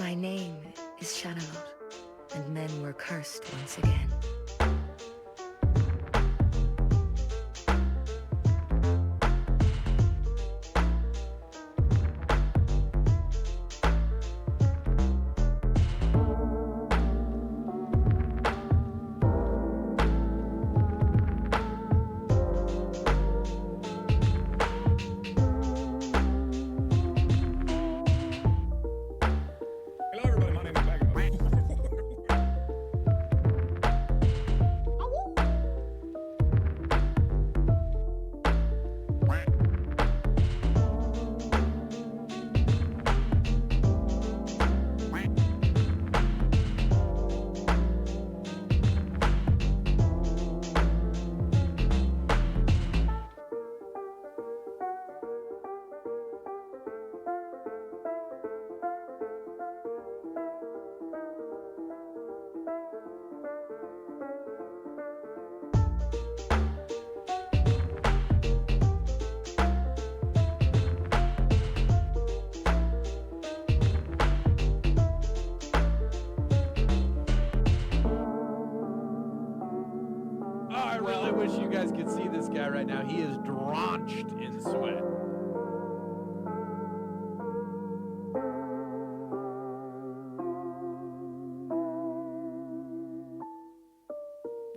My name is Shanalot, and men were cursed once again. I really wish you guys could see this guy right now. He is drenched in sweat.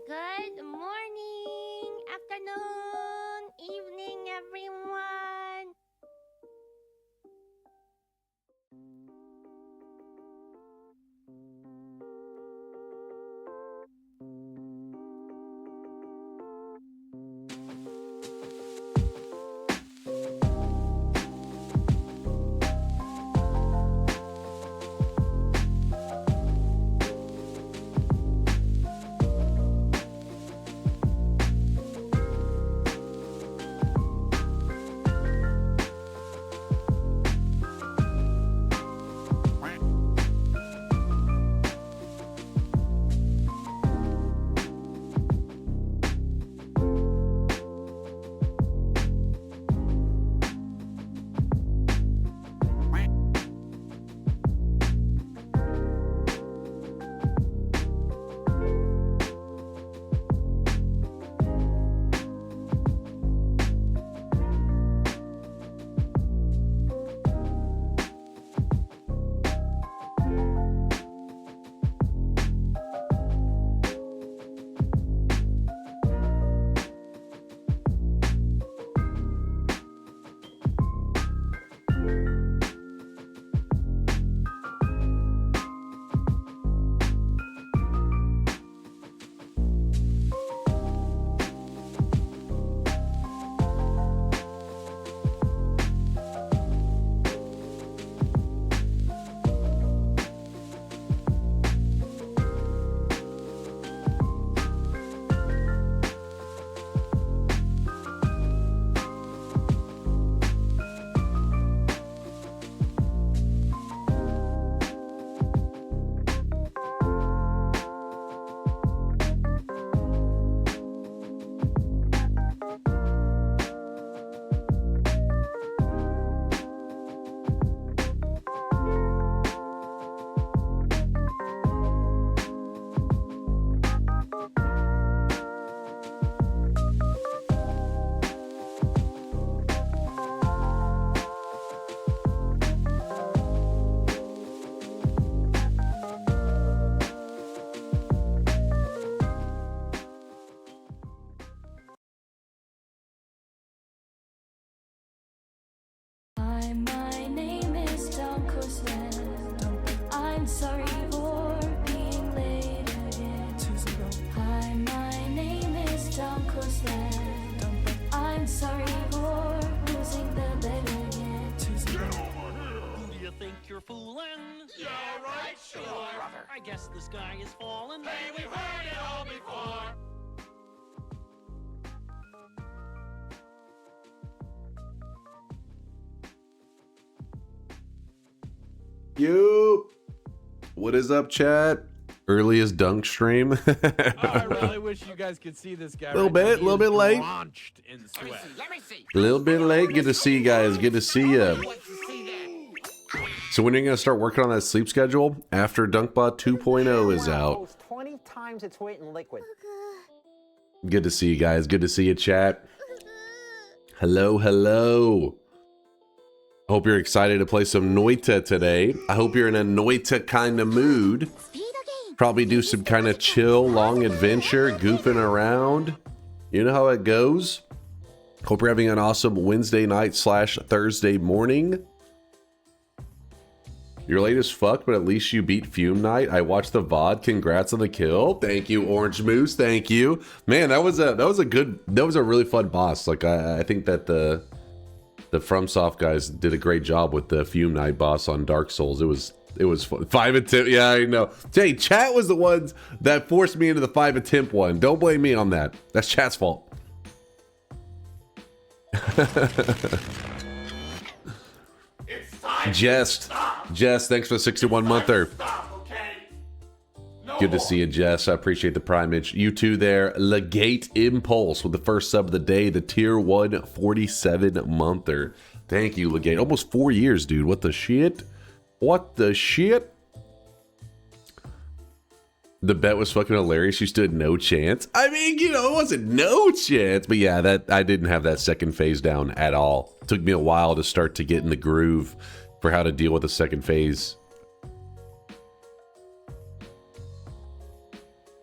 Good morning, afternoon, evening, everyone. Hi, my name is DunkOrSlam. I'm sorry for being late again. Hi, my name is DunkOrSlam. I'm sorry for losing the bet again. Who do you think you're fooling? Yeah, right, sure. Brother, I guess the sky is falling. Hey, we've heard it all before. Yo, what is up, chat? Earliest dunk stream. I really wish you guys could see this guy. Little right now. bit, He little is bit late. Drenched in sweat. Let me see. A little bit late. Good to see you guys. Good to see you. Let's see that. So when are you gonna start working on that sleep schedule? After DunkBot 2.0 is out. 20 times its weight in liquid. Good to see you guys. Good to see you, chat. Hello, hello. Hope you're excited to play some Noita today. I hope you're in a Noita kind of mood. Probably do some kind of chill, long adventure, goofing around. You know how it goes. Hope you're having an awesome Wednesday night / Thursday morning. You're late as fuck, but at least you beat Fume Night. I watched the VOD. Congrats on the kill. Thank you, Orange Moose. Thank you. Man, that was a really fun boss. Like I think that the FromSoft guys did a great job with the Fume Night boss on Dark Souls. It was fun. 5 attempt. Yeah, I know. Hey, chat was the ones that forced me into the 5 attempt one. Don't blame me on that. That's chat's fault. Jest, thanks for the 61 monther. Good to see you, Jess. I appreciate the primage. You too there. Legate Impulse with the first sub of the day, the tier 1 47 monther. Thank you, Legate. Almost 4 years, dude. What the shit? What the shit? The bet was fucking hilarious. You stood no chance. I mean, you know, it wasn't no chance. But yeah, that I didn't have that second phase down at all. It took me a while to start to get in the groove for how to deal with the second phase.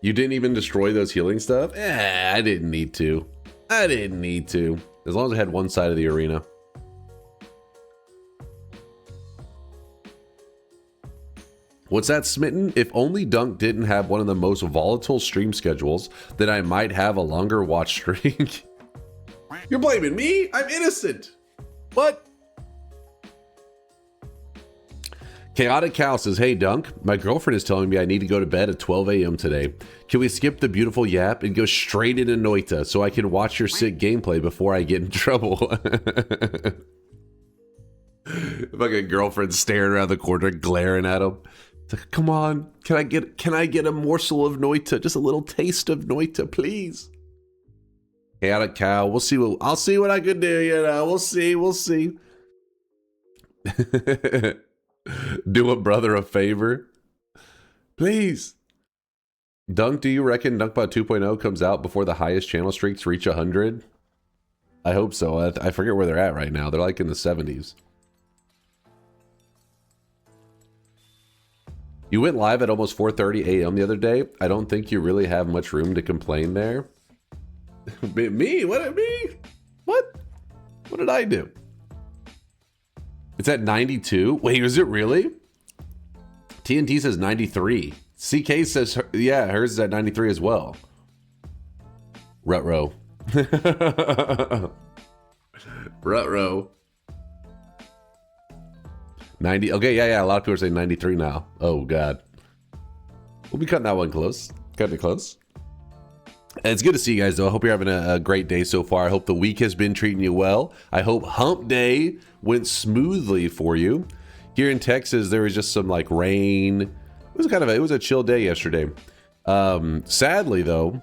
You didn't even destroy those healing stuff? I didn't need to. I didn't need to. As long as I had one side of the arena. What's that, Smitten? If only Dunk didn't have one of the most volatile stream schedules, then I might have a longer watch streak. You're blaming me? I'm innocent. What? Chaotic Cow says, hey Dunk, my girlfriend is telling me I need to go to bed at 12 a.m. today. Can we skip the beautiful yap and go straight into Noita so I can watch your sick gameplay before I get in trouble? Fucking girlfriend staring around the corner, glaring at him. It's like, come on, can I get a morsel of Noita? Just a little taste of Noita, please. Chaotic Cow, I'll see what I can do, you know. We'll see. Do a brother a favor, please. Dunk, do you reckon DunkBot 2.0 comes out before the highest channel streaks reach 100? I hope so. I forget where they're at right now. They're like in the 70s. You went live at almost 4:30 a.m. the other day. I don't think you really have much room to complain there. Me? What? Me? What? What did I do? It's at 92. Wait, is it really? TNT says 93. CK says, yeah, hers is at 93 as well. Rutro. Rutro. 90. Okay, yeah. A lot of people are saying 93 now. Oh, God. We'll be cutting that one close. Cutting it close. And it's good to see you guys, though. I hope you're having a great day so far. I hope the week has been treating you well. I hope hump day went smoothly for you. Here in Texas, there was just some like rain. It was a chill day yesterday. Sadly, though,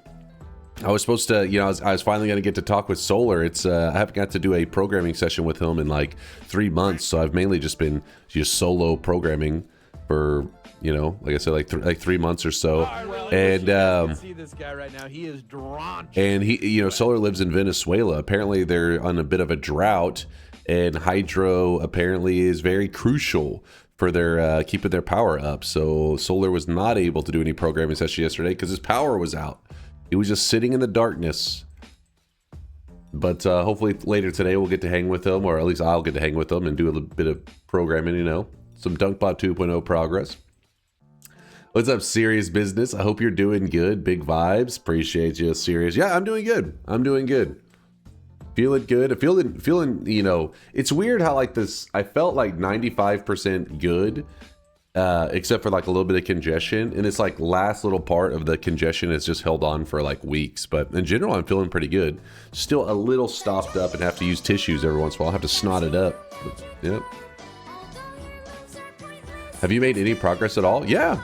I was supposed to, you know, I was finally going to get to talk with Solar. I haven't got to do a programming session with him in like 3 months. So I've mainly just been solo programming for, you know, like I said, like 3 months or so. And see this guy right now. He is drenched. And he, you know, Solar lives in Venezuela. Apparently they're on a bit of a drought, and hydro apparently is very crucial for their keeping their power up. So Solar was not able to do any programming session yesterday because his power was out. He was just sitting in the darkness. But hopefully later today we'll get to hang with him, or at least I'll get to hang with him and do a little bit of programming, you know. Some DunkBot 2.0 progress. What's up, Serious Business? I hope you're doing good. Big vibes. Appreciate you, Serious. Yeah, I'm doing good. Feeling good. Feeling, you know, it's weird how like this, I felt like 95% good, except for like a little bit of congestion. And it's like last little part of the congestion has just held on for like weeks. But in general, I'm feeling pretty good. Still a little stopped up and have to use tissues every once in a while. I have to snot it up. But, yep. Have you made any progress at all? Yeah.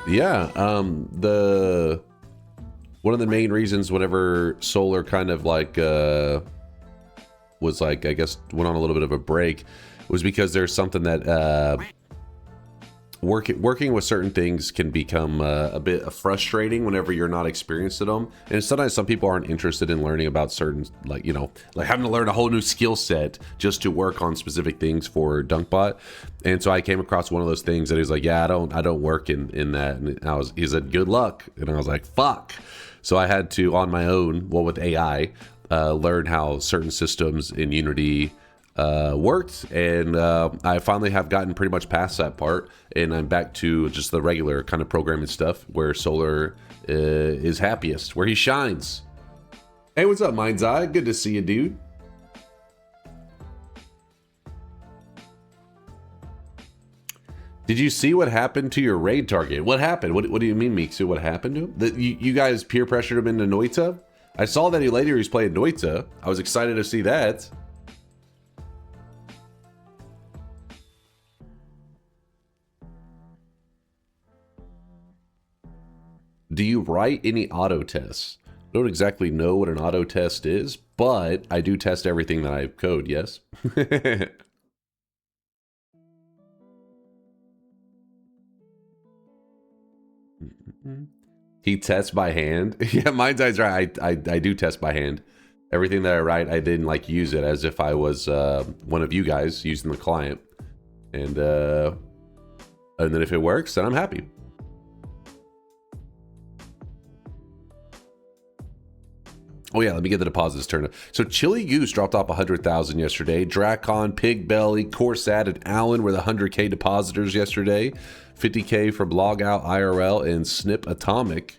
One of the main reasons whenever Solar kind of like was like, I guess, went on a little bit of a break was because there's something that working with certain things can become a bit frustrating whenever you're not experienced in them, and sometimes some people aren't interested in learning about certain, like, you know, like having to learn a whole new skill set just to work on specific things for Dunkbot. And so I came across one of those things that he's like, yeah, I don't work in that, and he said, good luck, and I was like, fuck. So I had to, on my own, well, with AI, learn how certain systems in Unity worked, and I finally have gotten pretty much past that part, and I'm back to just the regular kind of programming stuff where Solar is happiest, where he shines. Hey, what's up, Mind's Eye? Good to see you, dude. Did you see what happened to your raid target? What happened? What do you mean, Miksu? What happened to him? You guys peer pressured him into Noita? I saw that he later he's playing Noita. I was excited to see that. Do you write any auto tests? I don't exactly know what an auto test is, but I do test everything that I code, yes. He tests by hand. Yeah, Mind's Eye's right. I do test by hand. Everything that I write, I didn't like use it as if I was one of you guys using the client. And then if it works, then I'm happy. Oh yeah, let me get the deposits turned up. So Chili Goose dropped off 100,000 yesterday. Dracon, Pig Belly, Corsat, and Allen were the 100K depositors yesterday. 50K for Blogout IRL and Snip Atomic.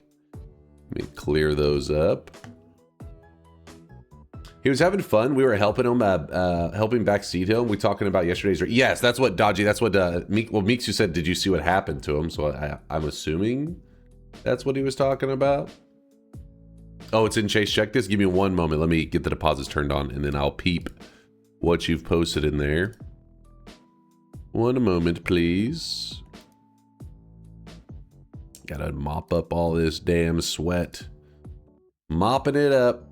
Let me clear those up. He was having fun. We were helping him, helping backseat him. We talking about yesterday's. Yes, that's what Dodgy. That's what Meeks, you said. Did you see what happened to him? So I'm assuming that's what he was talking about. Oh, it's in Chase. Check this. Give me one moment. Let me get the deposits turned on, and then I'll peep what you've posted in there. One moment, please. Gotta mop up all this damn sweat. Mopping it up.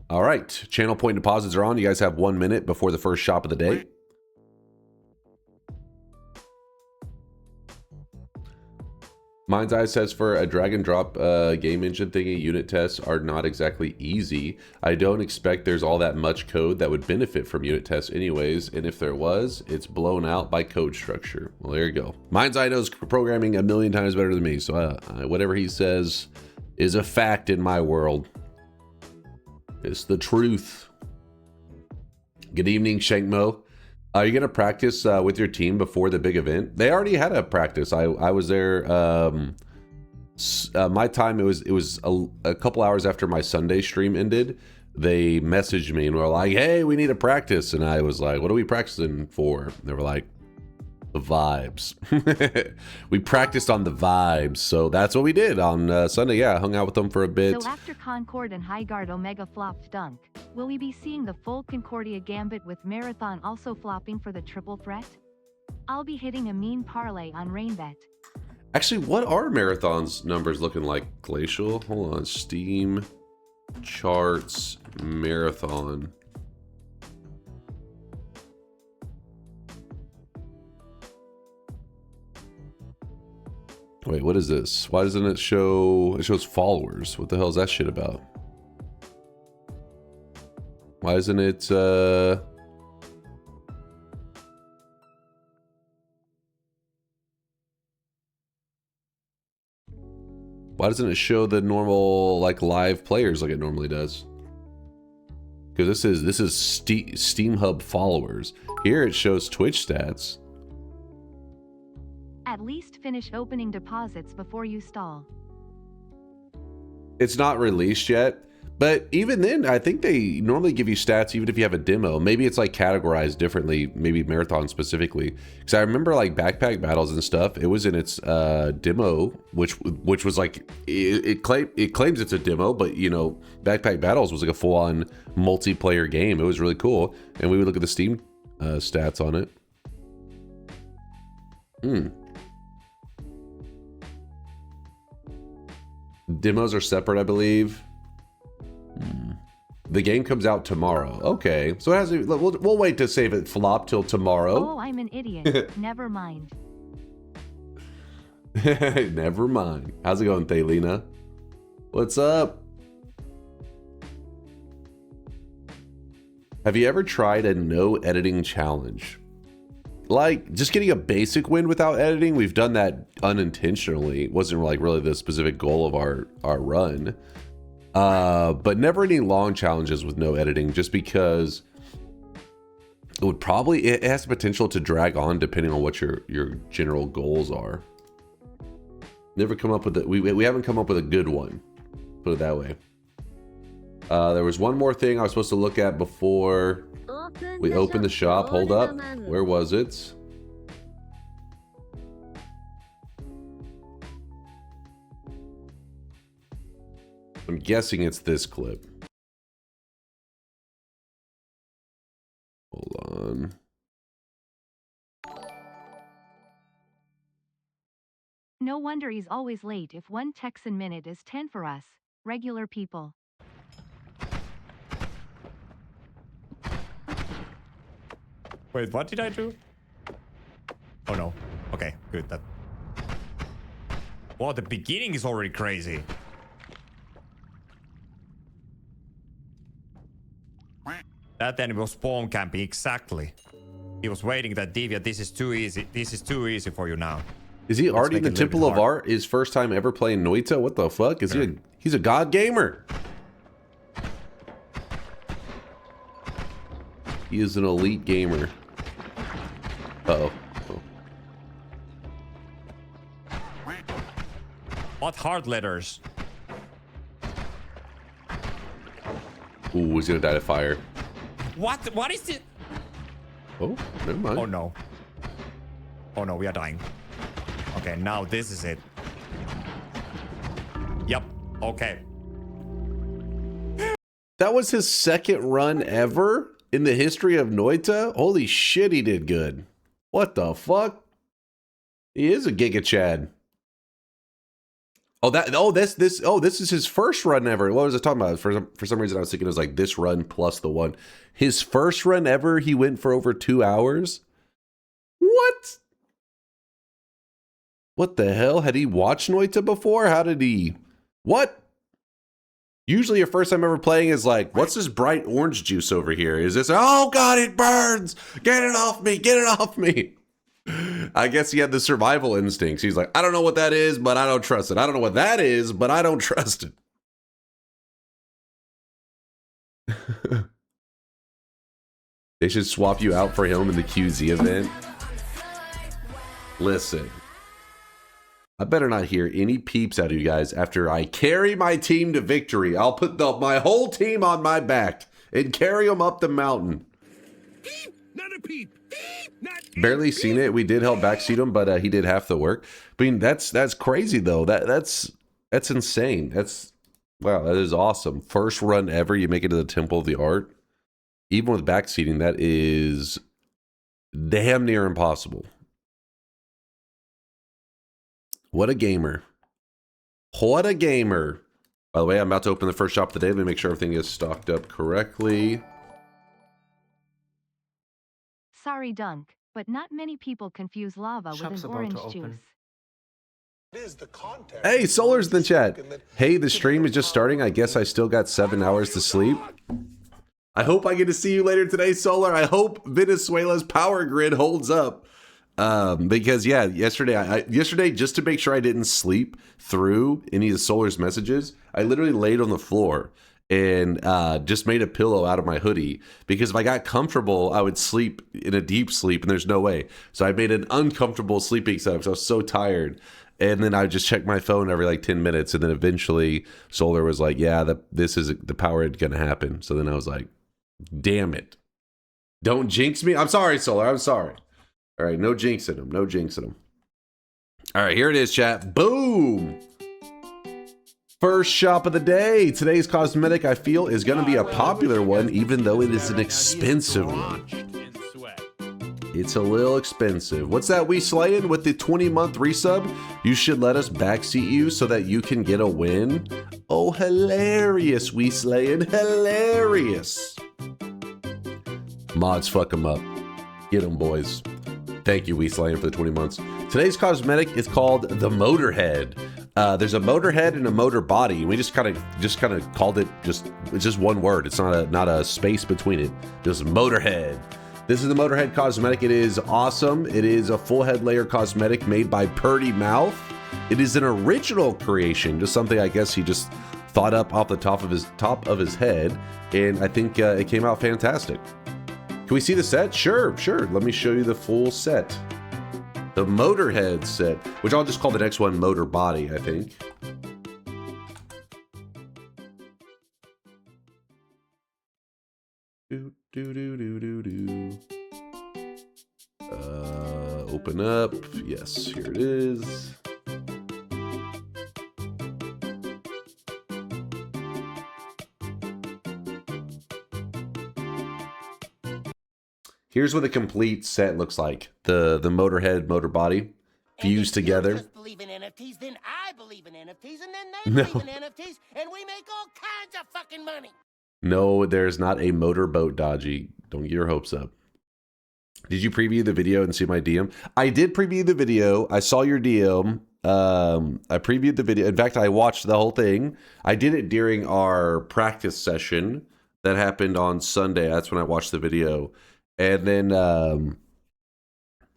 All right. Channel point deposits are on. You guys have 1 minute before the first shop of the day. Mind's Eye says for a drag and drop game engine thingy, unit tests are not exactly easy. I don't expect there's all that much code that would benefit from unit tests anyways, and if there was, it's blown out by code structure. Well, there you go. Mind's Eye knows programming a million times better than me, so whatever he says is a fact in my world. It's the truth. Good evening, Shankmo. Are you going to practice with your team before the big event? They already had a practice. I was there. My time, it was a couple hours after my Sunday stream ended. They messaged me and were like, hey, we need a practice. And I was like, what are we practicing for? And they were like, the vibes. We practiced on the vibes. So that's what we did on Sunday. Yeah, I hung out with them for a bit. So after Concord and Highguard Omega flopped Dunk, will we be seeing the full Concordia Gambit with Marathon also flopping for the triple threat? I'll be hitting a mean parlay on Rainbet. Actually, what are Marathon's numbers looking like? Glacial? Hold on. Steam charts Marathon. Wait, what is this? Why doesn't it show? It shows followers. What the hell is that shit about? Why isn't it why doesn't it show the normal like live players like it normally does? Because this is Steam Hub followers. Here it shows Twitch stats. At least finish opening deposits before you stall. It's not released yet, but even then, I think they normally give you stats even if you have a demo. Maybe it's like categorized differently, maybe Marathon specifically. Because I remember like backpack battles and stuff. It was in its demo, which was like it claims it's a demo, but you know, backpack battles was like a full-on multiplayer game. It was really cool, and we would look at the Steam stats on it. Demos are separate, I believe. The game comes out tomorrow. Okay, so it has. We'll wait to save it flop till tomorrow. Oh, I'm an idiot. Never mind. Never mind. How's it going, Thaylina? What's up? Have you ever tried a no editing challenge? Like just getting a basic win without editing. We've done that unintentionally. It wasn't like really the specific goal of our run. But never any long challenges with no editing, just because it has the potential to drag on depending on what your general goals are. Never come up with it. We haven't come up with a good one. Put it that way. There was one more thing I was supposed to look at before we opened the shop. Hold up. Where was it? I'm guessing it's this clip. Hold on. No wonder he's always late if 1 Texan minute is 10 for us, regular people. Wait, what did I do? Oh no. Okay, good. That. Wow, the beginning is already crazy. That then was spawn camping, exactly. He was waiting that Divya, this is too easy. This is too easy for you now. Is he already in the Temple of Art? His first time ever playing Noita? What the fuck? Is he he's a god gamer. He is an elite gamer. Uh-oh. What hard letters? Ooh, he's gonna die to fire. What? What is it? Oh, never mind. Oh no. Oh no, we are dying. Okay, now this is it. Yep. Okay. That was his second run ever in the history of Noita? Holy shit, he did good. What the fuck? He is a Giga Chad. This is his first run ever. What was I talking about? For some reason I was thinking it was like this run plus the one. His first run ever, he went for over 2 hours. What? What the hell? Had he watched Noita before? How did he? What? Usually your first time ever playing is like, what's this bright orange juice over here? Is this, oh God, it burns. Get it off me. Get it off me. I guess he had the survival instincts. He's like, I don't know what that is, but I don't trust it. I don't know what that is, but I don't trust it. They should swap you out for him in the QZ event. Listen, I better not hear any peeps out of you guys after I carry my team to victory. I'll put my whole team on my back and carry them up the mountain. Peep, not a peep. Peep, not Barely seen it. We did help backseat him, but he did half the work. I mean, that's crazy though. That's insane. Wow, that is awesome. First run ever, you make it to the Temple of the Art. Even with backseating, that is damn near impossible. What a gamer. What a gamer. By the way, I'm about to open the first shop of the day. Let me make sure everything is stocked up correctly. Sorry, Dunk, but not many people confuse lava with an orange juice. Hey, Solar's in the chat. Hey, the stream is just starting. I guess I still got 7 hours to sleep. I hope I get to see you later today, Solar. I hope Venezuela's power grid holds up. Because yeah, yesterday, just to make sure I didn't sleep through any of Solar's messages, I literally laid on the floor and just made a pillow out of my hoodie, because if I got comfortable, I would sleep in a deep sleep, and there's no way. So I made an uncomfortable sleeping setup because I was so tired. And then I would just check my phone every like 10 minutes. And then eventually Solar was like, yeah, this is the power is going to happen. So then I was like, damn it. Don't jinx me. I'm sorry, Solar. I'm sorry. All right. No jinxing him. No jinxing him. All right. Here it is, chat. Boom. First shop of the day. Today's cosmetic, I feel, is going to be a popular one, even though it is an expensive one. It's a little expensive. What's that we slaying with the 20-month resub? You should let us backseat you so that you can get a win. Oh, Oh, hilarious, Weaslayan. Hilarious. Mods, fuck them up. Get them, boys. Thank you, Weaslayan, for the 20 months. Today's cosmetic is called the Motorhead. There's a motor head and a motor body. We just kind of called it it's just one word. It's not a space between it. Just Motorhead. This is the Motorhead cosmetic. It is awesome. It is a full head layer cosmetic made by Purdy Mouth. It is an original creation, just something I guess he just thought up off the top of his head, and I think it came out fantastic. Can we see the set? Sure. Let me show you the full set. The Motorhead set, which I'll just call the next one Motor Body, I think. Open up. Yes, here it is. Here's what the complete set looks like. The Motorhead, motor body fused together. Just believe in NFTs, then I believe in NFTs, and then they believe in NFTs, and we make all kinds of fucking money. No, there's not a motorboat, Dodgy. Don't get your hopes up. Did you preview the video and see my DM? I did preview the video. I saw your DM. I previewed the video. In fact, I watched the whole thing. I did it during our practice session that happened on Sunday. That's when I watched the video. And then,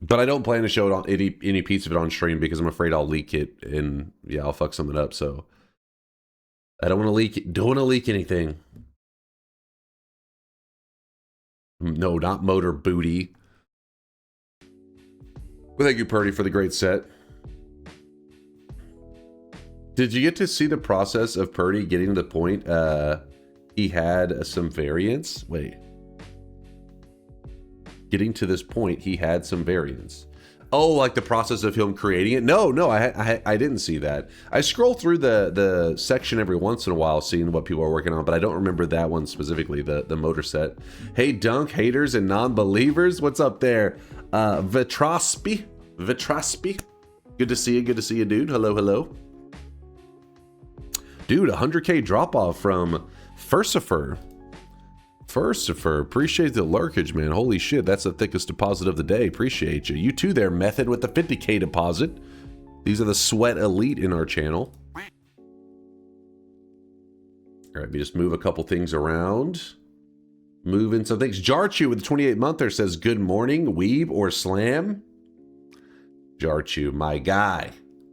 but I don't plan to show it on any piece of it on stream because I'm afraid I'll leak it and yeah, I'll fuck something up. So I don't want to leak it. Don't want to leak anything. No, not motor booty. Well, thank you, Purdy, for the great set. Did you get to see the process of Purdy getting to the point he had some variants? Wait. Getting to this point, he had some variants. Oh, like the process of him creating it? No, I didn't see that. I scroll through the section every once in a while, seeing what people are working on, but I don't remember that one specifically, the motor set. Hey, Dunk haters and non-believers, what's up there? Vitrospi. Good to see you, dude. Hello. Dude, 100K drop off from Furcifer, appreciate the lurkage, man. Holy shit, that's the thickest deposit of the day. Appreciate you. You too there, Method, with the 50K deposit. These are the Sweat Elite in our channel. All right, we just move a couple things around. Moving some things. Jarchu with the 28-monther says, good morning, Weeb or Slam? Jarchu, my guy.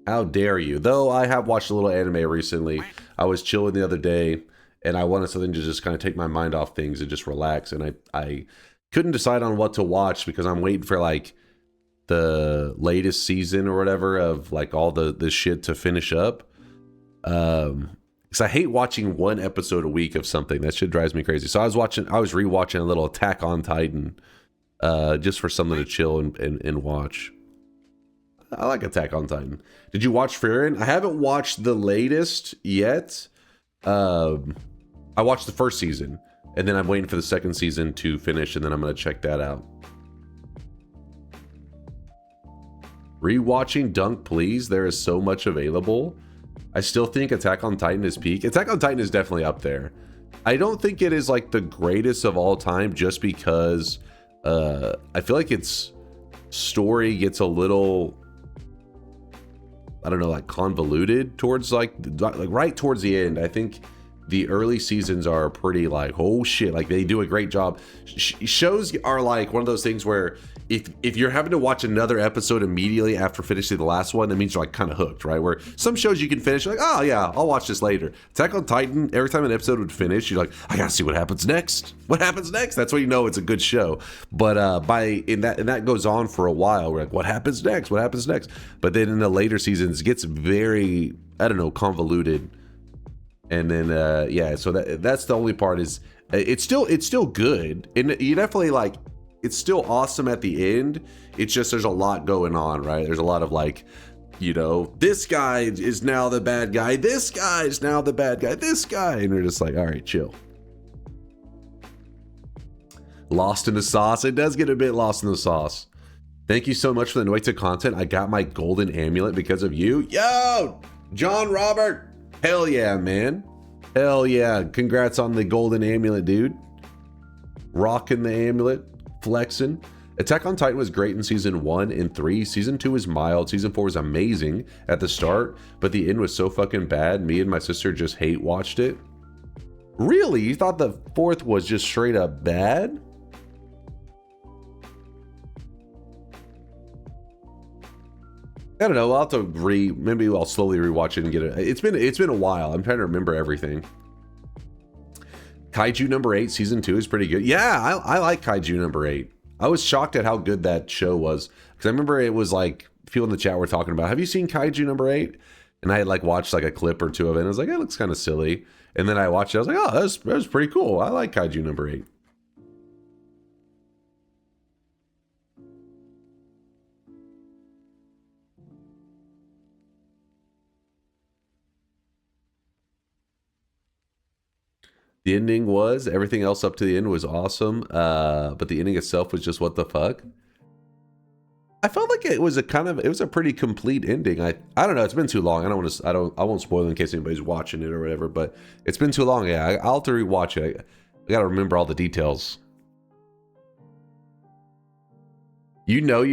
How dare you? Though I have watched a little anime recently. I was chilling the other day, and I wanted something to just kind of take my mind off things and just relax. And I couldn't decide on what to watch because I'm waiting for like the latest season or whatever of like all the shit to finish up. Because I hate watching one episode a week of something. That shit drives me crazy. So I was rewatching a little Attack on Titan just for something to chill and watch. I like Attack on Titan. Did you watch Frieren? I haven't watched the latest yet. I watched the first season, and then I'm waiting for the second season to finish, and then I'm going to check that out. Rewatching Dunk, please. There is so much available. I still think Attack on Titan is peak. Attack on Titan is definitely up there. I don't think it is like the greatest of all time just because I feel like its story gets a little, I don't know, like convoluted towards like right towards the end. I think the early seasons are pretty like, oh shit, like they do a great job. Shows are like one of those things where if you're having to watch another episode immediately after finishing the last one, that means you're like kind of hooked, right? Where some shows you can finish, you're like, oh yeah, I'll watch this later. Attack on Titan, every time an episode would finish, you're like, I gotta see what happens next. What happens next? That's when you know it's a good show. But and that goes on for a while. We're like, what happens next? What happens next? But then in the later seasons, it gets very, I don't know, convoluted. And then yeah, so that's the only part is it's still good, and you definitely like it's still awesome at the end. It's just there's a lot going on, right? There's a lot of like, you know, this guy is now the bad guy, this guy is now the bad guy, this guy, and they're just like, all right, chill. Lost in the sauce. It does get a bit lost in the sauce. Thank you so much for the Noita content. I got my golden amulet because of you. Yo, John Robert. Hell yeah, man. Hell yeah. Congrats on the golden amulet, dude. Rocking the amulet. Flexing. Attack on Titan was great in season 1 and 3. Season 2 was mild. Season 4 was amazing at the start, but the end was so fucking bad. Me and my sister just hate watched it. Really? You thought the 4th was just straight up bad? I don't know. I'll have to maybe I'll slowly rewatch it and get it. It's been a while. I'm trying to remember everything. Kaiju number 8 season 2 is pretty good. Yeah, I like Kaiju number 8. I was shocked at how good that show was, because I remember it was like people in the chat were talking about, have you seen Kaiju number 8? And I had like watched like a clip or two of it, and I was like, it looks kind of silly. And then I watched it, I was like, oh, that was pretty cool. I like Kaiju number 8. The ending was, everything else up to the end was awesome, but the ending itself was just what the fuck. I felt like it was a pretty complete ending. I don't know, it's been too long. I won't spoil it in case anybody's watching it or whatever, but it's been too long. Yeah, I'll have to rewatch it. I gotta remember all the details. You know what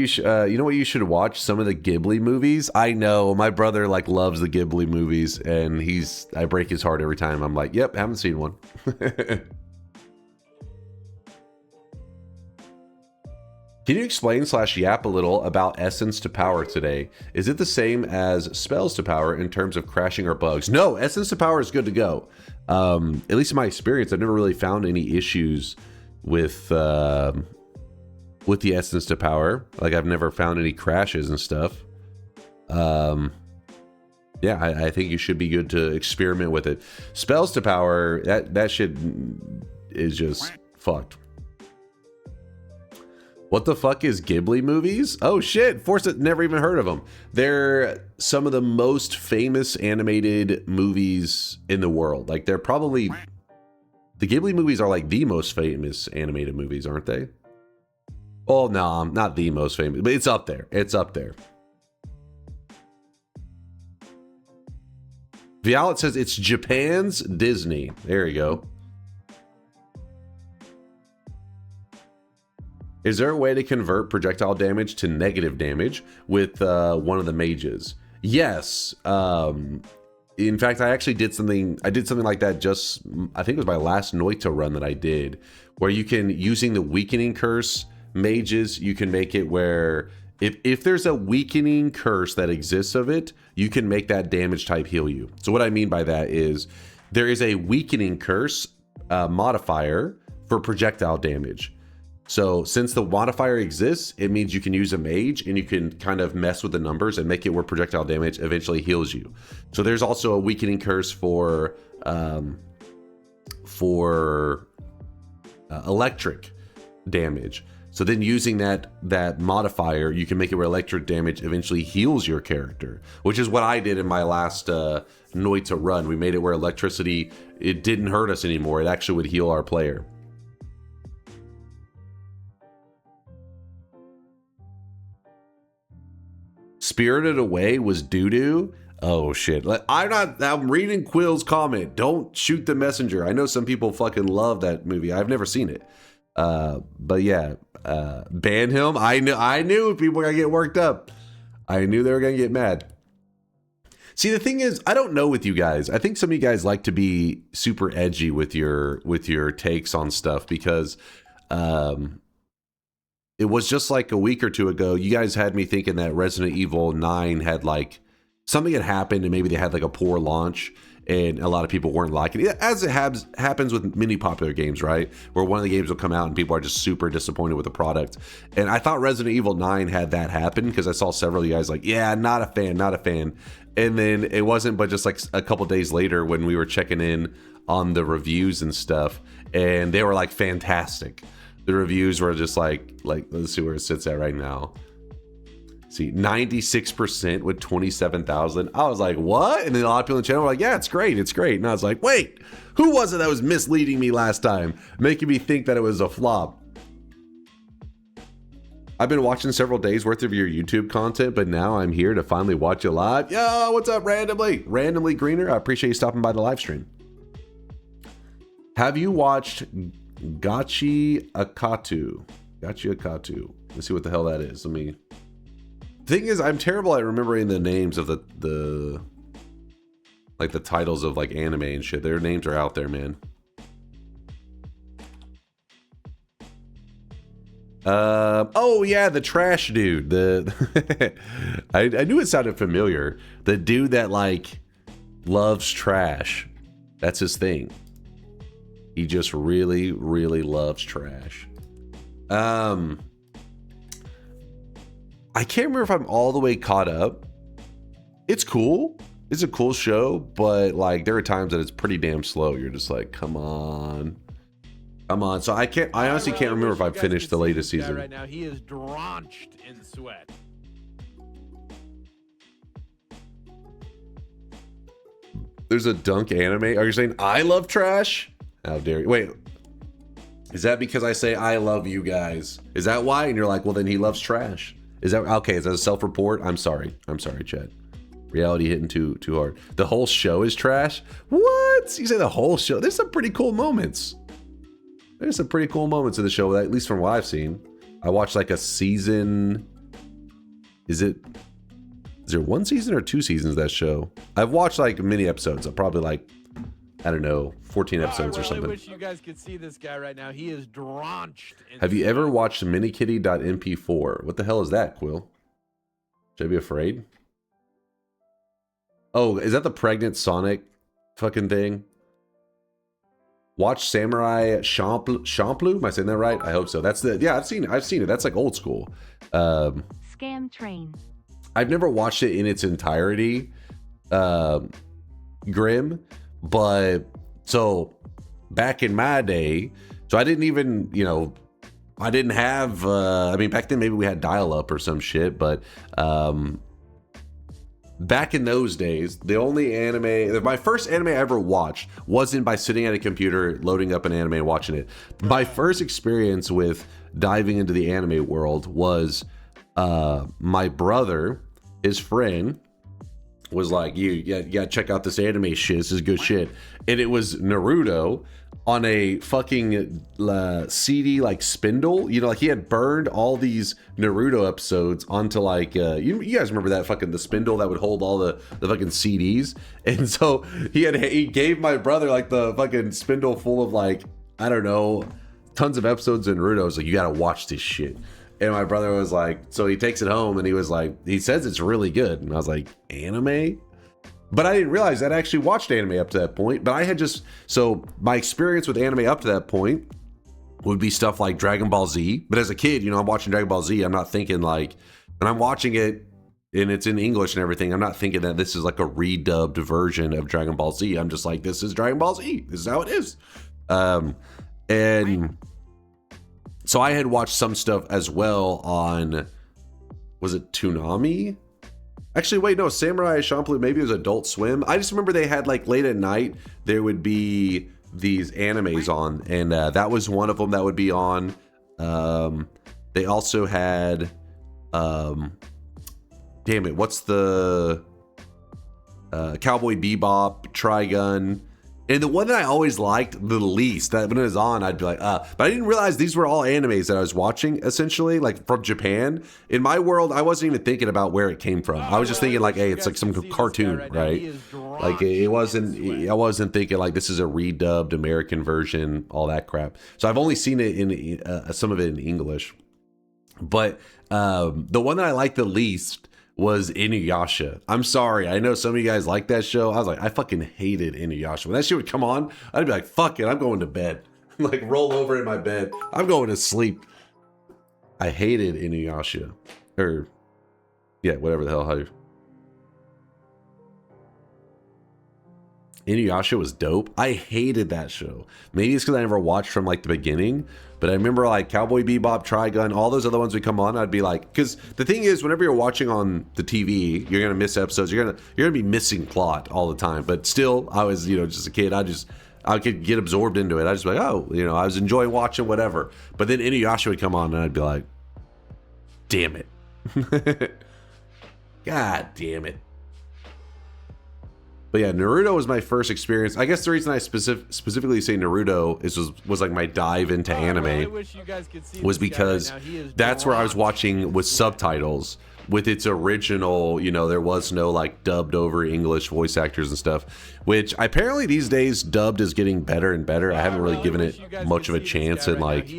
you should watch? Some of the Ghibli movies. I know my brother like loves the Ghibli movies, and I break his heart every time. I'm like, yep, haven't seen one. Can you explain / yap a little about Essence to Power today? Is it the same as Spells to Power in terms of crashing or bugs? No, Essence to Power is good to go. At least in my experience, I've never really found any issues with the Essence to Power. Like, I've never found any crashes and stuff. Yeah, I think you should be good to experiment with it. Spells to Power, that shit is just fucked. What the fuck is Ghibli movies? Oh shit, Forza, never even heard of them. They're some of the most famous animated movies in the world. Like, they're probably... The Ghibli movies are like the most famous animated movies, aren't they? Oh, no, not the most famous, but it's up there. It's up there. Violet says it's Japan's Disney. There you go. Is there a way to convert projectile damage to negative damage with one of the mages? Yes. In fact, I actually did something. I did something like that just, I think it was my last Noita run that I did, where you can, using the weakening curse mages, you can make it where if there's a weakening curse that exists of it, you can make that damage type heal you. So what I mean by that is there is a weakening curse modifier for projectile damage. So since the modifier exists, it means you can use a mage and you can kind of mess with the numbers and make it where projectile damage eventually heals you. So there's also a weakening curse for electric damage. So then using that modifier, you can make it where electric damage eventually heals your character, which is what I did in my last Noita run. We made it where electricity, it didn't hurt us anymore. It actually would heal our player. Spirited Away was doo-doo. Oh shit. I'm reading Quill's comment. Don't shoot the messenger. I know some people fucking love that movie. I've never seen it. But yeah, ban him. I knew people were gonna get worked up. I knew they were gonna get mad. See, the thing is, I don't know with you guys. I think some of you guys like to be super edgy with your takes on stuff because it was just like a week or two ago, you guys had me thinking that Resident Evil 9 had like, something had happened and maybe they had like a poor launch and a lot of people weren't liking it. As it happens with many popular games, right? Where one of the games will come out and people are just super disappointed with the product. And I thought Resident Evil 9 had that happen because I saw several of you guys like, yeah, not a fan. And then it wasn't but just like a couple days later when we were checking in on the reviews and stuff, and they were like fantastic. The reviews were just like let's see where it sits at right now. See, 96% with 27,000. I was like, what? And then a lot of people in the channel were like, yeah, it's great. And I was like, wait, who was it that was misleading me last time, making me think that it was a flop? I've been watching several days worth of your YouTube content, but now I'm here to finally watch you live. Yo, what's up, Randomly Greener? I appreciate you stopping by the live stream. Have you watched Gachi Akatu? Gachi Akatu. Let's see what the hell that is. Let me. Thing is, I'm terrible at remembering the names of the like the titles of like anime and shit. Their names are out there, man. Oh yeah, the trash dude. The I knew it sounded familiar. The dude that like loves trash. That's his thing. He just really, really loves trash. I can't remember if I'm all the way caught up. It's cool. It's a cool show, but like there are times that it's pretty damn slow. You're just like, come on. Come on. So I honestly can't remember if I've finished the latest season. Right now, he is drenched in sweat. There's a dunk anime. Are you saying I love trash? How dare you? Wait. Is that because I say I love you guys? Is that why? And you're like, well, then he loves trash. Is that okay? Is that a self-report? I'm sorry. I'm sorry, Chad. Reality hitting too hard. The whole show is trash? What? You say the whole show? There's some pretty cool moments. There's some pretty cool moments in the show, at least from what I've seen. I watched like a season. Is there one season or 2 seasons of that show? I've watched like many episodes. I'm probably like, I don't know, 14 episodes or something. I wish you guys could see this guy right now. He is drenched in Have you ever watched minikitty.mp4? What the hell is that, Quill? Should I be afraid? Oh, is that the pregnant Sonic fucking thing? Watch Samurai Champloo? Am I saying that right? I hope so. That's the, yeah, I've seen it. That's like old school. Scam Train. I've never watched it in its entirety, Grim, but so back in my day, so I didn't even, I didn't have, I mean, back then maybe we had dial-up or some shit, but back in those days, the only anime, my first anime I ever watched wasn't by sitting at a computer, loading up an anime and watching it. My first experience with diving into the anime world was my brother, his friend, was like, you gotta check out this anime shit. This is good shit. And it was Naruto on a fucking CD like spindle. Like he had burned all these Naruto episodes onto like you guys remember that fucking the spindle that would hold all the fucking CDs. And so he gave my brother like the fucking spindle full of like, I don't know, tons of episodes in Naruto. I was like, you gotta watch this shit. And my brother was like, so he takes it home and he was like, he says it's really good. And I was like, anime? But I didn't realize I'd actually watched anime up to that point. But I had so my experience with anime up to that point would be stuff like Dragon Ball Z. But as a kid, I'm watching Dragon Ball Z. I'm not thinking like, and I'm watching it and it's in English and everything. I'm not thinking that this is like a redubbed version of Dragon Ball Z. I'm just like, this is Dragon Ball Z. This is how it is. And so I had watched some stuff as well on, was it Toonami? Actually, wait, no, Samurai Champloo, maybe it was Adult Swim. I just remember they had like late at night, there would be these animes on, and that was one of them that would be on. They also had, damn it, what's the Cowboy Bebop, Trigun. And the one that I always liked the least, that when it was on, I'd be like, but I didn't realize these were all animes that I was watching, essentially, like from Japan. In my world, I wasn't even thinking about where it came from. I was just thinking like, hey, it's like some cartoon, right? Like I wasn't thinking like this is a redubbed American version, all that crap. So I've only seen it in some of it in English. But the one that I liked the least was Inuyasha. I'm sorry. I know some of you guys like that show. I was like, I fucking hated Inuyasha. When that shit would come on, I'd be like, fuck it, I'm going to bed. Like roll over in my bed. I'm going to sleep. I hated Inuyasha. Or, yeah, whatever the hell. Inuyasha was dope. I hated that show. Maybe it's because I never watched from like the beginning, but I remember like Cowboy Bebop, Trigun, all those other ones would come on. I'd be like, because the thing is, whenever you're watching on the TV, you're gonna miss episodes. You're gonna be missing plot all the time. But still, I was just a kid. I could get absorbed into it. I just be like, oh, I was enjoying watching whatever. But then Inuyasha would come on, and I'd be like, damn it, God damn it. But yeah, Naruto was my first experience. I guess the reason I specifically say Naruto was like my dive into anime was because that's where I was watching with subtitles, with its original, you know, there was no like dubbed over English voice actors and stuff, which apparently these days dubbed is getting better and better. I haven't really given it much of a chance in like,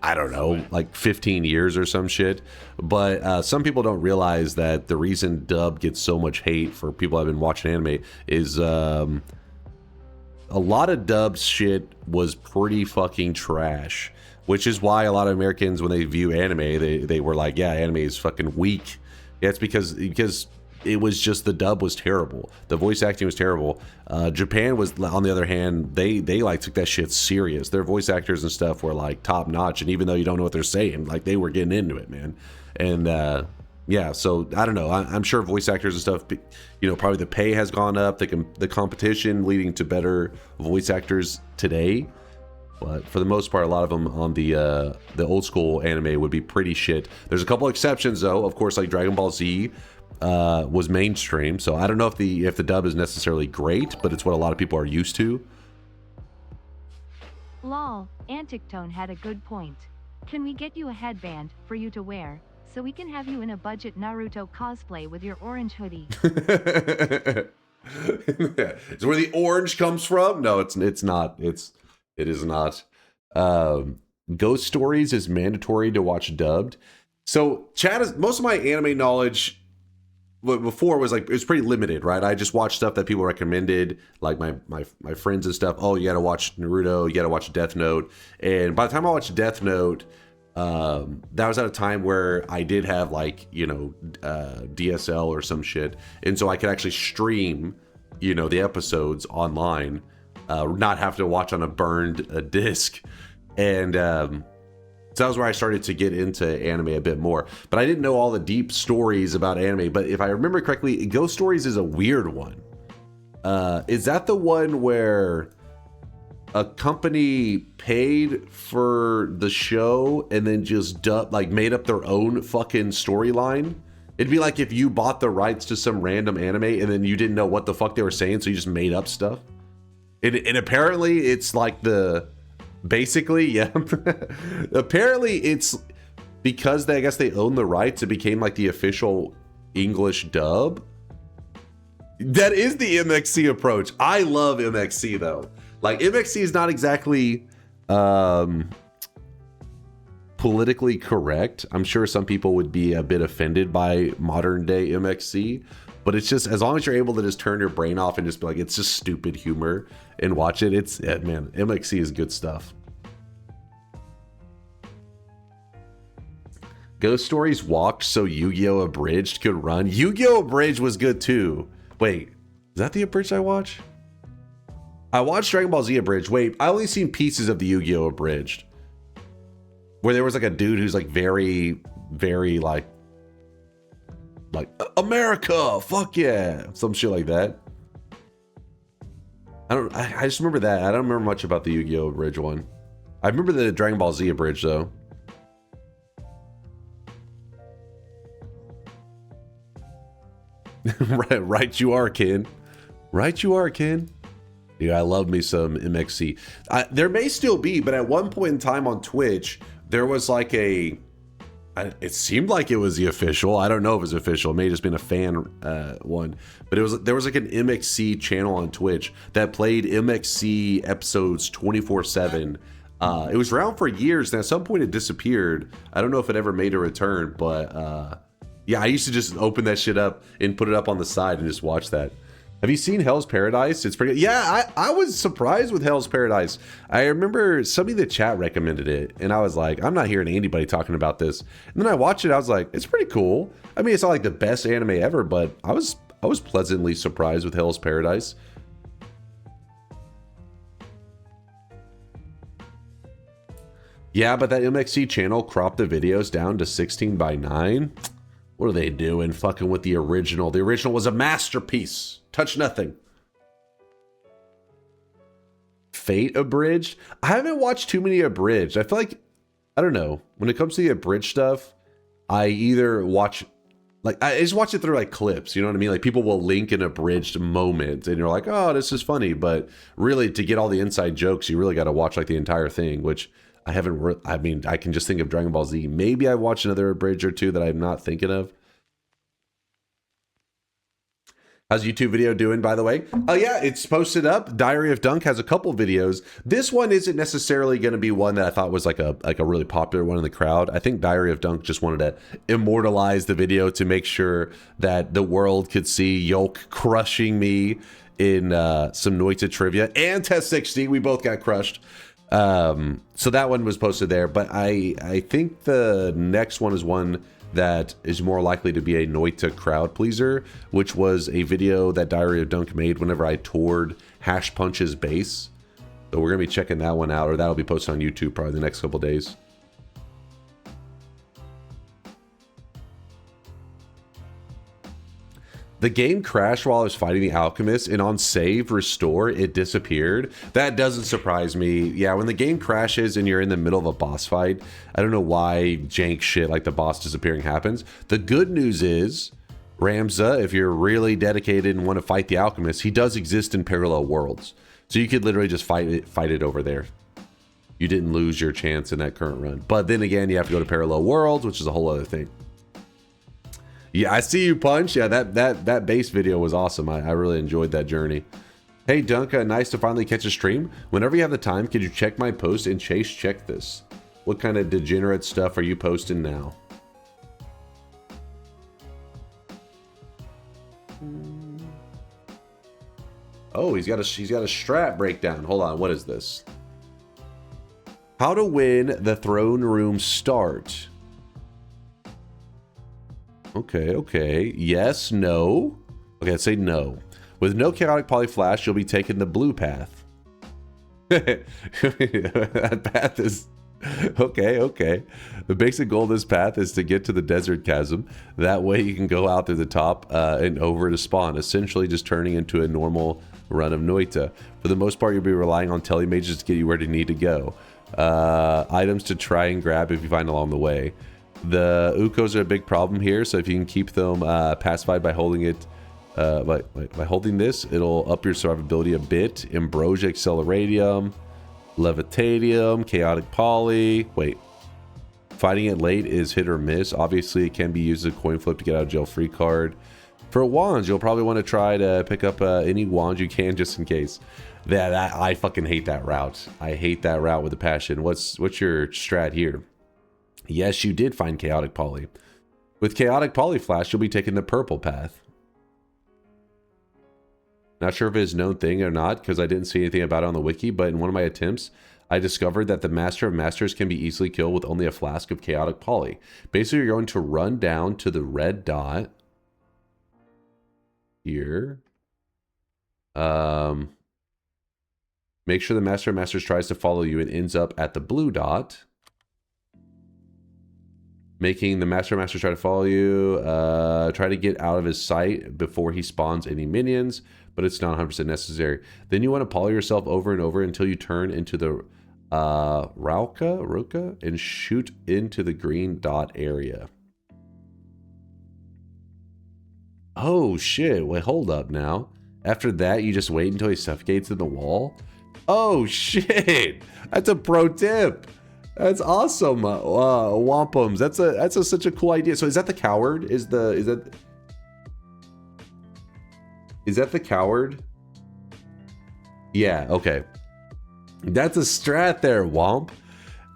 I don't know, like 15 years or some shit. But some people don't realize that the reason dubbed gets so much hate for people who have been watching anime is a lot of dubbed shit was pretty fucking trash. Which is why a lot of Americans, when they view anime, they were like, yeah, anime is fucking weak. Yeah, it's because it was just the dub was terrible. The voice acting was terrible. Japan was, on the other hand, they like took that shit serious. Their voice actors and stuff were like top notch. And even though you don't know what they're saying, like they were getting into it, man. And yeah, so I don't know. I'm sure voice actors and stuff, you know, probably the pay has gone up. The competition leading to better voice actors today. But for the most part, a lot of them on the old school anime would be pretty shit. There's a couple exceptions though. Of course, like Dragon Ball Z was mainstream, so I don't know if the dub is necessarily great, but it's what a lot of people are used to. Lol, Antictone had a good point. Can we get you a headband for you to wear so we can have you in a budget Naruto cosplay with your orange hoodie? Is where the orange comes from? No, it's not. It is not. Ghost Stories is mandatory to watch dubbed. So chat is most of my anime knowledge before was like, it was pretty limited, right? I just watched stuff that people recommended, like my friends and stuff. Oh, you gotta watch Naruto, you gotta watch Death Note. And by the time I watched Death Note, that was at a time where I did have like, you know, DSL or some shit. And so I could actually stream, you know, the episodes online. Not have to watch on a burned disc. And so that was where I started to get into anime a bit more. But I didn't know all the deep stories about anime. But if I remember correctly, Ghost Stories is a weird one. Is that the one where a company paid for the show and then just made up their own fucking storyline? It'd be like if you bought the rights to some random anime and then you didn't know what the fuck they were saying, so you just made up stuff. And apparently it's like basically, yeah. Apparently it's because I guess they own the rights, it became like the official English dub. That is the MXC approach. I love MXC though. Like MXC is not exactly politically correct. I'm sure some people would be a bit offended by modern day MXC. But it's just, as long as you're able to just turn your brain off and just be like, it's just stupid humor and watch it. Man, MXC is good stuff. Ghost Stories walked so Yu-Gi-Oh! Abridged could run. Yu-Gi-Oh! Abridged was good too. Wait, is that the Abridged I watch? I watched Dragon Ball Z Abridged. Wait, I only seen pieces of the Yu-Gi-Oh! Abridged. Where there was like a dude who's like very, very like America, fuck yeah, some shit like that. I just remember that. I don't remember much about the Yu-Gi-Oh! Abridged one. I remember the Dragon Ball Z Abridged though. Right you are, Ken. Right you are, Ken. Dude, I love me some MXC. There may still be, but at one point in time on Twitch, there was like it seemed like it was the official. I don't know if it was official. It may have just been a fan one. But there was like an MXC channel on Twitch that played MXC episodes 24/7. It was around for years, and at some point it disappeared. I don't know if it ever made a return, but yeah, I used to just open that shit up and put it up on the side and just watch that. Have you seen Hell's Paradise? It's pretty. Yeah, I was surprised with Hell's Paradise. I remember somebody in the chat recommended it, and I was like, I'm not hearing anybody talking about this. And then I watched it. I was like, it's pretty cool. I mean, it's not like the best anime ever, but I was pleasantly surprised with Hell's Paradise. Yeah, but that MXC channel cropped the videos down to 16:9. What are they doing? Fucking with the original. The original was a masterpiece. Touch nothing. Fate Abridged? I haven't watched too many Abridged. I feel like, I don't know. When it comes to the Abridged stuff, I either watch like I just watch it through like clips, you know what I mean? Like people will link an abridged moment and you're like, oh, this is funny. But really to get all the inside jokes, you really got to watch like the entire thing, which I haven't, I mean, I can just think of Dragon Ball Z. Maybe I watched another abridged or two that I'm not thinking of. How's YouTube video doing, by the way? Oh yeah, it's posted up. Diary of Dunk has a couple videos. This one isn't necessarily going to be one that I thought was like a really popular one in the crowd. I think Diary of Dunk just wanted to immortalize the video to make sure that the world could see Yolk crushing me in some Noita trivia and Test 60. We both got crushed. So that one was posted there, but I think the next one is one that is more likely to be a Noita crowd pleaser, which was a video that Diary of Dunk made whenever I toured Hash Punch's base. So we're gonna be checking that one out, or that'll be posted on YouTube probably the next couple days. The game crashed while I was fighting the alchemist, and on save restore it disappeared. That doesn't surprise me. Yeah, when the game crashes and you're in the middle of a boss fight, I don't know why jank shit like the boss disappearing happens. The good news is, Ramza, if you're really dedicated and want to fight the alchemist, he does exist in parallel worlds. So you could literally just fight it over there. You didn't lose your chance in that current run. But then again, you have to go to parallel worlds, which is a whole other thing. Yeah, I see you, Punch. Yeah, that base video was awesome. I really enjoyed that journey. Hey, Dunk, nice to finally catch a stream. Whenever you have the time, could you check my post and Chase check this? What kind of degenerate stuff are you posting now? Oh, he's got a strat breakdown. Hold on, what is this? How to win the throne room start. Okay. Yes, no. Okay, let's say no. With no chaotic poly flash, you'll be taking the blue path. That path is... Okay. The basic goal of this path is to get to the desert chasm. That way you can go out through the top and over to spawn, essentially just turning into a normal run of Noita. For the most part, you'll be relying on telemages to get you where you need to go. Items to try and grab if you find along the way. The Ukos are a big problem here, so if you can keep them pacified by holding it, by holding this, it'll up your survivability a bit. Ambrosia Acceleratium, Levitatium, Chaotic Poly. Wait, fighting it late is hit or miss. Obviously, it can be used as a coin flip to get out of jail free card. For wands, you'll probably want to try to pick up any wand you can just in case. I fucking hate that route. I hate that route with a passion. What's your strat here? Yes, you did find Chaotic Poly. With Chaotic Poly Flash, you'll be taking the purple path. Not sure if it's a known thing or not, because I didn't see anything about it on the wiki, but in one of my attempts, I discovered that the Master of Masters can be easily killed with only a flask of Chaotic Poly. Basically, you're going to run down to the red dot. Here. Make sure the Master of Masters tries to follow you and ends up at the blue dot. Making the Master of Masters try to follow you. Try to get out of his sight before he spawns any minions, but it's not 100% necessary. Then you want to poly yourself over and over until you turn into the Rauka, and shoot into the green dot area. Oh shit, wait, hold up now. After that, you just wait until he suffocates in the wall. Oh shit, that's a pro tip. That's awesome, wampums. That's such a cool idea. So is that the coward? Is that the coward? Yeah, okay. That's a strat there, Womp.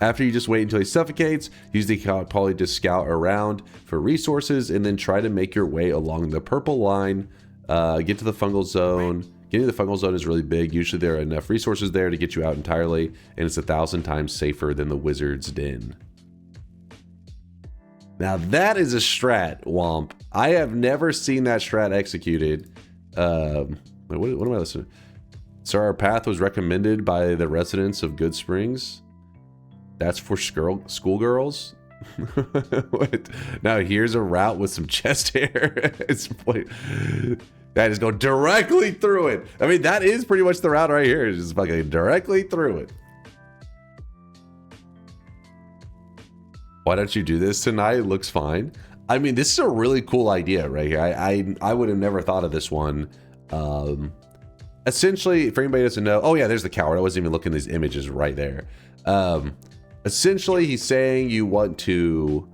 After you just wait until he suffocates, use the poly to scout around for resources, and then try to make your way along the purple line. Get to the fungal zone. Getting to the fungal zone is really big. Usually there are enough resources there to get you out entirely, and it's 1,000 times safer than the wizard's den. Now that is a strat, Womp. I have never seen that strat executed. What am I listening? So our path was recommended by the residents of Good Springs. That's for schoolgirls. What? Now here's a route with some chest hair. That is go directly through it. I mean, that is pretty much the route right here. It's just fucking directly through it. Why don't you do this tonight? It looks fine. I mean, this is a really cool idea right here. I would have never thought of this one. Essentially, if anybody doesn't know, oh yeah, there's the coward. I wasn't even looking at these images right there. Essentially, he's saying you want to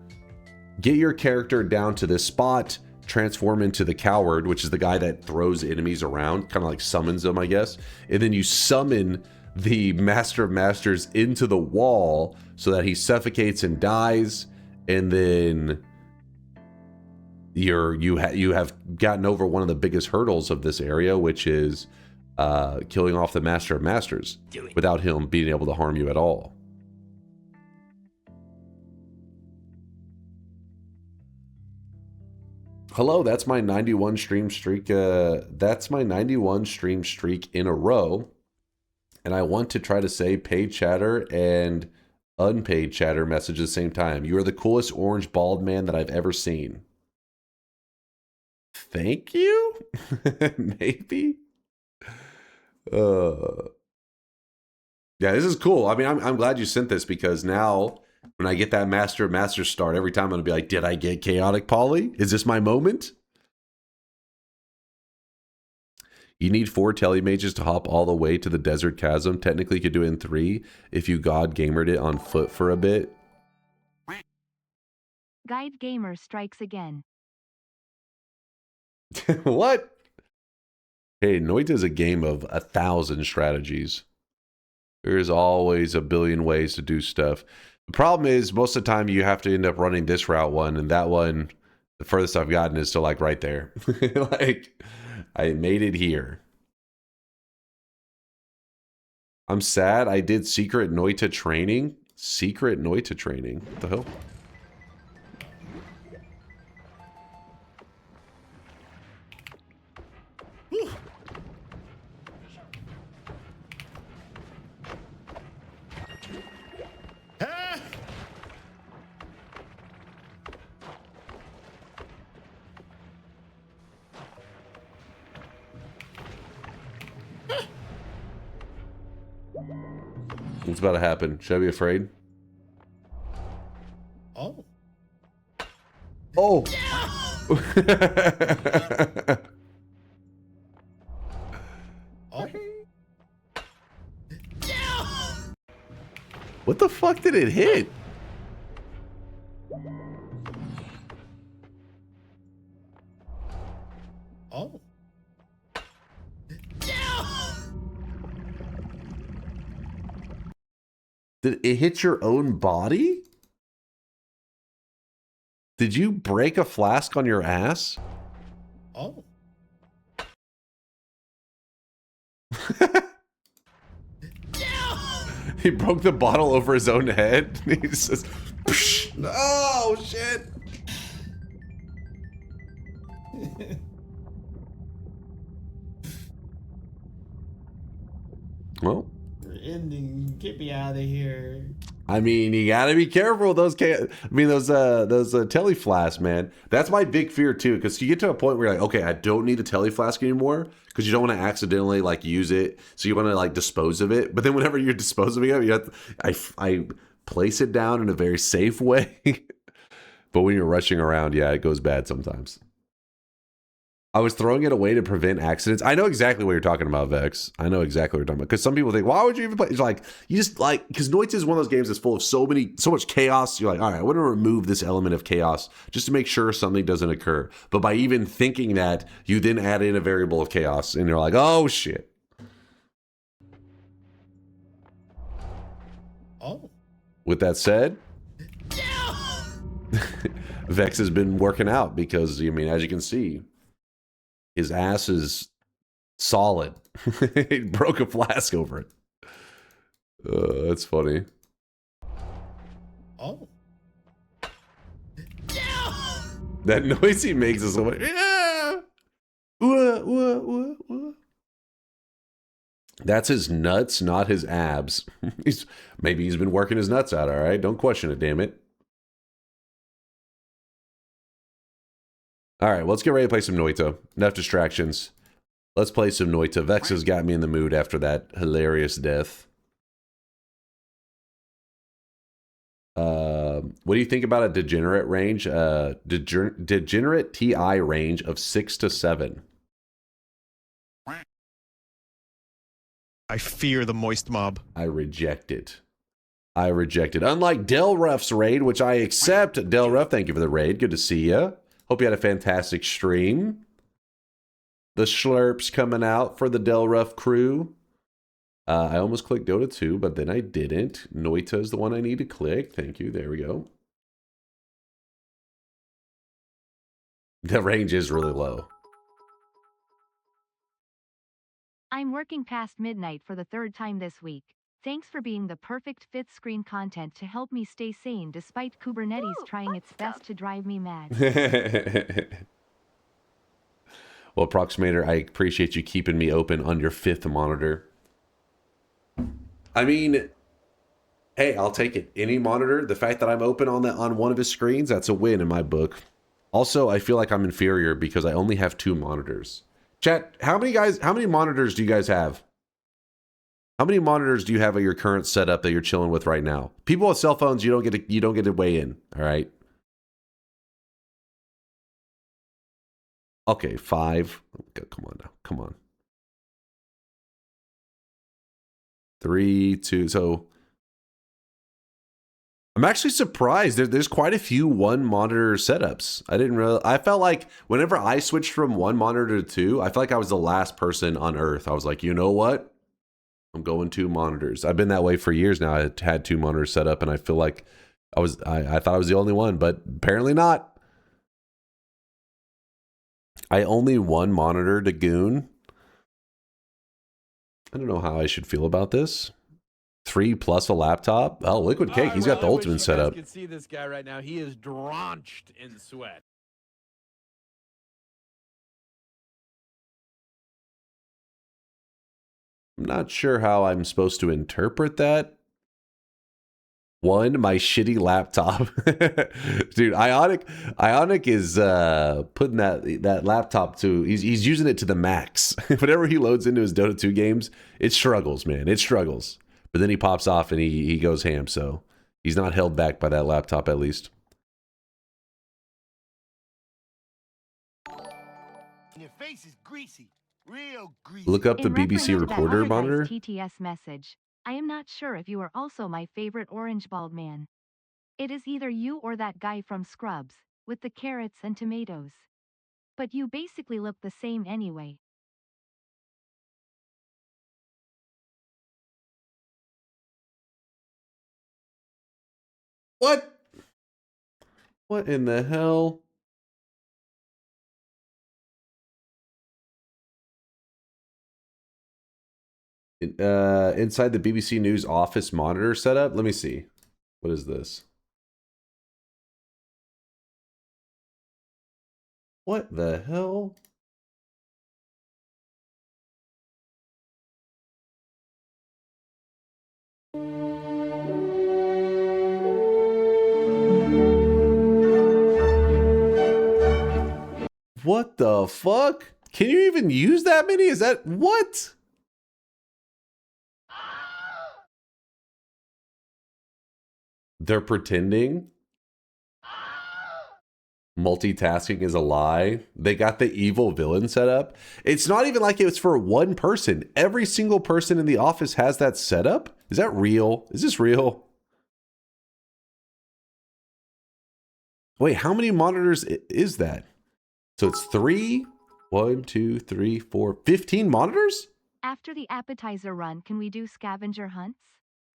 get your character down to this spot, transform into the coward, which is the guy that throws enemies around, kind of like summons them, I guess. And then you summon the Master of Masters into the wall so that he suffocates and dies. And then you have gotten over one of the biggest hurdles of this area, which is killing off the Master of Masters without him being able to harm you at all. Hello, that's my 91 stream streak. That's my 91 stream streak in a row. And I want to try to say paid chatter and unpaid chatter message at the same time. You are the coolest orange bald man that I've ever seen. Thank you? Maybe? Yeah, this is cool. I mean, I'm glad you sent this, because now when I get that Master of Masters start, every time I'm going to be like, did I get Chaotic Poly? Is this my moment? You need 4 telemages to hop all the way to the Desert Chasm. Technically, you could do it in 3 if you God Gamered it on foot for a bit. Guide Gamer strikes again. What? Hey, Noita is a game of 1,000 strategies. There's always a billion ways to do stuff. The problem is, most of the time you have to end up running this route one, and that one, the furthest I've gotten is to like right there. Like, I made it here. I'm sad I did secret Noita training. Secret Noita training. What the hell? What's about to happen? Should I be afraid? Oh. Oh! Oh. What the fuck did it hit? Oh. Did it hit your own body? Did you break a flask on your ass? Oh. He broke the bottle over his own head. He says, psh, oh shit. Well, We're ending. Get me out of here. I mean, you gotta be careful with those. Those telly flasks, man. That's my big fear too, because you get to a point where you're like, okay, I don't need the telly flask anymore, because you don't want to accidentally like use it, so you want to like dispose of it. But then whenever you're disposing of it, you have to, I place it down in a very safe way. But when you're rushing around, yeah, it goes bad sometimes. I was throwing it away to prevent accidents. I know exactly what you're talking about, Vex. I know exactly what you're talking about. Because some people think, why would you even play? It's like, you just like, because Noita is one of those games that's full of so much chaos. You're like, all right, I want to remove this element of chaos just to make sure something doesn't occur. But by even thinking that, you then add in a variable of chaos. And you're like, oh, shit. Oh. With that said, Vex has been working out because, I mean, as you can see, his ass is solid. He broke a flask over it. That's funny. Oh. That noise he makes is so much. Yeah. That's his nuts, not his abs. Maybe he's been working his nuts out, all right? Don't question it, damn it. All right, well, let's get ready to play some Noita. Enough distractions. Let's play some Noita. Vex has got me in the mood after that hilarious death. What do you think about a degenerate range? Degenerate TI range of 6 to 7. I fear the moist mob. I reject it. I reject it. Unlike Del Ruff's raid, which I accept. Del Ruff, thank you for the raid. Good to see you. Hope you had a fantastic stream. The Schlurps coming out for the Del Ruff crew. I almost clicked Dota 2, but then I didn't. Noita is the one I need to click. Thank you. There we go. The range is really low. I'm working past midnight for the 3rd time this week. Thanks for being the perfect 5th screen content to help me stay sane despite Kubernetes trying its best to drive me mad. Well, Approximator, I appreciate you keeping me open on your 5th monitor. I mean, hey, I'll take it. Any monitor, the fact that I'm open on one of his screens, that's a win in my book. Also, I feel like I'm inferior because I only have 2 monitors. Chat, how many monitors do you guys have? How many monitors do you have at your current setup that you're chilling with right now? People with cell phones, you don't get to weigh in, all right? Okay, 5. Come on now. Come on. 3, 2. So I'm actually surprised. There's quite a few 1 monitor setups. I felt like whenever I switched from 1 monitor to 2, I felt like I was the last person on earth. I was like, you know what? I'm going 2 monitors. I've been that way for years now. I had 2 monitors set up, and I feel like I thought I was the only one, but apparently not. I only 1 monitor to goon. I don't know how I should feel about this. 3 plus a laptop. Oh, Liquid Cake. He's got the ultimate setup. You can see this guy right now. He is drenched in sweat. I'm not sure how I'm supposed to interpret that. 1, my shitty laptop. Dude, Ionic is putting that laptop to, he's using it to the max. Whenever he loads into his Dota 2 games, it struggles, man. It struggles. But then he pops off and he goes ham, so he's not held back by that laptop at least. Your face is greasy. Real greasy. Look up the In BBC reference to that recorder other guy's monitor. TTS message. I am not sure if you are also my favorite orange bald man. It is either you or that guy from Scrubs, with the carrots and tomatoes. But you basically look the same anyway. What? What in the hell? Inside the BBC News office monitor setup. Let me see. What is this? What the hell? What the fuck? Can you even use that many? Is that what? They're pretending. Multitasking is a lie. They got the evil villain set up. It's not even like it's for 1 person. Every single person in the office has that set up. Is that real? Is this real? Wait, how many monitors is that? So it's 3, 1, 2, 3, 4, 15 monitors? After the appetizer run, can we do scavenger hunts?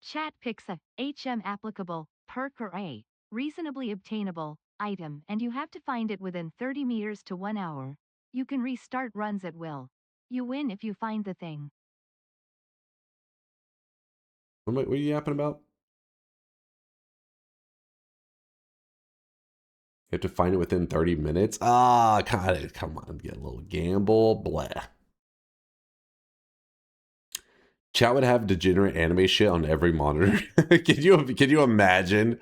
Chat picks a HM applicable, perk or a reasonably obtainable item, and you have to find it within 30 meters to 1 hour. You can restart runs at will. You win if you find the thing. What are you yapping about? You have to find it within 30 minutes? Ah, God, come on, get a little gamble, blah. Chat would have degenerate anime shit on every monitor. Can you imagine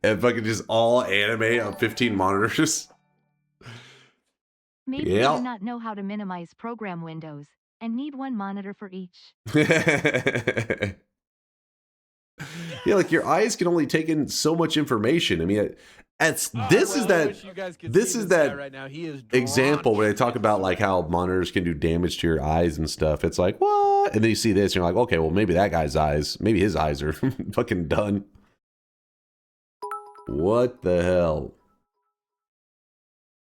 if fucking just all anime on 15 monitors? Maybe you do not know how to minimize program windows and need 1 monitor for each. Yeah, like your eyes can only take in so much information. I mean, this is that right now. He is example where they talk about like how monitors can do damage to your eyes and stuff. It's like, what? And then you see this, and you're like, okay, well, maybe that guy's eyes, maybe his eyes are fucking done. What the hell?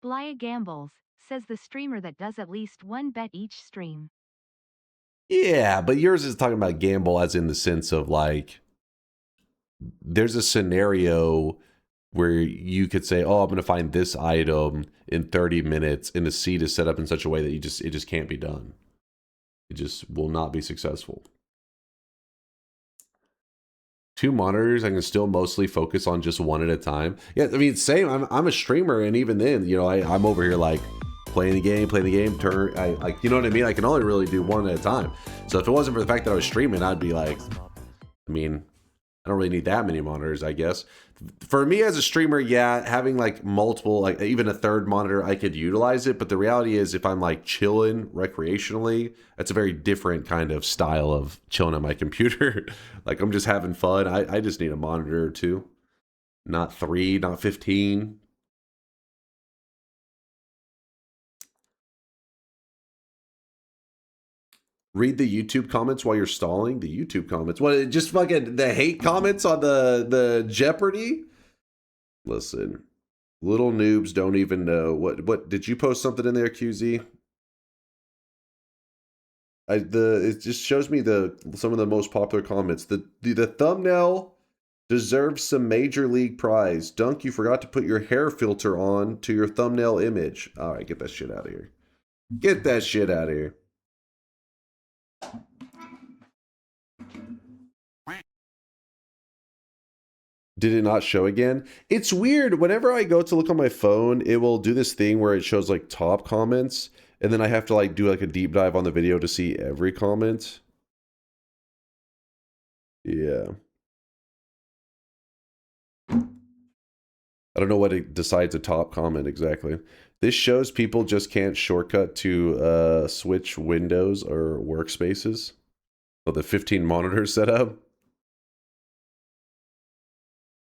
Blaya Gambles, says the streamer that does at least one bet each stream. Yeah, but yours is talking about gamble as in the sense of like, there's a scenario where you could say, oh, I'm going to find this item in 30 minutes, and the seed is set up in such a way that it just can't be done. It just will not be successful. 2 monitors, I can still mostly focus on just one at a time. Yeah, I mean, same. I'm a streamer, and even then, you know, I'm over here like playing the game, turn. I you know what I mean? I can only really do one at a time. So if it wasn't for the fact that I was streaming, I'd be like, I mean, I don't really need that many monitors, I guess. For me as a streamer, yeah, having like multiple, like even a third monitor, I could utilize it. But the reality is if I'm like chilling recreationally, that's a very different kind of style of chilling on my computer. Like I'm just having fun. I just need a monitor or 2, not 3, not 15. Read the YouTube comments while you're stalling. The YouTube comments. What? Just fucking the hate comments on the Jeopardy. Listen, little noobs don't even know what. Did you post something in there, QZ? It just shows me some of the most popular comments. The thumbnail deserves some major league prize. Dunk, you forgot to put your hair filter on to your thumbnail image. All right, get that shit out of here. Get that shit out of here. Did it not show again? It's weird. Whenever I go to look on my phone, it will do this thing where it shows like top comments, and then I have to like do like a deep dive on the video to see every comment. Yeah. I don't know what it decides a top comment exactly. This shows people just can't shortcut to switch windows or workspaces. Oh, the 15 monitors set up.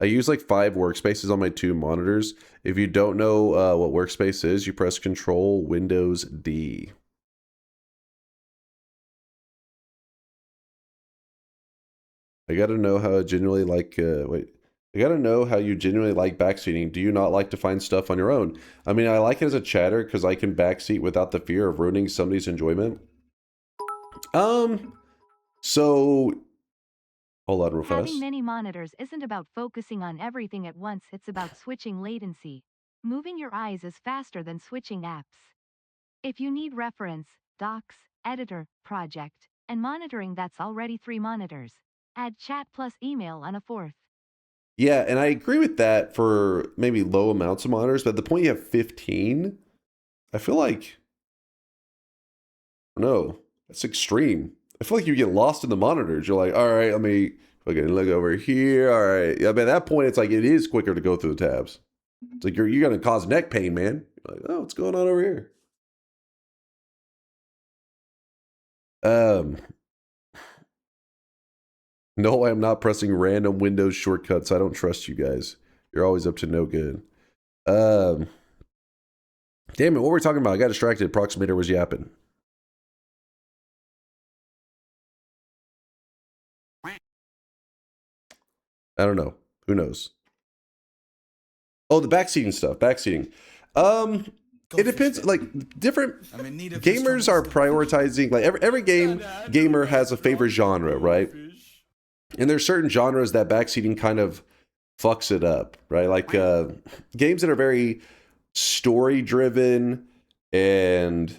I use like 5 workspaces on my 2 monitors. If you don't know what workspace is, you press Control Windows D. I gotta know how I genuinely like. I gotta know how you genuinely like backseating. Do you not like to find stuff on your own? I mean, I like it as a chatter because I can backseat without the fear of ruining somebody's enjoyment. So. Hold on real fast. Having many monitors isn't about focusing on everything at once, it's about switching latency. Moving your eyes is faster than switching apps. If you need reference, docs, editor, project, and monitoring, that's already 3 monitors. Add chat plus email on a 4th. Yeah, and I agree with that for maybe low amounts of monitors, but at the point you have 15, I feel like, no, that's extreme. I feel like you get lost in the monitors. You're like, all right, let me fucking look over here. All right. Yeah, but at that point, it's like it is quicker to go through the tabs. It's like you're going to cause neck pain, man. You're like, oh, what's going on over here? No, I'm not pressing random Windows shortcuts. I don't trust you guys. You're always up to no good. Damn it, what were we talking about? I got distracted. Approximator was yapping. I don't know. Who knows? Oh, the backseating stuff. Backseating. It depends. Like different gamers are prioritizing. Like every gamer has a favorite genre, right? And there's certain genres that backseating kind of fucks it up, right? Like games that are very story driven and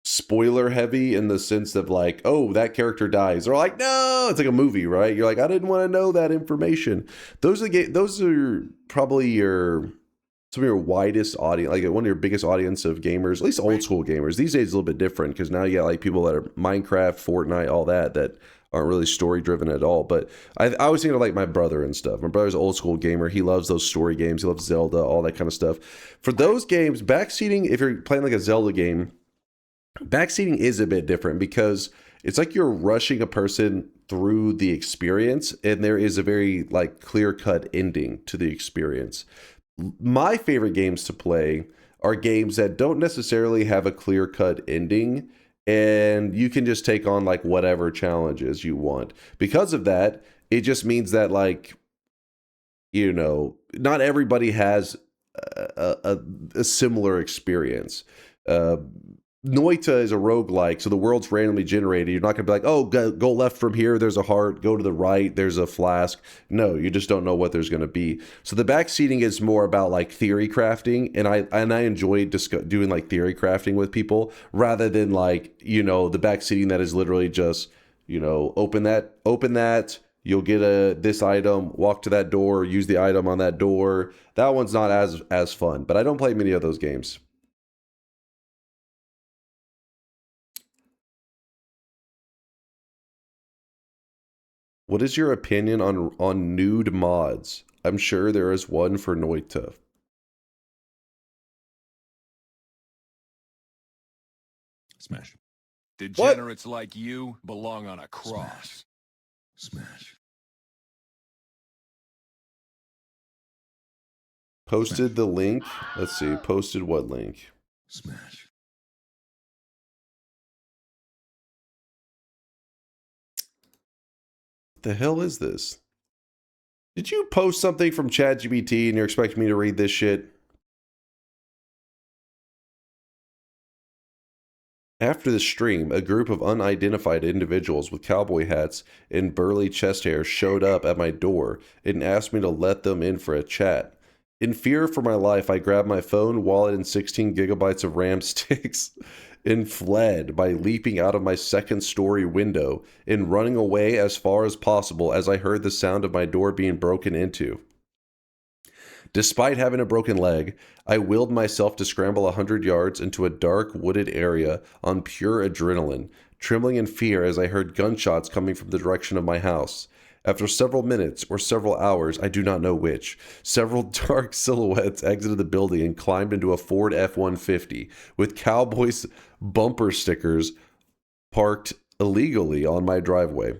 spoiler heavy in the sense of like, oh, that character dies, or like, no, it's like a movie, right? You're like, I didn't want to know that information. Those are probably some of your widest audience, like one of your biggest audience of gamers, at least old school gamers. These days it's a little bit different because now you got like people that are Minecraft, Fortnite, all that aren't really story driven at all. But I always think of like my brother and stuff. My brother's an old school gamer. He loves those story games. He loves Zelda, all that kind of stuff. For those games, backseating, if you're playing like a Zelda game, backseating is a bit different because it's like you're rushing a person through the experience, and there is a very like clear-cut ending to the experience. My favorite games to play are games that don't necessarily have a clear-cut ending, and you can just take on like whatever challenges you want. Because of that, it just means that like, you know, not everybody has a similar experience. Noita is a roguelike, so the world's randomly generated. You're not going to be like, oh, go left from here, there's a heart, go to the right, there's a flask. No, you just don't know what there's going to be. So the backseating is more about like theory crafting, and I enjoy doing like theory crafting with people rather than like, you know, the backseating that is literally just, you know, open that, you'll get this item, walk to that door, use the item on that door. That one's not as fun, but I don't play many of those games. What is your opinion on nude mods? I'm sure there is one for Noita. Smash. Degenerates like you belong on a cross. Smash. Posted the link. Let's see. Posted what link? Smash. What the hell is this? Did you post something from ChatGPT and you're expecting me to read this shit? After the stream, a group of unidentified individuals with cowboy hats and burly chest hair showed up at my door and asked me to let them in for a chat. In fear for my life, I grabbed my phone, wallet, and 16 gigabytes of RAM sticks and fled by leaping out of my second-story window and running away as far as possible as I heard the sound of my door being broken into. Despite having a broken leg, I willed myself to scramble 100 yards into a dark, wooded area on pure adrenaline, trembling in fear as I heard gunshots coming from the direction of my house. After several minutes, or several hours, I do not know which, several dark silhouettes exited the building and climbed into a Ford F-150 with Cowboys bumper stickers parked illegally on my driveway.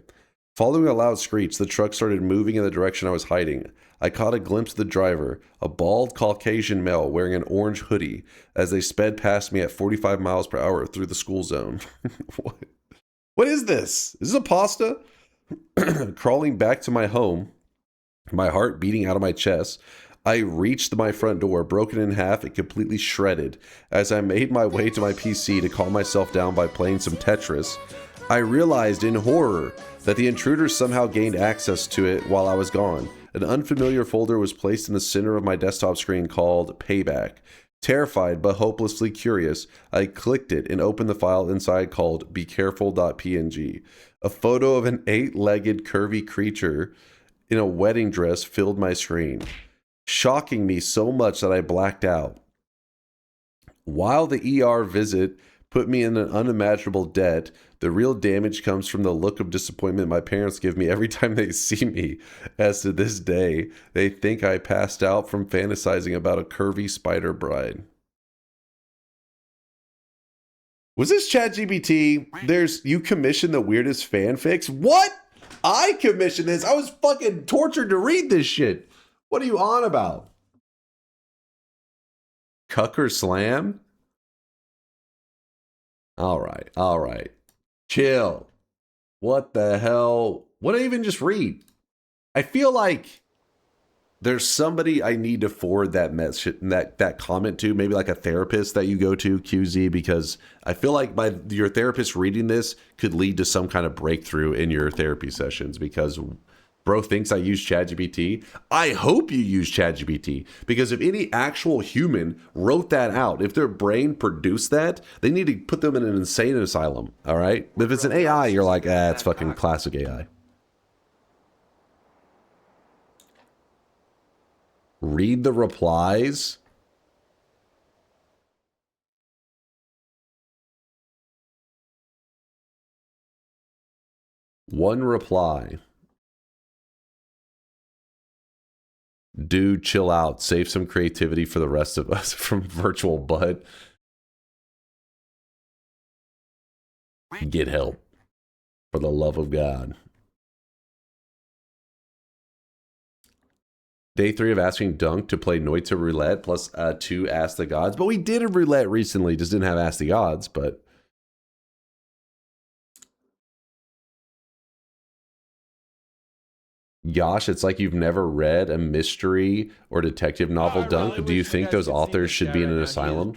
Following a loud screech, the truck started moving in the direction I was hiding. I caught a glimpse of the driver, a bald Caucasian male wearing an orange hoodie, as they sped past me at 45 miles per hour through the school zone. What is this? Is this a pasta? Crawling back to my home, my heart beating out of my chest, I reached my front door, broken in half and completely shredded. As I made my way to my PC to calm myself down by playing some Tetris, I realized in horror that the intruders somehow gained access to it while I was gone. An unfamiliar folder was placed in the center of my desktop screen called Payback. Terrified but hopelessly curious, I clicked it and opened the file inside called BeCareful.png. A photo of an 8-legged curvy creature in a wedding dress filled my screen, shocking me so much that I blacked out. While the ER visit put me in an unimaginable debt, the real damage comes from the look of disappointment my parents give me every time they see me, as to this day, they think I passed out from fantasizing about a curvy spider bride. Was this ChatGPT? You commissioned the weirdest fanfics? What? I commissioned this? I was fucking tortured to read this shit. What are you on about? DunkOrSlam? All right. Chill. What the hell? What did I even just read? I feel like there's somebody I need to forward that message, that comment to, maybe like a therapist that you go to, QZ, because I feel like your therapist reading this could lead to some kind of breakthrough in your therapy sessions, because bro thinks I use ChatGPT. I hope you use ChatGPT, because if any actual human wrote that out, if their brain produced that, they need to put them in an insane asylum, all right? If it's an AI, you're like, it's fucking classic AI. Read the replies. One reply. Dude, chill out. Save some creativity for the rest of us. From Virtual Bud. Get help. For the love of God. Day 3 of asking Dunk to play Noita Roulette plus 2 Ask the Gods. But we did a roulette recently, just didn't have Ask the Gods, but... Gosh, it's like you've never read a mystery or detective novel, Dunk. Really Do you think those authors should be in an asylum?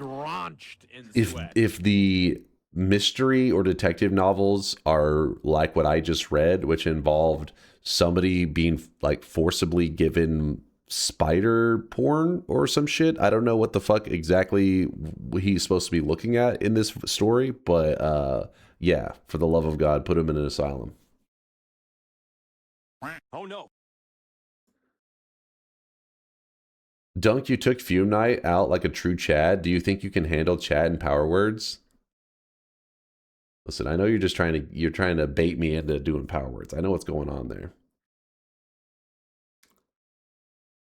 If the mystery or detective novels are like what I just read, which involved somebody being like forcibly given spider porn or some shit, I don't know what the fuck exactly he's supposed to be looking at in this story, but yeah, for the love of God, put him in an asylum. Oh no. Dunk, you took Fume Night out like a true Chad. Do you think you can handle Chad and power words? Listen, I know you're trying to bait me into doing power words. I know what's going on there.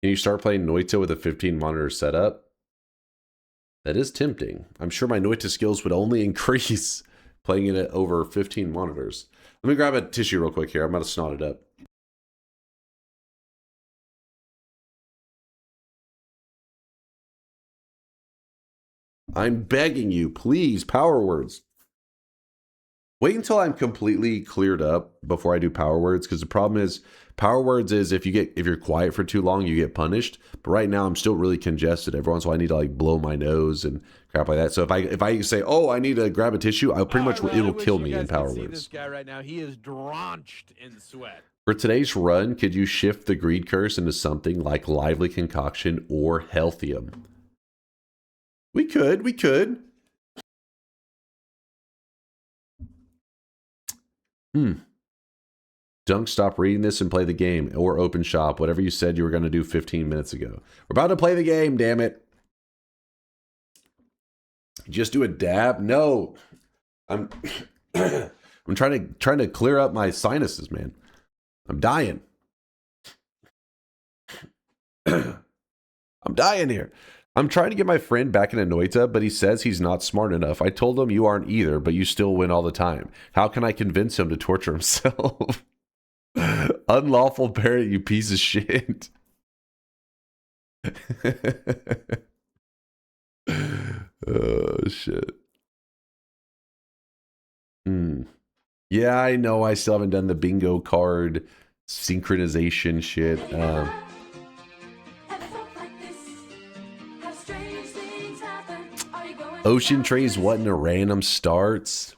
Can you start playing Noita with a 15 monitor setup? That is tempting. I'm sure my Noita skills would only increase playing it at over 15 monitors. Let me grab a tissue real quick here. I'm about to snot it up. I'm begging you, please, power words. Wait until I'm completely cleared up before I do power words, because the problem is power words is if you're quiet for too long, you get punished. But right now I'm still really congested. Every once in a while I need to like blow my nose and crap like that. So if I say, oh, I need to grab a tissue, I'll pretty much it'll kill me in power words. This guy right now, he is drenched in sweat. For today's run, could you shift the greed curse into something like lively concoction or healthium? We could. Dunk, stop reading this and play the game, or open shop, whatever you said you were going to do 15 minutes ago. We're about to play the game, damn it. Just do a dab? No. I'm I'm trying to clear up my sinuses, man. I'm dying. I'm dying here. I'm trying to get my friend back into Noita, but he says he's not smart enough. I told him you aren't either, but you still win all the time. How can I convince him to torture himself? Unlawful parent, you piece of shit. Oh, shit. Yeah, I know I still haven't done the bingo card synchronization shit. Ocean Trays wasn't a random starts.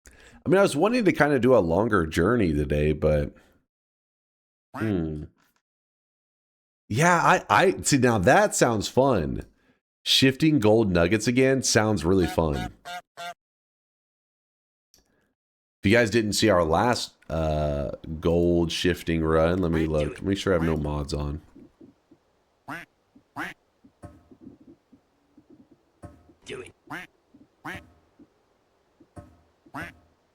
I mean, I was wanting to kind of do a longer journey today, but yeah, I see, now that sounds fun. Shifting gold nuggets again sounds really fun. If you guys didn't see our last gold shifting run, let me look. Make sure I have no mods on.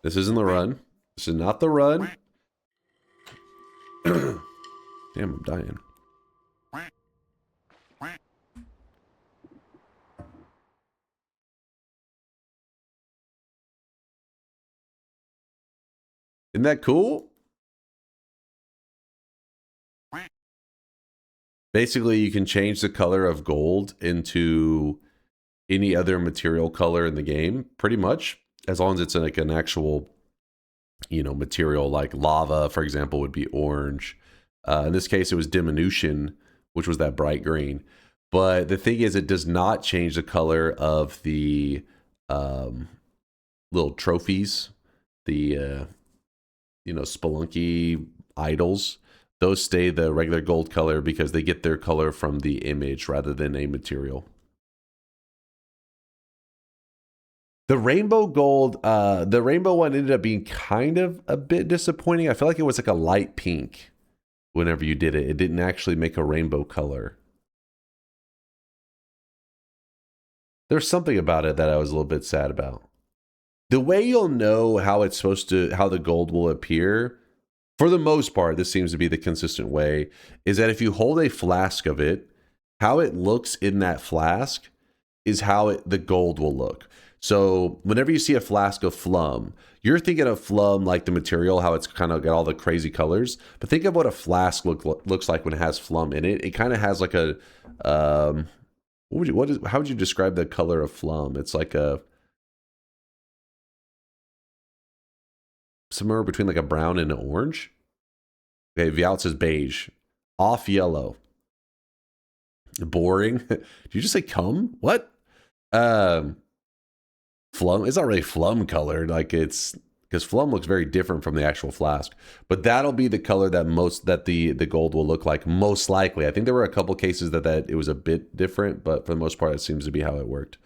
This isn't the run. This is not the run. Damn, I'm dying. Isn't that cool? Basically, you can change the color of gold into any other material color in the game, pretty much, as long as it's like an actual, you know, material. Like lava, for example, would be orange. In this case, it was diminution, which was that bright green. But the thing is, it does not change the color of the little trophies, the you know, Spelunky idols. Those stay the regular gold color because they get their color from the image rather than a material. The rainbow gold, the rainbow one ended up being kind of a bit disappointing. I feel like it was like a light pink whenever you did it. It didn't actually make a rainbow color. There's something about it that I was a little bit sad about. The way you'll know how it's supposed to, how the gold will appear, for the most part, this seems to be the consistent way, is that if you hold a flask of it, how it looks in that flask is how the gold will look. So whenever you see a flask of Flum, you're thinking of Flum like the material, how it's kind of got all the crazy colors. But think of what a flask looks like when it has Flum in it. It kind of has like a how would you describe the color of Flum? It's like a somewhere between like a brown and an orange. Okay, Vialet says beige, off yellow. Boring. Did you just say cum? What? Flum. It's not really Flum colored. Like it's because Flum looks very different from the actual flask. But that'll be the color that the gold will look like most likely. I think there were a couple cases that it was a bit different, but for the most part, it seems to be how it worked.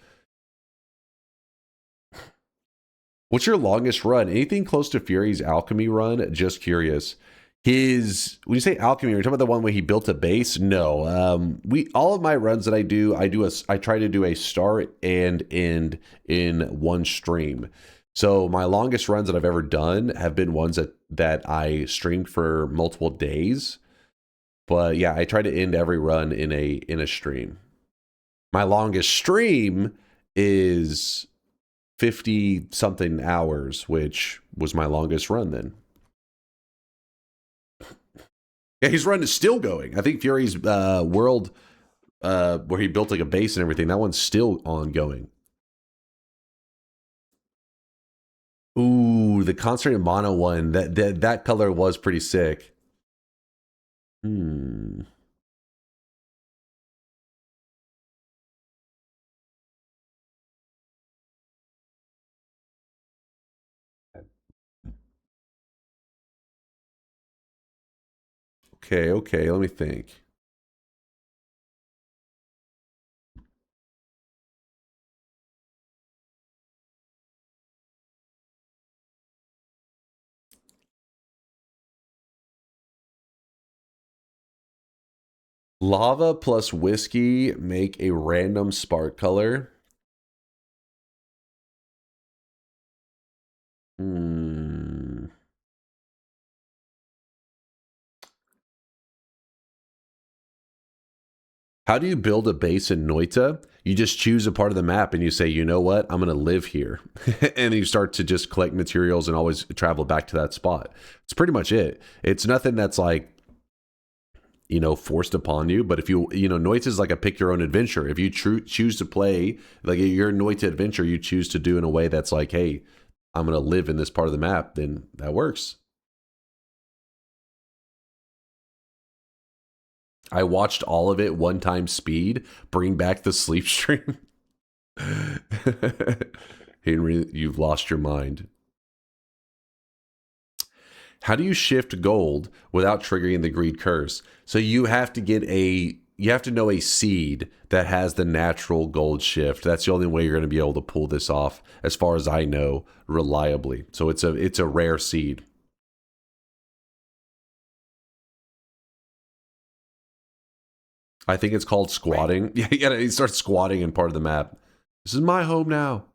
What's your longest run? Anything close to Fury's alchemy run? Just curious. When you say alchemy, you're talking about the one where he built a base? No. All of my runs that I try to do a start and end in one stream. So my longest runs that I've ever done have been ones that I streamed for multiple days. But yeah, I try to end every run in a stream. My longest stream is 50 something hours, which was my longest run then. Yeah, his run is still going. I think Fury's world where he built like a base and everything, that one's still ongoing. Ooh, the concentrated mono one, that color was pretty sick. Okay, let me think. Lava plus whiskey make a random spark color. How do you build a base in Noita? You just choose a part of the map and you say, you know what, I'm going to live here. And you start to just collect materials and always travel back to that spot. It's pretty much it. It's nothing that's like, forced upon you. But if Noita is like a pick your own adventure. If you choose to play like your Noita adventure, you choose to do in a way that's like, hey, I'm going to live in this part of the map, then that works. I watched all of it 1 time speed. Bring back the sleep stream. Henry, you've lost your mind. How do you shift gold without triggering the greed curse? So you have to know a seed that has the natural gold shift. That's the only way you're going to be able to pull this off, as far as I know, reliably. So it's a rare seed. I think it's called squatting. Yeah, he starts squatting in part of the map. This is my home now.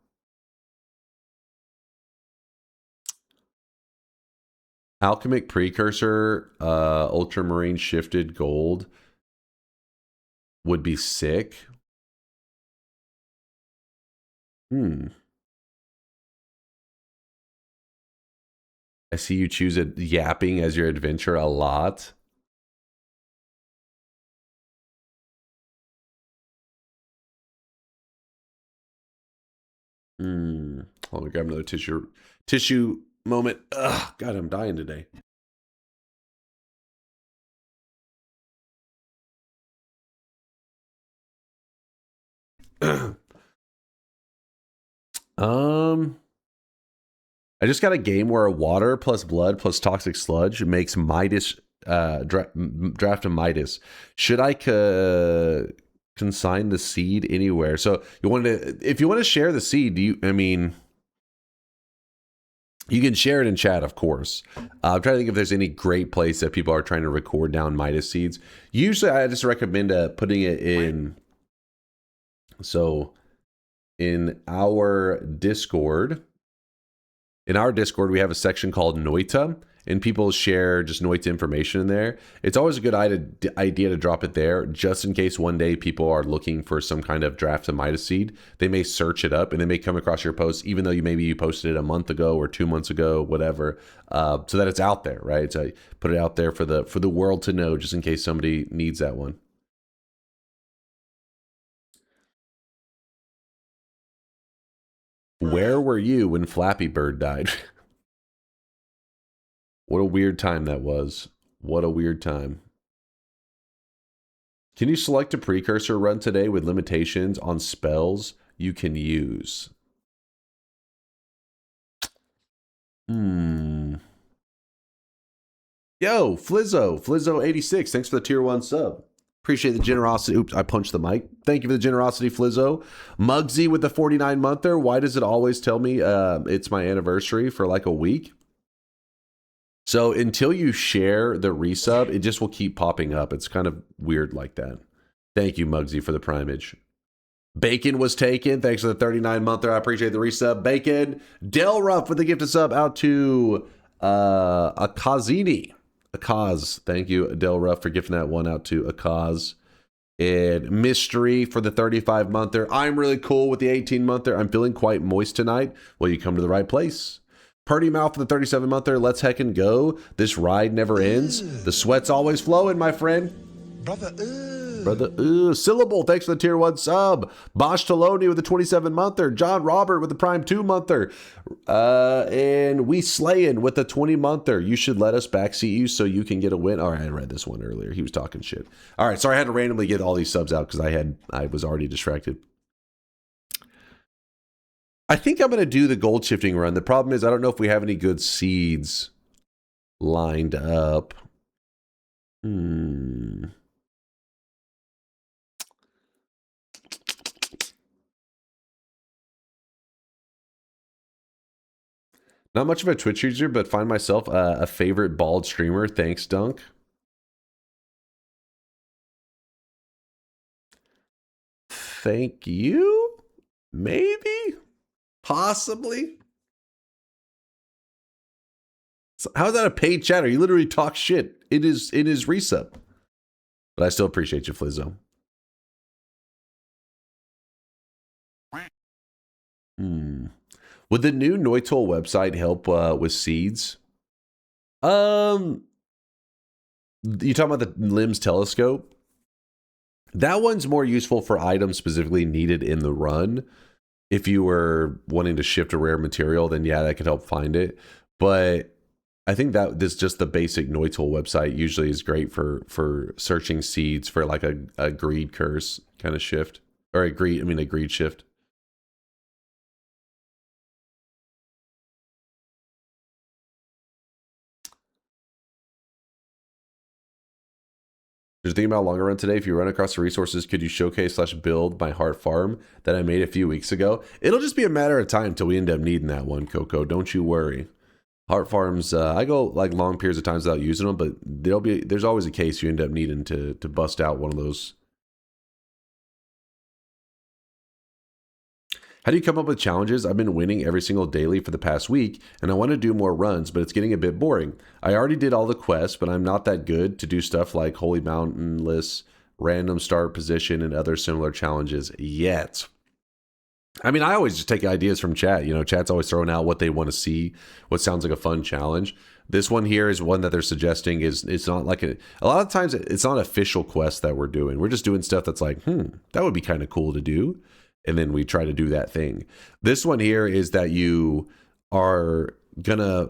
Alchemic precursor, ultramarine shifted gold would be sick. I see you choose yapping as your adventure a lot. Let me grab another tissue moment. Ugh, God, I'm dying today. I just got a game where water plus blood plus toxic sludge makes Midas draft a Midas. Should I consign the seed anywhere? So if you want to share the seed, you can share it in chat, of course. I'm trying to think if there's any great place that people are trying to record down Midas seeds. Usually I just recommend putting it in. So in our Discord, we have a section called Noita, and people share just Noita information in there, it's always a good idea to drop it there, just in case one day people are looking for some kind of draft of Midas Seed. They may search it up and they may come across your post, even though you posted it a month ago or 2 months ago, whatever, so that it's out there, right? So put it out there for the world to know, just in case somebody needs that one. Where were you when Flappy Bird died? What a weird time that was. What a weird time. Can you select a precursor run today with limitations on spells you can use? Yo, Flizzo86, thanks for the tier 1 sub. Appreciate the generosity. Oops, I punched the mic. Thank you for the generosity, Flizzo. Muggsy with the 49-monther. Why does it always tell me it's my anniversary for like a week? So until you share the resub, it just will keep popping up. It's kind of weird like that. Thank you, Muggsy, for the primage. Bacon was taken. Thanks for the 39-monther. I appreciate the resub. Bacon. Del Ruff with the gifted sub out to Akazini. Akaz. Thank you, Del Ruff, for gifting that one out to Akaz. And Mystery for the 35-monther. I'm really cool with the 18-monther. I'm feeling quite moist tonight. Well, you come to the right place. Purdy Mouth for the 37-monther. Let's heckin' go. This ride never ends. The sweat's always flowing, my friend. Brother, Syllable, thanks for the tier 1 sub. Bosch Taloni with the 27-monther. John Robert with the prime 2-monther. And We Slayin' with the 20-monther. You should let us backseat you so you can get a win. All right, I read this one earlier. He was talking shit. All right, sorry I had to randomly get all these subs out because I was already distracted. I think I'm going to do the gold shifting run. The problem is I don't know if we have any good seeds lined up. Not much of a Twitch user, but find myself a favorite bald streamer. Thanks, Dunk. Thank you? Maybe? Possibly? So how is that a paid chatter? You literally talk shit in his resub. But I still appreciate you, Flizzo. Would the new Noita website help with seeds? You talking about the LIMS telescope? That one's more useful for items specifically needed in the run. If you were wanting to shift a rare material, then yeah, that could help find it. But I think that this just the basic Noita website usually is great for searching seeds for like a greed curse kind of shift. Or a greed shift. Just thinking about longer run today. If you run across the resources, could you showcase/build my heart farm that I made a few weeks ago? It'll just be a matter of time till we end up needing that one, Coco. Don't you worry. Heart farms, I go like long periods of times without using them, but there's always a case you end up needing to bust out one of those. How do you come up with challenges? I've been winning every single daily for the past week, and I want to do more runs, but it's getting a bit boring. I already did all the quests, but I'm not that good to do stuff like Holy Mountain lists, random start position, and other similar challenges yet. I mean, I always just take ideas from chat. You know, chat's always throwing out what they want to see, what sounds like a fun challenge. This one here is one that they're suggesting it's not like a lot of times it's not official quests that we're doing. We're just doing stuff that's like, that would be kind of cool to do. And then we try to do that thing. This one here is that you are gonna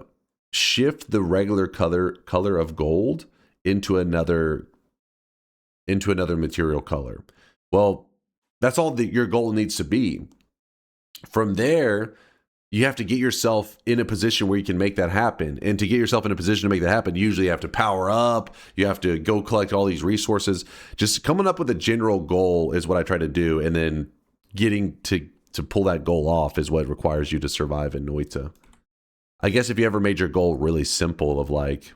shift the regular color of gold into another material color. Well, that's all that your goal needs to be. From there, you have to get yourself in a position where you can make that happen. And to get yourself in a position to make that happen, usually you have to power up. You have to go collect all these resources. Just coming up with a general goal is what I try to do. And then getting to pull that goal off is what requires you to survive in Noita. I guess if you ever made your goal really simple of like,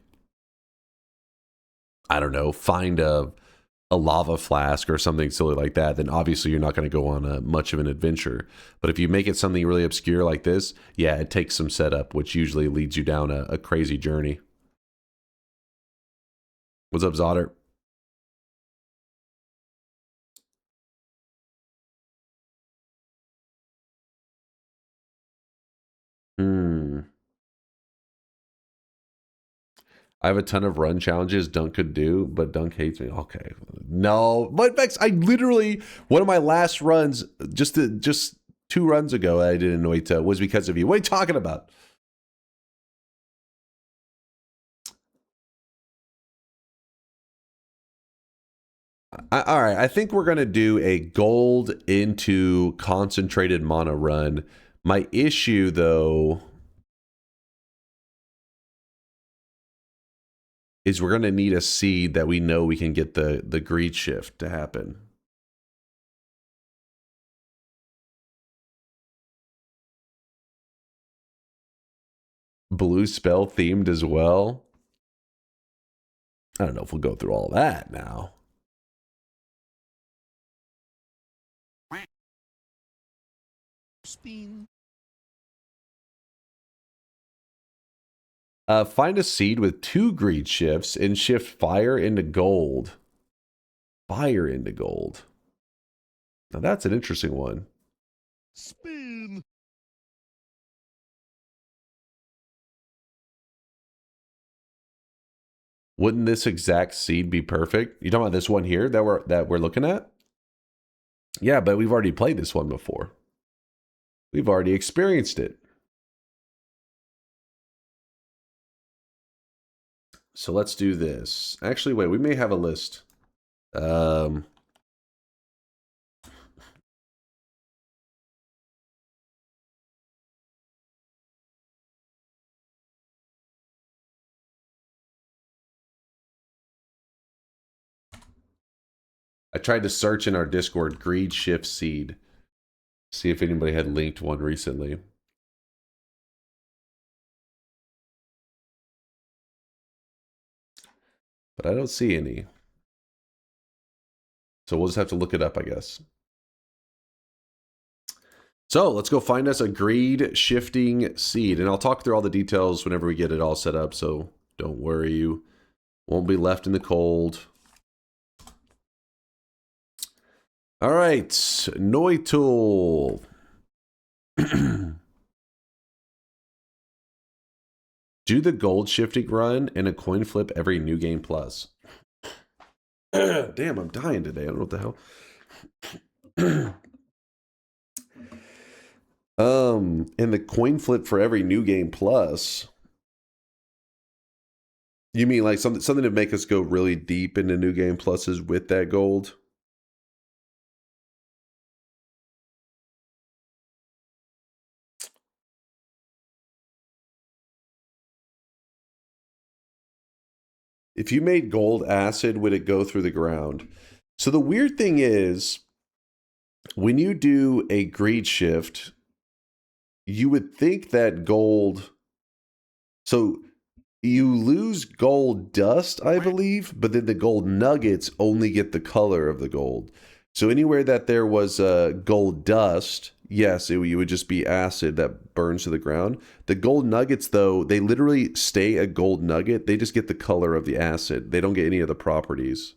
I don't know, find a lava flask or something silly like that, then obviously you're not going to go on much of an adventure. But if you make it something really obscure like this, yeah, it takes some setup, which usually leads you down a crazy journey. What's up, Zotter? I have a ton of run challenges Dunk could do, but Dunk hates me. Okay. No, but Vex, I literally, one of my last runs, just 2 runs ago I did in Noita was because of you. What are you talking about? All right, I think we're going to do a gold into concentrated mana run. My issue, though, is we're going to need a seed that we know we can get the greed shift to happen. Blue spell themed as well. I don't know if we'll go through all that now. Spin. Find a seed with 2 greed shifts and shift fire into gold. Fire into gold. Now that's an interesting one. Spin. Wouldn't this exact seed be perfect? You talking about this one here that we're looking at? Yeah, but we've already played this one before. We've already experienced it. So let's do this. Actually, wait, we may have a list. I tried to search in our Discord greed shift seed. See if anybody had linked one recently. But I don't see any. So we'll just have to look it up, I guess. So let's go find us a greed shifting seed. And I'll talk through all the details whenever we get it all set up. So don't worry, you won't be left in the cold. All right, Noita. Do the gold shifting run and a coin flip every new game plus. Damn, I'm dying today. I don't know what the hell. And the coin flip for every new game plus. You mean like something to make us go really deep into new game pluses with that gold? If you made gold acid, would it go through the ground? So the weird thing is, when you do a greed shift, you would think that gold... So you lose gold dust, I believe, but then the gold nuggets only get the color of the gold. So anywhere that there was gold dust, yes, you would just be acid that burns to the ground. The gold nuggets, though, they literally stay a gold nugget. They just get the color of the acid. They don't get any of the properties.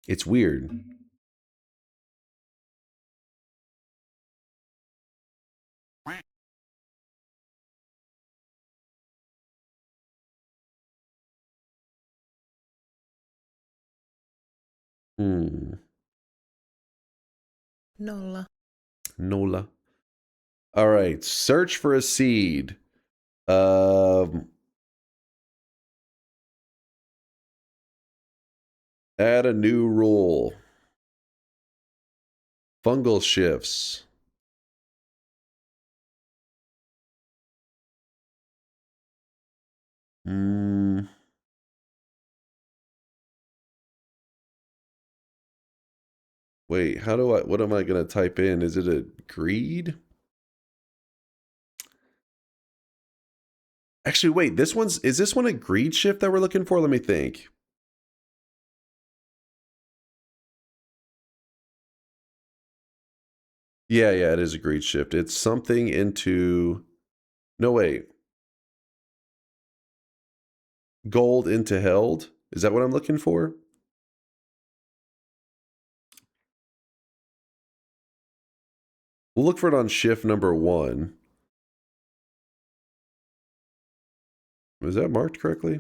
It's weird. Nola. Nola. All right, search for a seed. Add a new rule. Fungal shifts. Wait, what am I going to type in? Is it a greed? Actually, wait, is this one a greed shift that we're looking for? Let me think. Yeah, it is a greed shift. It's something into, no, wait. Gold into held. Is that what I'm looking for? We'll look for it on shift number 1. Was that marked correctly?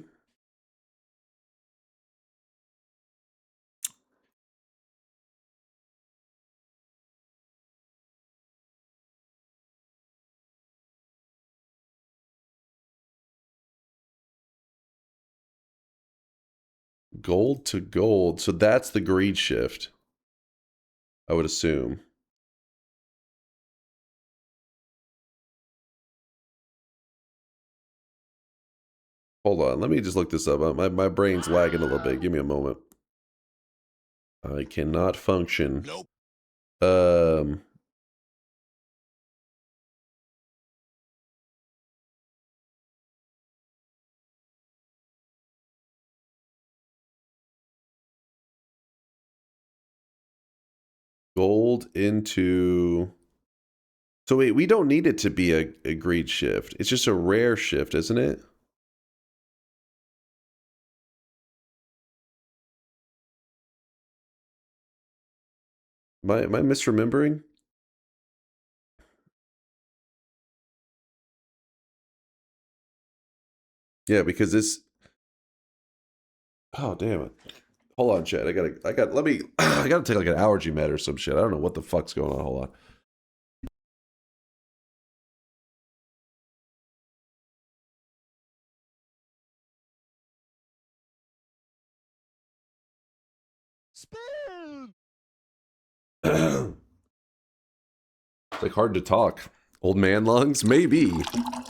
Gold to gold. So that's the greed shift, I would assume. Hold on, let me just look this up. My brain's lagging a little bit. Give me a moment. I cannot function. Nope. Gold into... So wait, we don't need it to be a greed shift. It's just a rare shift, isn't it? Am I misremembering? Yeah, because this... Oh, damn it. Hold on, Chad. I gotta take like an allergy med or some shit. I don't know what the fuck's going on. Hold on. It's like hard to talk. Old man lungs? Maybe.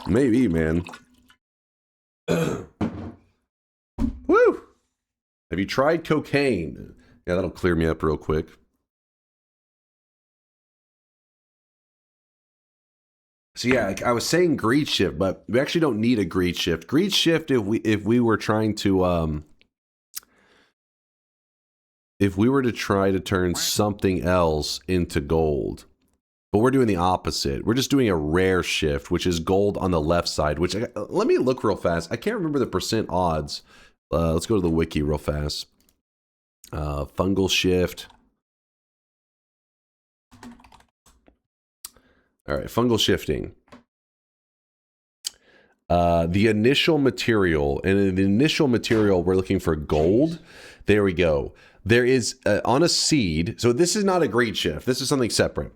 Maybe, man. Woo! Have you tried cocaine? Yeah, that'll clear me up real quick. So yeah, I was saying greed shift, but we actually don't need a greed shift. Greed shift if we were trying to if we were to try to turn something else into gold. But we're doing the opposite. We're just doing a rare shift, which is gold on the left side, which let me look real fast. I can't remember the percent odds. Let's go to the wiki real fast. Fungal shift. All right, fungal shifting. The initial material, and in the initial material, we're looking for gold. There we go. There is on a seed. So this is not a greed shift. This is something separate.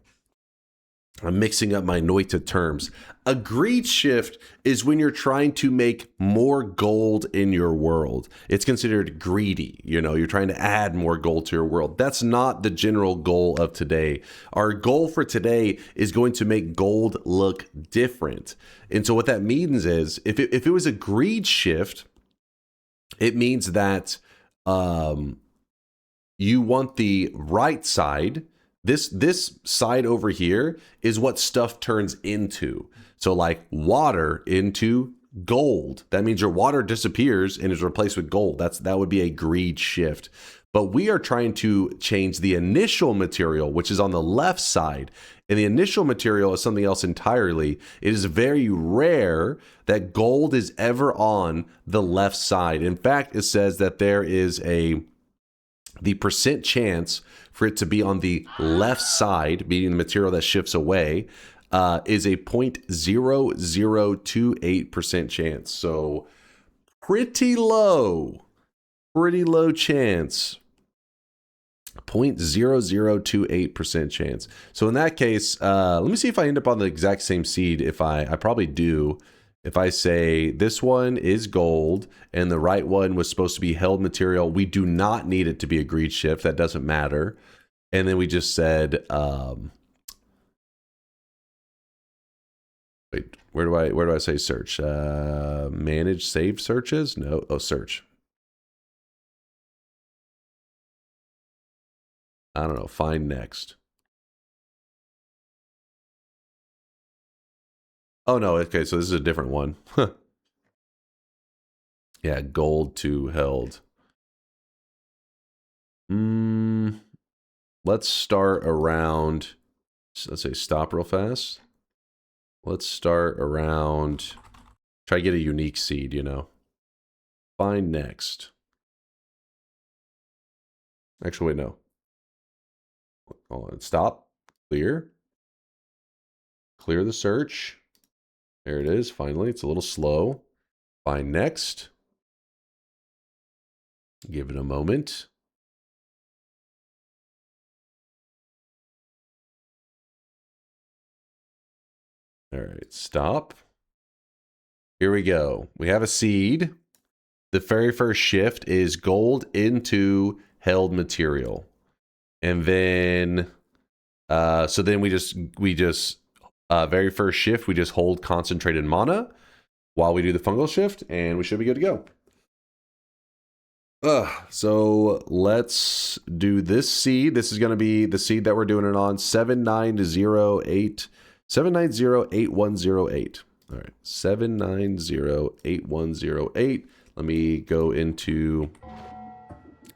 I'm mixing up my Noita terms. A greed shift is when you're trying to make more gold in your world. It's considered greedy. You know, you're trying to add more gold to your world. That's not the general goal of today. Our goal for today is going to make gold look different. And so what that means is if it was a greed shift, it means that you want the right side. This side over here is what stuff turns into. So like water into gold. That means your water disappears and is replaced with gold. That would be a greed shift. But we are trying to change the initial material, which is on the left side. And the initial material is something else entirely. It is very rare that gold is ever on the left side. In fact, it says that there is the percent chance for it to be on the left side, meaning the material that shifts away, is a 0.0028% chance. So pretty low chance. 0.0028% chance. So in that case, let me see if I end up on the exact same seed. If I probably do. If I say this one is gold and the right one was supposed to be held material, we do not need it to be a greed shift. That doesn't matter. And then we just said, wait, where do I say search? Manage saved searches? No, oh, search. I don't know, find next. Oh no, okay, so this is a different one. Yeah, gold to held. Let's start around, let's say stop real fast. Let's start around, try to get a unique seed, you know. Find next. Actually, wait, no. Hold on. Stop. Clear. Clear the search. There it is. Finally, it's a little slow. Find next. Give it a moment. All right, stop. Here we go. We have a seed. The very first shift is gold into held material. And then, so then we just, very first shift, we just hold concentrated mana while we do the fungal shift, and we should be good to go. So let's do this seed. This is going to be the seed that we're doing it on, 7908108. All right, 7908108. Let me go into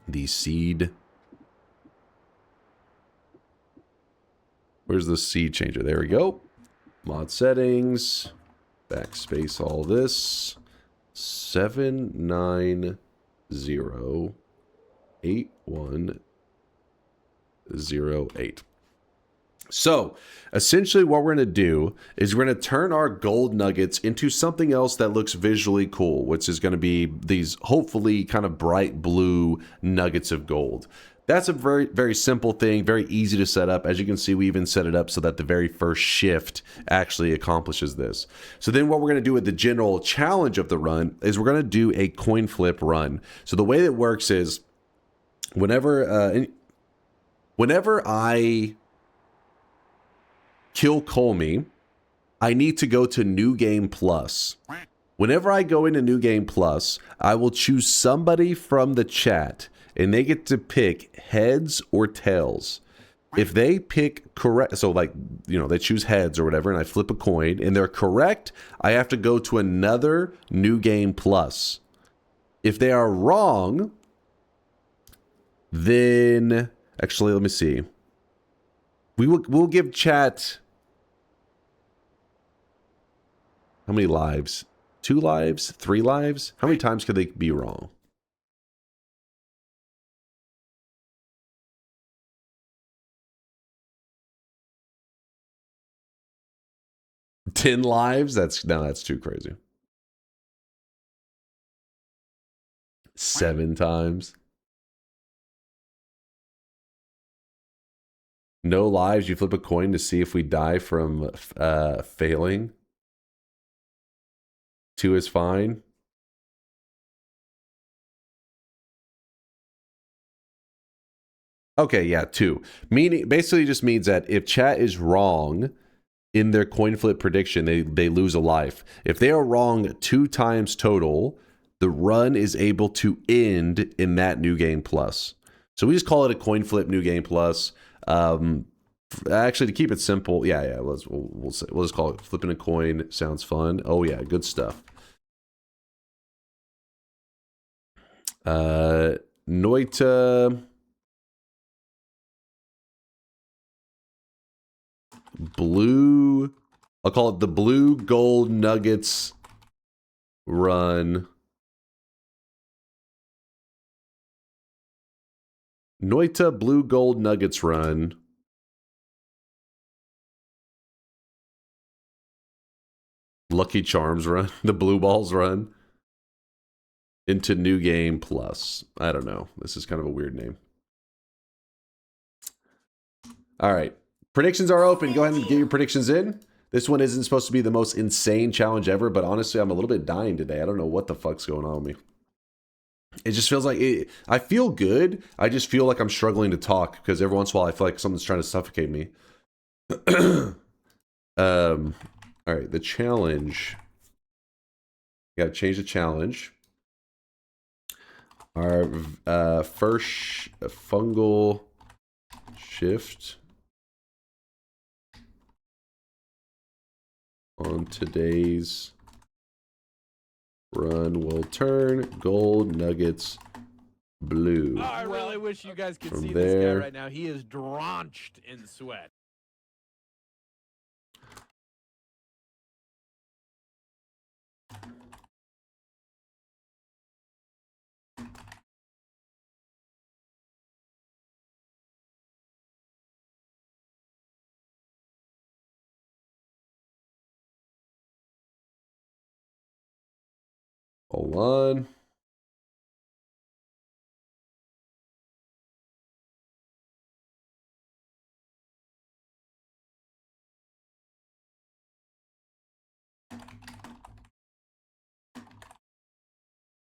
the seed. Where's the seed changer? There we go. Mod settings, backspace all this. 7908108. So essentially what we're going to do is we're going to turn our gold nuggets into something else that looks visually cool, which is going to be these hopefully kind of bright blue nuggets of gold. That's a very, very simple thing, very easy to set up. As you can see, we even set it up so that the very first shift actually accomplishes this. So then what we're going to do with the general challenge of the run is we're going to do a coin flip run. So the way that works is whenever I kill Colmy, I need to go to New Game Plus. Whenever I go into New Game Plus, I will choose somebody from the chat, and they get to pick heads or tails. If they pick correct, so like, you know, they choose heads or whatever, and I flip a coin, and they're correct, I have to go to another New Game Plus. If they are wrong, then, actually, let me see. We'll give chat, how many lives? 2 lives? 3 lives? How many times could they be wrong? Ten lives? That's too crazy. 7 times. No lives. You flip a coin to see if we die from failing. 2 is fine. Okay, yeah, 2. Meaning, basically just means that if chat is wrong in their coin flip prediction, they lose a life. If they are wrong 2 times total, the run is able to end in that New Game Plus. So we just call it a coin flip New Game Plus. Actually, to keep it simple, yeah, we'll just call it flipping a coin. Sounds fun. Oh yeah, good stuff. Noita, blue. I'll call it the blue gold nuggets run. Noita blue gold nuggets run. Lucky Charms run. The blue balls run. Into New Game Plus. I don't know. This is kind of a weird name. All right. Predictions are open. Go ahead and get your predictions in. This one isn't supposed to be the most insane challenge ever, but honestly, I'm a little bit dying today. I don't know what the fuck's going on with me. It just feels like it. I feel good. I just feel like I'm struggling to talk because every once in a while I feel like someone's trying to suffocate me. All right, the challenge. Got to change the challenge. Our first fungal shift on today's run will turn gold nuggets blue. Oh, I really wish you guys could From see there, this guy right now. He is drenched in sweat. Hold on.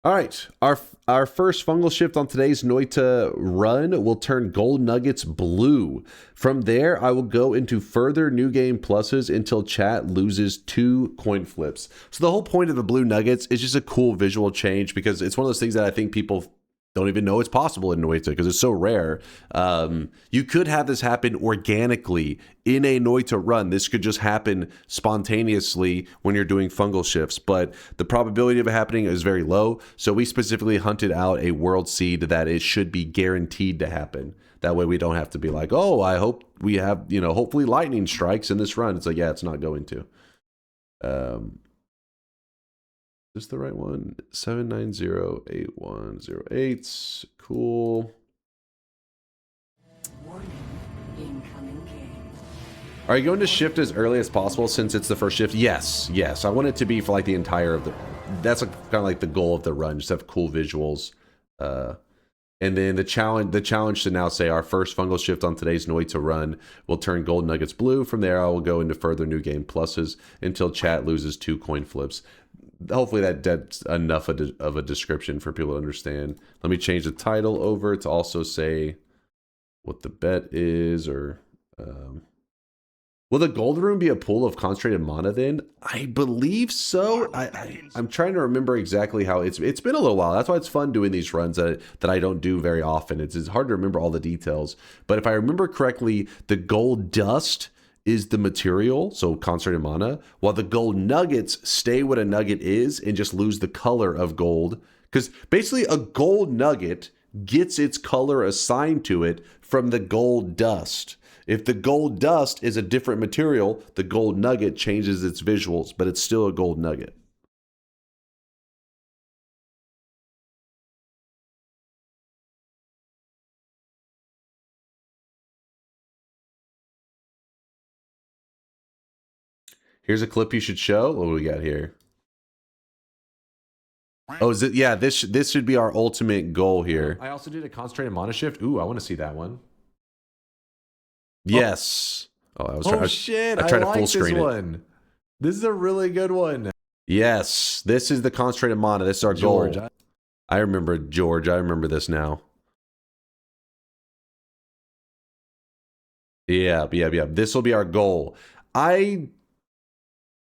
All right, our first fungal shift on today's Noita run will turn gold nuggets blue. From there, I will go into further new game pluses until chat loses 2 coin flips. So the whole point of the blue nuggets is just a cool visual change because it's one of those things that I think people don't even know it's possible in Noita because it's so rare. You could have this happen organically in a Noita run. This could just happen spontaneously when you're doing fungal shifts, but the probability of it happening is very low. So we specifically hunted out a world seed that it should be guaranteed to happen. That way we don't have to be like, oh, I hope we have, you know, hopefully lightning strikes in this run. It's like, yeah, it's not going to. Is this the right one? 7908108. Cool. Are you going to shift as early as possible since it's the first shift? Yes, yes. I want it to be for like the entire of the. That's kind of like the goal of the run. Just have cool visuals. And then the challenge to now say our first fungal shift on today's Noita run will turn gold nuggets blue. From there, I will go into further new game pluses until chat loses 2 coin flips. Hopefully that's enough of a description for people to understand. Let me change the title over to also say what the bet is, or will the gold room be a pool of concentrated mana then? I believe so. I'm trying to remember exactly how it's been a little while. That's why it's fun doing these runs that I don't do very often. It's hard to remember all the details. But if I remember correctly, the gold dust is the material, so concentrated mana, while the gold nuggets stay what a nugget is and just lose the color of gold. Because basically a gold nugget gets its color assigned to it from the gold dust. If the gold dust is a different material, the gold nugget changes its visuals, but it's still a gold nugget. Here's a clip you should show. What do we got here? Oh, is it? Yeah, this should be our ultimate goal here. I also did a concentrated mana shift. Ooh, I want to see that one. Yes. Oh, I was trying. Shit! I tried to like full screen this one. This is a really good one. Yes, this is the concentrated mana. This is our George, goal. I remember George. I remember this now. Yeah. This will be our goal.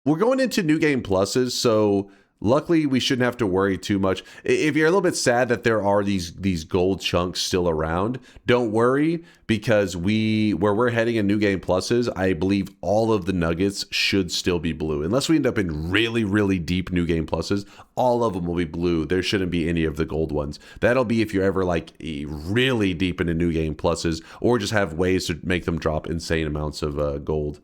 We're going into new game pluses, so luckily we shouldn't have to worry too much. If you're a little bit sad that there are these gold chunks still around, don't worry, because where we're heading in new game pluses, I believe all of the nuggets should still be blue. Unless we end up in really, really deep new game pluses, all of them will be blue. There shouldn't be any of the gold ones. That'll be if you're ever like really deep into new game pluses, or just have ways to make them drop insane amounts of gold.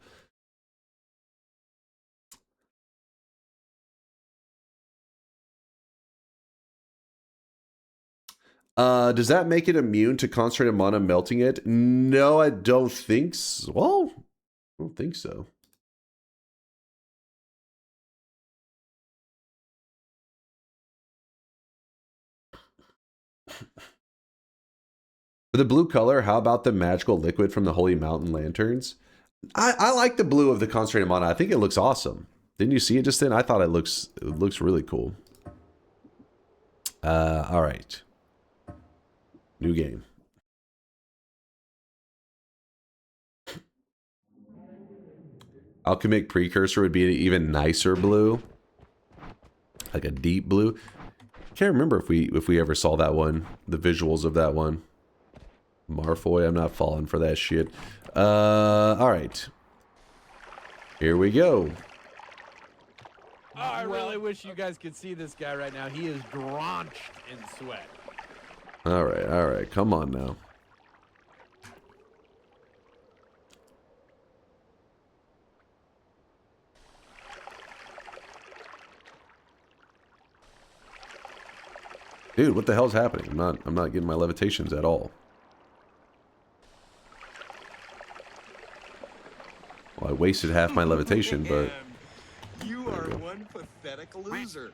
Does that make it immune to concentrated mana melting it? No, I don't think so. Well, I don't think so. For the blue color, how about the magical liquid from the Holy Mountain Lanterns? I like the blue of the concentrated mana. I think it looks awesome. Didn't you see it just then? I thought it looks really cool. All right. New game. Alchemic Precursor would be an even nicer blue. Like a deep blue. Can't remember if we ever saw that one. The visuals of that one. Marfoy, I'm not falling for that shit. Alright. Here we go. Oh, I really wish you guys could see this guy right now. He is drenched in sweat. Alright, come on now. Dude, what the hell's happening? I'm not getting my levitations at all. Well, I wasted half my levitation, but You are one Pathetic loser.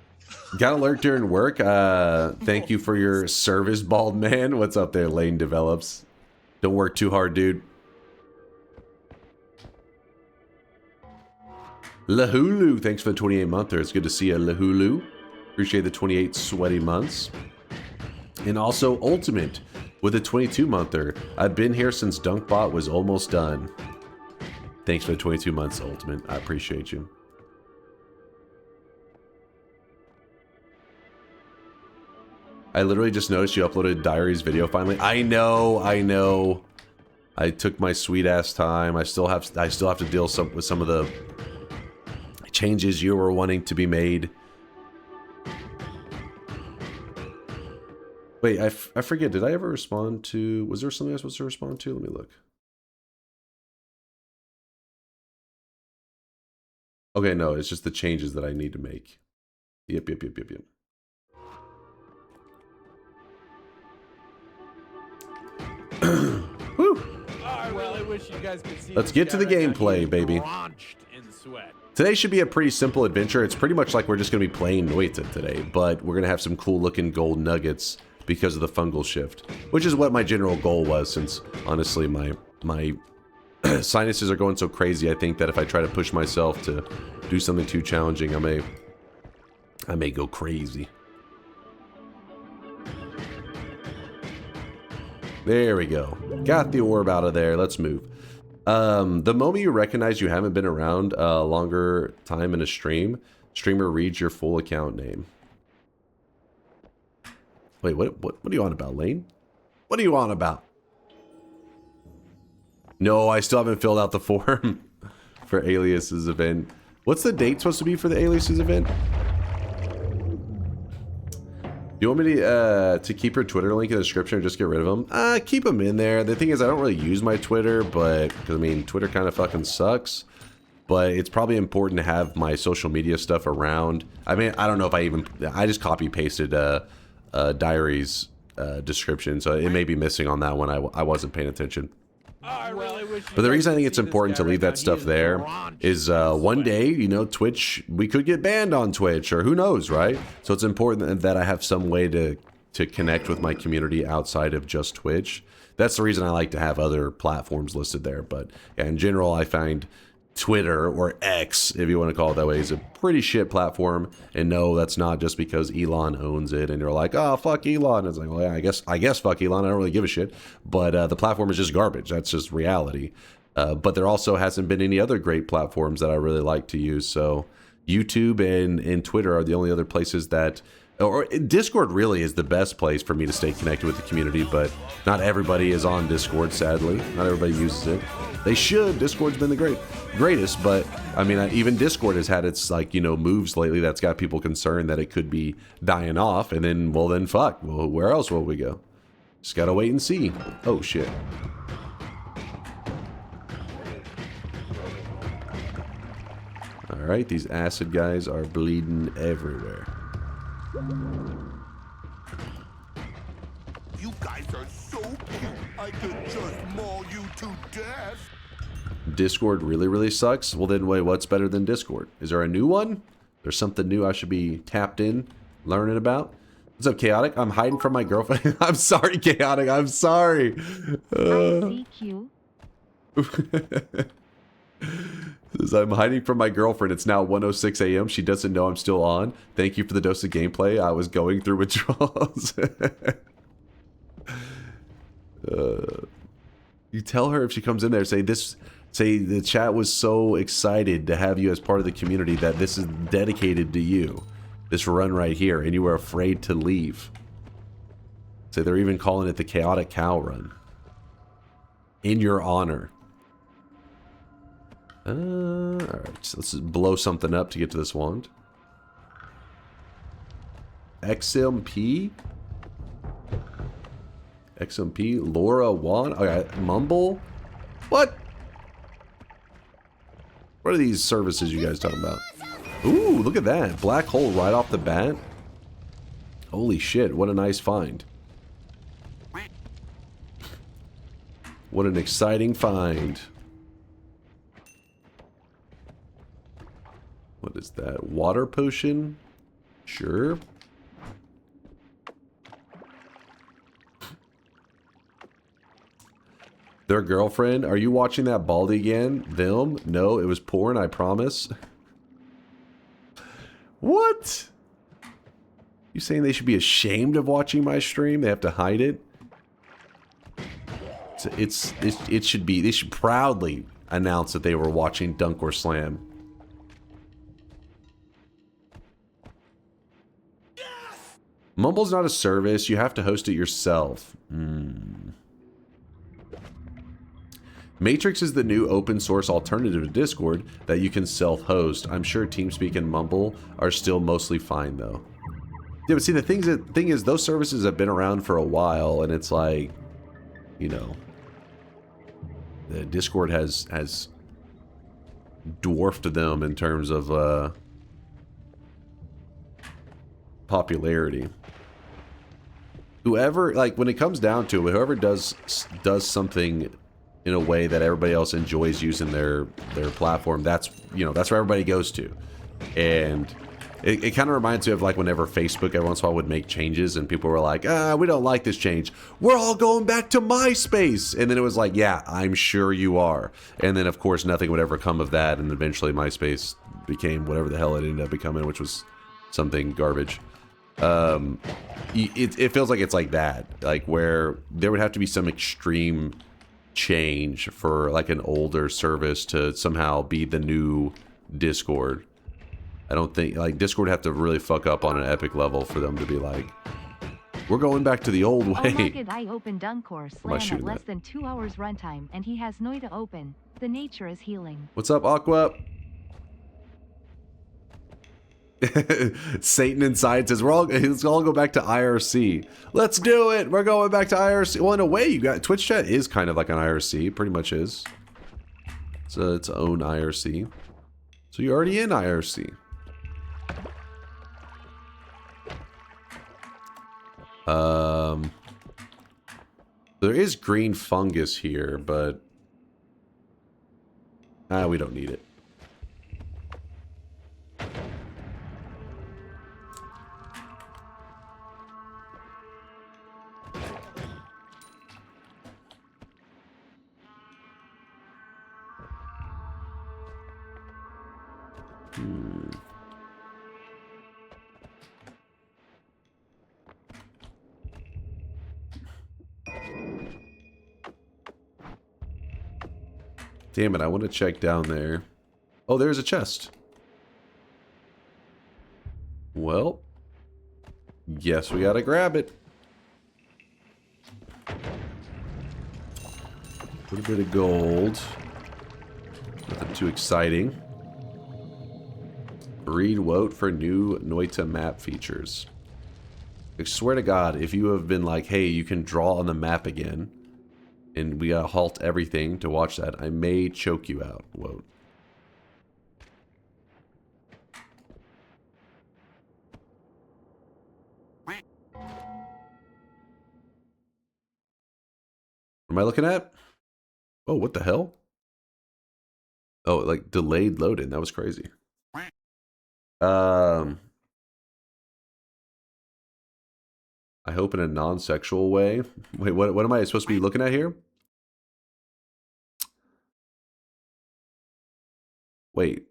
Got alert during work. Thank you for your service, bald man. What's up there, Lane Develops? Don't work too hard, dude. Lahulu, thanks for the 28 monther. It's good to see you, Lahulu. Appreciate the 28 sweaty months. And also Ultimate with a 22 monther. I've been here since Dunkbot was almost done. Thanks for the 22 months, Ultimate. I appreciate you. I literally just noticed you uploaded Diaries video finally. I know. I took my sweet ass time. I still have to deal with some of the changes you were wanting to be made. Wait, I forget. Did I ever respond to? Was there something I was supposed to respond to? Let me look. Okay, no, it's just the changes that I need to make. Yep. Woo. I really wish you guys could see. Let's get to the gameplay, baby. Today should be a pretty simple adventure. It's pretty much like we're just going to be playing Noita today, but we're going to have some cool looking gold nuggets because of the fungal shift, which is what my general goal was, since honestly my sinuses are going so crazy. I think that if I try to push myself to do something too challenging, I may go crazy. There we go. Got the orb out of there. Let's move. The moment you recognize you haven't been around a longer time in a stream, streamer reads your full account name. Wait, what are you on about, Lane? What are you on about? No, I still haven't filled out the form for Alias's event. What's the date supposed to be for the Alias's event? Do you want me to keep your Twitter link in the description or just get rid of them? Keep them in there. The thing is, I don't really use my Twitter, but because I mean, Twitter kind of fucking sucks. But it's probably important to have my social media stuff around. I mean, I don't know if I just copy pasted Diaries description, so it may be missing on that one. I wasn't paying attention. But the reason I think it's important to leave that stuff there is one day, you know, Twitch, we could get banned on Twitch, or who knows, right? So it's important that I have some way to connect with my community outside of just Twitch. That's the reason I like to have other platforms listed there. But yeah, in general, I find Twitter, or X, if you want to call it that way, is a pretty shit platform. And no, that's not just because Elon owns it and you're like, oh, fuck Elon. It's like, well, yeah, I guess fuck Elon. I don't really give a shit. But the platform is just garbage. That's just reality. But there also hasn't been any other great platforms that I really like to use. So YouTube and Twitter are the only other places that, or Discord really is the best place for me to stay connected with the community, but not everybody is on Discord, sadly. Not everybody uses it. They should. Discord's been the greatest, but I mean, even Discord has had its, like, you know, moves lately that's got people concerned that it could be dying off, and then, well, then fuck. Well, where else will we go? Just gotta wait and see. Oh, shit. Alright, these acid guys are bleeding everywhere. You guys are so cute. I could just maul you to death. Discord really sucks? Well then, wait, what's better than Discord? Is there a new one? There's something new I should be tapped in, learning about? What's up, Chaotic? I'm hiding from my girlfriend. I'm sorry, Chaotic. I'm sorry. ICQ. Says, I'm hiding from my girlfriend. It's now 1:06 a.m. She doesn't know I'm still on. Thank you for the dose of gameplay. I was going through withdrawals. You tell her if she comes in there, say the chat was so excited to have you as part of the community that this is dedicated to you. This run right here, and you were afraid to leave. Say they're even calling it the Chaotic Cow Run. In your honor. Alright, so let's blow something up to get to this wand. XMP? XMP? Laura wand? Okay, Mumble? What? What are these services you guys talking about? Ooh, look at that. Black hole right off the bat. Holy shit, what a nice find. What an exciting find. What is that? Water potion? Sure. Their girlfriend? Are you watching that Baldy again? Them? No, it was porn, I promise. What? You saying they should be ashamed of watching my stream? They have to hide it? It should be, they should proudly announce that they were watching DunkOrSlam. Mumble's not a service. You have to host it yourself. Matrix is the new open source alternative to Discord that you can self-host. I'm sure TeamSpeak and Mumble are still mostly fine though. Yeah, but see, the thing is, those services have been around for a while, and it's like, you know, the Discord has dwarfed them in terms of popularity. Whoever, like, when it comes down to it, whoever does something in a way that everybody else enjoys using their platform, that's, you know, that's where everybody goes to. And it kind of reminds me of like whenever Facebook every once in a while would make changes and people were like, we don't like this change, we're all going back to MySpace. And then it was like, yeah, I'm sure you are. And then of course nothing would ever come of that, and eventually MySpace became whatever the hell it ended up becoming, which was something garbage. It feels like it's like that, like where there would have to be some extreme change for like an older service to somehow be the new Discord. I don't think, like, Discord would have to really fuck up on an epic level for them to be like, we're going back to the old way. Oh my god, I opened DunkOrSlam at less than 2 hours runtime, and he has Noita open. The nature is healing. What's up, Aqua? Satan inside says, let's all go back to IRC. Let's do it. We're going back to IRC. Well, in a way, you got Twitch chat is kind of like an IRC, pretty much is. It's its own IRC. So you're already in IRC. There is green fungus here, but we don't need it. Damn it, I want to check down there. Oh, there's a chest. Well, guess we gotta grab it. A little bit of gold. Nothing too exciting. Read WOT for new Noita map features. I swear to God, if you have been like, hey, you can draw on the map again, and we gotta halt everything to watch that, I may choke you out, WOT. What am I looking at? Oh, what the hell? Oh, like delayed loading. That was crazy. I hope in a non-sexual way. Wait, what am I supposed to be looking at here? Wait.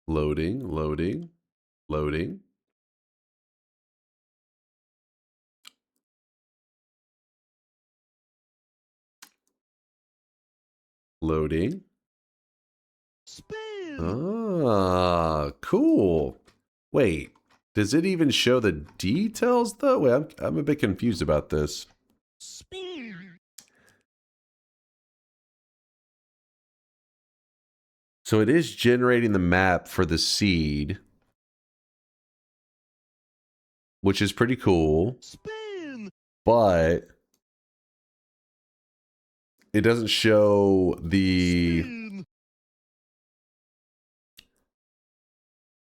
Loading, loading, loading. Loading. Spin. Ah, cool. Wait, does it even show the details though? Wait, I'm a bit confused about this. Spin. So it is generating the map for the seed, which is pretty cool. Spin. But it doesn't show the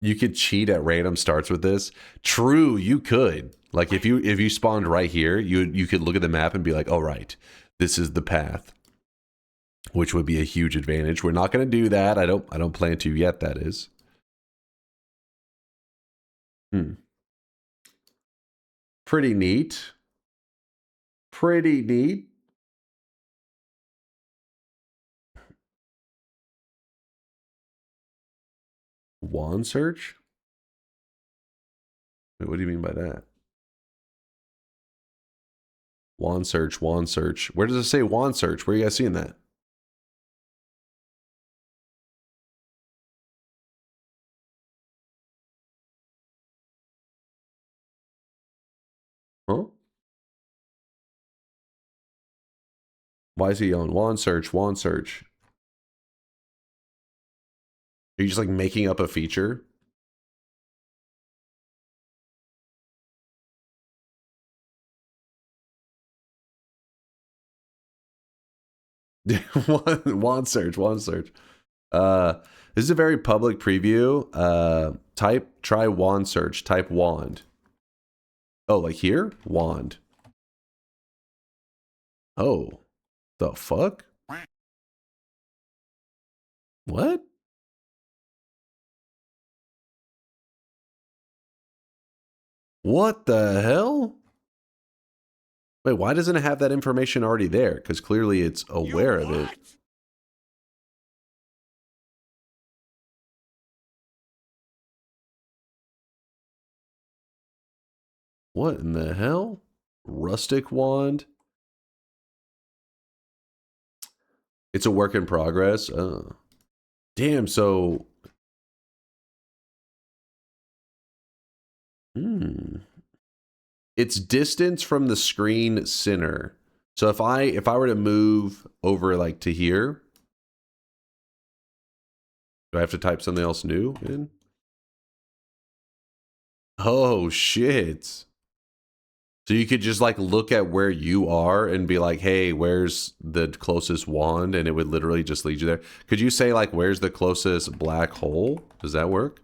You could cheat at random starts with this. True, you could. Like if you spawned right here, you could look at the map and be like, "Oh right, this is the path," which would be a huge advantage. We're not going to do that. I don't plan to yet. That is. Pretty neat. Pretty neat. Wand search? Wait, what do you mean by that? Wand search, wand search. Where does it say wand search? Where are you guys seeing that? Huh? Why is he yelling wand search, wand search? Are you just like making up a feature? Wand search, wand search. This is a very public preview. Try wand search, type wand. Oh, like here? Wand. Oh. The fuck? What? What the hell? Wait, why doesn't it have that information already there? Because clearly it's aware of it. What in the hell? Rustic wand? It's a work in progress. Damn, so... It's distance from the screen center. So if I were to move over like to here, do I have to type something else new in? Oh shit. So you could just like look at where you are and be like, hey, where's the closest wand? And it would literally just lead you there. Could you say like, where's the closest black hole? Does that work?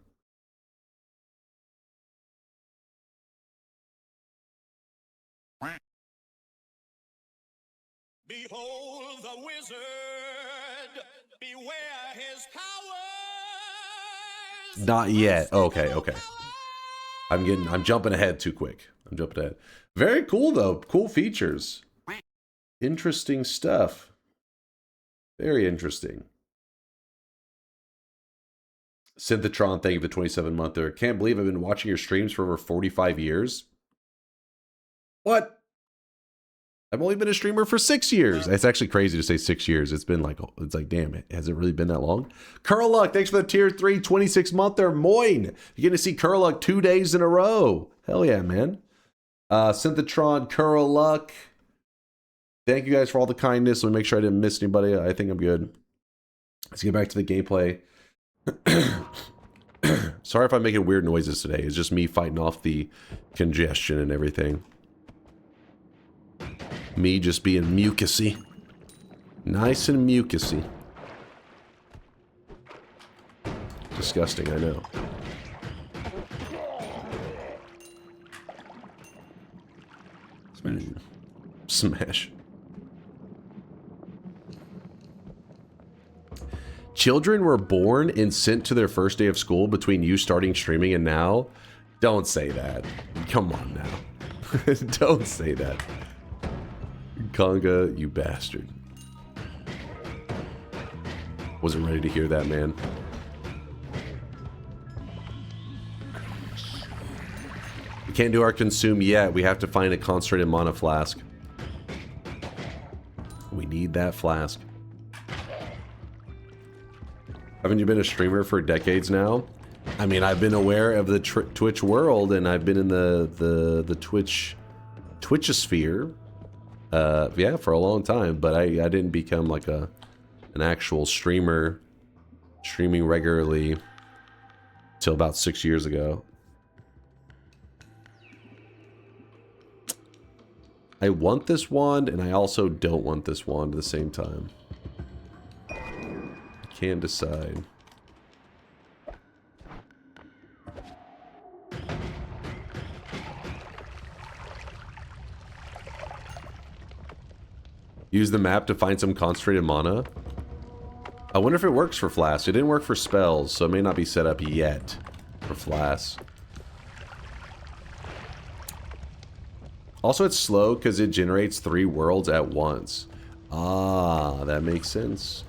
Behold the wizard, beware his powers. Not yet. Okay, okay. I'm jumping ahead too quick. I'm jumping ahead. Very cool though. Cool features. Interesting stuff. Very interesting. Synthetron, thank you for the 27-monther. Can't believe I've been watching your streams for over 45 years. What? I've only been a streamer for 6 years. It's actually crazy to say 6 years. It's like, damn it. Has it really been that long? Curluck, thanks for the tier 3 26-monther. Moin. You're going to see Curluck 2 days in a row. Hell yeah, man. Synthetron, Curluck. Thank you guys for all the kindness. Let me make sure I didn't miss anybody. I think I'm good. Let's get back to the gameplay. Sorry if I'm making weird noises today. It's just me fighting off the congestion and everything. Me just being mucusy. Nice and mucusy. Disgusting, I know. Smash. Smash. Children were born and sent to their first day of school between you starting streaming and now? Don't say that. Come on now. Don't say that. Conga, you bastard. Wasn't ready to hear that, man. We can't do our consume yet. We have to find a concentrated mana flask. We need that flask. Haven't you been a streamer for decades now? I mean, I've been aware of the Twitch world, and I've been in the Twitchosphere. Yeah, for a long time, but I didn't become like an actual streamer, streaming regularly till about 6 years ago. I want this wand, and I also don't want this wand at the same time. I can't decide. Use the map to find some concentrated mana. I wonder if it works for Flask. It didn't work for spells, so it may not be set up yet for Flask. Also, it's slow because it generates 3 worlds at once. Ah, that makes sense.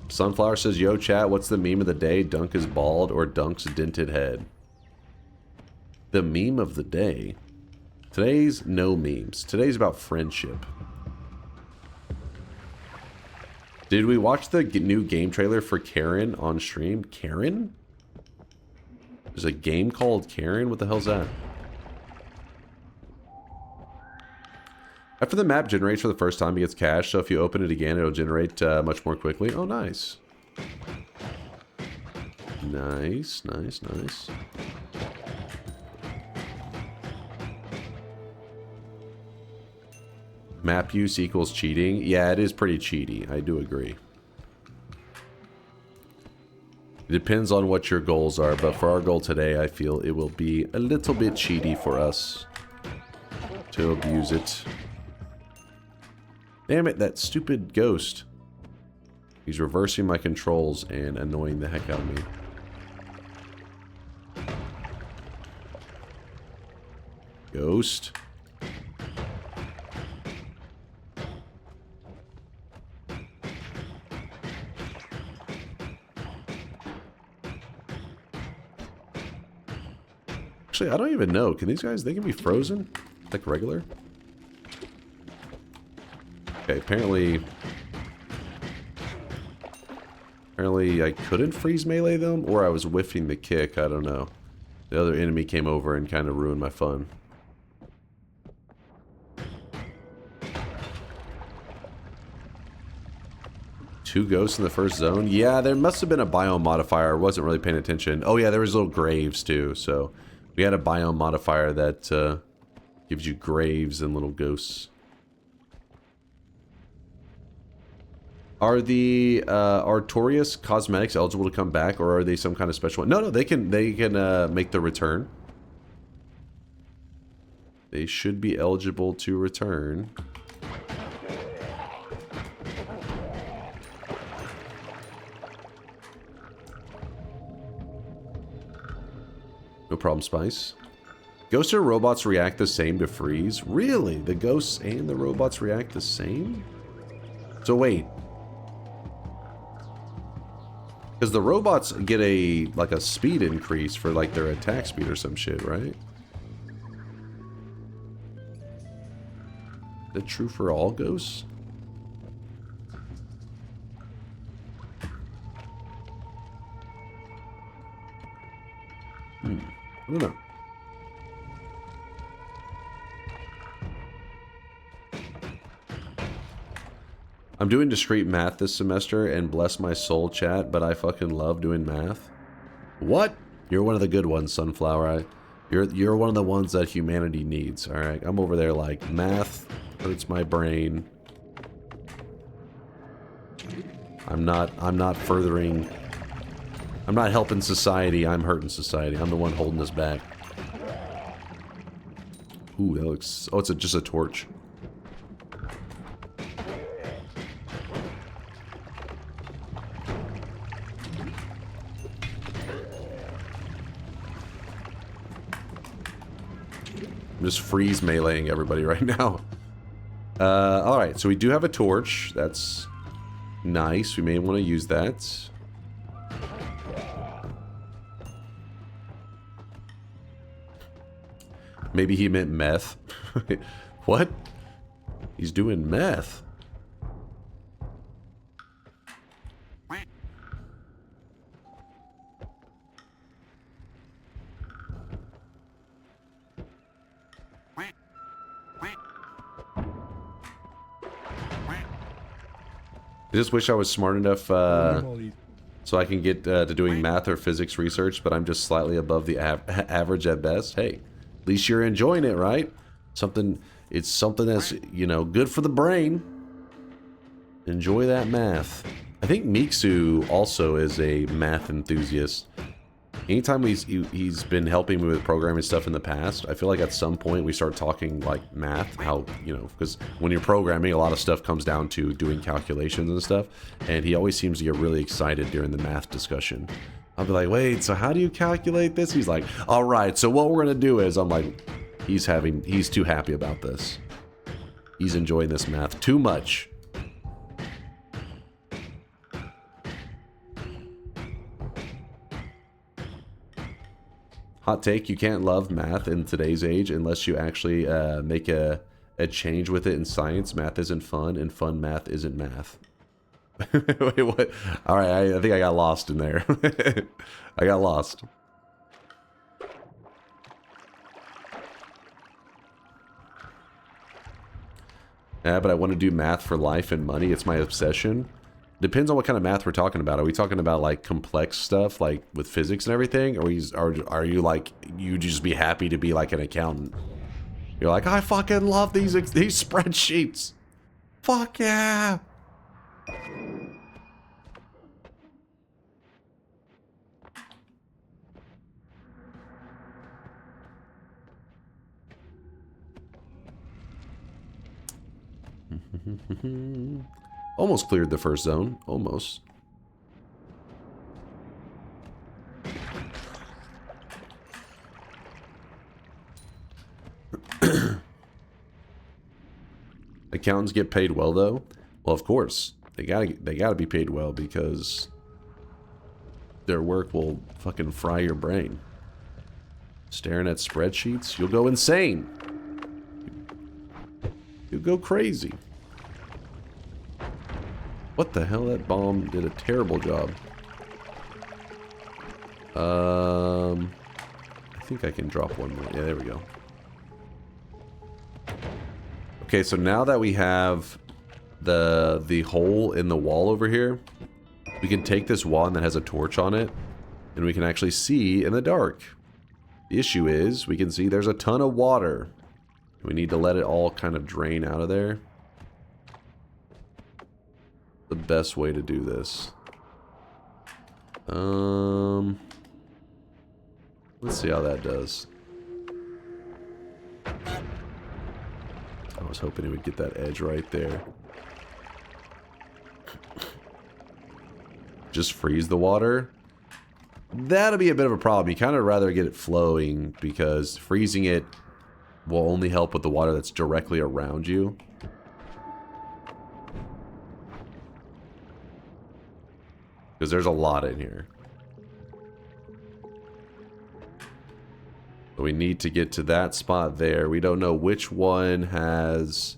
Sunflower says, yo chat, what's the meme of the day? Dunk is bald or Dunk's dented head? The meme of the day? Today's no memes. Today's about friendship. Did we watch the new game trailer for Karen on stream? Karen? There's a game called Karen? What the hell's that? After the map generates for the first time, it gets cash, so if you open it again, it'll generate much more quickly. Oh, nice. Nice, nice, nice. Map use equals cheating. Yeah, it is pretty cheaty. I do agree. It depends on what your goals are, but for our goal today, I feel it will be a little bit cheaty for us to abuse it. Damn it, that stupid ghost. He's reversing my controls and annoying the heck out of me. Ghost. Actually, I don't even know. Can these guys, they can be frozen? Like regular? Okay, apparently I couldn't freeze melee them, or I was whiffing the kick, I don't know. The other enemy came over and kind of ruined my fun. Two ghosts in the first zone? Yeah, there must have been a biome modifier. I wasn't really paying attention. Oh yeah, there was little graves too, so we had a biome modifier that gives you graves and little ghosts. Are the Artorias cosmetics eligible to come back, or are they some kind of special one? No, they can make the return. They should be eligible to return. No problem, Spice. Ghosts or robots react the same to freeze? Really? The ghosts and the robots react the same? So wait. Because the robots get like a speed increase for like their attack speed or some shit, right? Is that true for all ghosts? I don't know. I'm doing discrete math this semester, and bless my soul, chat, but I fucking love doing math. What? You're one of the good ones, Sunflower. You're one of the ones that humanity needs. All right, I'm over there like math hurts my brain. I'm not furthering. I'm not helping society. I'm hurting society. I'm the one holding us back. Ooh, that looks. Oh, it's just a torch. I'm just freeze meleeing everybody right now. Alright, so we do have a torch. That's nice. We may want to use that. Maybe he meant meth. What? He's doing meth. I just wish I was smart enough so I can get to doing math or physics research, but I'm just slightly above the average at best. Hey, at least you're enjoying it, right? It's something that's, you know, good for the brain. Enjoy that math. I think Miksu also is a math enthusiast. anytime he's been helping me with programming stuff in the past, I feel like at some point we start talking like math, how, you know, because when you're programming, a lot of stuff comes down to doing calculations and stuff, and he always seems to get really excited during the math discussion. I'll be like, wait, so how do you calculate this? He's like, all right, so what we're gonna do is, I'm like, he's too happy about this. He's enjoying this math too much. Hot take, you can't love math in today's age unless you actually make a change with it in science. Math isn't fun, and fun math isn't math. Wait, what? All right, I think I got lost in there. I got lost. Yeah, but I want to do math for life and money. It's my obsession. Depends on what kind of math we're talking about. Are we talking about like complex stuff, like with physics and everything? Or are you like, you just be happy to be like an accountant? You're like, I fucking love these spreadsheets. Fuck yeah. Almost cleared the first zone. Almost. Accountants get paid well though. Well, of course. They gotta be paid well because their work will fucking fry your brain. Staring at spreadsheets, you'll go insane. You'll go crazy. What the hell? That bomb did a terrible job. I think I can drop one more. Yeah, there we go. Okay, so now that we have the hole in the wall over here, we can take this wand that has a torch on it, and we can actually see in the dark. The issue is, we can see there's a ton of water. We need to let it all kind of drain out of there. The best way to do this. Let's see how that does. I was hoping it would get that edge right there. Just freeze the water. That'll be a bit of a problem. You kind of rather get it flowing because freezing it will only help with the water that's directly around you. Because there's a lot in here. So we need to get to that spot there. We don't know which one has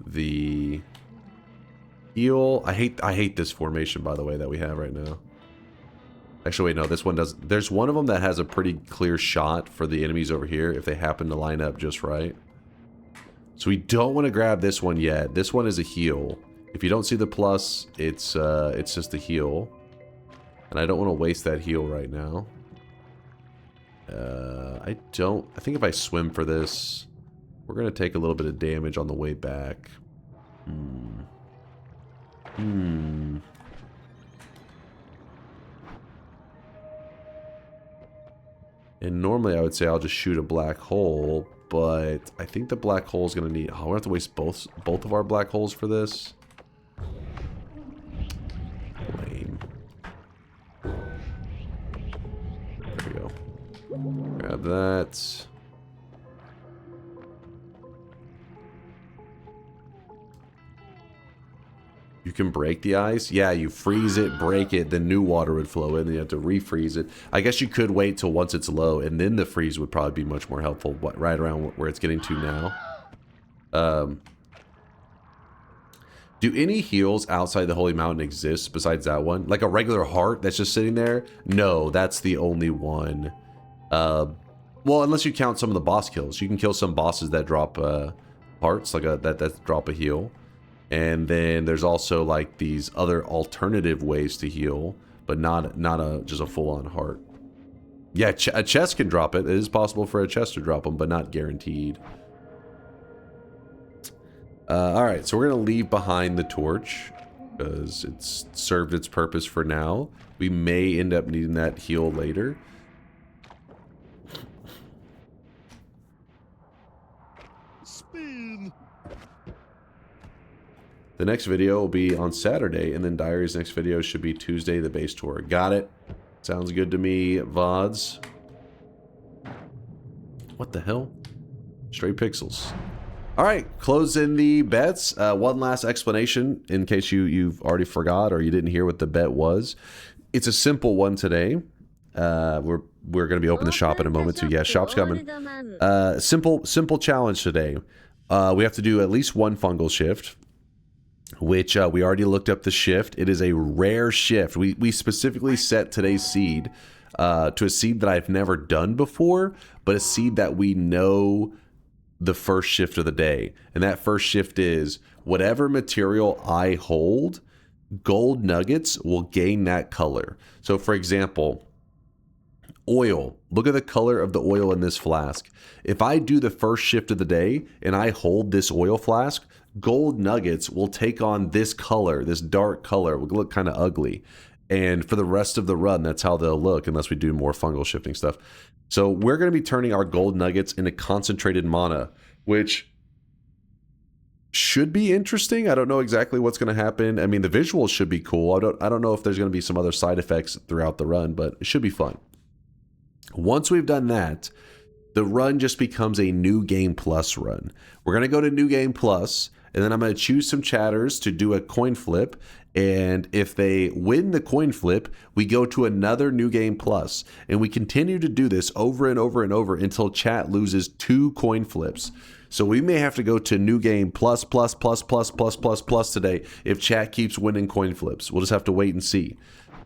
the heal. I hate this formation, by the way, that we have right now. Actually, wait, no, this one doesn't. There's one of them that has a pretty clear shot for the enemies over here if they happen to line up just right. So we don't want to grab this one yet. This one is a heal. If you don't see the plus, it's just a heal. And I don't want to waste that heal right now. I think if I swim for this, we're going to take a little bit of damage on the way back. And normally I would say I'll just shoot a black hole, but I think the black hole is going to need... Oh, we have to waste both of our black holes for this. Lame. There we go. Grab that. You can break the ice? Yeah, you freeze it, break it, then new water would flow in, then you have to refreeze it. I guess you could wait till once it's low, and then the freeze would probably be much more helpful, right around where it's getting to now. Do any heals outside the Holy Mountain exist besides that one? Like a regular heart that's just sitting there? No, that's the only one. Well, unless you count some of the boss kills. You can kill some bosses that drop hearts, like that drop a heal. And then there's also like these other alternative ways to heal, but not just a full-on heart. Yeah, a chest can drop it. It is possible for a chest to drop them, but not guaranteed. Alright, so we're going to leave behind the torch because it's served its purpose for now. We may end up needing that heal later. The next video will be on Saturday, and then Diary's next video should be Tuesday, the base tour. Got it. Sounds good to me, VODs. What the hell? Straight pixels. All right, closing the bets. One last explanation in case you've already forgot or you didn't hear what the bet was. It's a simple one today. We're going to be opening the shop in a moment too. Yeah, shop's coming. Simple challenge today. We have to do at least one fungal shift, which we already looked up the shift. It is a rare shift. We specifically set today's seed to a seed that I've never done before, but a seed that we know the first shift of the day. And that first shift is whatever material I hold, gold nuggets will gain that color. So for example, oil. Look at the color of the oil in this flask. If I do the first shift of the day and I hold this oil flask, gold nuggets will take on this color, this dark color. Will look kind of ugly. And for the rest of the run, that's how they'll look unless we do more fungal shifting stuff. So we're going to be turning our gold nuggets into concentrated mana, which should be interesting. I don't know exactly what's going to happen. I mean, the visuals should be cool. I don't know if there's going to be some other side effects throughout the run, but it should be fun. Once we've done that, the run just becomes a New Game Plus run. We're going to go to New Game Plus, and then I'm going to choose some chatters to do a coin flip. And if they win the coin flip, we go to another New Game Plus. And we continue to do this over and over and over until chat loses 2 coin flips. So we may have to go to New Game Plus today if chat keeps winning coin flips. We'll just have to wait and see.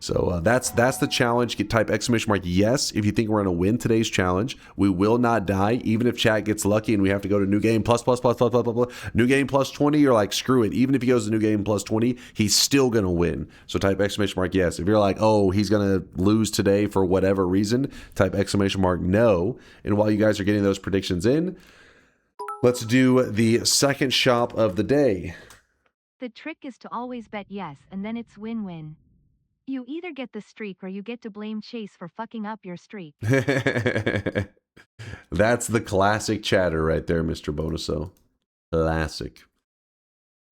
So that's the challenge. Type !yes if you think we're going to win today's challenge. We will not die, even if chat gets lucky and we have to go to New Game Plus. New Game Plus 20, you're like, screw it. Even if he goes to New Game Plus 20, he's still going to win. So type !yes. If you're like, oh, he's going to lose today for whatever reason, type !no. And while you guys are getting those predictions in, let's do the second shop of the day. The trick is to always bet yes, and then it's win-win. You either get the streak or you get to blame Chase for fucking up your streak. That's the classic chatter right there, Mr. Bonuso. Classic.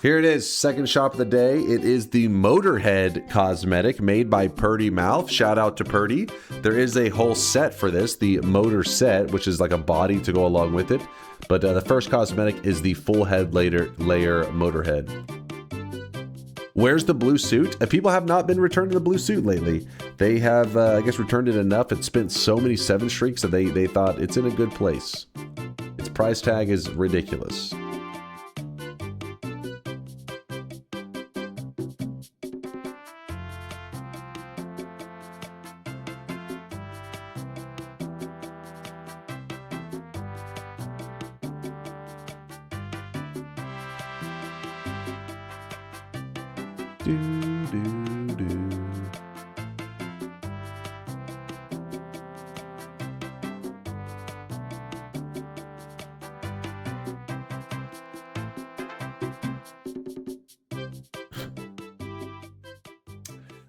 Here it is, second shop of the day. It is the Motorhead cosmetic made by Purdy Mouth. Shout out to Purdy. There is a whole set for this, the Motor set, which is like a body to go along with it. But the first cosmetic is the full head layer Motorhead. Where's the blue suit? People have not been returning the blue suit lately. They have, I guess, returned it enough. It spent so many 7 streaks that they thought it's in a good place. Its price tag is ridiculous.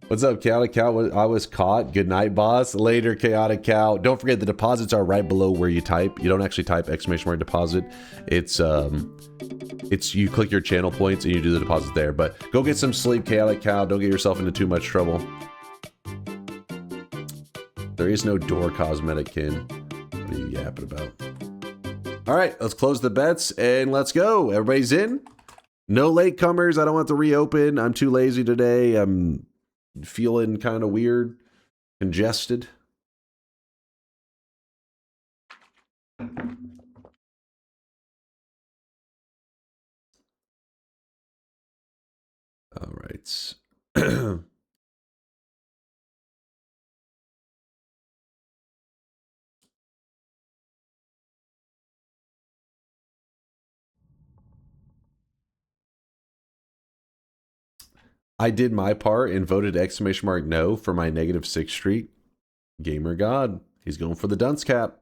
What's up, Chaotic Cow? I was caught. Good night, boss. Later, Chaotic Cow. Don't forget the deposits are right below where you type. You don't actually type !deposit. It's you click your channel points and you do the deposit there. But go get some sleep, Chaotic Cow. Don't get yourself into too much trouble. There is no door cosmetic, Kin. What are you yapping about? All right, let's close the bets and let's go. Everybody's in. No latecomers. I don't want to reopen. I'm too lazy today. I'm feeling kind of weird, congested. All right. I did my part and voted !no for my -6 streak. Gamer God, he's going for the dunce cap.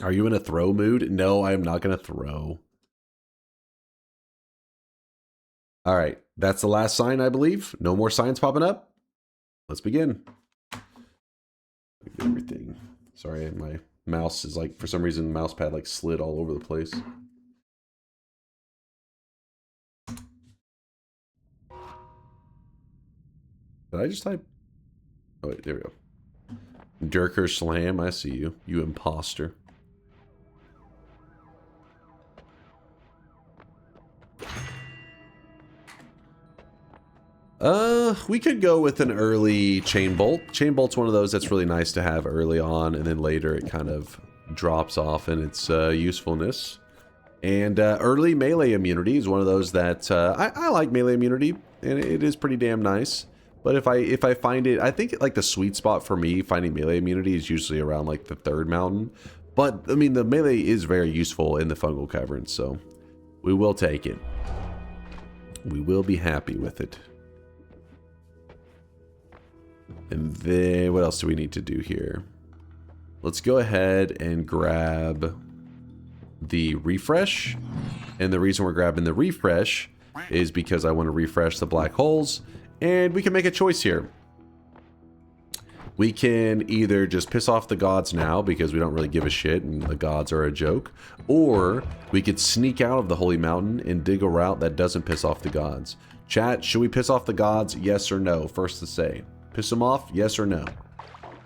Are you in a throw mood? No, I am not going to throw. All right, that's the last sign, I believe. No more signs popping up. Let's begin. Everything. Sorry, my mouse is like, for some reason, the mouse pad like slid all over the place. Did I just type? Oh, wait, there we go. DunkOrSlam, I see you. You imposter. We could go with an early chain bolt. Chain bolt's one of those that's really nice to have early on, and then later it kind of drops off in its usefulness. And early melee immunity is one of those that I like melee immunity, and it is pretty damn nice. But if I find it, I think like the sweet spot for me finding melee immunity is usually around like the 3rd mountain. But I mean, the melee is very useful in the fungal caverns, so we will take it. We will be happy with it. And then what else do we need to do here? Let's go ahead and grab the refresh. And the reason we're grabbing the refresh is because I want to refresh the black holes. And we can make a choice here. We can either just piss off the gods now because we don't really give a shit and the gods are a joke. Or we could sneak out of the holy mountain and dig a route that doesn't piss off the gods. Chat, should we piss off the gods? Yes or no? First to say. Piss them off? Yes or no?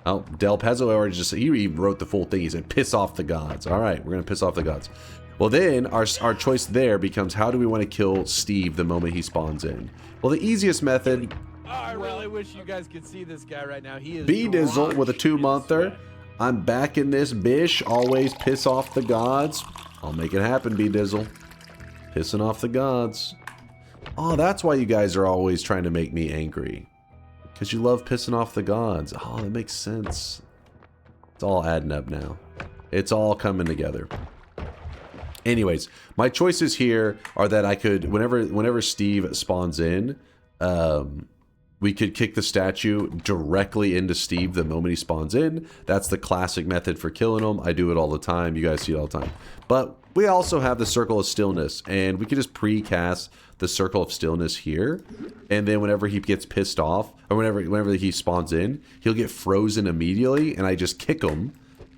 Oh, Del Pezzo already just, he even wrote the full thing. He said, piss off the gods. All right, we're going to piss off the gods. Well, then our choice there becomes, how do we want to kill Steve the moment he spawns in? Well, the easiest method... I really wish you guys could see this guy right now. He is B-Dizzle with a 2-monther. I'm back in this bish. Always piss off the gods. I'll make it happen, B-Dizzle. Pissing off the gods. Oh, that's why you guys are always trying to make me angry. Because you love pissing off the gods. Oh, that makes sense. It's all adding up now. It's all coming together. Anyways, my choices here are that I could, whenever Steve spawns in, we could kick the statue directly into Steve the moment he spawns in. That's the classic method for killing him. I do it all the time. You guys see it all the time. But we also have the Circle of Stillness, and we could just pre-cast the Circle of Stillness here, and then whenever he gets pissed off, or whenever he spawns in, he'll get frozen immediately, and I just kick him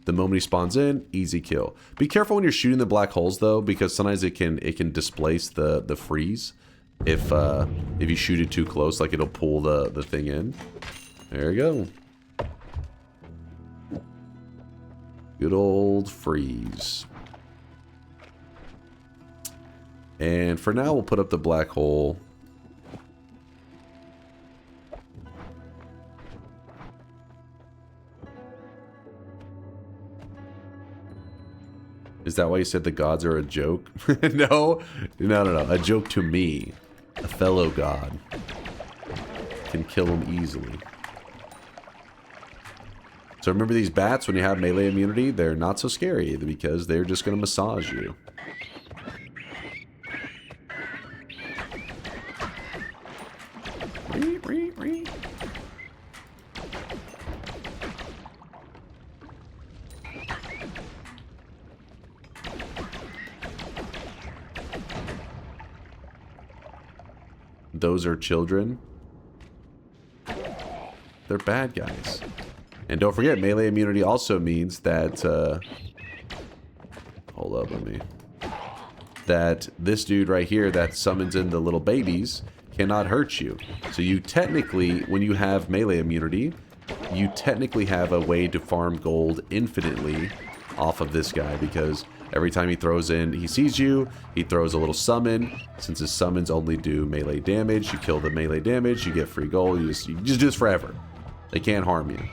the moment he spawns in. Easy kill. Be careful when you're shooting the black holes though, because sometimes it can displace the freeze if you shoot it too close, like it'll pull the thing in. There you go. Good old freeze. And for now, we'll put up the black hole. Is that why you said the gods are a joke? No. A joke to me. A fellow god. Can kill them easily. So remember these bats, when you have melee immunity, they're not so scary because they're just going to massage you. Those are children. They're bad guys. And don't forget, melee immunity also means that, hold up, let me, that this dude right here that summons in the little babies cannot hurt you. So you technically, when you have melee immunity, you technically have a way to farm gold infinitely off of this guy, because every time he throws in, he sees you, he throws a little summon. Since his summons only do melee damage, you kill the melee damage, you get free gold, you just do this forever. They can't harm you.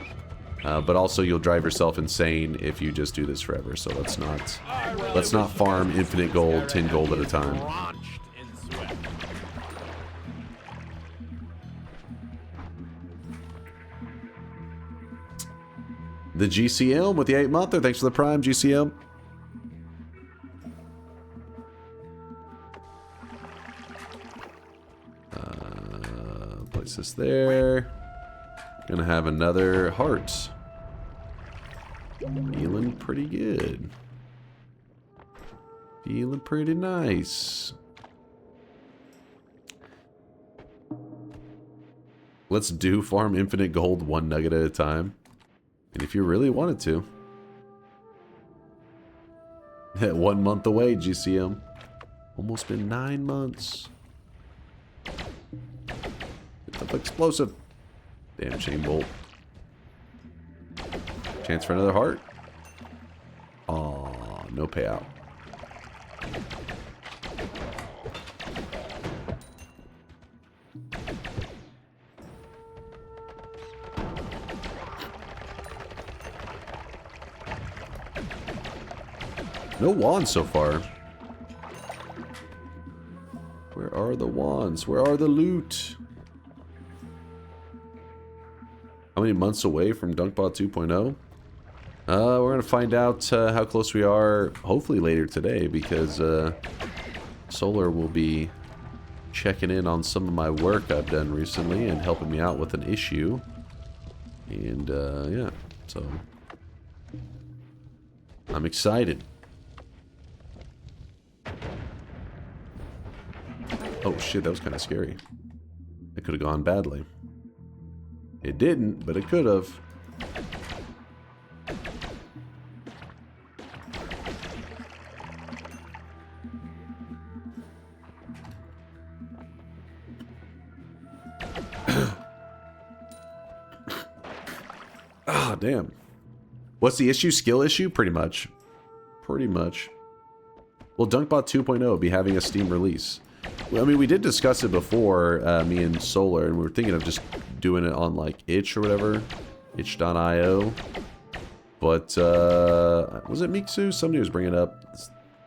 But also you'll drive yourself insane if you just do this forever, so let's not farm infinite gold, 10 gold at a time. The GCM with the 8-monther, thanks for the prime, GCM. Place this there. Gonna have another heart. Feeling pretty good. Feeling pretty nice. Let's do farm infinite gold 1 nugget at a time. And if you really wanted to. 1 month away, GCM. Almost been 9 months. Get the explosive. Damn chain bolt. Chance for another heart. Aw, no payout. No wands so far. Where are the wands? Where are the loot? How many months away from DunkBot 2.0? We're going to find out how close we are, hopefully later today, because Solar will be checking in on some of my work I've done recently and helping me out with an issue. And, yeah, so I'm excited. Oh shit, that was kind of scary. It could have gone badly. It didn't, but it could have. Ah, damn. What's the issue? Skill issue? Pretty much. Pretty much. Will DunkBot 2.0 be having a Steam release? Well, I mean, we did discuss it before, me and Solar, and we were thinking of just doing it on, like, itch or whatever. Itch.io. But, was it Miksu? Somebody was bringing up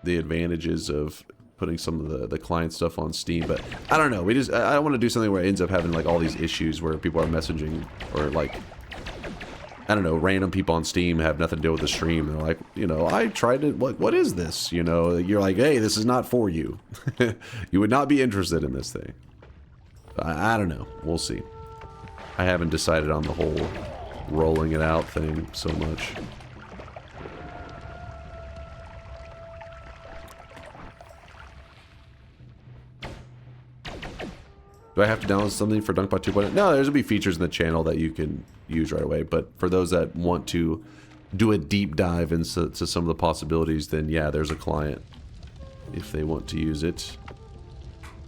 the advantages of putting some of the client stuff on Steam, but I don't know. I don't want to do something where it ends up having, like, all these issues where people are messaging, or, like, I don't know, random people on Steam have nothing to do with the stream. They're like, you know, I tried it. What is this? You know, you're like, hey, this is not for you. You would not be interested in this thing. I don't know. We'll see. I haven't decided on the whole rolling it out thing so much. Do I have to download something for DunkBot 2.0? No, there's going to be features in the channel that you can use right away. But for those that want to do a deep dive into some of the possibilities, then yeah, there's a client if they want to use it.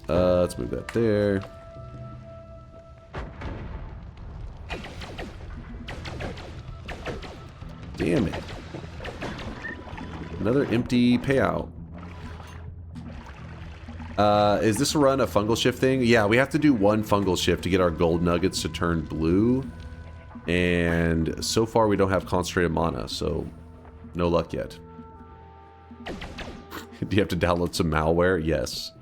Let's move that there. Damn it. Another empty payout. Is this a run a fungal shift thing? Yeah, we have to do one fungal shift to get our gold nuggets to turn blue. And so far we don't have concentrated mana, so no luck yet. Do you have to download some malware? Yes.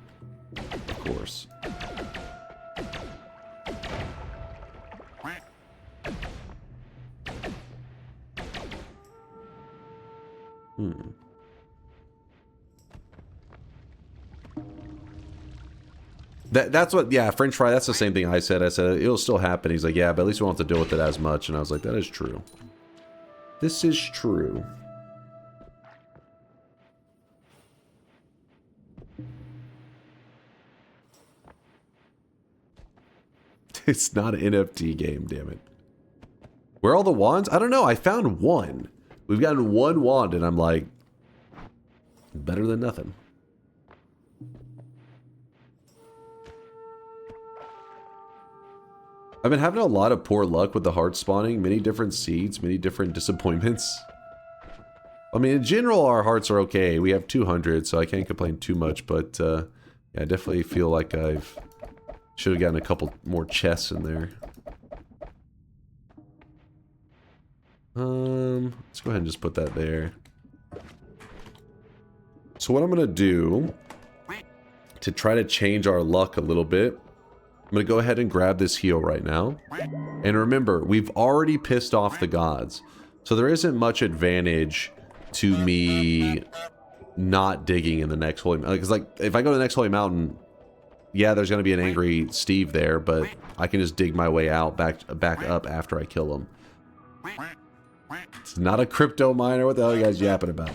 Of course. That's what, yeah, French fry, that's the same thing I said. I said, it'll still happen. He's like, yeah, but at least we won't have to deal with it as much. And I was like, that is true. This is true. It's not an NFT game, damn it. Where are all the wands? I don't know. I found one. We've gotten one wand, and I'm like, better than nothing. I've been having a lot of poor luck with the heart spawning. Many different seeds, many different disappointments. I mean, in general, our hearts are okay. We have 200, so I can't complain too much. But yeah, I definitely feel like I've should have gotten a couple more chests in there. Let's go ahead and just put that there. So what I'm gonna do to try to change our luck a little bit, I'm going to go ahead and grab this heal right now. And remember, we've already pissed off the gods. So there isn't much advantage to me not digging in the next holy mountain. Because, like, if I go to the next holy mountain, yeah, there's going to be an angry Steve there, but I can just dig my way out, back up after I kill him. It's not a crypto miner. What the hell are you guys yapping about?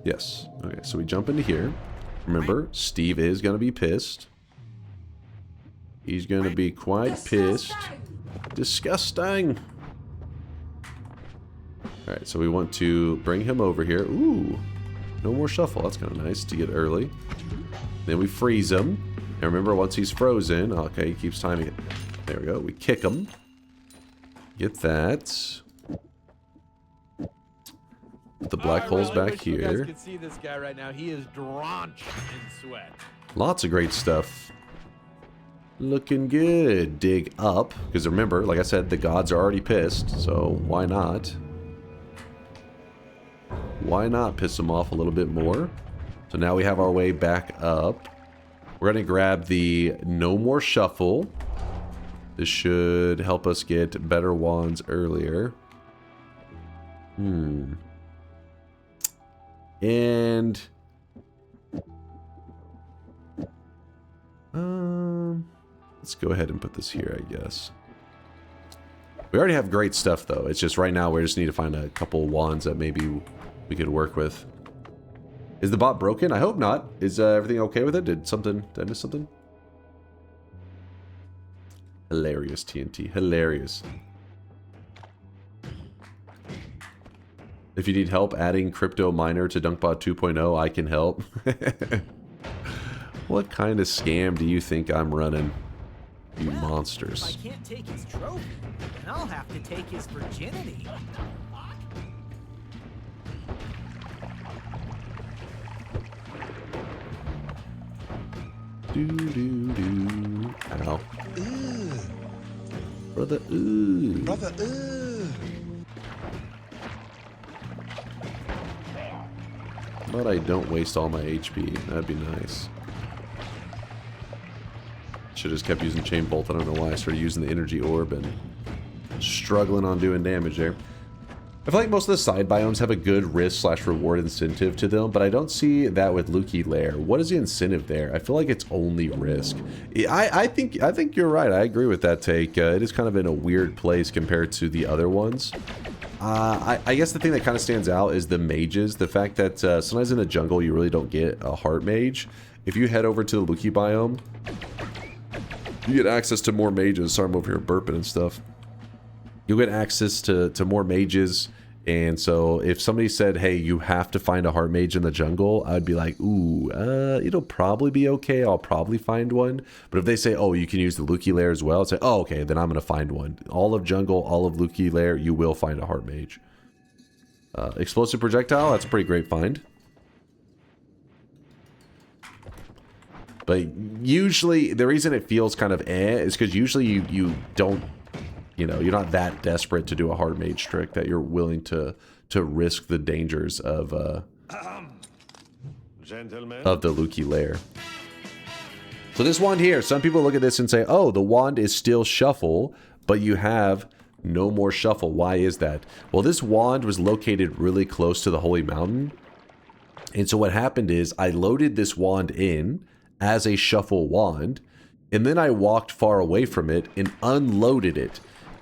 Yes. Okay, so we jump into here. Remember, Steve is going to be pissed. He's going to be quite pissed. Disgusting. Alright, so we want to bring him over here. Ooh. No more shuffle. That's kind of nice to get early. Then we freeze him. And remember, once he's frozen... Okay, he keeps timing it. There we go. We kick him. Get that. Put the black holes back here. You guys can see this guy right now. He is drenched in sweat. Lots of great stuff. Looking good. Dig up. Because remember, like I said, the gods are already pissed. So why not? Why not piss them off a little bit more? So now we have our way back up. We're going to grab the No More Shuffle. This should help us get better wands earlier. And... let's go ahead and put this here, I guess. We already have great stuff, though. It's just right now we just need to find a couple wands that maybe we could work with. Is the bot broken? I hope not. Is everything okay with it? Did I miss something? Hilarious, TNT. Hilarious. If you need help adding crypto miner to DunkBot 2.0, I can help. What kind of scam do you think I'm running? You monsters. If I can't take his trophy, then I'll have to take his virginity. Do. Ow. Brother, ooh. Brother, ooh. But I don't waste all my HP. That'd be nice. Should have just kept using Chain Bolt. I don't know why I started using the Energy Orb and struggling on doing damage there. I feel like most of the side biomes have a good risk/reward incentive to them, but I don't see that with Lucky Lair. What is the incentive there? I feel like it's only risk. I think you're right. I agree with that take. It is kind of in a weird place compared to the other ones. I guess the thing that kind of stands out is the mages. The fact that sometimes in the jungle you really don't get a heart mage. If you head over to the Lucky biome, you get access to more mages. Sorry, I'm over here burping and stuff. You'll get access to more mages. And so if somebody said, hey, you have to find a heart mage in the jungle, I'd be like, ooh, it'll probably be okay. I'll probably find one. But if they say, oh, you can use the Lucky Lair as well, I'd say, oh, okay, then I'm going to find one. All of jungle, all of Lucky Lair, you will find a heart mage. Explosive projectile, that's a pretty great find. But usually, the reason it feels kind of is because usually you don't, you know, you're not that desperate to do a hard mage trick that you're willing to risk the dangers of the Lucky Lair. So this wand here, some people look at this and say, oh, the wand is still shuffle, but you have no more shuffle. Why is that? Well, this wand was located really close to the Holy Mountain. And so what happened is I loaded this wand in as a shuffle wand, and then I walked far away from it and unloaded it.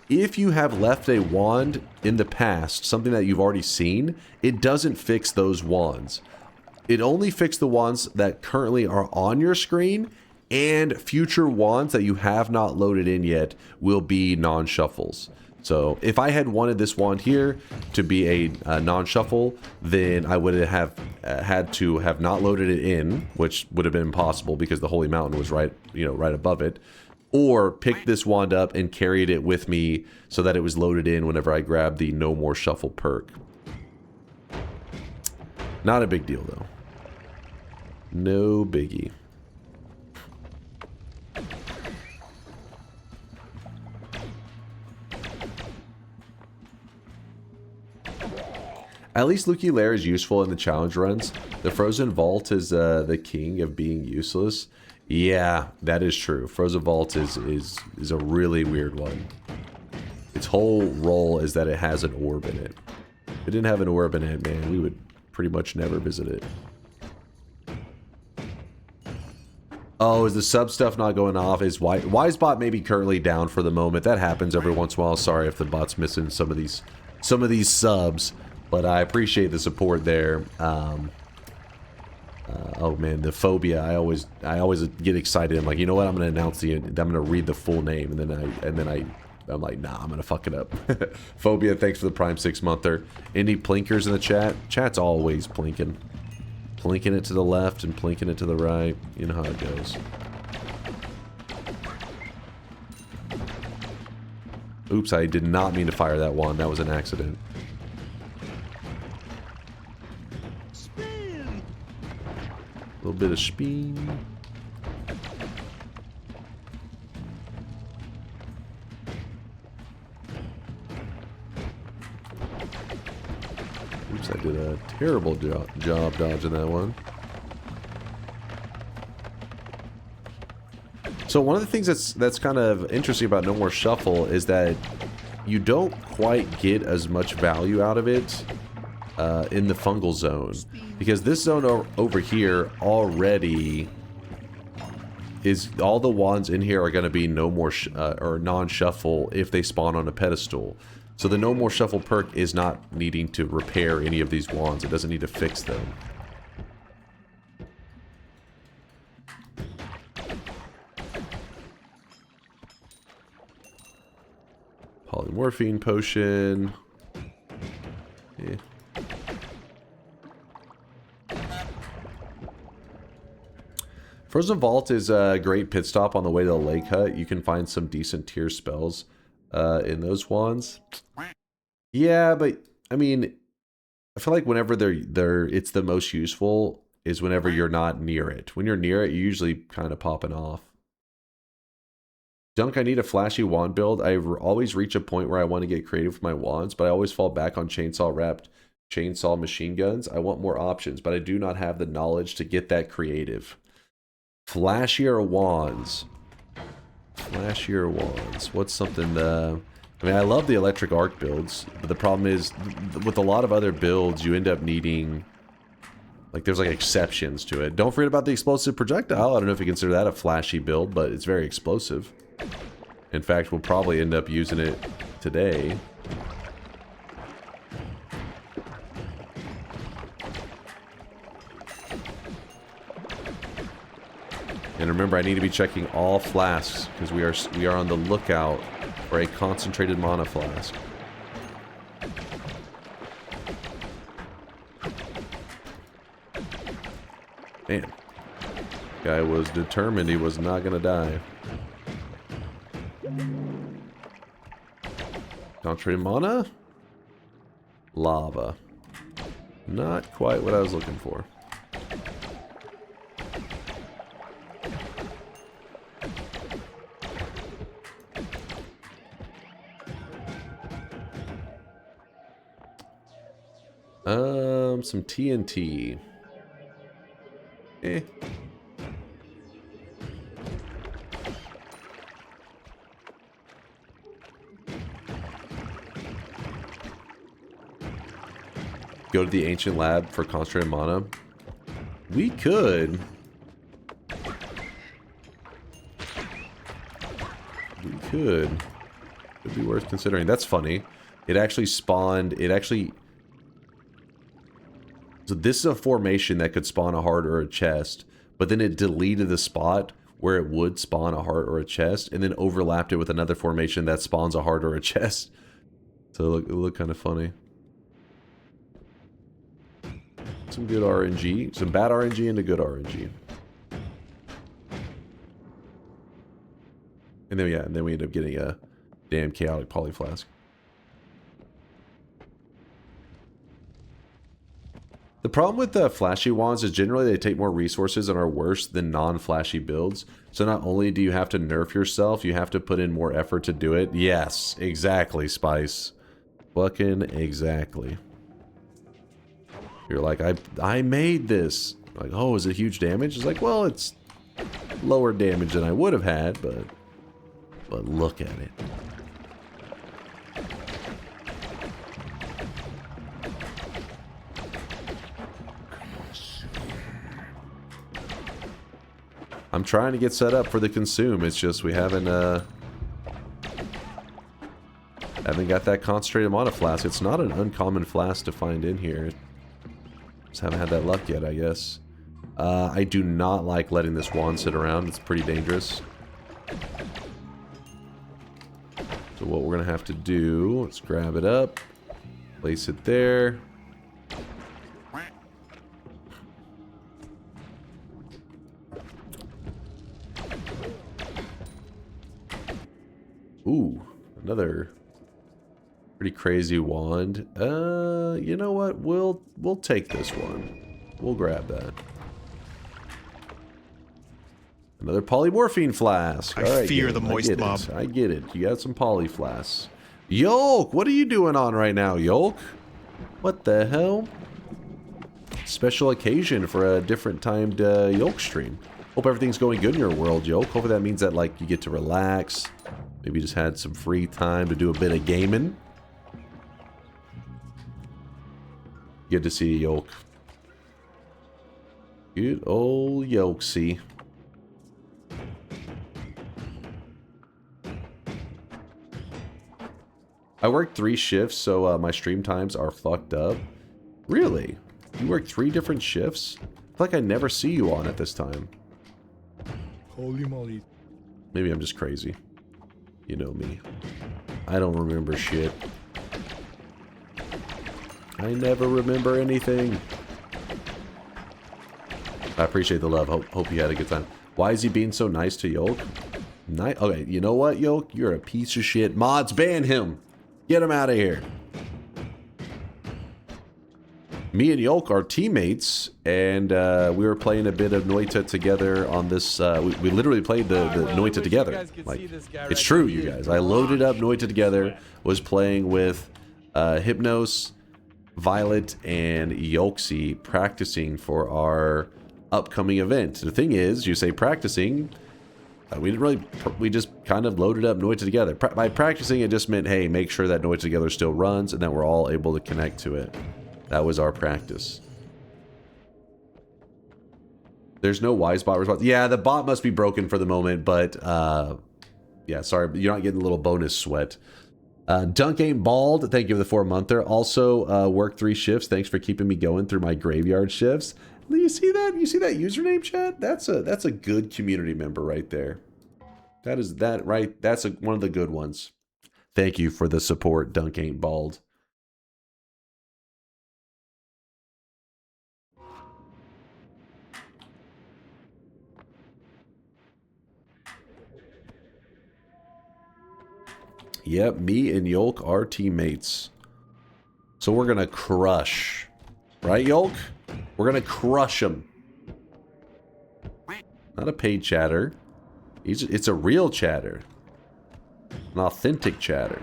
If you have left a wand in the past, something that you've already seen, it doesn't fix those wands. It only fixes the wands that currently are on your screen, and future wands that you have not loaded in yet will be non-shuffles. So if I had wanted this wand here to be a non-shuffle, then I would have had to have not loaded it in, which would have been impossible because the Holy Mountain was right above it. Or picked this wand up and carried it with me so that it was loaded in whenever I grabbed the No More Shuffle perk. Not a big deal, though. No biggie. At least Lucky Lair is useful in the challenge runs. The Frozen Vault is the king of being useless. Yeah, that is true. Frozen Vault is a really weird one. Its whole role is that it has an orb in it. If it didn't have an orb in it, man, we would pretty much never visit it. Oh, is the sub stuff not going off? Is Wisebot maybe currently down for the moment? That happens every once in a while. Sorry if the bot's missing some of these subs, but I appreciate the support there. Oh man, the phobia. I always get excited. I'm like, you know what? I'm gonna announce I'm gonna read the full name, and then I'm like, nah, I'm gonna fuck it up. Phobia, thanks for the Prime 6-monther. Any plinkers in the chat? Chat's always plinking. Plinking it to the left and plinking it to the right. You know how it goes. Oops, I did not mean to fire that wand. That was an accident. Spin. A little bit of spin. Oops, I did a terrible job dodging that one. So one of the things that's kind of interesting about No More Shuffle is that you don't quite get as much value out of it in the fungal zone, because this zone over here already is, all the wands in here are going to be no more or non-shuffle if they spawn on a pedestal. So the No More Shuffle perk is not needing to repair any of these wands. It doesn't need to fix them. Polymorphine potion. Yeah. Frozen Vault is a great pit stop on the way to the lake hut. You can find some decent tier spells in those wands. Yeah, but I mean, I feel like whenever it's the most useful is whenever you're not near it. When you're near it, you're usually kind of popping off. Dunk, I need a flashy wand build. I always reach a point where I want to get creative with my wands, but I always fall back on chainsaw wrapped chainsaw machine guns. I want more options, but I do not have the knowledge to get that creative. Flashier wands. Flashier wands. What's something I mean, I love the electric arc builds, but the problem is with a lot of other builds, you end up needing, like, there's like exceptions to it. Don't forget about the explosive projectile. I don't know if you consider that a flashy build, but it's very explosive. In fact, we'll probably end up using it today. And remember, I need to be checking all flasks because we are on the lookout for a concentrated mana flask. Man, guy was determined he was not gonna die. Concentrated mana, lava. Not quite what I was looking for. Some TNT. Eh. Go to the ancient lab for concentrated mana. We could. We could. Could be worth considering. That's funny. It actually spawned. So this is a formation that could spawn a heart or a chest, but then it deleted the spot where it would spawn a heart or a chest, and then overlapped it with another formation that spawns a heart or a chest. So it looked kind of funny. Some good RNG, some bad RNG, and a good RNG. And then, yeah, and then we end up getting a damn chaotic polyflask. The problem with the flashy wands is generally they take more resources and are worse than non-flashy builds. So not only do you have to nerf yourself, you have to put in more effort to do it. Yes, exactly, Spice. Fucking exactly. You're like, I made this. Like, oh, is it huge damage? It's like, well, it's lower damage than I would have had, but look at it. I'm trying to get set up for the consume. It's just we haven't got that concentrated mana flask. It's not an uncommon flask to find in here. Just haven't had that luck yet, I guess. I do not like letting this wand sit around. It's pretty dangerous. So what we're going to have to do, let's grab it up, place it there. Ooh, another pretty crazy wand. You know what? We'll take this one. We'll grab that. Another polymorphine flask. I fear the moist mob. I get it. You got some poly flasks. Yolk, what are you doing on right now, Yolk? What the hell? Special occasion for a different timed Yolk stream. Hope everything's going good in your world, Yolk. Hopefully that means that like you get to relax. Maybe just had some free time to do a bit of gaming. Good to see you, Yolk. Good old Yolksy. I work 3 shifts, so my stream times are fucked up. Really? You work 3 different shifts? I feel like I never see you on at this time. Holy moly. Maybe I'm just crazy. You know me. I don't remember shit. I never remember anything. I appreciate the love. Hope you had a good time. Why is he being so nice to Yolk? Okay, you know what, Yolk? You're a piece of shit. Mods, ban him. Get him out of here. Me and Yolk are teammates, and we were playing a bit of Noita together on this. We literally played the Noita together. Like, it's true, you guys. I loaded up Noita together, was playing with Hypnos, Violet, and Yolksy, practicing for our upcoming event. The thing is, you say practicing. We didn't really, we just kind of loaded up Noita together. By practicing, it just meant, hey, make sure that Noita together still runs and that we're all able to connect to it. That was our practice. There's no wise bot response. Yeah, the bot must be broken for the moment, but yeah, sorry, you're not getting a little bonus sweat. Dunk ain't bald. Thank you for the 4-monther. Also, work 3 shifts. Thanks for keeping me going through my graveyard shifts. You see that? You see that username, chat? That's a good community member right there. That's one of the good ones. Thank you for the support, Dunk ain't bald. Yep, me and Yolk are teammates. So we're gonna crush. Right, Yolk? We're gonna crush him. Not a paid chatter. It's a real chatter. An authentic chatter.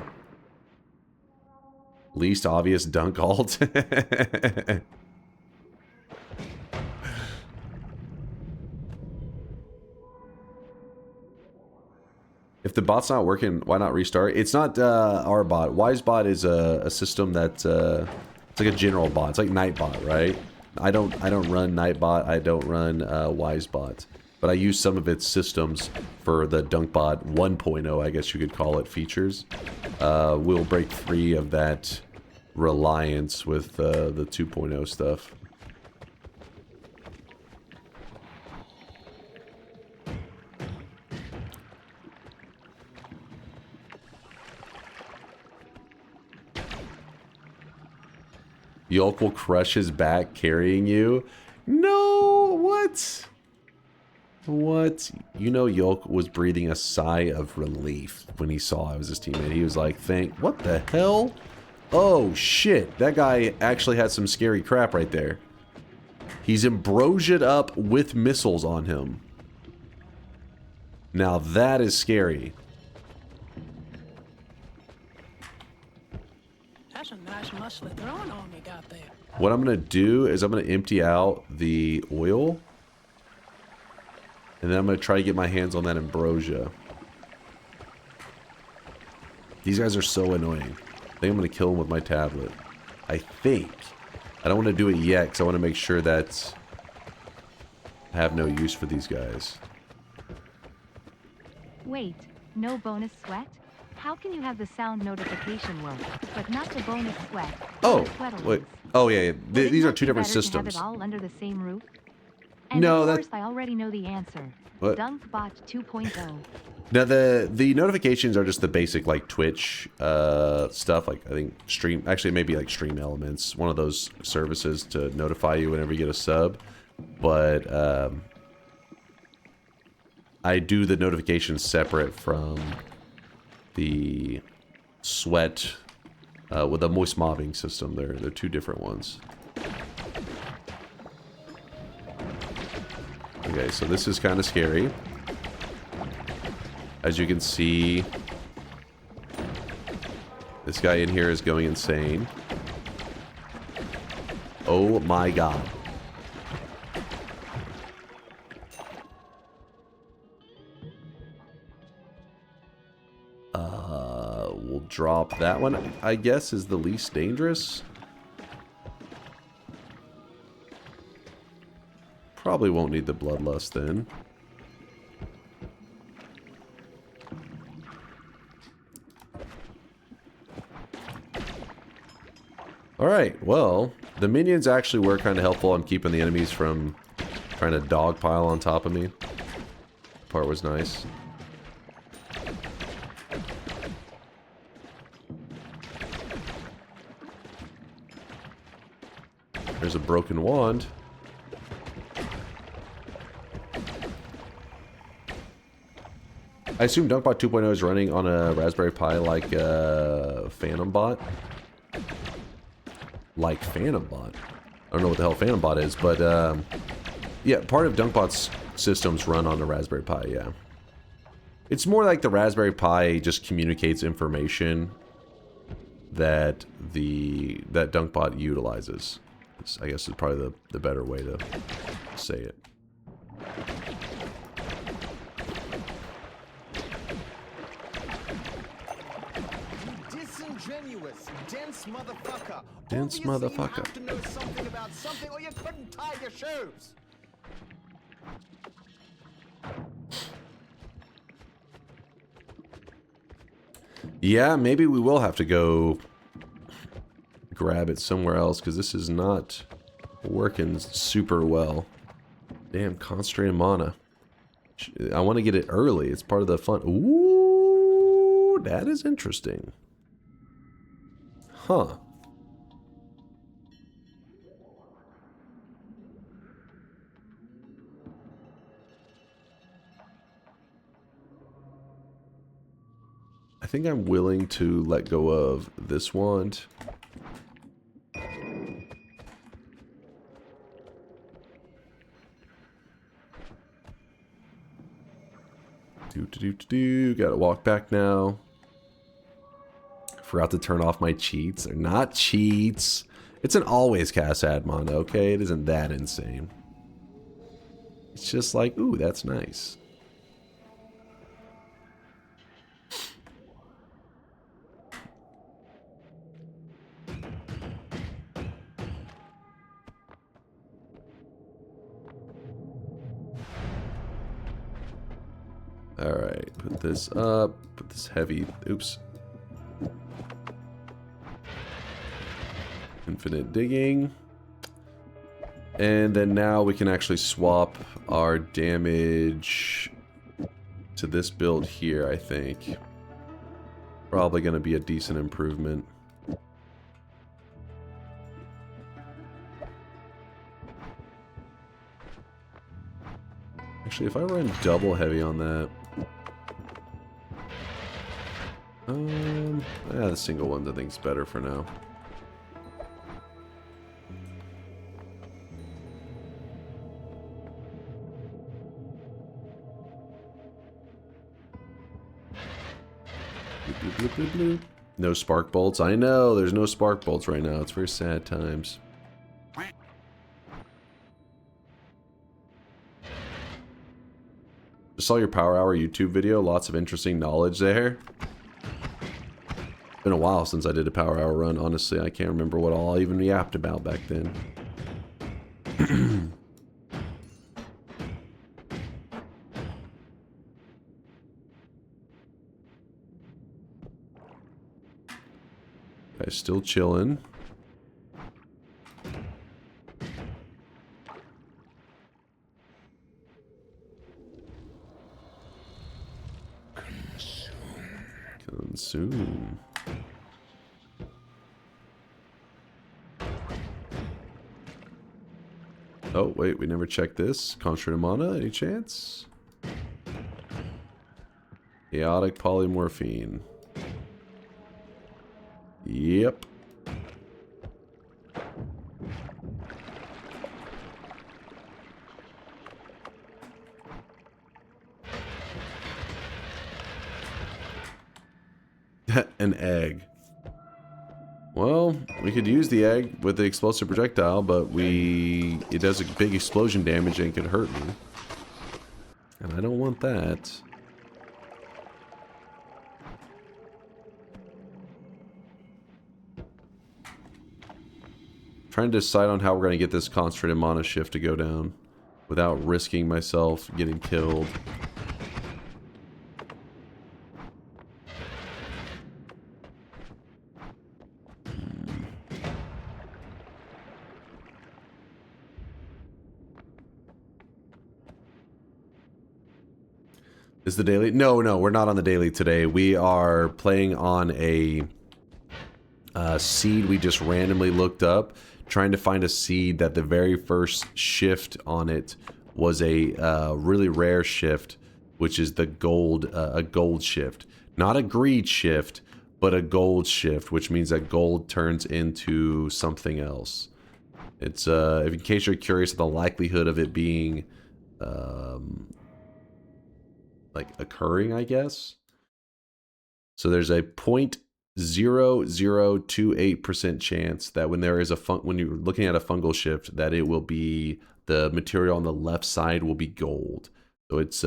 Least obvious dunk alt. If the bot's not working, why not restart? It's not our bot. WiseBot is a system that it's like a general bot. It's like Nightbot, right? I don't run Nightbot. I don't run WiseBot, but I use some of its systems for the DunkBot 1.0, I guess you could call it, features. We'll break free of that reliance with the 2.0 stuff. Yolk will crush his back carrying you. No, what? What? You know, Yolk was breathing a sigh of relief when he saw I was his teammate. He was like, what the hell? Oh, shit. That guy actually had some scary crap right there. He's ambrosiaed up with missiles on him. Now that is scary. That's a nice muscly throwing arm you got there. What I'm going to do is I'm going to empty out the oil. And then I'm going to try to get my hands on that ambrosia. These guys are so annoying. I think I'm going to kill them with my tablet. I think. I don't want to do it yet because I want to make sure that I have no use for these guys. Wait, no bonus sweat? How can you have the sound notification work, but not the bonus sweat? Oh, Sweat wait. alerts? Oh, yeah. Would it These are not two be different better to systems. have it all under the same roof? And No, of that. course I already know the answer. What? DunkBot 2.0. Now the notifications are just the basic like Twitch stuff. Like I think stream, actually maybe like Stream Elements, one of those services to notify you whenever you get a sub. But I do the notifications separate from the sweat with the moist mobbing system. They're two different ones. Okay, so this is kind of scary. As you can see, this guy in here is going insane. Oh my god. We'll drop that one, I guess, is the least dangerous. Probably won't need the Bloodlust then. Alright, well, the minions actually were kind of helpful on keeping the enemies from trying to dogpile on top of me. Part was nice. There's a broken wand. I assume DunkBot 2.0 is running on a Raspberry Pi like Phantom Bot. Like Phantom Bot. I don't know what the hell Phantom Bot is, but yeah, part of DunkBot's systems run on the Raspberry Pi, yeah. It's more like the Raspberry Pi just communicates information that that DunkBot utilizes. I guess is probably the better way to say it. Disingenuous, dense motherfucker. Dense motherfucker. You have to know something about something or you couldn't tie your shoes. Yeah, maybe we will have to go grab it somewhere else because this is not working super well. Damn, concentrated mana. I want to get it early. It's part of the fun. Ooh, that is interesting. Huh. I think I'm willing to let go of this wand. Gotta walk back now. Forgot to turn off my cheats. They're not cheats. It's an always cast ad mono, okay? It isn't that insane. It's just like, ooh, that's nice. Alright, put this up, put this heavy, oops. Infinite digging. And then now we can actually swap our damage to this build here, I think. Probably going to be a decent improvement. Actually, if I run double heavy on that... yeah, the single ones I think is better for now. Bloop, bloop, bloop, bloop. No spark bolts. I know, there's no spark bolts right now. It's very sad times. Just saw your Power Hour YouTube video. Lots of interesting knowledge there. Been a while since I did a Power Hour run. Honestly, I can't remember what all I even yapped about back then. Guy's still chilling. Consume. Oh, wait, we never checked this. Concentrated mana, any chance? Chaotic polymorphine. Yep. An egg. Well, we could use the egg with the explosive projectile, but it does a big explosion damage and could hurt me. And I don't want that. Trying to decide on how we're going to get this concentrated mana shift to go down without risking myself getting killed. Is the daily? No, we're not on the daily today. We are playing on a seed we just randomly looked up, trying to find a seed that the very first shift on it was a really rare shift, which is the gold, a gold shift. Not a greed shift, but a gold shift, which means that gold turns into something else. It's, in case you're curious of the likelihood of it being, like occurring, I guess. So there's a 0.0028% chance that when there is when you're looking at a fungal shift, that it will be the material on the left side will be gold. So it's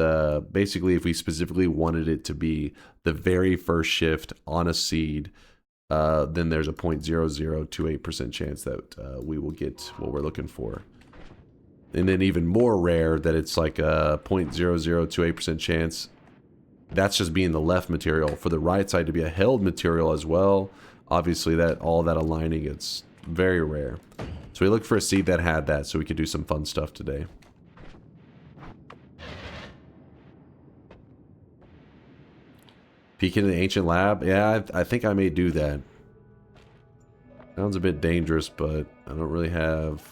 basically if we specifically wanted it to be the very first shift on a seed, then there's a 0.0028% chance that we will get what we're looking for. And then even more rare that it's like a 0.0028% chance. That's just being the left material. For the right side to be a held material as well. Obviously that all that aligning, it's very rare. So we looked for a seed that had that so we could do some fun stuff today. Peek into the ancient lab? Yeah, I think I may do that. Sounds a bit dangerous, but I don't really have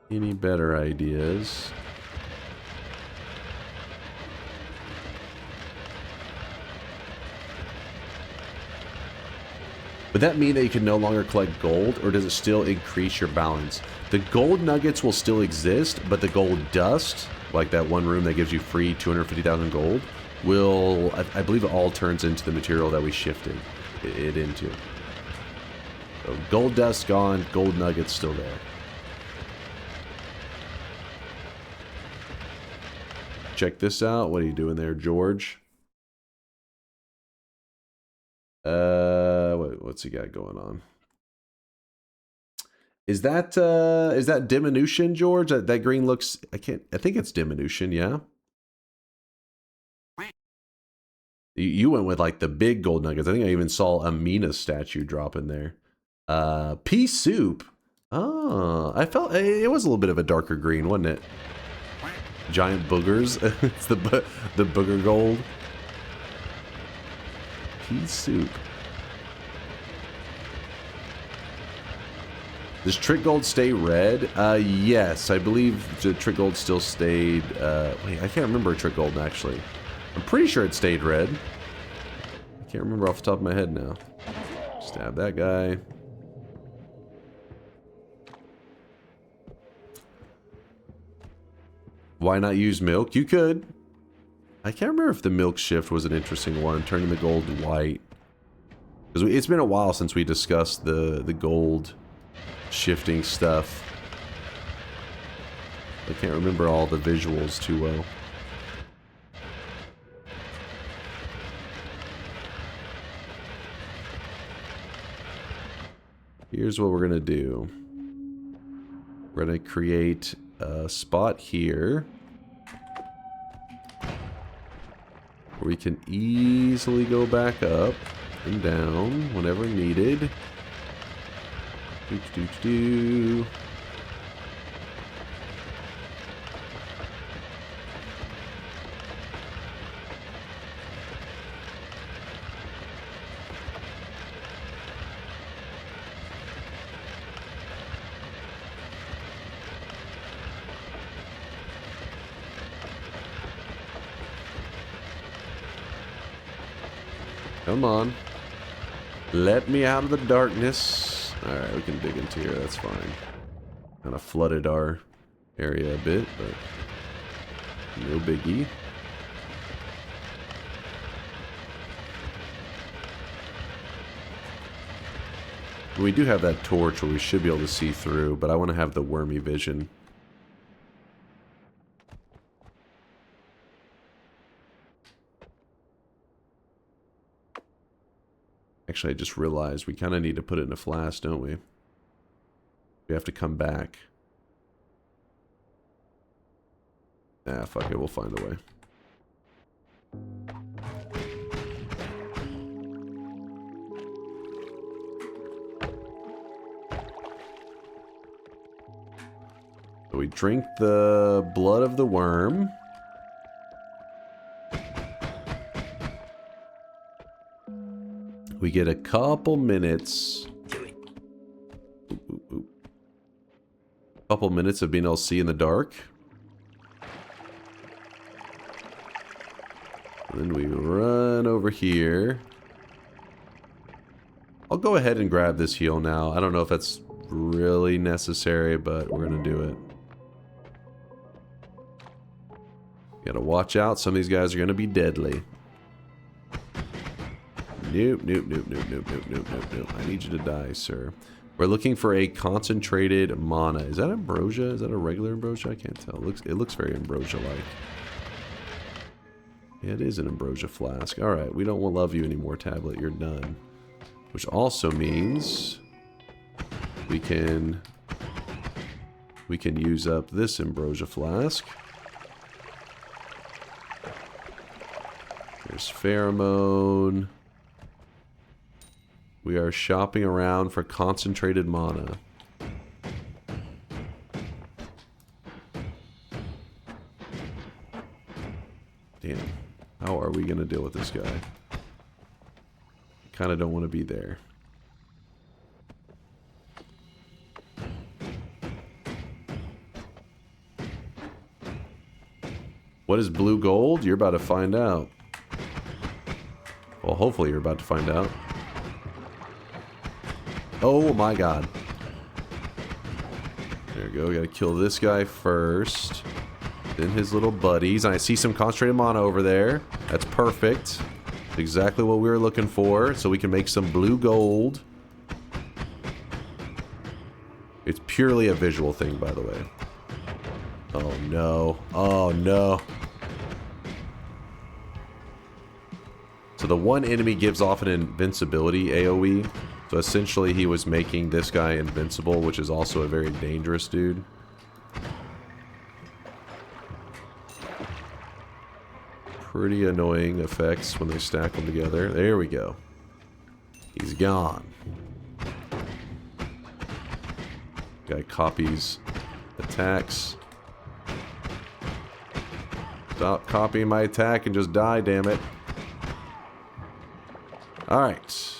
any better ideas. Would that mean that you can no longer collect gold, or does it still increase your balance? The gold nuggets will still exist, but the gold dust, like that one room that gives you free 250,000 gold, will, I believe it all turns into the material that we shifted it into. So gold dust gone, gold nuggets still there. Check this out. What are you doing there, George? What's he got going on? Is that diminution, George? That green looks, I think it's diminution, yeah? You went with like the big gold nuggets. I think I even saw a Mina statue drop in there. Pea soup. Oh, I felt it was a little bit of a darker green, wasn't it? Giant boogers. It's the booger gold. Pea soup. Does trick gold stay red? Yes, I believe the trick gold still stayed. Wait, I can't remember trick gold actually. I'm pretty sure it stayed red. I can't remember off the top of my head now. Stab that guy. Why not use milk? You could. I can't remember if the milk shift was an interesting one, turning the gold white. Because it's been a while since we discussed the gold shifting stuff. I can't remember all the visuals too well. Here's what we're gonna do. We're gonna create a spot here where we can easily go back up and down whenever needed. Do. Come on. Let me out of the darkness. Alright, we can dig into here. That's fine. Kind of flooded our area a bit, but no biggie. We do have that torch where we should be able to see through, but I want to have the wormy vision. Actually, I just realized we kind of need to put it in a flask, don't we? We have to come back. Ah, fuck it. We'll find a way. So we drink the blood of the worm. We get a couple minutes. Couple minutes of being able to see in the dark. And then we run over here. I'll go ahead and grab this heal now. I don't know if that's really necessary, but we're going to do it. Gotta watch out. Some of these guys are going to be deadly. Nope. I need you to die, sir. We're looking for a concentrated mana. Is that ambrosia? Is that a regular ambrosia? I can't tell. It looks very ambrosia-like. Yeah, it is an ambrosia flask. Alright, we don't love you anymore, tablet. You're done. Which also means we can use up this ambrosia flask. There's pheromone. We are shopping around for concentrated mana. Damn. How are we going to deal with this guy? Kind of don't want to be there. What is blue gold? You're about to find out. Well, hopefully you're about to find out. Oh my god. There we go. We gotta kill this guy first. Then his little buddies. I see some concentrated mana over there. That's perfect. Exactly what we were looking for. So we can make some blue gold. It's purely a visual thing, by the way. Oh no. Oh no. So the one enemy gives off an invincibility AoE. So essentially he was making this guy invincible, which is also a very dangerous dude. Pretty annoying effects when they stack them together. There we go. He's gone. Guy copies attacks. Stop copying my attack and just die, damn it. Alright.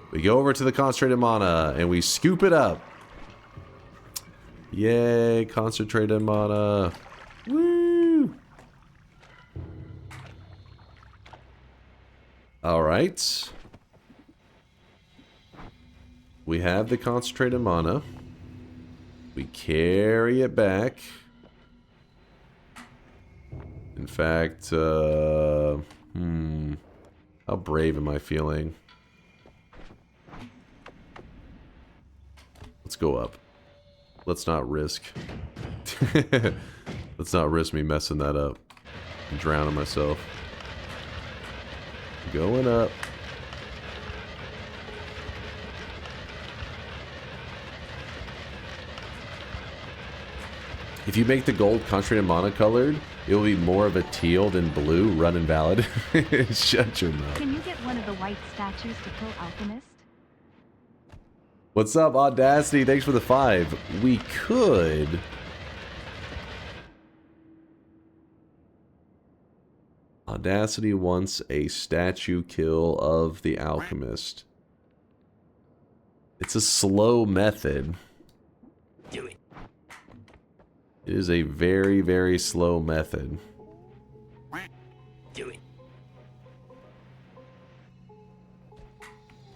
We go over to the concentrated mana and we scoop it up. Yay, concentrated mana. Woo! Alright. We have the concentrated mana. We carry it back. In fact, how brave am I feeling? Let's go up. Let's not risk. Let's not risk me messing that up. And drowning myself. Going up. If you make the gold concentrated mana colored, it will be more of a teal than blue. Run invalid. Shut your mouth. Can you get one of the white right statues to kill Alchemist? What's up, Audacity? Thanks for the 5. We could. Audacity wants a statue kill of the Alchemist. It's a slow method. Do it. It is a very, very slow method. Do it.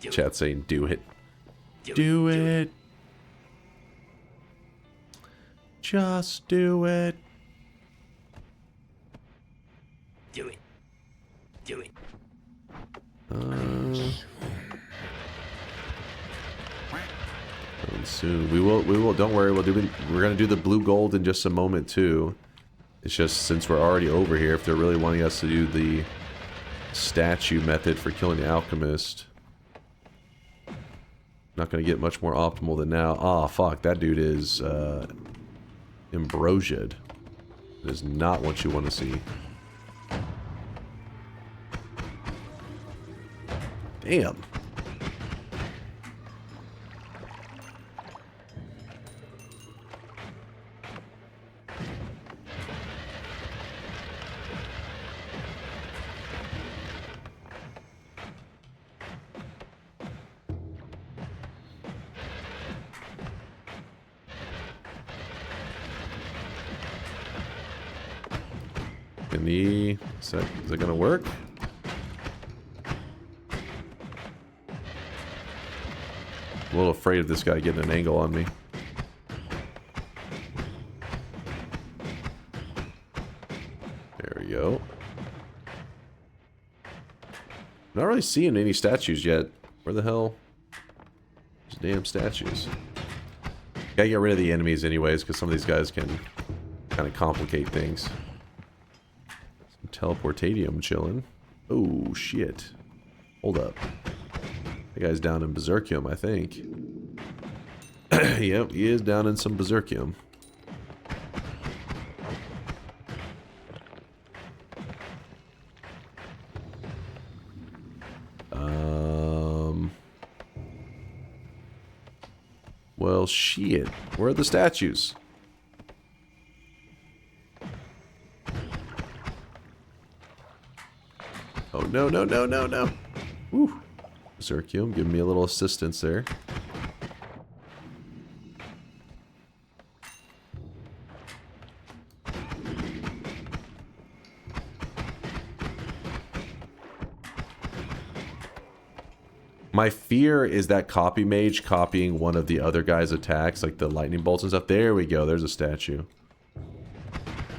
Chat saying, do it. Do it. Just do it. Do it. Do it. Soon. We will, don't worry, we're gonna do the blue gold in just a moment too. It's just since we're already over here, if they're really wanting us to do the statue method for killing the Alchemist. Not gonna get much more optimal than now. Ah, fuck, that dude is ambrosiaed. That is not what you want to see. Damn. Is that gonna work? I'm a little afraid of this guy getting an angle on me. There we go. Not really seeing any statues yet. Where the hell? These damn statues. Gotta get rid of the enemies anyways, because some of these guys can kind of complicate things. Teleportadium chilling. Oh shit. Hold up. That guy's down in Berserkium, I think. Yep, he is down in some Berserkium. Well, shit. Where are the statues? Oh, no, no, no, no, no. Whew. Berserkium, giving me a little assistance there. My fear is that copy mage copying one of the other guy's attacks, like the lightning bolts and stuff. There we go, there's a statue.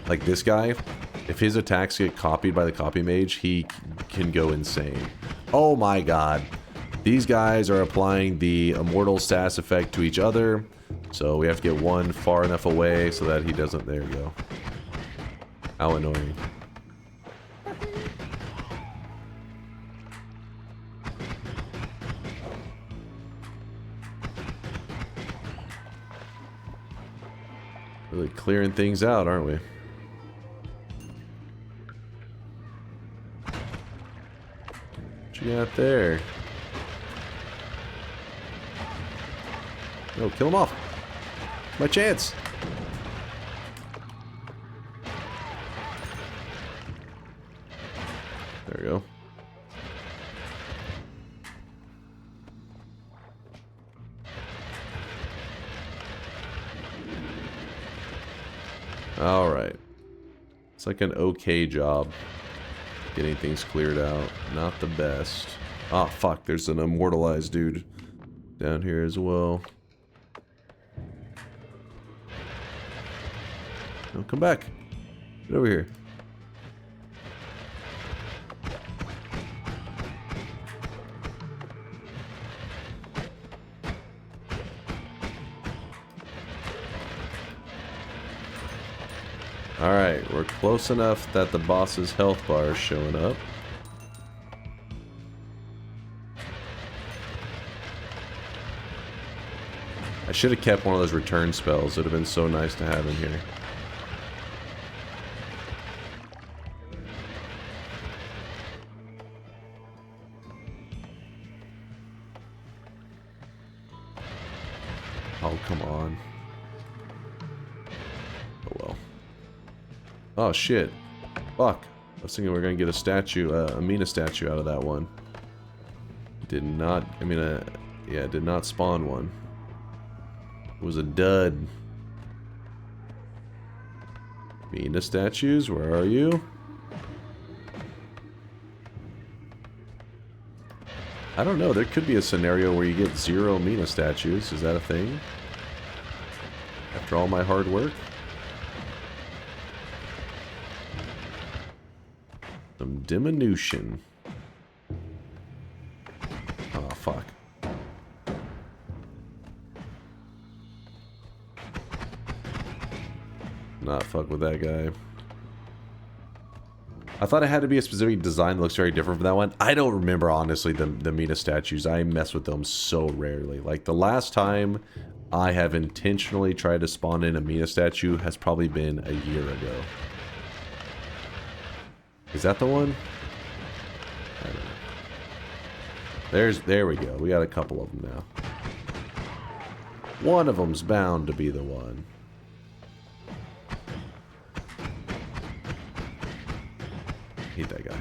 Like this guy, if his attacks get copied by the copy mage, he can go insane. Oh my god. These guys are applying the immortal sass effect to each other. So we have to get one far enough away so that he doesn't... There we go. How annoying. Really clearing things out, aren't we? What you got there? No, kill him off. My chance. There we go. Alright. It's like an okay job getting things cleared out. Not the best. Ah, fuck. There's an immortalized dude down here as well. No, come back. Get over here. Alright, we're close enough that the boss's health bar is showing up. I should have kept one of those return spells. It would have been so nice to have in here. Oh, come on. Oh, well. Oh, shit. Fuck. I was thinking we were going to get a statue, a Mina statue out of that one. Did not, I mean, yeah, did not spawn one. It was a dud. Mina statues, where are you? I don't know, there could be a scenario where you get 0 Mina statues. Is that a thing? After all my hard work? Some diminution. Oh, fuck. Not fuck with that guy. I thought it had to be a specific design that looks very different from that one. I don't remember, honestly, the Mina statues. I mess with them so rarely. Like, the last time I have intentionally tried to spawn in a Mina statue has probably been a year ago. Is that the one? I don't know. There we go. We got a couple of them now. One of them's bound to be the one. Hate that guy.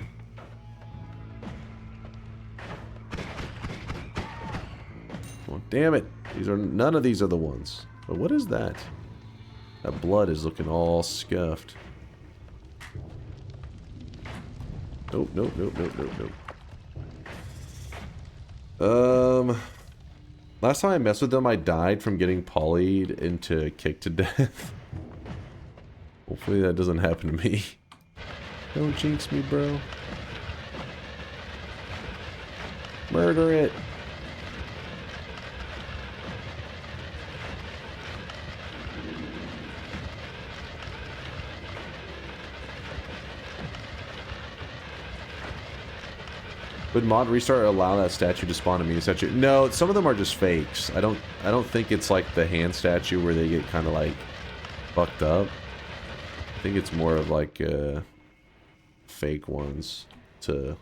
Well, damn it. None of these are the ones. But what is that? That blood is looking all scuffed. Nope, nope, nope, nope, nope, nope. Last time I messed with them, I died from getting polyed into kicked to death. Hopefully that doesn't happen to me. Don't jinx me, bro. Murder it. Would mod restart allow that statue to spawn a Mina statue? No, some of them are just fakes. I don't think it's like the hand statue where they get kind of like fucked up. I think it's more of like fake ones to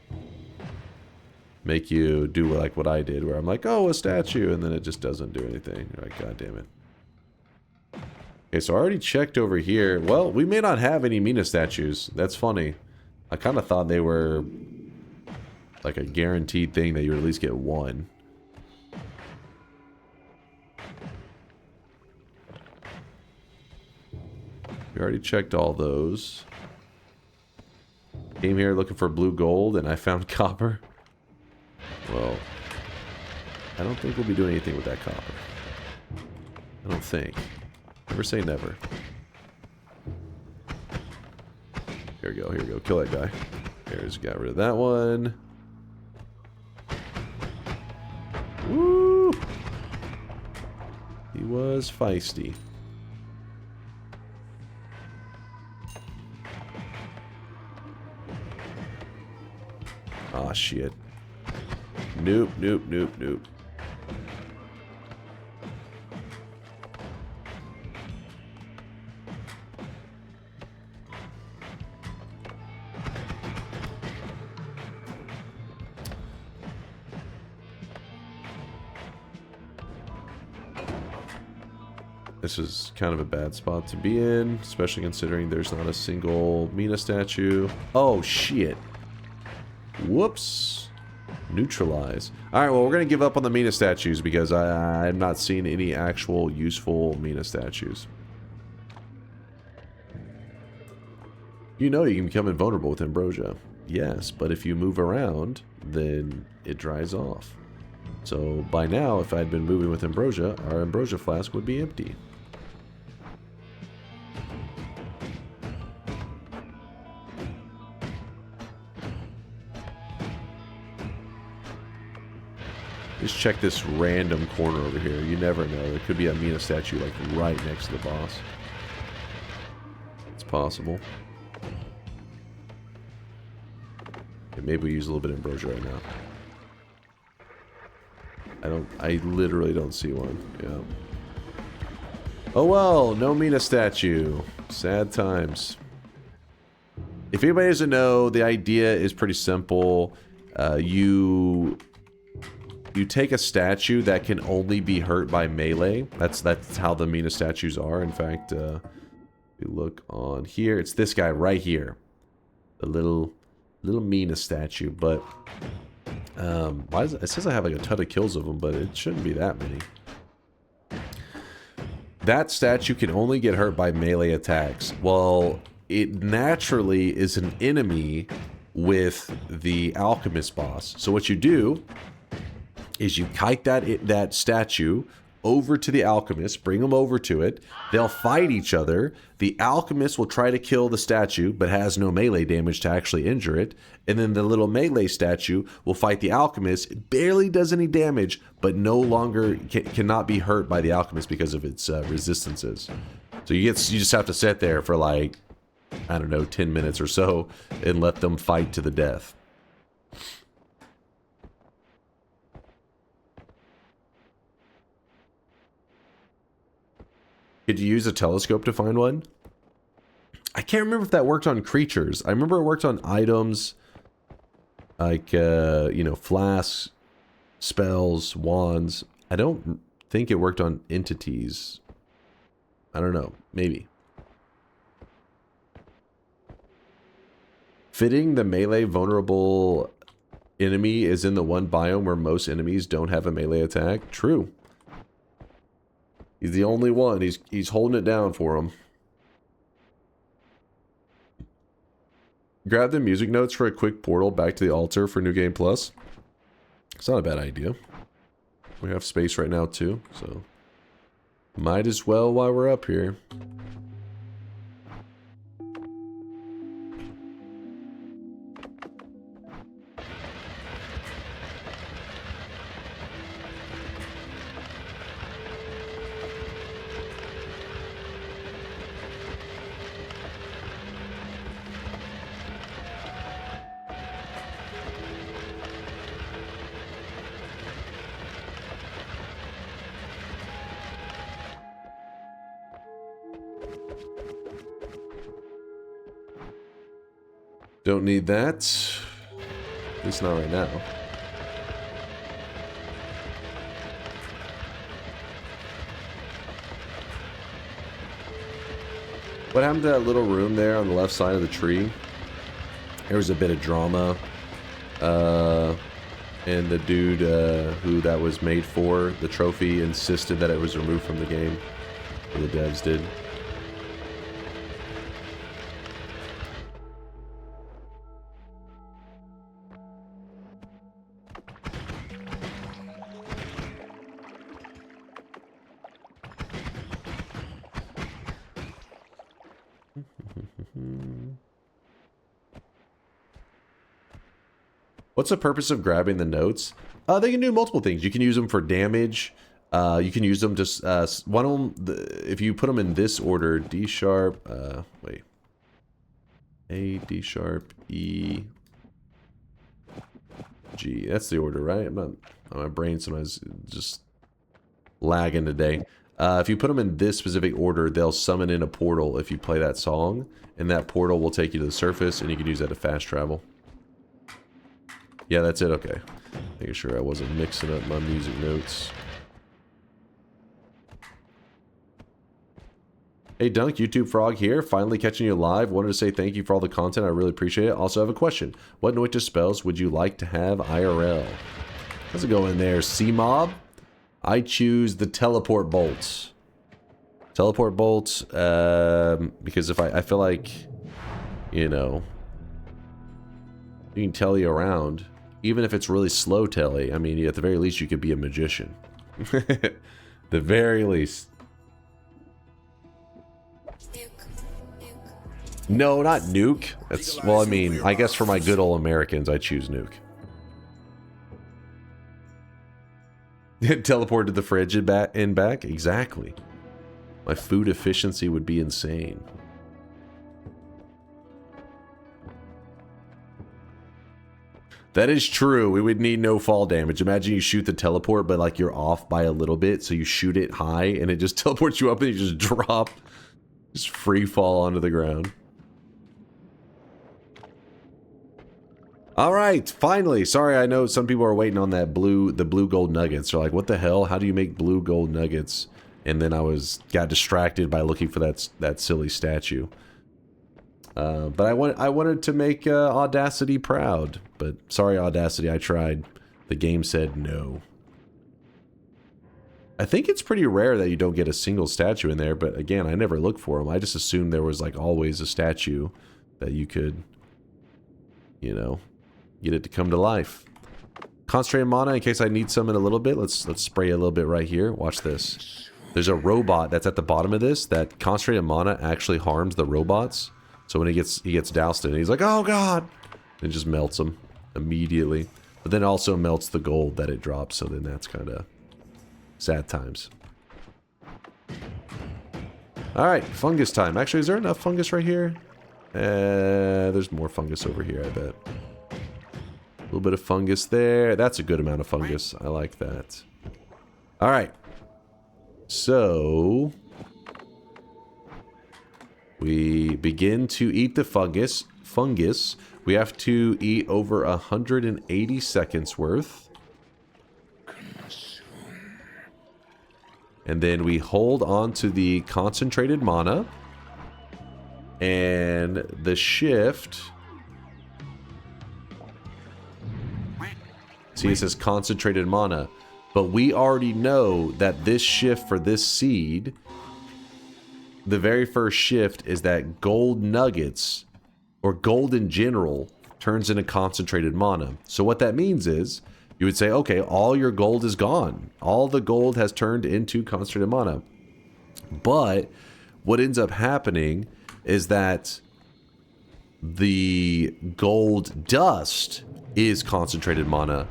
make you do like what I did, where I'm like, oh, a statue, and then it just doesn't do anything. You're like, god damn it. Okay, so I already checked over here. Well, we may not have any Mina statues. That's funny. I kind of thought they were like a guaranteed thing that you would at least get one. We already checked all those. Came here looking for blue gold and I found copper. Well, I don't think we'll be doing anything with that copper. I don't think. Never say never. Here we go, here we go. Kill that guy. There's, got rid of that one. Woo! He was feisty. Ah, shit. Nope, nope, nope, nope. This is kind of a bad spot to be in, especially considering there's not a single Mina statue. Oh, shit. Whoops. Neutralize. Alright, well, we're going to give up on the Mina statues because I'm not seeing any actual useful Mina statues. You know you can become invulnerable with Ambrosia. Yes, but if you move around, then it dries off. So by now, if I'd been moving with Ambrosia, our Ambrosia flask would be empty. Just check this random corner over here. You never know. There could be a Mina statue like right next to the boss. It's possible. Okay, maybe we use a little bit of Ambrosia right now. I literally don't see one. Yeah. Oh well, no Mina statue. Sad times. If anybody doesn't know, the idea is pretty simple. You you take a statue that can only be hurt by melee. That's how the Mina statues are. In fact, if you look on here, it's this guy right here. The little Mina statue, but why is it says I have like a ton of kills of them, but it shouldn't be that many. That statue can only get hurt by melee attacks. Well, it naturally is an enemy with the alchemist boss. So what you do is you kite that statue over to the alchemist, bring them over to it. They'll fight each other. The alchemist will try to kill the statue, but has no melee damage to actually injure it. And then the little melee statue will fight the alchemist. It barely does any damage, but no longer cannot be hurt by the alchemist because of its resistances. So you just have to sit there for like, I don't know, 10 minutes or so and let them fight to the death. Could you use a telescope to find one? I can't remember if that worked on creatures. I remember it worked on items like, you know, flasks, spells, wands. I don't think it worked on entities. I don't know. Maybe. Fitting the melee vulnerable enemy is in the one biome where most enemies don't have a melee attack. True. He's the only one. He's holding it down for him. Grab the music notes for a quick portal back to the altar for New Game Plus. It's not a bad idea. We have space right now too, so might as well while we're up here. Don't need that. At least not right now. What happened to that little room there on the left side of the tree? There was a bit of drama. And the dude who that was made for, the trophy, insisted that it was removed from the game. Or the devs did. What's the purpose of grabbing the notes? They can do multiple things. You can use them for damage. You can use them to... one of them, if you put them in this order, D sharp... wait. A, D sharp, E, G. That's the order, right? I'm not... My brain sometimes just lagging today. If you put them in this specific order, they'll summon in a portal if you play that song. And that portal will take you to the surface, and you can use that to fast travel. Yeah, that's it. Okay. Making sure I wasn't mixing up my music notes. Hey, Dunk, YouTube Frog here. Finally catching you live. Wanted to say thank you for all the content. I really appreciate it. Also have a question. What Noita spells would you like to have IRL? How's it going there, C-Mob? I choose the teleport bolts. Teleport bolts, because if I feel like, you know, you can telly around. Even if it's really slow telly, I mean, at the very least, you could be a magician. The very least. No, not nuke. That's, well, I mean, I guess for my good old Americans, I choose nuke. Teleport to the fridge and back? Exactly. My food efficiency would be insane. That is true. We would need no fall damage. Imagine you shoot the teleport, but like you're off by a little bit, so you shoot it high, and it just teleports you up, and you just drop. Just free fall onto the ground. All right, finally. Sorry, I know some people are waiting on that the blue gold nuggets. They're like, what the hell? How do you make blue gold nuggets? And then got distracted by looking for that silly statue. But I wanted to make Audacity proud. But sorry, Audacity, I tried. The game said no. I think it's pretty rare that you don't get a single statue in there. But again, I never look for them. I just assumed there was like always a statue that you could, you know, get it to come to life. Concentrated mana in case I need some in a little bit. Let's spray a little bit right here. Watch this. There's a robot that's at the bottom of this. That concentrated mana actually harms the robots. So when he gets doused in it, he's like, oh god! And it just melts them immediately. But then it also melts the gold that it drops. So then that's kind of sad times. Alright, fungus time. Actually, is there enough fungus right here? There's more fungus over here, I bet. A little bit of fungus there. That's a good amount of fungus. I like that. Alright. So we begin to eat the fungus. We have to eat over 180 seconds worth. And then we hold on to the concentrated mana. And the shift... See, it says concentrated mana. But we already know that this shift for this seed, the very first shift is that gold nuggets, or gold in general, turns into concentrated mana. So what that means is, you would say, okay, all your gold is gone. All the gold has turned into concentrated mana. But what ends up happening is that the gold dust is concentrated mana.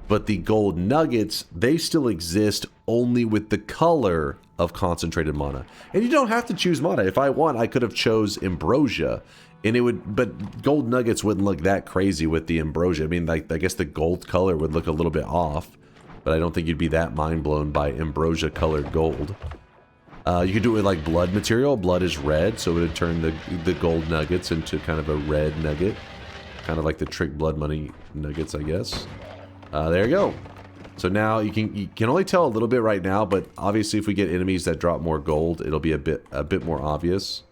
But the gold nuggets, they still exist only with the color of concentrated mana. And you don't have to choose mana. If I want, I could have chose ambrosia. And it would, but gold nuggets wouldn't look that crazy with the ambrosia. I mean, like, I guess the gold color would look a little bit off. But I don't think you'd be that mind blown by ambrosia colored gold. You could do it with like blood material. Blood is red, so it would turn the gold nuggets into kind of a red nugget. Kind of like the trick blood money nuggets, I guess. There you go. So now you can only tell a little bit right now, but obviously if we get enemies that drop more gold, it'll be a bit more obvious.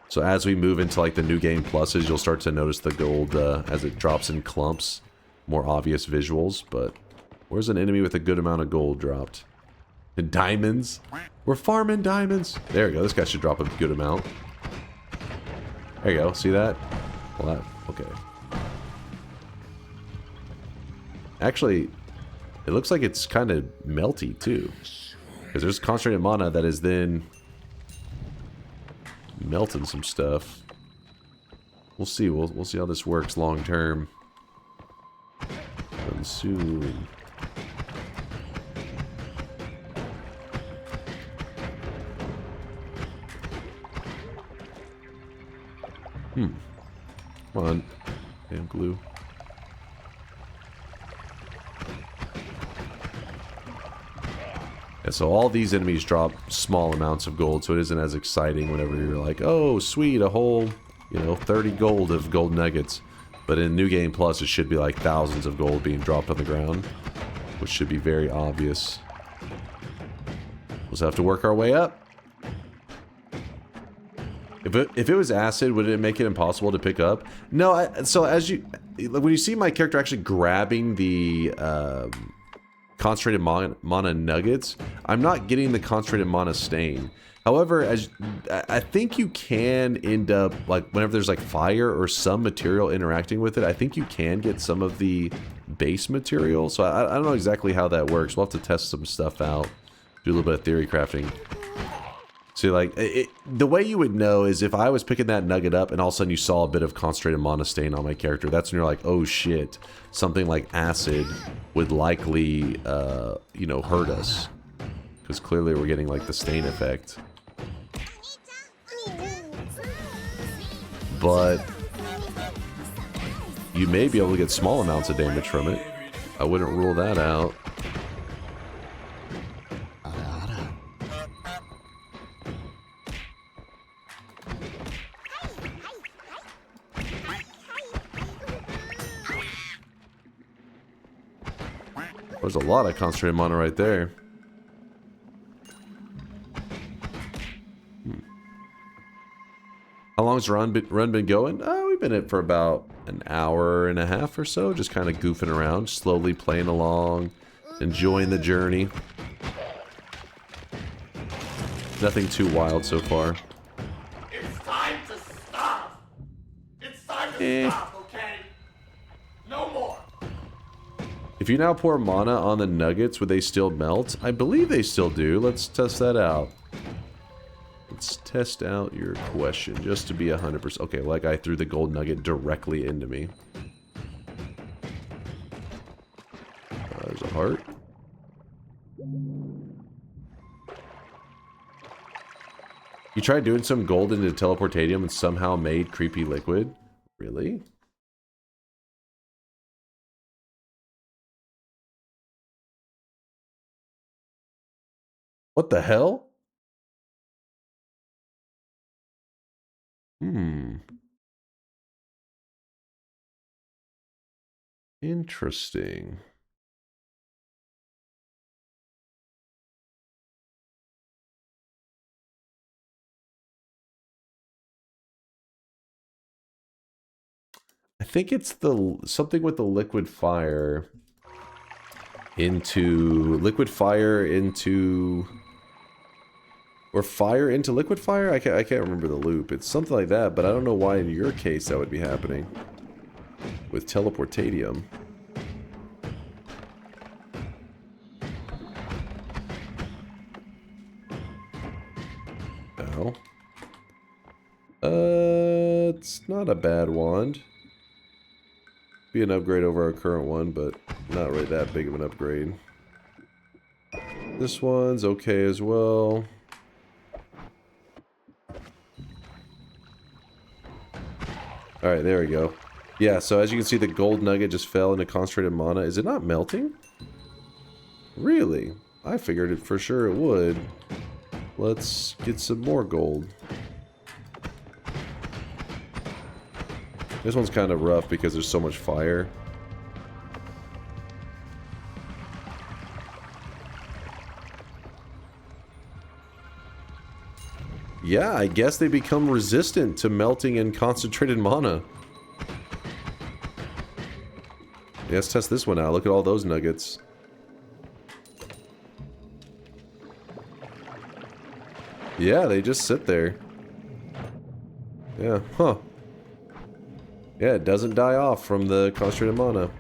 So as we move into like the new game pluses, you'll start to notice the gold as it drops in clumps, more obvious visuals. But where's an enemy with a good amount of gold dropped? And diamonds. We're farming diamonds. There we go. This guy should drop a good amount. There you go. See that? Well, okay. Actually, it looks like it's kind of melty too, because there's concentrated mana that is then melting some stuff. We'll see. We'll see how this works long term. Soon. Come on, damn glue. Yeah, so all these enemies drop small amounts of gold, so it isn't as exciting whenever you're like, oh, sweet, a whole, 30 gold of gold nuggets. But in New Game Plus, it should be like thousands of gold being dropped on the ground, which should be very obvious. We'll just have to work our way up. If it was acid, would it make it impossible to pick up? No, so when you see my character actually grabbing the concentrated mana nuggets, I'm not getting the concentrated mana stain. However, I think you can end up, like, whenever there's like fire or some material interacting with it, I think you can get some of the base material. So I don't know exactly how that works. We'll have to test some stuff out, do a little bit of theory crafting. So like, the way you would know is if I was picking that nugget up and all of a sudden you saw a bit of concentrated mana stain on my character, that's when you're like, oh shit, something like acid would likely, hurt us. Because clearly we're getting like the stain effect. But you may be able to get small amounts of damage from it. I wouldn't rule that out. There's a lot of concentrated mana right there. How long's the run been going? We've been in it for about an hour and a half or so, just kind of goofing around, slowly playing along, enjoying the journey. Nothing too wild so far. It's time to stop. It's time to stop, okay? No more. If you now pour mana on the nuggets, would they still melt? I believe they still do. Let's test that out. Let's test out your question, just to be 100%. Okay, like I threw the gold nugget directly into me. There's a heart. You tried doing some gold into teleportatium and somehow made creepy liquid? Really? What the hell? Interesting. I think it's the something with the liquid fire into or fire into liquid fire. I can't remember the loop. It's something like that, but I don't know why in your case that would be happening with teleportatium. Oh. It's not a bad wand. Be an upgrade over our current one, but not really that big of an upgrade. This one's okay as well. Alright, there we go. Yeah, so as you can see, the gold nugget just fell into concentrated mana. Is it not melting? Really? I figured it for sure it would. Let's get some more gold. This one's kind of rough because there's so much fire. Yeah, I guess they become resistant to melting in concentrated mana. Yeah, let's test this one out. Look at all those nuggets. Yeah, they just sit there. Yeah, huh. Yeah, it doesn't die off from the concentrated mana.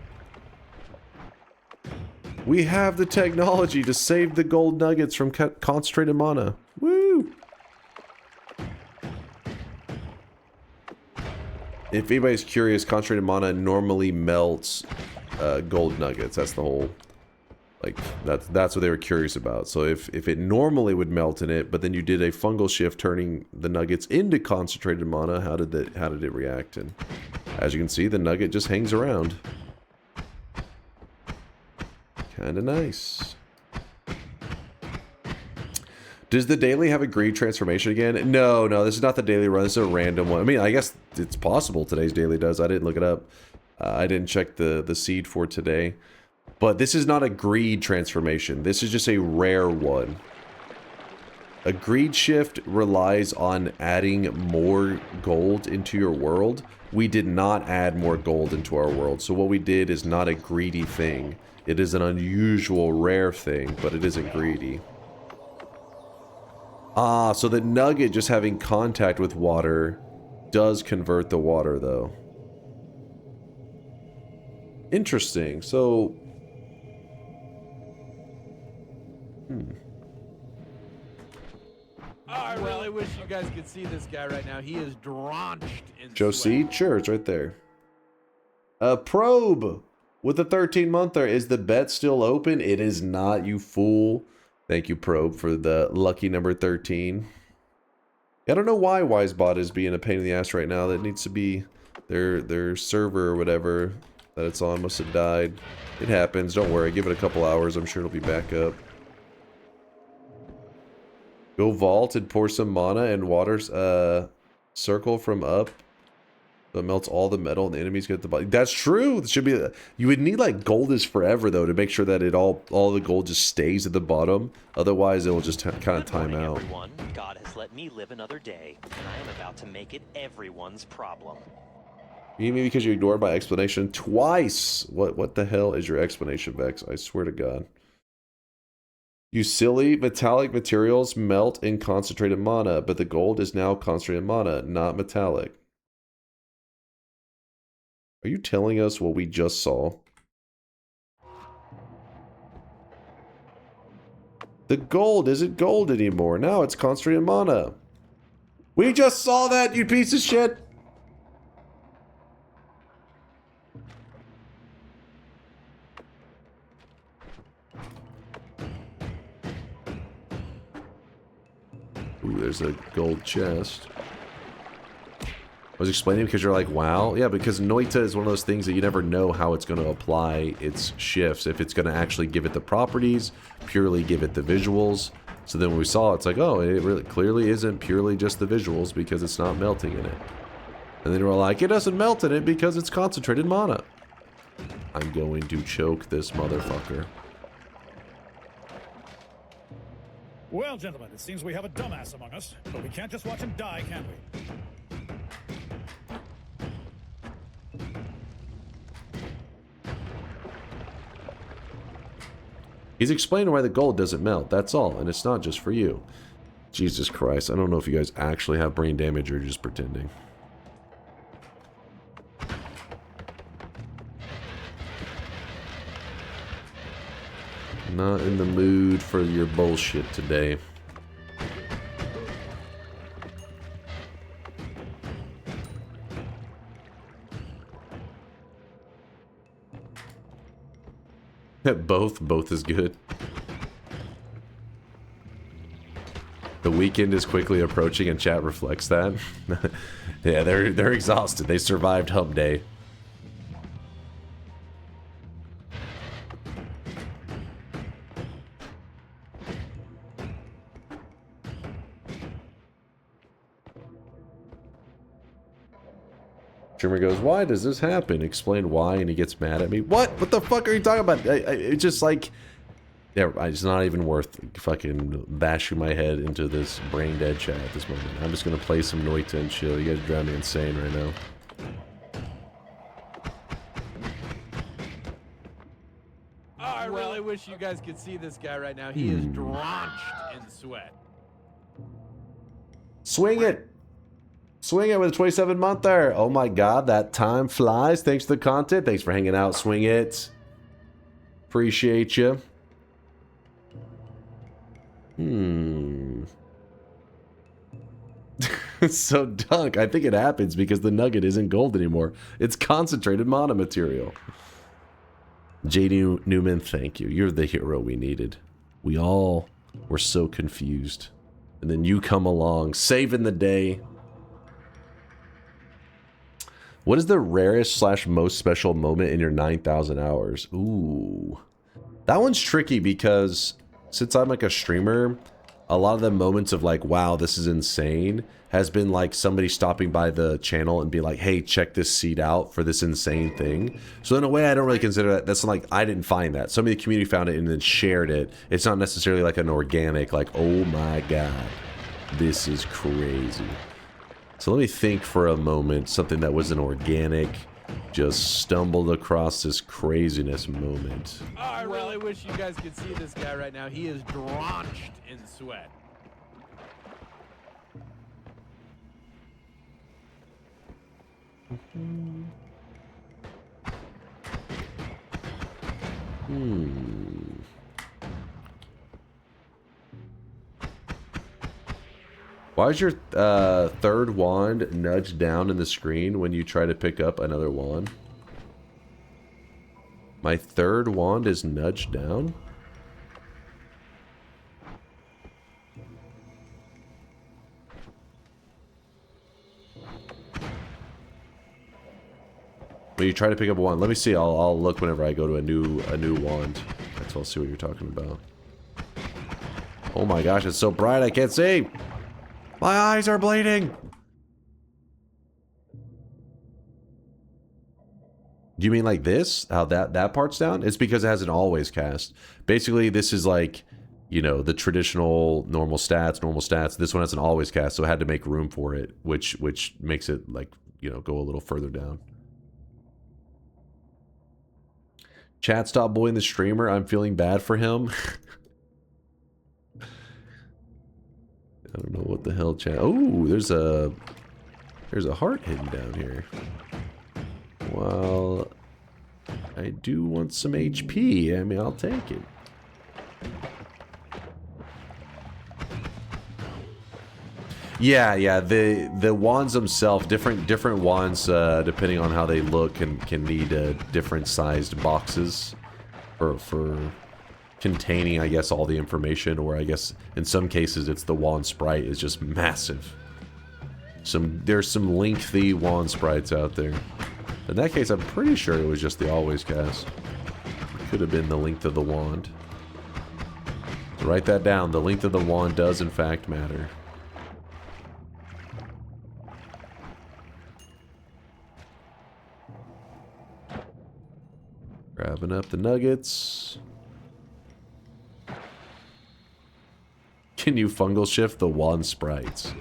We have the technology to save the gold nuggets from concentrated mana. Woo! If anybody's curious, concentrated mana normally melts gold nuggets. That's the whole... Like, that's what they were curious about. So if it normally would melt in it, but then you did a fungal shift turning the nuggets into concentrated mana, how did it react? And as you can see, the nugget just hangs around. Kinda nice. Does the daily have a greed transformation again? No, this is not the daily run. This is a random one. I mean, I guess it's possible today's daily does. I didn't look it up. I didn't check the seed for today. But this is not a greed transformation. This is just a rare one. A greed shift relies on adding more gold into your world. We did not add more gold into our world. So what we did is not a greedy thing. It is an unusual, rare thing, but it isn't greedy. Ah, so the nugget just having contact with water does convert the water, though. Interesting. So... I really wish you guys could see this guy right now. He is drenched in Josie? sweat. Sure, it's right there. Probe! With the 13-monther, is the bet still open? It is not, you fool. Thank you, Probe, for the lucky number 13. I don't know why Wisebot is being a pain in the ass right now. That needs to be their server or whatever that it's on must have died. It happens, don't worry. Give it a couple hours. I'm sure it'll be back up. Go vault and pour some mana and water circle from up So it melts all the metal and the enemies get the body. That's true. It should be. You would need like gold is forever though to make sure that it all the gold just stays at the bottom. Otherwise, it will just kind of time out. Everyone, God has let me live another day, and I am about to make it everyone's problem. You mean because you ignored my explanation twice? What the hell is your explanation, Vex? I swear to God. You silly, metallic materials melt in concentrated mana, but the gold is now concentrated mana, not metallic. Are you telling us what we just saw? The gold isn't gold anymore. Now it's concentrated mana. We just saw that, you piece of shit! Ooh, there's a gold chest. I was explaining because you're like, wow. Yeah, because Noita is one of those things that you never know how it's going to apply its shifts. If it's going to actually give it the properties, purely give it the visuals. So then when we saw it, it's like, oh, it really clearly isn't purely just the visuals because it's not melting in it. And then we're like, it doesn't melt in it because it's concentrated mana. I'm going to choke this motherfucker. Well, gentlemen, it seems we have a dumbass among us, but we can't just watch him die, can we? He's explaining why the gold doesn't melt, that's all, and it's not just for you. Jesus Christ, I don't know if you guys actually have brain damage or just pretending. Not in the mood for your bullshit today. Both is good. The weekend is quickly approaching and chat reflects that. Yeah, they're exhausted. They survived Hub Day. Trimmer goes, why does this happen? Explain why, and he gets mad at me. What the fuck are you talking about? It's just like, yeah, it's not even worth fucking bashing my head into this brain dead chat at this moment. I'm just gonna play some Noita and chill. You guys drive me insane right now. Oh, I really wish you guys could see this guy right now. He is drenched in sweat. Swing it! Swing it with a 27-monther. Oh my god, that time flies. Thanks for the content. Thanks for hanging out. Swing it. Appreciate you. So, Dunk, I think it happens because the nugget isn't gold anymore. It's concentrated mana material. JD Newman, thank you. You're the hero we needed. We all were so confused. And then you come along, saving the day. What is the rarest / most special moment in your 9,000 hours? Ooh. That one's tricky because since I'm like a streamer, a lot of the moments of like, wow, this is insane, has been like somebody stopping by the channel and be like, hey, check this seed out for this insane thing. So in a way, I don't really consider that. That's like, I didn't find that. Somebody in the community found it and then shared it. It's not necessarily like an organic, like, oh my god, this is crazy. So let me think for a moment, something that was an organic, just stumbled across this craziness moment. Oh, I really wish you guys could see this guy right now. He is drenched in sweat. Why is your third wand nudged down in the screen when you try to pick up another wand? My third wand is nudged down? When you try to pick up a wand, let me see. I'll look whenever I go to a new wand. That's I'll see what you're talking about. Oh my gosh, it's so bright I can't see. My eyes are bleeding. Do you mean like this? How that part's down? It's because it has an always cast. Basically, this is like, you know, the traditional normal stats. This one has an always cast, so I had to make room for it, which makes it like, you know, go a little further down. Chat, stop bullying the streamer. I'm feeling bad for him. I don't know what the hell, chat. Oh, there's a heart hidden down here. Well, I do want some HP. I mean, I'll take it. Yeah. The wands themselves, different wands, depending on how they look, can need different sized boxes for containing, I guess, all the information. Or I guess in some cases, it's the wand sprite is just massive. There's some lengthy wand sprites out there. In that case, I'm pretty sure it was just the always cast. It could have been the length of the wand. So write that down. The length of the wand does in fact matter. Grabbing up the nuggets. Can you fungal shift the wand sprites?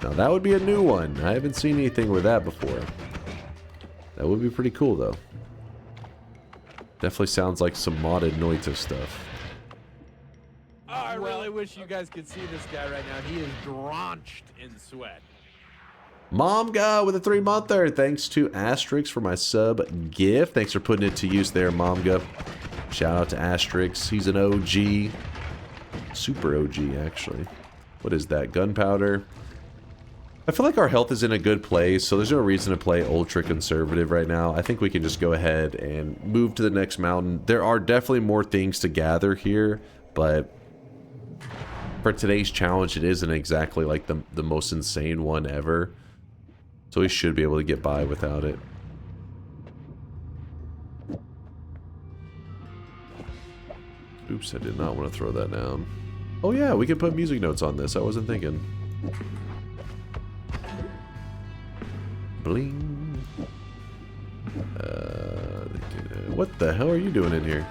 Now that would be a new one. I haven't seen anything with that before. That would be pretty cool though. Definitely sounds like some modded Noita stuff. Oh, I really wish you guys could see this guy right now. He is drenched in sweat. Momga with a 3-monther. Thanks to Asterix for my sub gift. Thanks for putting it to use there, Momga. Shout out to Asterix. He's an OG. Super OG, actually. What is that? Gunpowder. I feel like our health is in a good place, so there's no reason to play ultra conservative right now. I think we can just go ahead and move to the next mountain. There are definitely more things to gather here, but for today's challenge, it isn't exactly like the most insane one ever. So we should be able to get by without it. Oops, I did not want to throw that down. Oh yeah, we can put music notes on this. I wasn't thinking. Bling. What the hell are you doing in here?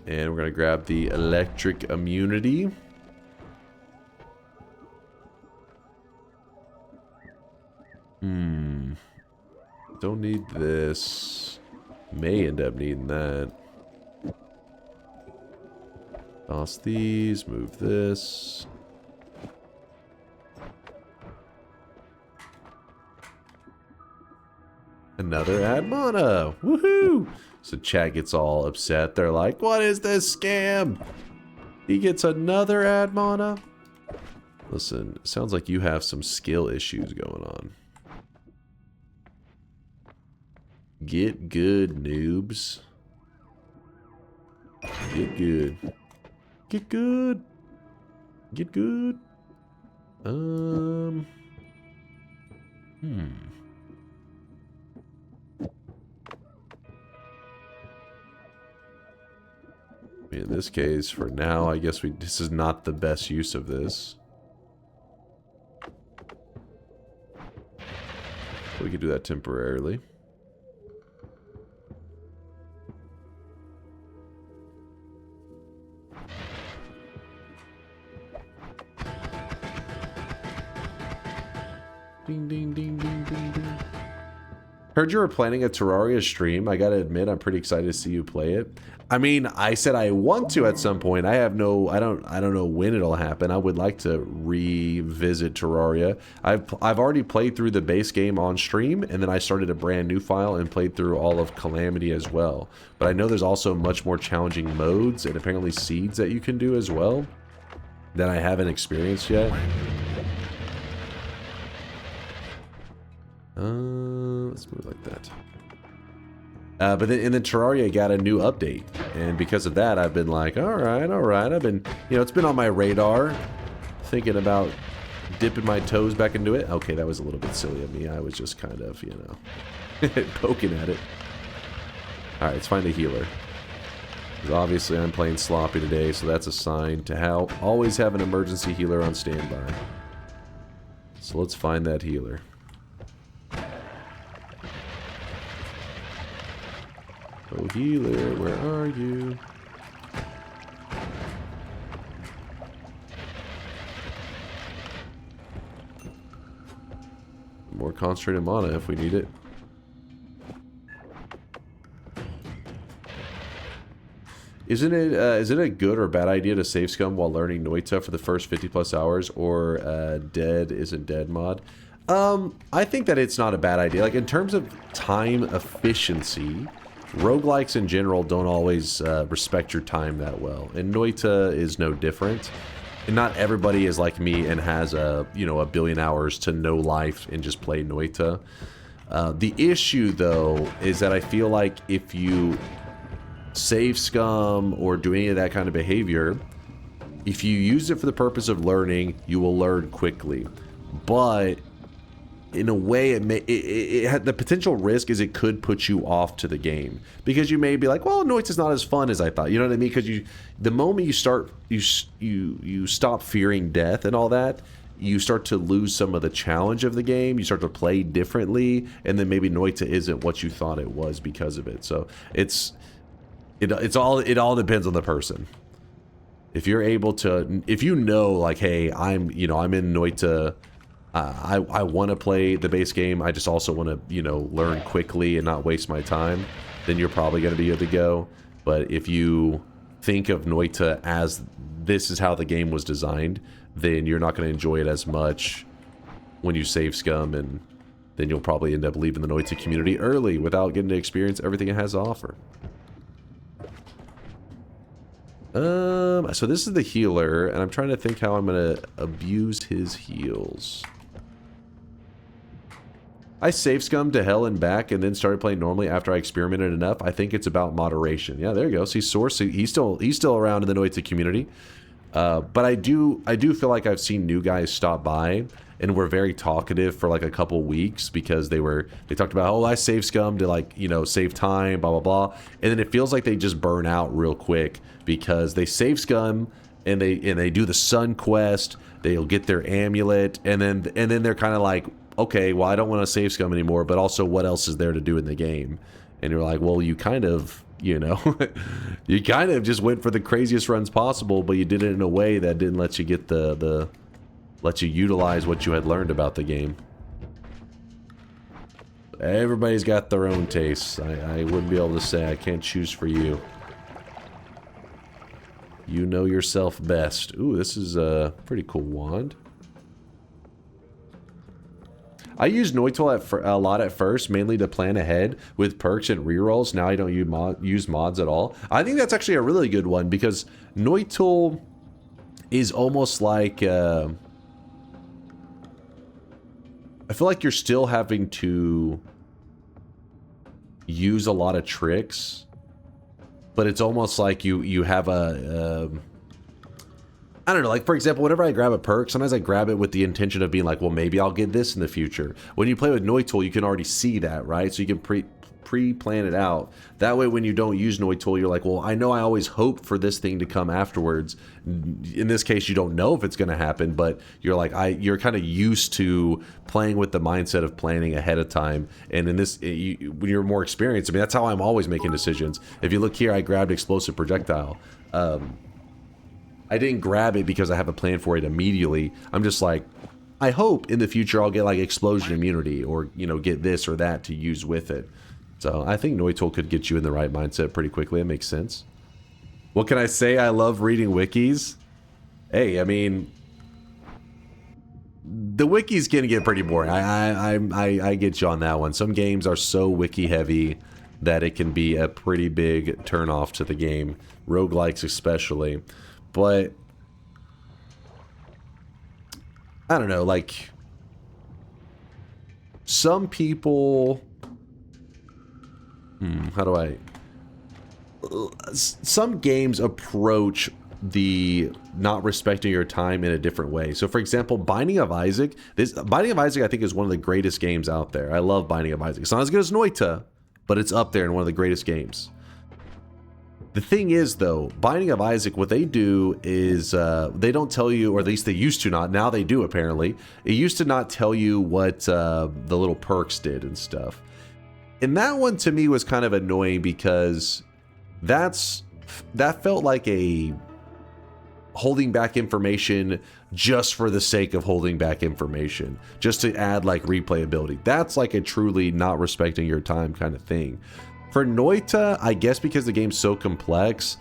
And we're going to grab the electric immunity. Don't need this. May end up needing that. Toss these, move this. Another add mana. Woohoo! So chat gets all upset. They're like, what is this scam? He gets another add mana? Listen, it sounds like you have some skill issues going on. Get good, noobs. Get good. Get good. Get good. In this case, for now, I guess this is not the best use of this. We could do that temporarily. Ding, ding, ding, ding, ding, ding. Heard you were planning a Terraria stream. I gotta admit, I'm pretty excited to see you play it. I mean, I said I want to at some point. I don't know when it'll happen. I would like to revisit Terraria. I've already played through the base game on stream, and then I started a brand new file and played through all of Calamity as well. But I know there's also much more challenging modes and apparently seeds that you can do as well that I haven't experienced yet. Let's move like that. But then in the Terraria got a new update, and because of that, I've been like, all right. I've been, it's been on my radar, thinking about dipping my toes back into it. Okay, that was a little bit silly of me. I was just kind of, poking at it. All right, let's find a healer. 'Cause obviously I'm playing sloppy today, so that's a sign to always have an emergency healer on standby. So let's find that healer. Oh, healer, where are you? More concentrated mana if we need it. Is it a good or bad idea to save scum while learning Noita for the first 50+ hours, or dead isn't dead mod? I think that it's not a bad idea. Like, in terms of time efficiency, roguelikes in general don't always respect your time that well, and Noita is no different. And not everybody is like me and has a billion hours to no life and just play Noita. The issue though is that I feel like if you save scum or do any of that kind of behavior, if you use it for the purpose of learning, you will learn quickly. But in a way, it had the potential risk is it could put you off to the game, because you may be like, well, Noita's not as fun as I thought. You know what I mean? Because the moment you start, you stop fearing death and all that, you start to lose some of the challenge of the game. You start to play differently, and then maybe Noita isn't what you thought it was because of it. So it all depends on the person. If you're able to, if you know, like, hey, I'm in Noita. I want to play the base game. I just also want to, learn quickly and not waste my time. Then you're probably going to be good to go. But if you think of Noita as this is how the game was designed, then you're not going to enjoy it as much when you save scum, and then you'll probably end up leaving the Noita community early without getting to experience everything it has to offer. So this is the healer, and I'm trying to think how I'm going to abuse his heals. I save scum to hell and back and then started playing normally after I experimented enough. I think it's about moderation. Yeah, there you go. See, Source, he's still around in the Noita community. But I do feel like I've seen new guys stop by and were very talkative for like a couple weeks because they talked about, oh, I save scum to, like, save time, blah blah blah, and then it feels like they just burn out real quick because they save scum and they do the sun quest, they'll get their amulet, and then they're kind of like, okay, well, I don't want to save scum anymore, but also what else is there to do in the game? And you're like, well, you kind of, you kind of just went for the craziest runs possible, but you did it in a way that didn't let you get let you utilize what you had learned about the game. Everybody's got their own tastes. I wouldn't be able to say I can't choose for you. You know yourself best. Ooh, this is a pretty cool wand. I used Noita a lot at first, mainly to plan ahead with perks and rerolls. Now I don't use mods at all. I think that's actually a really good one, because Noita is almost like... I feel like you're still having to use a lot of tricks, but it's almost like you have a... I don't know, like, for example, whenever I grab a perk, sometimes I grab it with the intention of being like, well, maybe I'll get this in the future. When you play with Noita, you can already see that, right? So you can pre-plan it out. That way, when you don't use Noita, you're like, well, I know I always hope for this thing to come afterwards. In this case, you don't know if it's going to happen, but you're like, you're kind of used to playing with the mindset of planning ahead of time. And in this, when you're more experienced, I mean, that's how I'm always making decisions. If you look here, I grabbed explosive projectile. I didn't grab it because I have a plan for it immediately. I'm just like, I hope in the future I'll get like explosion immunity, or, get this or that to use with it. So I think Noita could get you in the right mindset pretty quickly. It makes sense. What can I say? I love reading wikis. Hey, I mean, the wikis can get pretty boring. I get you on that one. Some games are so wiki heavy that it can be a pretty big turnoff to the game. Roguelikes especially. But I don't know, like, some people, some games approach the not respecting your time in a different way. So for example, Binding of Isaac, Binding of Isaac I think is one of the greatest games out there. I love Binding of Isaac. It's not as good as Noita, but it's up there in one of the greatest games. The thing is, though, Binding of Isaac, what they do is they don't tell you, or at least they used to not. Now they do, apparently. It used to not tell you what the little perks did and stuff. And that one, to me, was kind of annoying because that felt like a holding back information just for the sake of holding back information, just to add, like, replayability. That's like a truly not respecting your time kind of thing. For Noita, I guess because the game's so complex,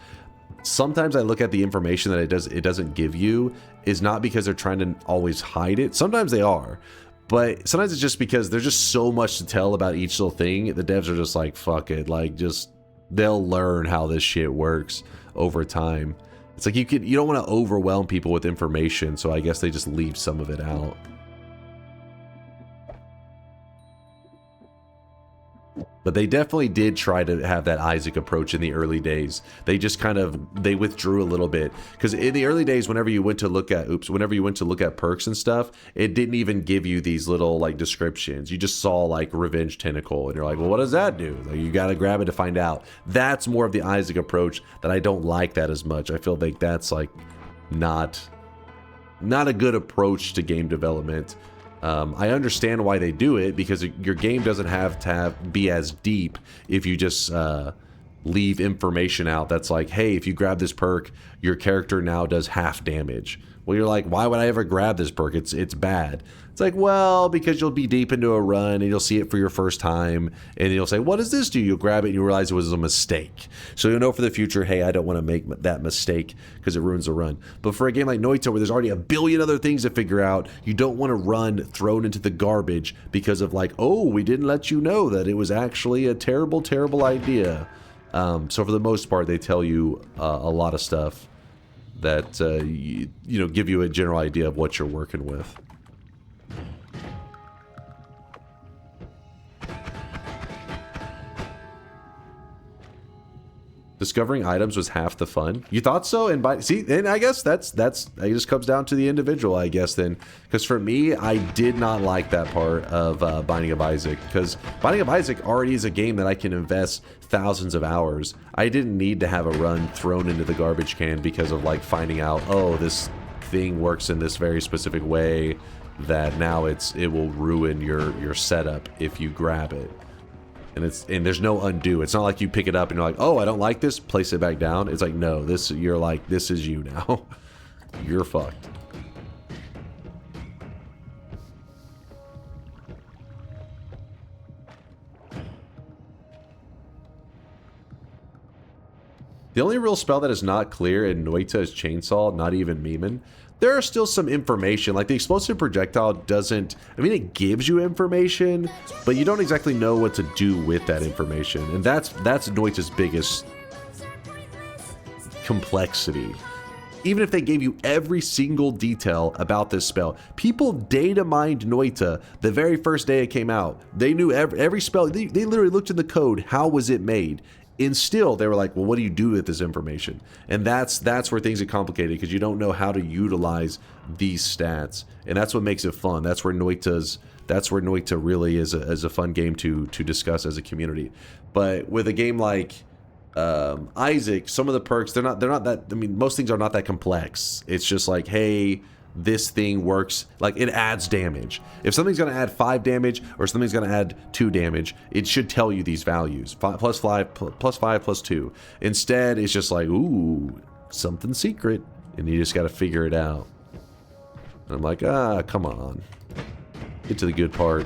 sometimes I look at the information that it doesn't give you is not because they're trying to always hide it. Sometimes they are, but sometimes it's just because there's just so much to tell about each little thing. The devs are just like, fuck it, like they'll learn how this shit works over time. It's like you don't want to overwhelm people with information, so I guess they just leave some of it out. But they definitely did try to have that Isaac approach in the early days. They just they withdrew a little bit. Because in the early days, whenever you went to look at perks and stuff, it didn't even give you these little, like, descriptions. You just saw, like, Revenge Tentacle, and you're like, well, what does that do? Like, you gotta grab it to find out. That's more of the Isaac approach that I don't like that as much. I feel like that's, like, not a good approach to game development. I understand why they do it, because your game doesn't have to be as deep if you just leave information out that's like, hey, if you grab this perk, your character now does half damage. Well, you're like, why would I ever grab this perk? It's bad. It's like, well, because you'll be deep into a run and you'll see it for your first time and you'll say, what does this do? You'll grab it and you realize it was a mistake. So you'll know for the future, hey, I don't want to make that mistake because it ruins the run. But for a game like Noita, where there's already a billion other things to figure out, you don't want to run thrown into the garbage because of, like, oh, we didn't let you know that it was actually a terrible, terrible idea. So for the most part, they tell you a lot of stuff that give you a general idea of what you're working with. Discovering items was half the fun. You thought so? And I guess it just comes down to the individual, I guess, then. Because for me, I did not like that part of Binding of Isaac, because Binding of Isaac already is a game that I can invest thousands of hours. I didn't need to have a run thrown into the garbage can because of, like, finding out, oh, this thing works in this very specific way that now it will ruin your setup if you grab it. And there's no undo. It's not like you pick it up and you're like, oh, I don't like this, place it back down. It's like, no, you're like, this is you now. You're fucked. The only real spell that is not clear in Noita is Chainsaw, not even Meeman. There are still some information, like the explosive projectile doesn't, I mean, it gives you information, but you don't exactly know what to do with that information. And that's Noita's biggest complexity. Even if they gave you every single detail about this spell, people data mined Noita the very first day it came out. They knew every spell, they literally looked in the code, how was it made? And still, they were like, well, what do you do with this information? And that's where things get complicated, because you don't know how to utilize these stats. And that's what makes it fun. That's where Noita really is a fun game to discuss as a community. But with a game like Isaac, some of the perks, they're not that, I mean, most things are not that complex. It's just like, hey, this thing works, like, it adds damage. If something's going to add 5 damage or something's going to add 2 damage, it should tell you these values, plus 5 plus 2. Instead, it's just like, ooh, something secret, and you just got to figure it out. And I'm like, come on, get to the good part.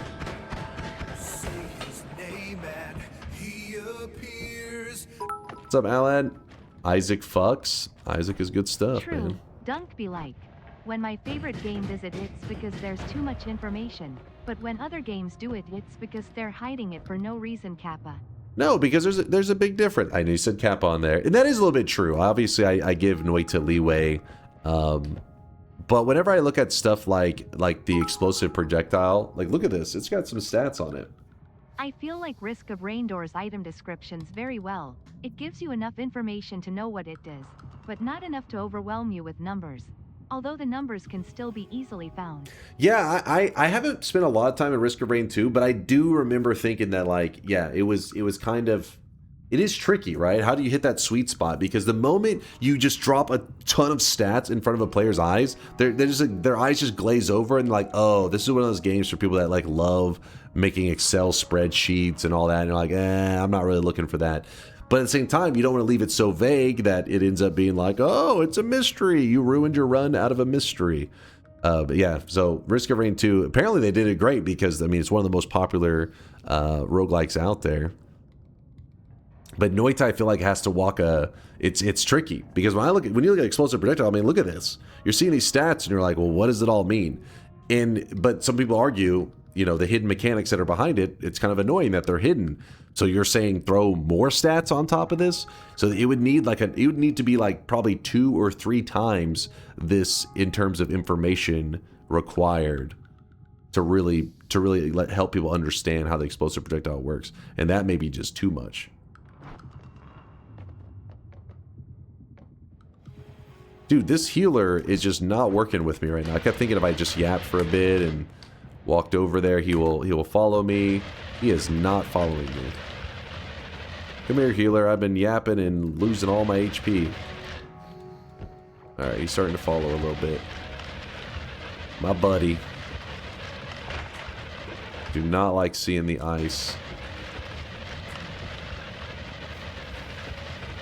What's up, Alan? Isaac fucks. Isaac is good stuff. True. Man. Dunk be like, when my favorite game does it, it's because there's too much information. But when other games do it, it's because they're hiding it for no reason, Kappa. No, because there's a big difference. I know you said Kappa on there, and that is a little bit true. Obviously, I give Noita leeway, but whenever I look at stuff like the explosive projectile, like, look at this, it's got some stats on it. I feel like Risk of Rain Door's item descriptions very well. It gives you enough information to know what it does, but not enough to overwhelm you with numbers. Although the numbers can still be easily found. Yeah, I haven't spent a lot of time in Risk of Rain 2, but I do remember thinking that, like, yeah, it was kind of it is tricky, right? How do you hit that sweet spot? Because the moment you just drop a ton of stats in front of a player's eyes, their eyes just glaze over and like, oh, this is one of those games for people that like love making Excel spreadsheets and all that. And you're like, I'm not really looking for that. But at the same time, you don't want to leave it so vague that it ends up being like, oh, it's a mystery. You ruined your run out of a mystery. But yeah, so Risk of Rain 2, apparently they did it great because, I mean, it's one of the most popular roguelikes out there. But Noita, I feel like, has to walk it's tricky because when you look at explosive projectile, I mean, look at this. You're seeing these stats and you're like, well, what does it all mean? But some people argue, you know, the hidden mechanics that are behind it, it's kind of annoying that they're hidden. So you're saying throw more stats on top of this? So it would need to be like probably 2 or 3 times this in terms of information required to really help people understand how the explosive projectile works. And that may be just too much. Dude, this healer is just not working with me right now. I kept thinking if I just yapped for a bit and walked over there, he will follow me. He is not following me. Come here, healer. I've been yapping and losing all my HP. Alright, he's starting to follow a little bit. My buddy. Do not like seeing the ice.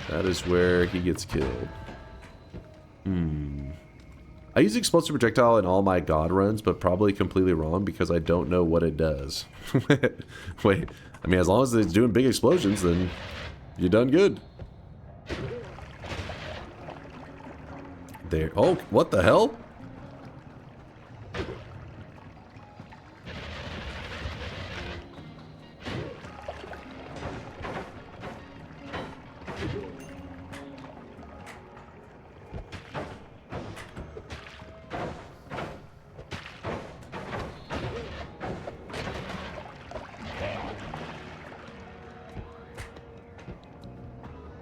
That is where he gets killed. I use explosive projectile in all my god runs, but probably completely wrong because I don't know what it does. Wait, I mean, as long as it's doing big explosions, then you're done good. There. Oh, what the hell?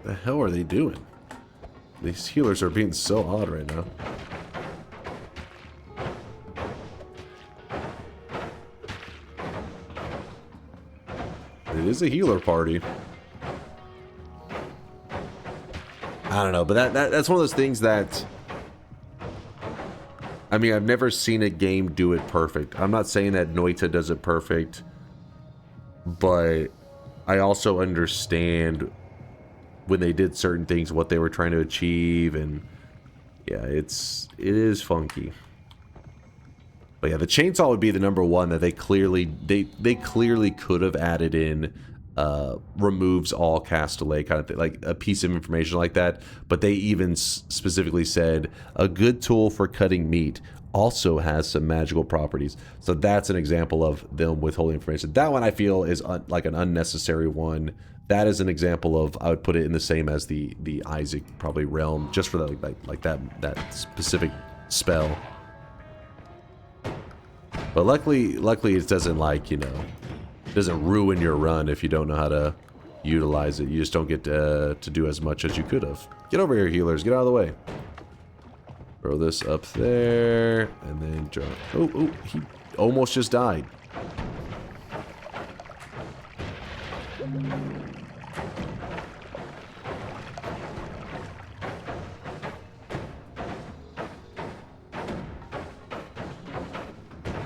The hell are they doing? These healers are being so odd right now. It is a healer party. I don't know, but that's one of those things that, I mean, I've never seen a game do it perfect. I'm not saying that Noita does it perfect, but I also understand when they did certain things, what they were trying to achieve, and yeah, it is funky. But yeah, the chainsaw would be the number one that they clearly could have added in, removes all cast delay kind of thing, like a piece of information like that. But they even specifically said a good tool for cutting meat also has some magical properties. So that's an example of them withholding information. That one I feel is like an unnecessary one. That is an example of, I would put it in the same as the Isaac probably realm, just for that specific spell. But luckily it doesn't, like, you know, it doesn't ruin your run if you don't know how to utilize it. You just don't get to do as much as you could have. Get over here, healers. Get out of the way. Throw this up there, and then jump. Oh, he almost just died.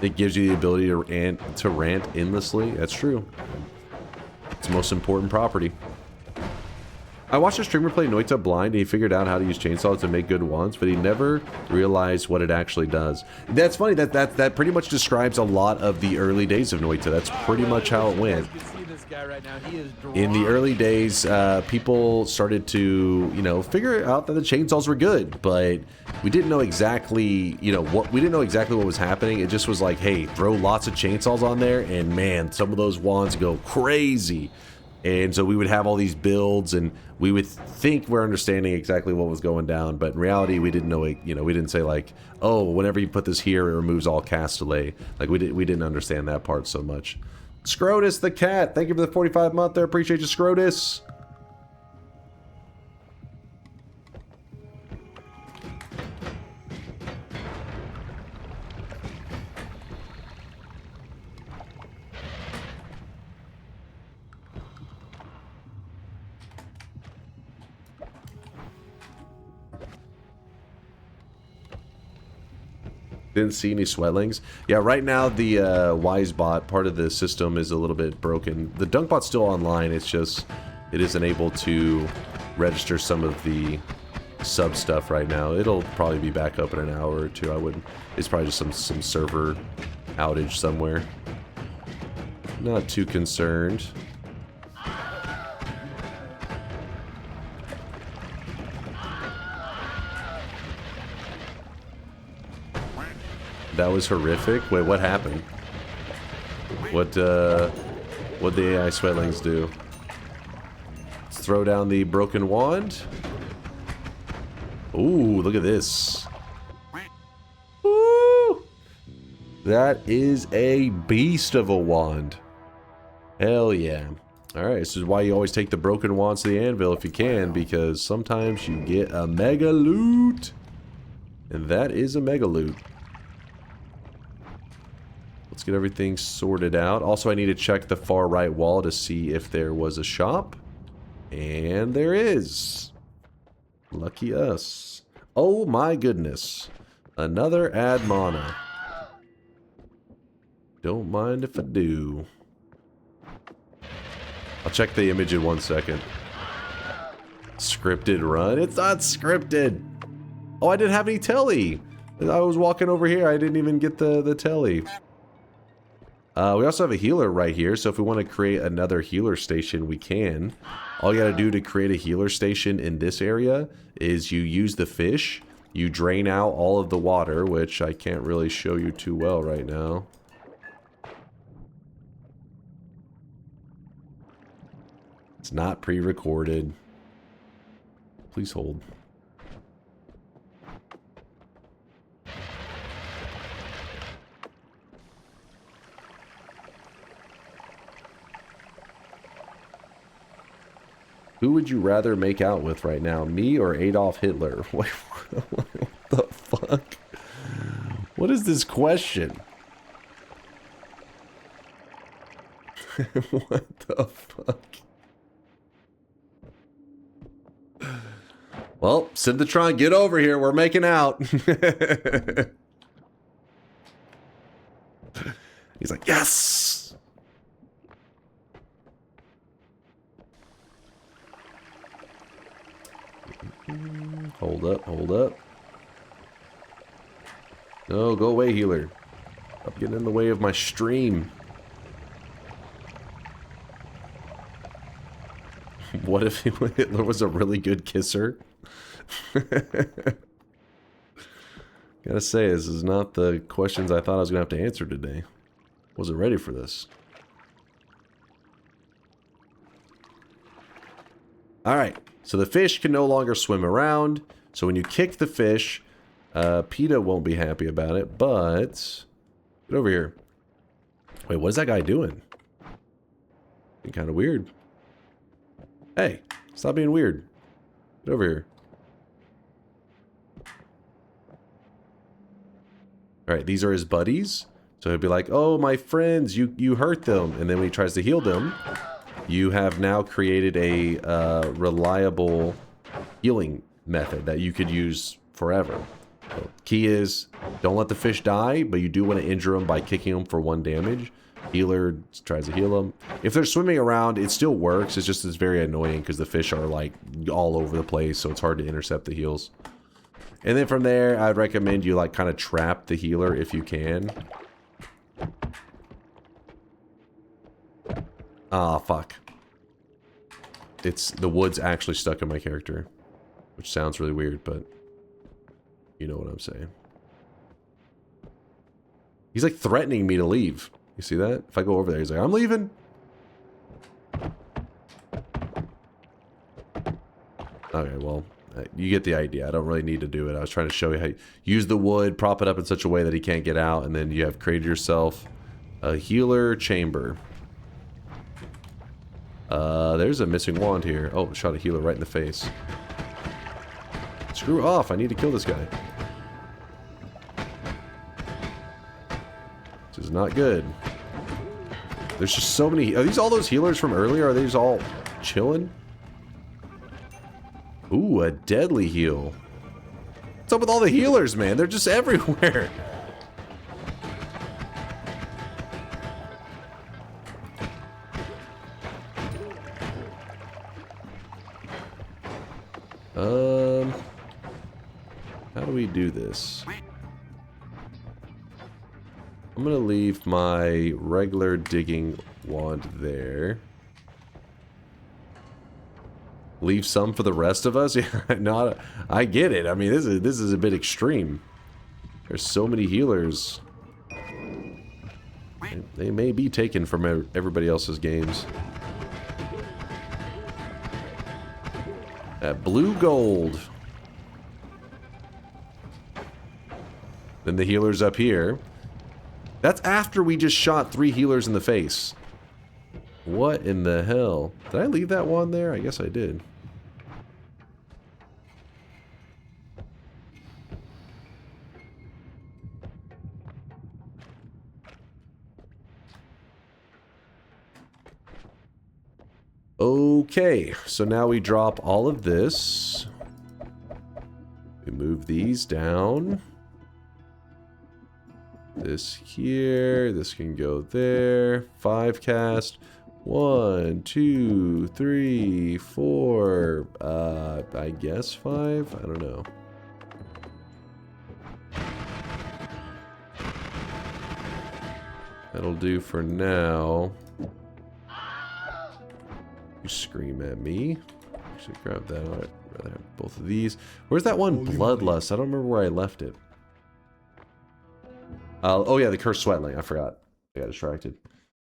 It gives you the ability to rant endlessly. That's true. It's the most important property. I watched a streamer play Noita blind, and he figured out how to use chainsaws to make good wands, but he never realized what it actually does. That's funny. That pretty much describes a lot of the early days of Noita. That's pretty much how it went. In the early days, people started to, you know, figure out that the chainsaws were good, but we didn't know exactly, you know, what was happening. It just was like, hey, throw lots of chainsaws on there, and man, some of those wands go crazy. And so we would have all these builds, and we would think we're understanding exactly what was going down, but in reality, we didn't know it. You know, we didn't say like, oh, whenever you put this here, it removes all cast delay. Like we didn't understand that part so much. Scrotus the cat, thank you for the 45 month there. Appreciate you, Scrotus. Didn't see any sweatlings. Yeah, right now the WiseBot part of the system is a little bit broken. The DunkBot's still online. It's just it isn't able to register some of the sub stuff right now. It'll probably be back up in an hour or two. I wouldn't. It's probably just some server outage somewhere. Not too concerned. That was horrific. Wait, what happened? What the AI sweatlings do? Let's throw down the broken wand. Ooh, look at this. Ooh, that is a beast of a wand. Hell yeah. Alright, this is why you always take the broken wands to the anvil if you can, because sometimes you get a mega loot. And that is a mega loot. Let's get everything sorted out. Also, I need to check the far right wall to see if there was a shop. And there is. Lucky us. Oh my goodness. Another add mana. Don't mind if I do. I'll check the image in 1 second. Scripted run? It's not scripted. Oh, I didn't have any telly. I was walking over here. I didn't even get the telly. We also have a healer right here, so if we want to create another healer station, we can. All you gotta do to create a healer station in this area is you use the fish, you drain out all of the water, which I can't really show you too well right now. It's not pre-recorded. Please hold. Who would you rather make out with right now, me or Adolf Hitler? What the fuck? What is this question? What the fuck? Well, Synthetron, get over here. We're making out. He's like, yes! Hold up, hold up. No, go away, healer. Stop getting in the way of my stream. What if Hitler was a really good kisser? Gotta say, this is not the questions I thought I was gonna have to answer today. Wasn't ready for this. Alright, so the fish can no longer swim around. So when you kick the fish, PETA won't be happy about it, but... Get over here. Wait, what is that guy doing? Being kind of weird. Hey, stop being weird. Get over here. Alright, these are his buddies. So he'll be like, oh, my friends, you hurt them. And then when he tries to heal them, you have now created a reliable healing method that you could use forever. So, key is, don't let the fish die, but you do want to injure them by kicking them for 1 damage. Healer tries to heal them. If they're swimming around, it still works. It's just it's very annoying because the fish are like all over the place, so it's hard to intercept the heals. And then from there, I'd recommend you like kind of trap the healer if you can. Ah, fuck. It's the wood's actually stuck in my character, which sounds really weird, but you know what I'm saying. He's like threatening me to leave. You see that? If I go over there, he's like, I'm leaving. Okay, well, you get the idea. I don't really need to do it. I was trying to show you how you use the wood, prop it up in such a way that he can't get out, and then you have created yourself a healer chamber. There's a missing wand here. Oh, shot a healer right in the face. Screw off. I need to kill this guy. This is not good. There's just so many. Are these all those healers from earlier? Are they just all chilling? Ooh, a deadly heal. What's up with all the healers, man? They're just everywhere. How do we do this? I'm gonna leave my regular digging wand there. Leave some for the rest of us? Yeah, I get it. I mean, this is a bit extreme. There's so many healers. They may be taken from everybody else's games. Blue gold. Then the healers up here. That's after we just shot 3 healers in the face. What in the hell? Did I leave that one there? I guess I did. Okay, so now we drop all of this. We move these down. This here, this can go there. 5 cast. 1, 2, 3, 4. I guess 5? I don't know. That'll do for now. You scream at me. Actually, grab that. I'd rather have both of these. Where's that one? Bloodlust. I don't remember where I left it. Oh yeah, the cursed sweatling. I forgot. I got distracted.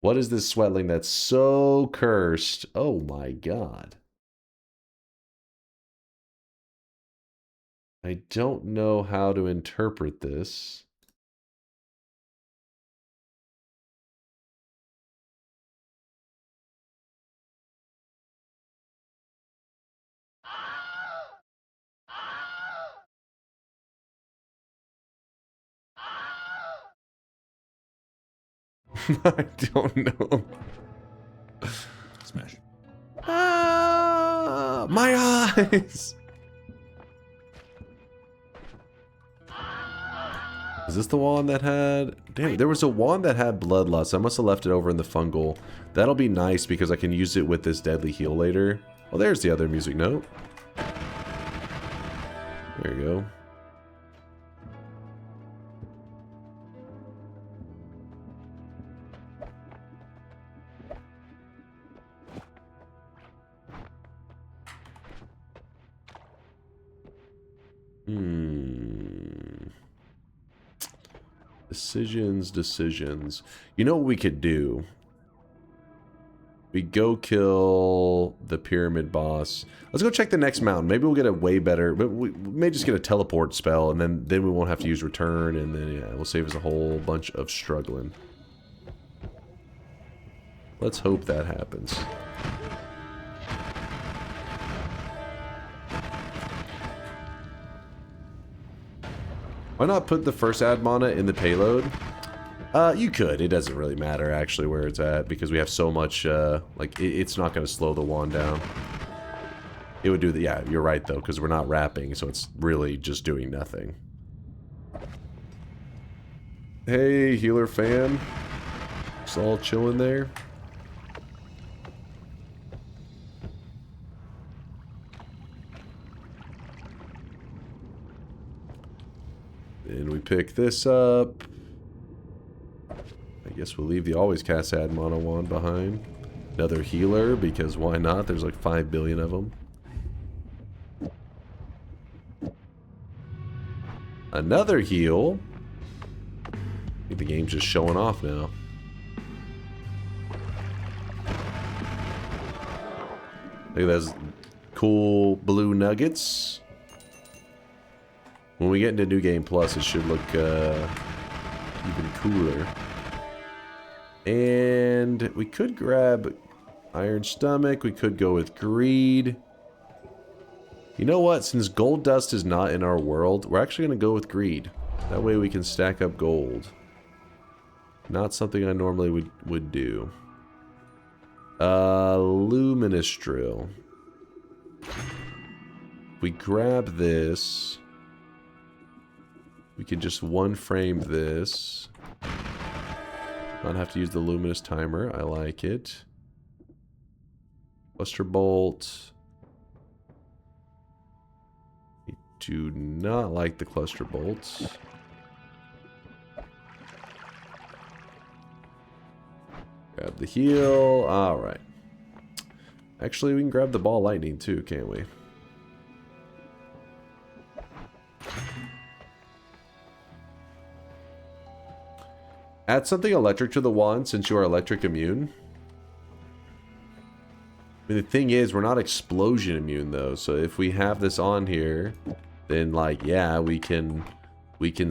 What is this sweatling that's so cursed? Oh my god. I don't know how to interpret this. I don't know. Smash. Ah, my eyes! Is this the wand that had... Damn, there was a wand that had bloodlust. I must have left it over in the fungal. That'll be nice because I can use it with this deadly heal later. Oh, there's the other music note. There you go. Decisions. You know what we could do? We go kill the pyramid boss. Let's go check the next mountain. Maybe we'll get a way better... But we may just get a teleport spell, and then we won't have to use return, and then yeah, we'll save us a whole bunch of struggling. Let's hope that happens. Why not put the first ad mana in the payload? You could. It doesn't really matter, actually, where it's at, because we have so much, like, it's not going to slow the wand down. It would do the... Yeah, you're right, though, because we're not wrapping, so it's really just doing nothing. Hey, healer fan. Just all chilling there. And we pick this up. I guess we'll leave the always cast ad mana wand behind. Another healer, because why not? There's like 5 billion of them. Another heal. I think the game's just showing off now. Look at those cool blue nuggets. When we get into New Game Plus, it should look even cooler. And we could grab Iron Stomach. We could go with Greed. You know what? Since gold dust is not in our world, we're actually going to go with Greed. That way we can stack up gold. Not something I normally would do. Luminous Drill. If we grab this... We can just one frame this. Not have to use the luminous timer. I like it. Buster Bolt. do not like the cluster bolts. Grab the heal. Alright. Actually, we can grab the ball lightning too, can't we? Add something electric to the wand since you are electric immune. I mean, the thing is, we're not explosion immune though, so if we have this on here, then like, yeah, we can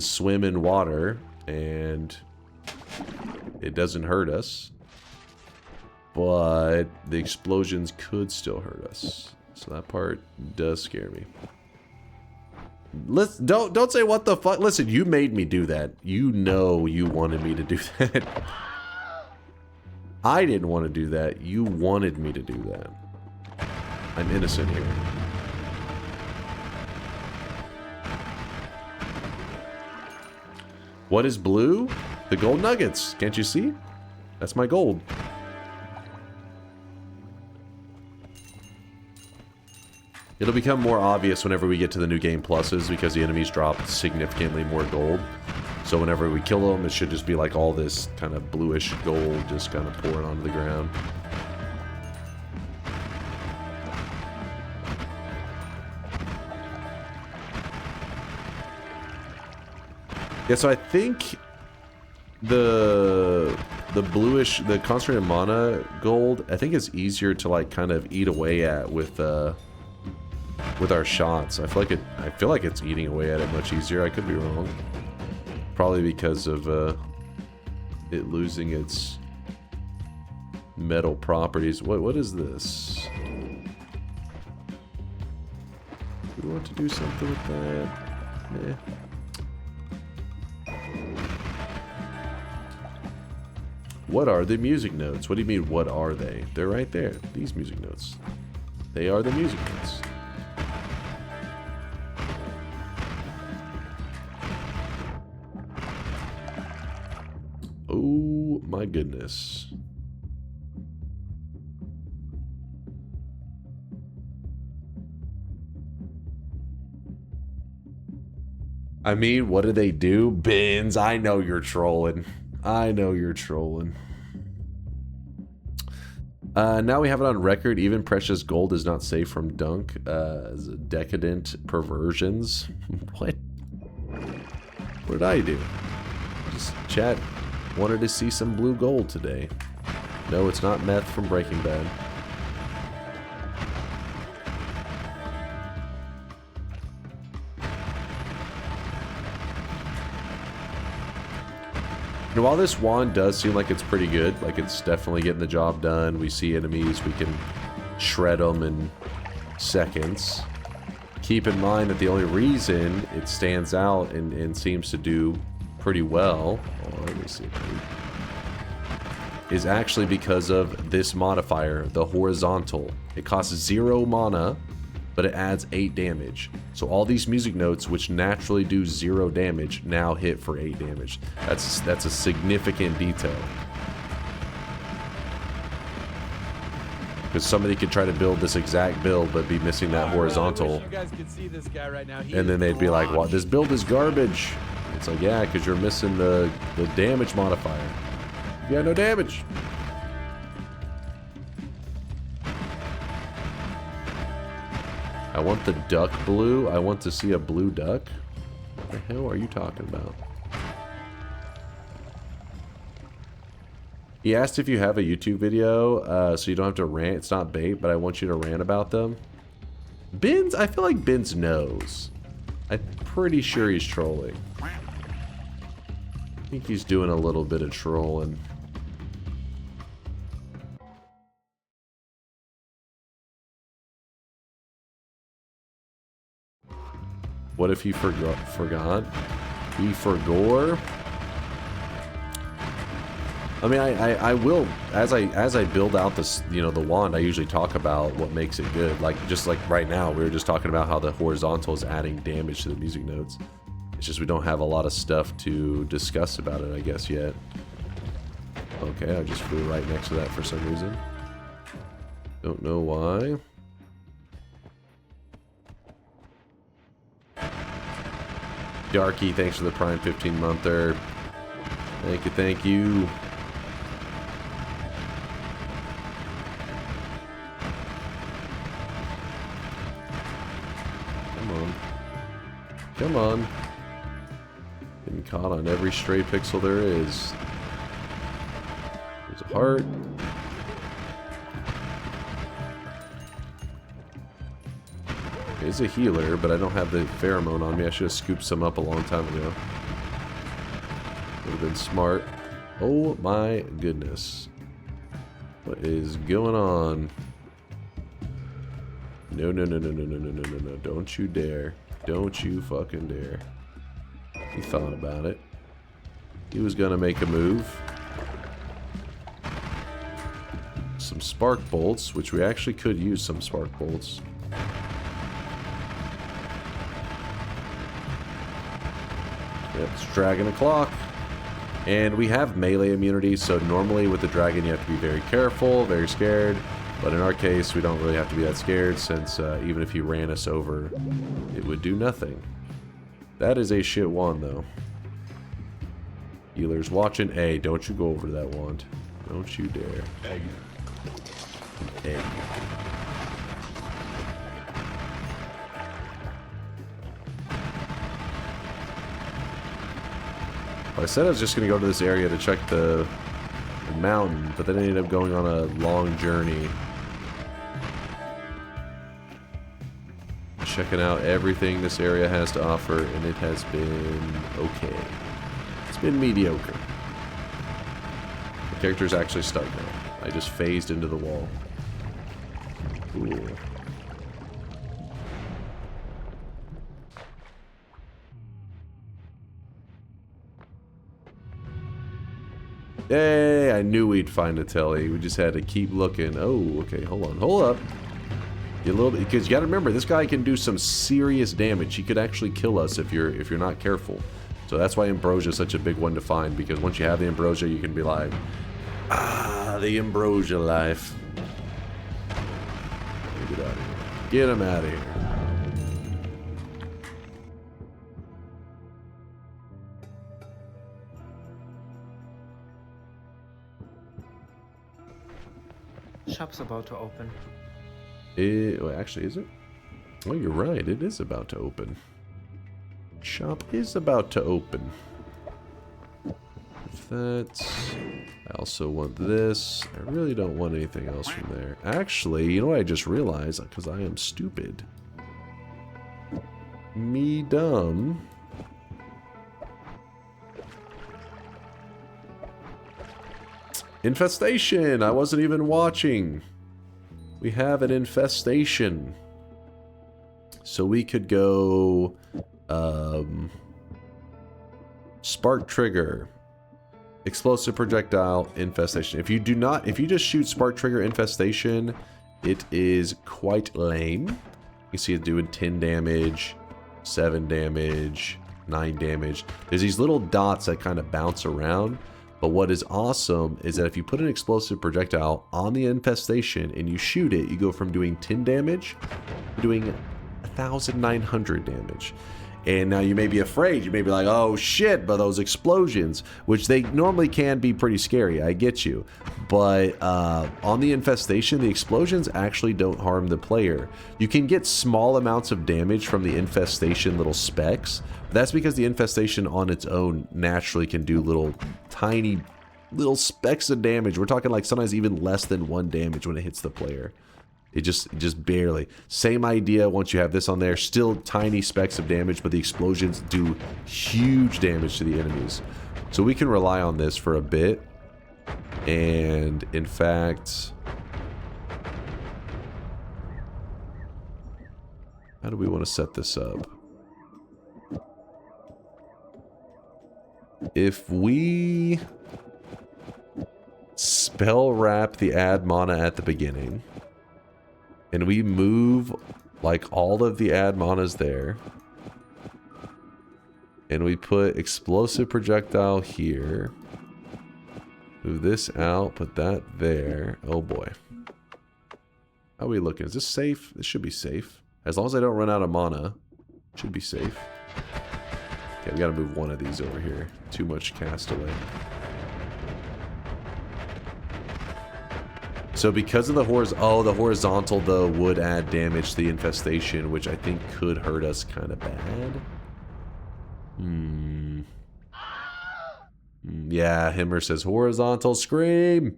swim in water and it doesn't hurt us. But the explosions could still hurt us. So that part does scare me. Let's don't say what the fuck. Listen, you made me do that. You know you wanted me to do that. I didn't want to do that. You wanted me to do that. I'm innocent here. What is blue? The gold nuggets. Can't you see? That's my gold. It'll become more obvious whenever we get to the new game pluses because the enemies drop significantly more gold. So whenever we kill them, it should just be like all this kind of bluish gold just kind of pouring onto the ground. Yeah, so I think the bluish, the concentrated mana gold, I think is easier to like kind of eat away at with our shots. I feel like it's eating away at it much easier. I could be wrong. Probably because of it losing its metal properties. What is this? Do we want to do something with that? Eh. What are the music notes? What do you mean, what are they? They're right there. These music notes. They are the music notes. Oh my goodness. I mean, what do they do? Bins, I know you're trolling. I know you're trolling. Now we have it on record. Even precious gold is not safe from dunk. Decadent perversions. What? What did I do? Just chat wanted to see some blue gold today. No, it's not meth from Breaking Bad. And while this wand does seem like it's pretty good, like it's definitely getting the job done, we see enemies, we can shred them in seconds. Keep in mind that the only reason it stands out and seems to do pretty well, let me see, is actually because of this modifier, the horizontal. It costs 0 mana, but it adds 8 damage. So all these music notes, which naturally do 0 damage, now hit for 8 damage. That's a significant detail. Because somebody could try to build this exact build, but be missing that horizontal. You guys could see this guy right now. And then they'd be like, "What? This build is garbage." It's like, yeah, because you're missing the damage modifier. You got no damage. I want the duck blue. I want to see a blue duck. What the hell are you talking about? He asked if you have a YouTube video, so you don't have to rant. It's not bait, but I want you to rant about them. Bins, I feel like Bins knows. I'm pretty sure he's trolling. I think he's doing a little bit of trolling. What if he forgot? He forgore? I mean, I will, as I build out this, you know, the wand, I usually talk about what makes it good. Like, just like right now, we were just talking about how the horizontal is adding damage to the music notes. It's just we don't have a lot of stuff to discuss about it, I guess, yet. Okay, I just flew right next to that for some reason. Don't know why. Darky, thanks for the Prime 15-monther. Thank you, thank you. Come on. Come on. Getting caught on every stray pixel there is. There's a heart. He's a healer, but I don't have the pheromone on me. I should have scooped some up a long time ago. Would have been smart. Oh my goodness. What is going on? No, no, no, no, no, no, no, no, no, no. Don't you dare. Don't you fucking dare. He thought about it. He was gonna make a move. Some spark bolts, which we actually could use some spark bolts. Yep, it's dragon o'clock. And we have melee immunity, so normally with the dragon you have to be very careful, very scared. But in our case, we don't really have to be that scared, since even if he ran us over, it would do nothing. That is a shit wand, though. Healers watching. Hey, don't you go over to that wand. Don't you dare. Egg. Egg. I said I was just going to go to this area to check the mountain, but then I ended up going on a long journey. Checking out everything this area has to offer, and it has been okay. It's been mediocre. The character's actually stuck now. I just phased into the wall. Cool. Hey, I knew we'd find a telly. We just had to keep looking. Oh, okay, hold on. Hold up. Get a little bit, because you gotta remember, this guy can do some serious damage. He could actually kill us if you're not careful. So that's why Ambrosia is such a big one to find, because once you have the Ambrosia, you can be like, ah, the Ambrosia life. Get out of here. Get him out of here. Shop's about to open. Well, actually, is it? Oh, you're right. It is about to open. Shop is about to open. If that's... I also want this. I really don't want anything else from there. Actually, you know what I just realized? Because I am stupid. Me dumb. Infestation! I wasn't even watching. We have an infestation. So we could go... Spark Trigger. Explosive Projectile, Infestation. If you just shoot Spark Trigger Infestation, it is quite lame. You see it doing 10 damage, 7 damage, 9 damage. There's these little dots that kind of bounce around. But what is awesome is that if you put an explosive projectile on the infestation and you shoot it, you go from doing 10 damage to doing 1,900 damage. And now you may be afraid. You may be like, oh shit, but those explosions, which they normally can be pretty scary, I get you. But on the infestation, the explosions actually don't harm the player. You can get small amounts of damage from the infestation little specks. That's because the infestation on its own naturally can do little tiny little specks of damage. We're talking like sometimes even less than 1 damage when it hits the player. It just barely. Same idea once you have this on there. Still tiny specks of damage, but the explosions do huge damage to the enemies. So we can rely on this for a bit. And in fact... how do we want to set this up? If we spell wrap the add mana at the beginning... and we move like all of the add manas there. And we put explosive projectile here. Move this out, put that there. Oh boy. How are we looking? Is this safe? This should be safe. As long as I don't run out of mana, it should be safe. Okay, we gotta move one of these over here. Too much castaway. So because of the horizontal though would add damage to the infestation, which I think could hurt us kind of bad. Yeah, Himmer says horizontal scream.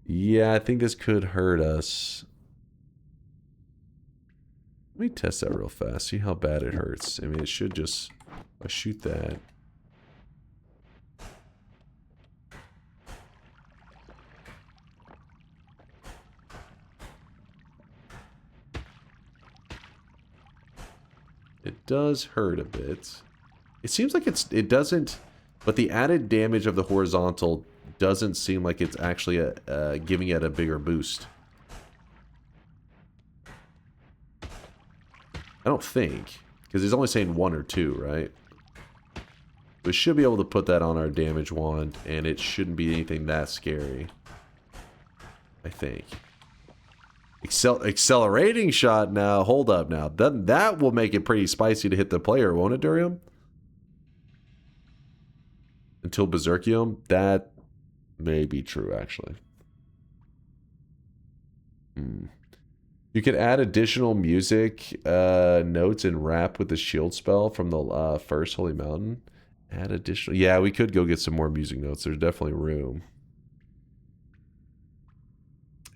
Yeah, I think this could hurt us. Let me test that real fast. See how bad it hurts. I mean, it should just... I shoot that. It does hurt a bit. It seems like it doesn't... But the added damage of the horizontal doesn't seem like it's actually giving it a bigger boost. I don't think. Because he's only saying 1 or 2, right? We should be able to put that on our damage wand, and it shouldn't be anything that scary. I think. Accelerating shot now. Hold up now. That will make it pretty spicy to hit the player, won't it, Durium? Until Berserkium? That may be true, actually. You could add additional music notes and rap with the shield spell from the first Holy Mountain. Add additional... Yeah, we could go get some more music notes. There's definitely room.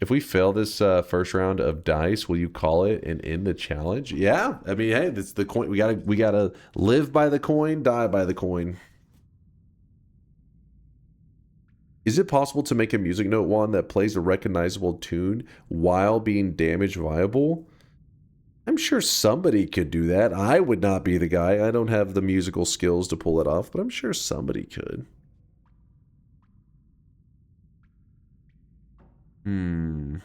If we fail this first round of dice, will you call it and end the challenge? Yeah. I mean, hey, that's the coin. We gotta live by the coin, die by the coin. Is it possible to make a music note wand that plays a recognizable tune while being damage viable? I'm sure somebody could do that. I would not be the guy. I don't have the musical skills to pull it off, but I'm sure somebody could. I'm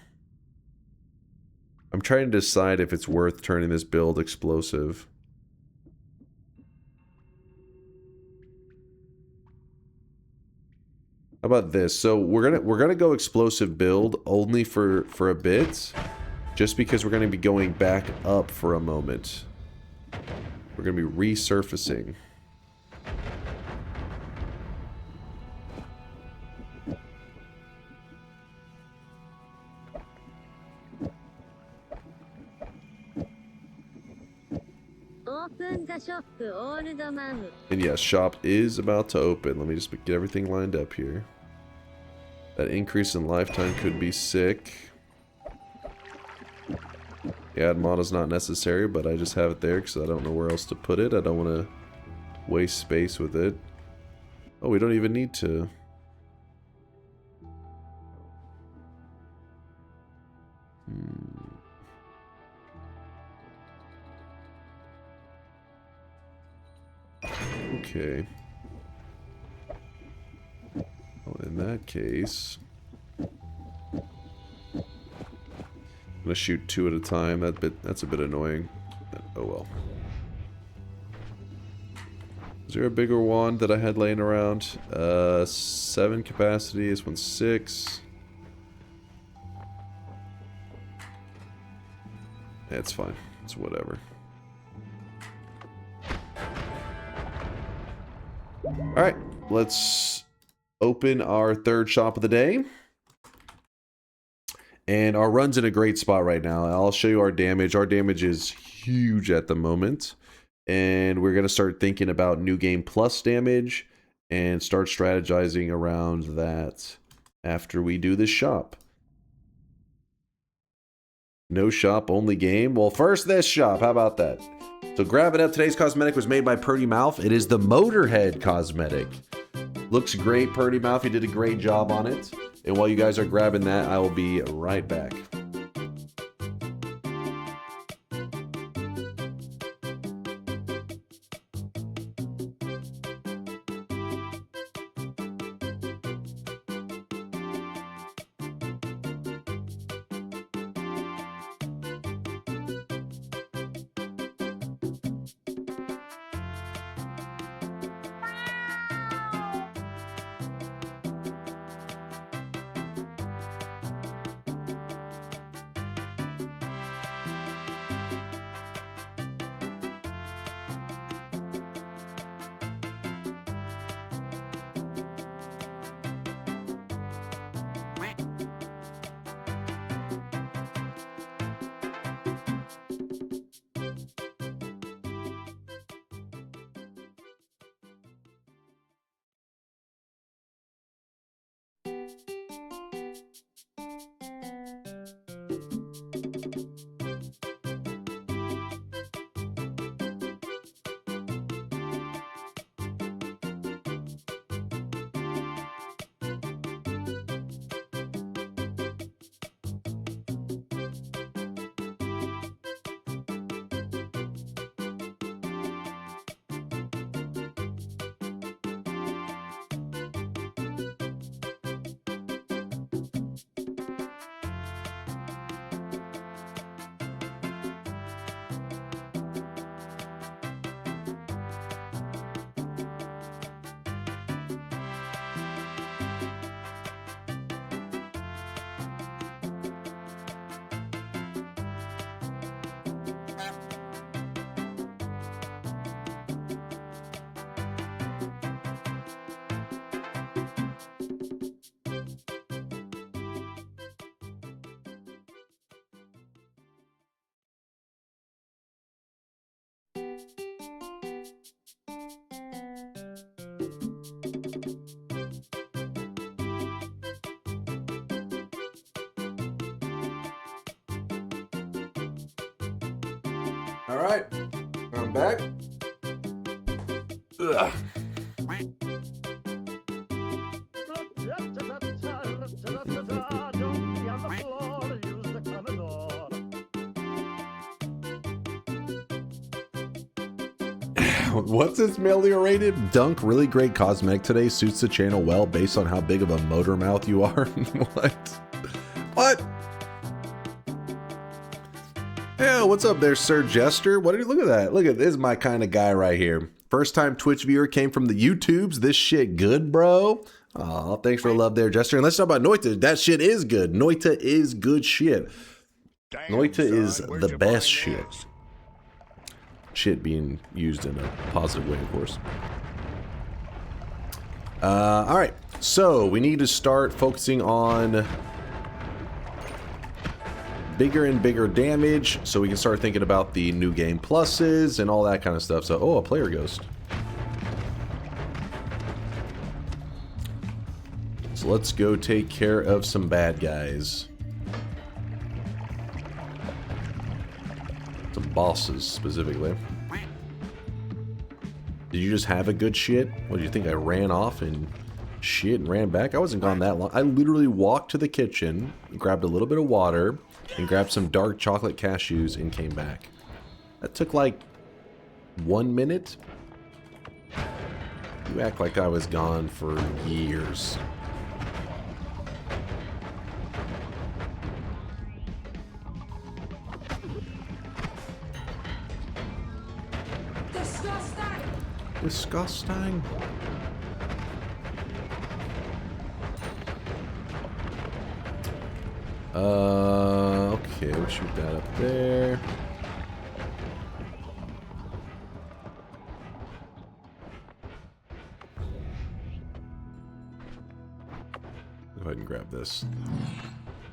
trying to decide if it's worth turning this build explosive. How about this? So we're gonna go explosive build only for a bit, just because we're gonna be going back up for a moment. We're gonna be resurfacing. And yes, shop is about to open. Let me just get everything lined up here. That increase in lifetime could be sick. The ad mod is not necessary, but I just have it there because I don't know where else to put it. I don't want to waste space with it. Oh, we don't even need to. Okay. Well, in that case, I'm gonna shoot 2 at a time. That's a bit annoying. Oh well. Is there a bigger wand that I had laying around? 7 capacity. This one's 6. Yeah, it's fine. It's whatever. Alright, let's open our third shop of the day. And our run's in a great spot right now. I'll show you our damage. Our damage is huge at the moment. And we're going to start thinking about new game plus damage and start strategizing around that after we do this shop. No shop, only game. Well, first this shop. How about that? So grab it up. Today's cosmetic was made by Purdy Mouth. It is the Motorhead cosmetic. Looks great, Purdy Mouth. You did a great job on it. And while you guys are grabbing that, I will be right back. All right, I'm back. Ugh. What's this ameliorated? Dunk, really great cosmetic today. Suits the channel well based on how big of a motor mouth you are. What? What? Yeah, what's up there, Sir Jester? What? Look at that. Look at this, is my kind of guy right here. First time Twitch viewer, came from the YouTubes. This shit good, bro. Aw, thanks for the love there, Jester. And let's talk about Noita. That shit is good. Noita is good shit. Noita is the best shit. Shit being used in a positive way, of course. All right, so we need to start focusing on bigger and bigger damage so we can start thinking about the new game pluses and all that kind of stuff. So, oh, a player ghost. So let's go take care of some bad guys. Some bosses, specifically. Did you just have a good shit? What, do you think I ran off and shit and ran back? I wasn't gone that long. I literally walked to the kitchen, grabbed a little bit of water, and grabbed some dark chocolate cashews and came back. That took like 1 minute. You act like I was gone for years. Disgusting. Okay, we'll shoot that up there. Go ahead and grab this.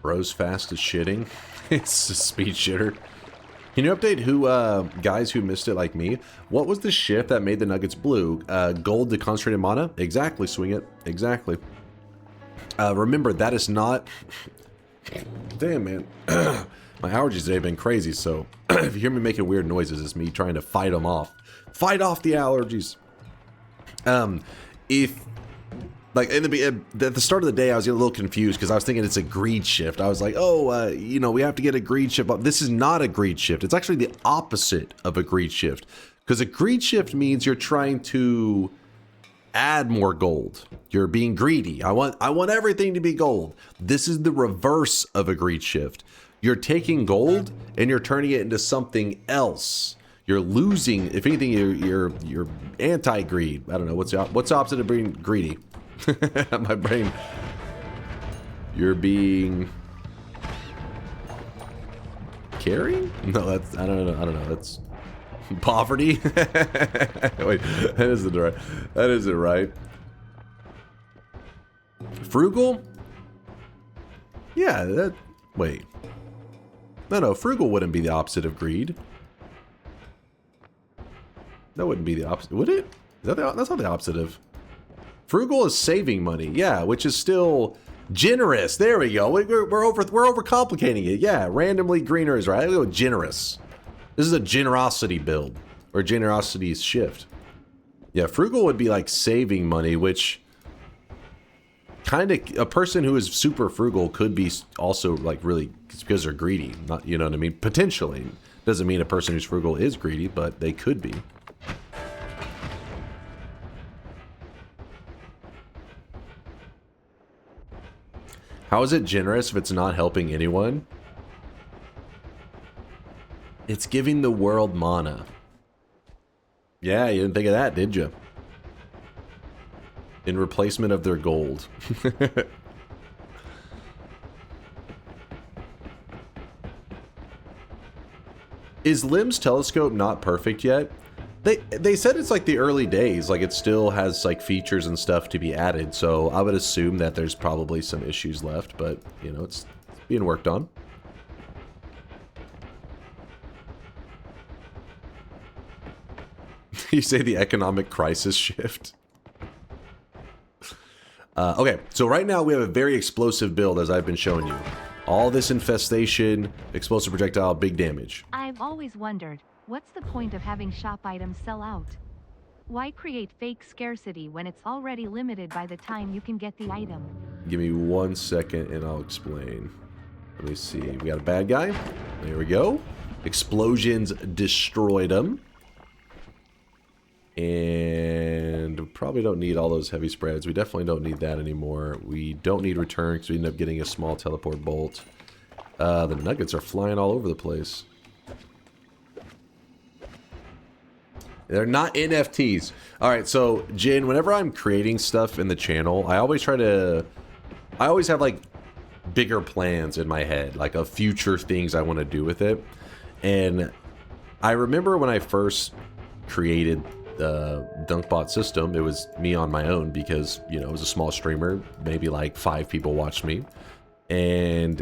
Bro's fast as shitting. It's a speed shitter. Can you update who, guys who missed it like me? What was the shift that made the Nuggets blue? Gold to concentrated mana? Exactly, swing it. Exactly. Remember, that is not... Damn, man. My allergies today have been crazy, so if you hear me making weird noises, it's me trying to fight them off. Fight off the allergies. Like, at the start of the day, I was getting a little confused because I was thinking it's a greed shift. I was like, oh, you know, we have to get a greed shift. But this is not a greed shift. It's actually the opposite of a greed shift. Because a greed shift means you're trying to add more gold. You're being greedy. I want everything to be gold. This is the reverse of a greed shift. You're taking gold and you're turning it into something else. You're losing, if anything, you're anti-greed. I don't know, what's the opposite of being greedy? My brain. You're being caring? No, that's I don't know. That's poverty. Wait, that isn't right. Frugal? Yeah, wait. No, frugal wouldn't be the opposite of greed. That wouldn't be the opposite, would it? That's not the opposite of... Frugal is saving money, yeah, which is still generous. There we go. We're overcomplicating it. Yeah, randomly greener is right. I go generous. This is a generosity build or generosity shift. Yeah, frugal would be like saving money, which kind of a person who is super frugal could be also like really because they're greedy. Not, you know what I mean? Potentially doesn't mean a person who's frugal is greedy, but they could be. How is it generous if it's not helping anyone? It's giving the world mana. Yeah, you didn't think of that, did you? In replacement of their gold. Is Lim's telescope not perfect yet? They said it's like the early days, like it still has like features and stuff to be added, so I would assume that there's probably some issues left, but you know, it's being worked on. You say the economic crisis shift. Okay, so right now we have a very explosive build, as I've been showing you. All this infestation, explosive projectile, big damage. I've always wondered, What's the point of having shop items sell out? Why create fake scarcity when it's already limited by the time you can get the item? Give me 1 second and I'll explain. Let me see. We got a bad guy. There we go. Explosions destroyed him. And probably don't need all those heavy spreads. We definitely don't need that anymore. We don't need return because we end up getting a small teleport bolt. The nuggets are flying all over the place. They're not NFTs. All right, so Jin, whenever I'm creating stuff in the channel, I always have like bigger plans in my head, like of future things I want to do with it. And I remember when I first created the DunkBot system, it was me on my own because, you know, it was a small streamer, maybe like 5 people watched me. And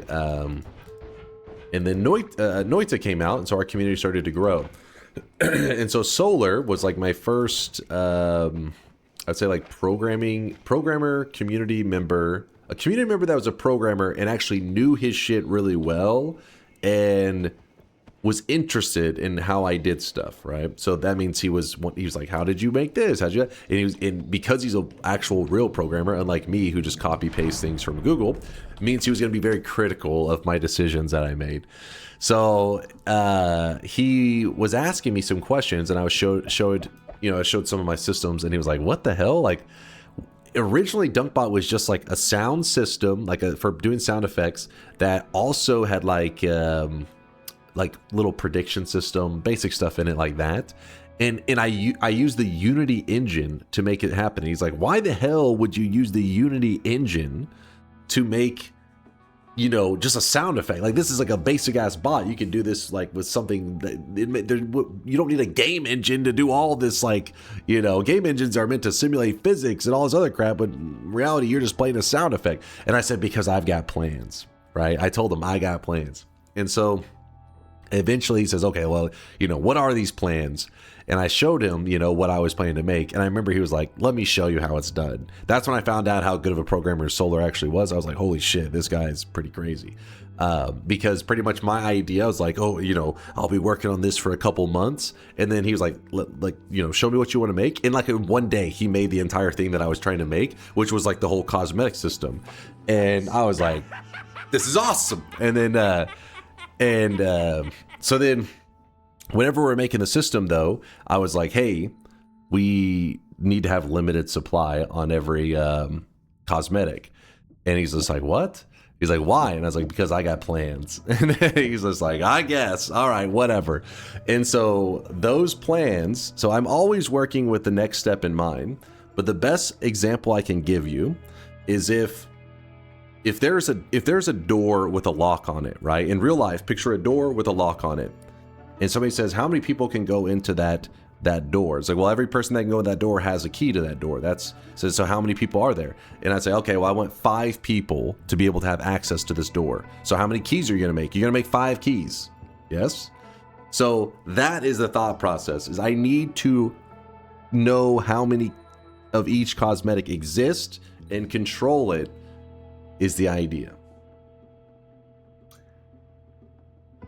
then Noita came out, and so our community started to grow. And so Solar was like my first, I'd say like programmer, community member, a community member that was a programmer and actually knew his shit really well and was interested in how I did stuff, right? So that means he was like, how did you make this? How'd you? And because he's an actual real programmer, unlike me who just copy paste things from Google, means he was going to be very critical of my decisions that I made. So he was asking me some questions, and I was showed some of my systems, and he was like, what the hell? Like, originally DunkBot was just like a sound system, for doing sound effects that also had like little prediction system, basic stuff in it like that. And I used the Unity engine to make it happen. And he's like, why the hell would you use the Unity engine to make, you know, just a sound effect? Like, this is like a basic ass bot. You can do this like with something that you don't need a game engine to do all this. Like, you know, game engines are meant to simulate physics and all this other crap, but in reality, you're just playing a sound effect. And I said, because I've got plans, right? I told him I got plans. And so eventually he says, okay, well, you know, what are these plans? And I showed him, you know, what I was planning to make. And I remember he was like, let me show you how it's done. That's when I found out how good of a programmer Solar actually was. I was like, holy shit, this guy is pretty crazy. Because pretty much my idea was like, oh, you know, I'll be working on this for a couple months. And then he was like, you know, show me what you want to make. And like in one day, he made the entire thing that I was trying to make, which was like the whole cosmetic system. And I was like, this is awesome. And then, so then whenever we're making the system though, I was like, hey, we need to have limited supply on every cosmetic. And he's just like, what? He's like, why? And I was like, because I got plans. And he's just like, I guess. All right, whatever. And so those plans, so I'm always working with the next step in mind. But the best example I can give you is if there's a door with a lock on it, right? In real life, picture a door with a lock on it. And somebody says, how many people can go into that door? It's like, well, every person that can go in that door has a key to that door. So how many people are there? And I'd say, okay, well, I want 5 people to be able to have access to this door. So how many keys are you going to make? You're going to make 5 keys. Yes? So that is the thought process, is I need to know how many of each cosmetic exist and control it is the idea.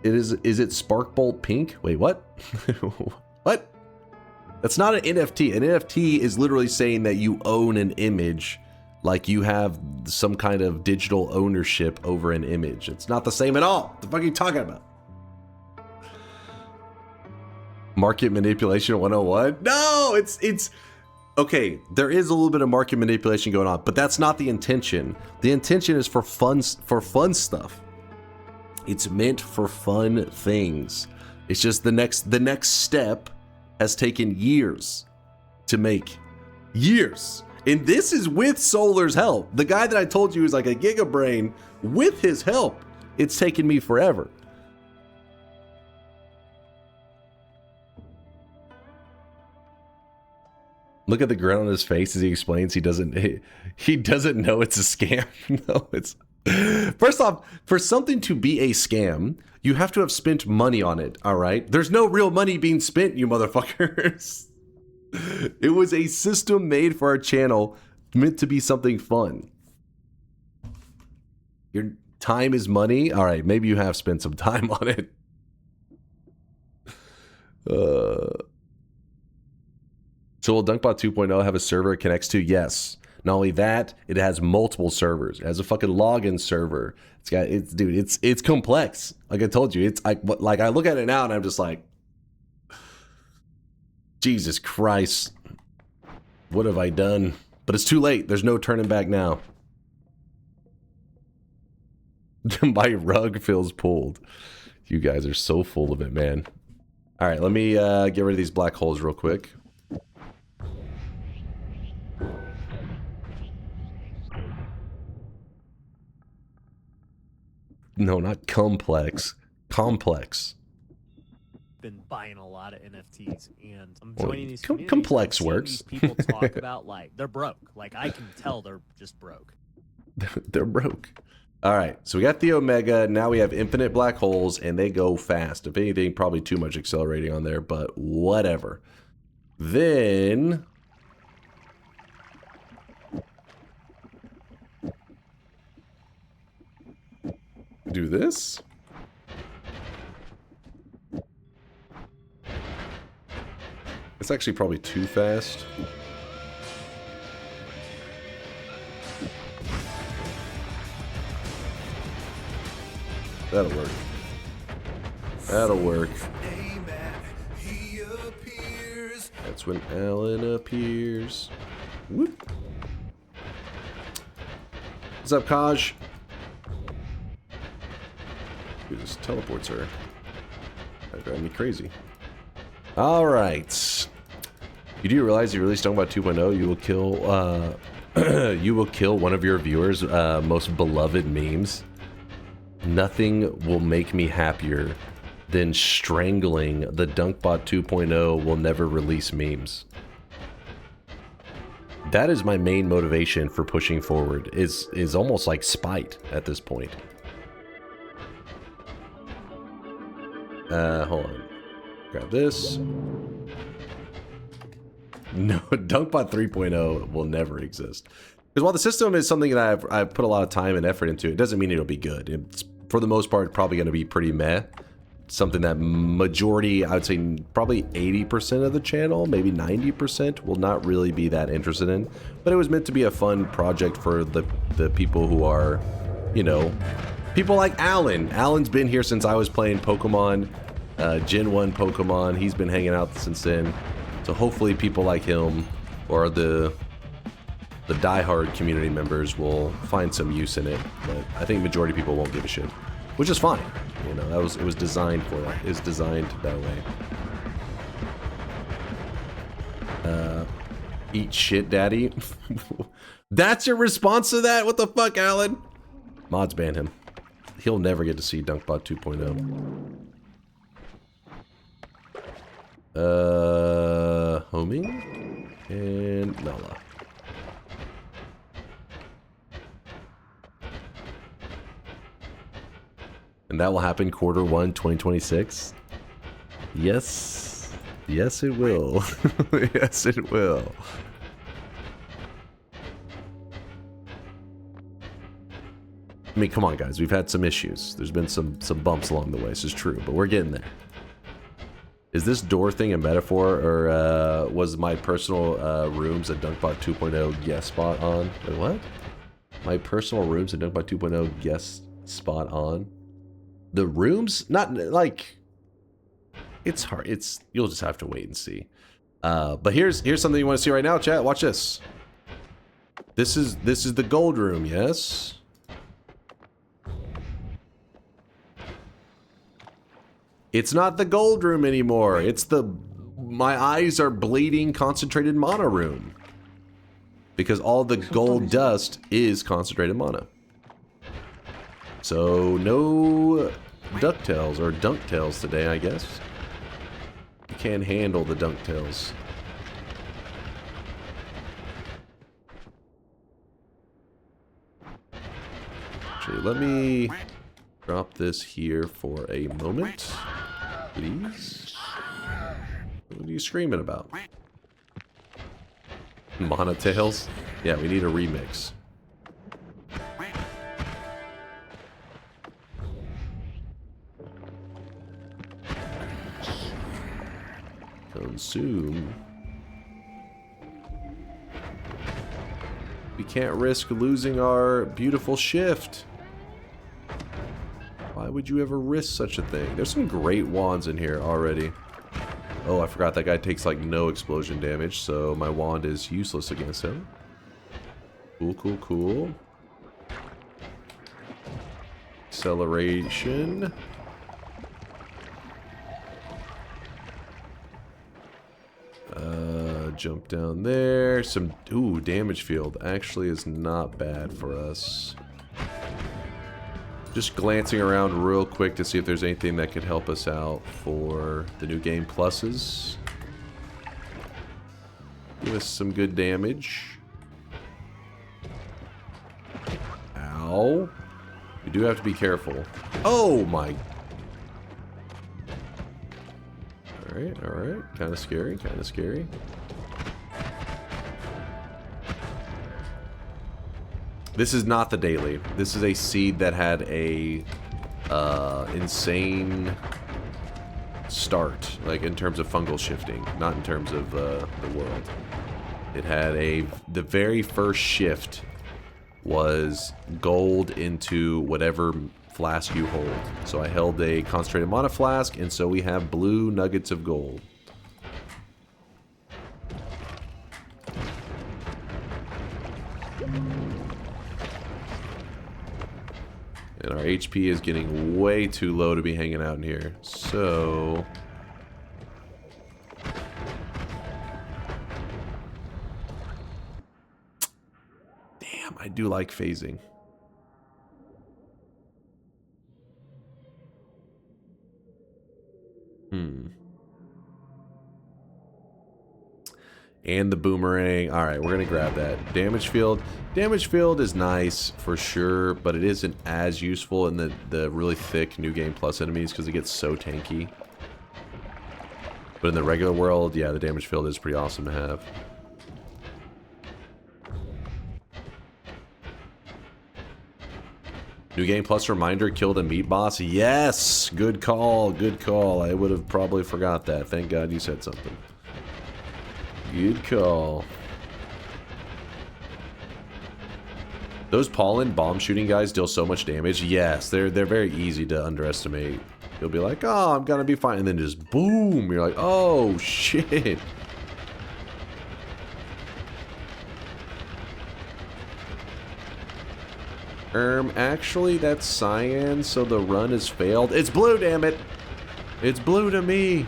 Is it Sparkbolt Pink? Wait, what? What? That's not an NFT. An NFT is literally saying that you own an image, like you have some kind of digital ownership over an image. It's not the same at all. What the fuck are you talking about? Market manipulation 101? No, it's okay, there is a little bit of market manipulation going on, but that's not the intention. The intention is for fun stuff. It's meant for fun things. It's just the next step has taken years to make. Years. And this is with Solar's help. The guy that I told you is like a gigabrain. With his help, it's taken me forever. Look at the grin on his face as he explains he doesn't know it's a scam. No, it's first off, for something to be a scam, you have to have spent money on it, all right? There's no real money being spent, you motherfuckers. It was a system made for our channel, meant to be something fun. Your time is money? All right, maybe you have spent some time on it. So will Dunkbot 2.0 have a server it connects to? Yes. Not only that, it has multiple servers. It has a fucking login server. It's complex. Like I told you, I look at it now and I'm just like, Jesus Christ, what have I done? But it's too late. There's no turning back now. My rug feels pulled. You guys are so full of it, man. All right, let me get rid of these black holes real quick. No, not complex. Complex. Been buying a lot of NFTs, and I'm joining these communities. Complex and seeing works. These people talk about like they're broke. Like I can tell they're just broke. They're broke. All right, so we got the Omega. Now we have infinite black holes, and they go fast. If anything, probably too much accelerating on there, but whatever. Then do this. It's actually probably too fast. That'll work. That'll work. That's when Alan appears. Whoop. What's up, Kaj? Dude, this teleports her. That drives me crazy. All right. You do realize you released Dunkbot 2.0, you will kill you will kill one of your viewers' most beloved memes. Nothing will make me happier than strangling the Dunkbot 2.0 will never release memes. That is my main motivation for pushing forward. Is almost like spite at this point. Hold on. Grab this. No, Dunkbot 3.0 will never exist. Because while the system is something that I've put a lot of time and effort into, it doesn't mean it'll be good. It's, for the most part, probably going to be pretty meh. Something that majority, I would say probably 80% of the channel, maybe 90% will not really be that interested in. But it was meant to be a fun project for the people who are, you know, people like Alan. Alan's been here since I was playing Pokemon, Gen 1 Pokemon. He's been hanging out since then. So hopefully people like him or the diehard community members will find some use in it. But I think majority of people won't give a shit, which is fine. You know, it was designed for that. It's designed that way. Eat shit, daddy. That's your response to that? What the fuck, Alan? Mods ban him. He'll never get to see Dunkbot 2.0. Homing and Nala. And that will happen Q1 2026. Yes. Yes, it will. Yes, it will. I mean, come on, guys. We've had some issues. There's been some bumps along the way. This is true, but we're getting there. Is this door thing a metaphor, or was my personal rooms at Dunkbot 2.0 guest spot on? Wait, what? My personal rooms at Dunkbot 2.0 guest spot on? The rooms? Not like... It's hard. You'll just have to wait and see. But here's something you want to see right now, chat. Watch this. This is the gold room, yes? It's not the gold room anymore. It's the my eyes are bleeding concentrated mana room. Because all the gold dust is concentrated mana. So no DuckTales or DunkTales today, I guess. You can't handle the DunkTales. Actually, let me drop this here for a moment. Please? What are you screaming about? Mana Tails? Yeah, we need a remix. Consume. We can't risk losing our beautiful shift. Why would you ever risk such a thing? There's some great wands in here already. Oh, I forgot that guy takes like no explosion damage, so my wand is useless against him. Cool, cool, cool. Acceleration. Jump down there. Some, ooh, damage field actually is not bad for us. Just glancing around real quick to see if there's anything that could help us out for the new game pluses. Give us some good damage. Ow. We do have to be careful. Oh my. Alright, alright. Kind of scary, kind of scary. This is not the daily. This is a seed that had a insane start, like in terms of fungal shifting, not in terms of the world. It had the very first shift was gold into whatever flask you hold. So I held a concentrated mana flask, and so we have blue nuggets of gold. And our HP is getting way too low to be hanging out in here. So damn, I do like phasing. And the boomerang. Alright, we're going to grab that. Damage field. Damage field is nice for sure, but it isn't as useful in the really thick New Game Plus enemies because it gets so tanky. But in the regular world, yeah, the damage field is pretty awesome to have. New Game Plus reminder, kill the meat boss. Yes! Good call, good call. I would have probably forgot that. Thank God you said something. Good call. Those pollen bomb shooting guys deal so much damage. Yes, they're very easy to underestimate. You'll be like, oh, I'm gonna be fine, and then just boom. You're like, oh shit. Actually, that's cyan, so the run has failed. It's blue, damn it. It's blue to me.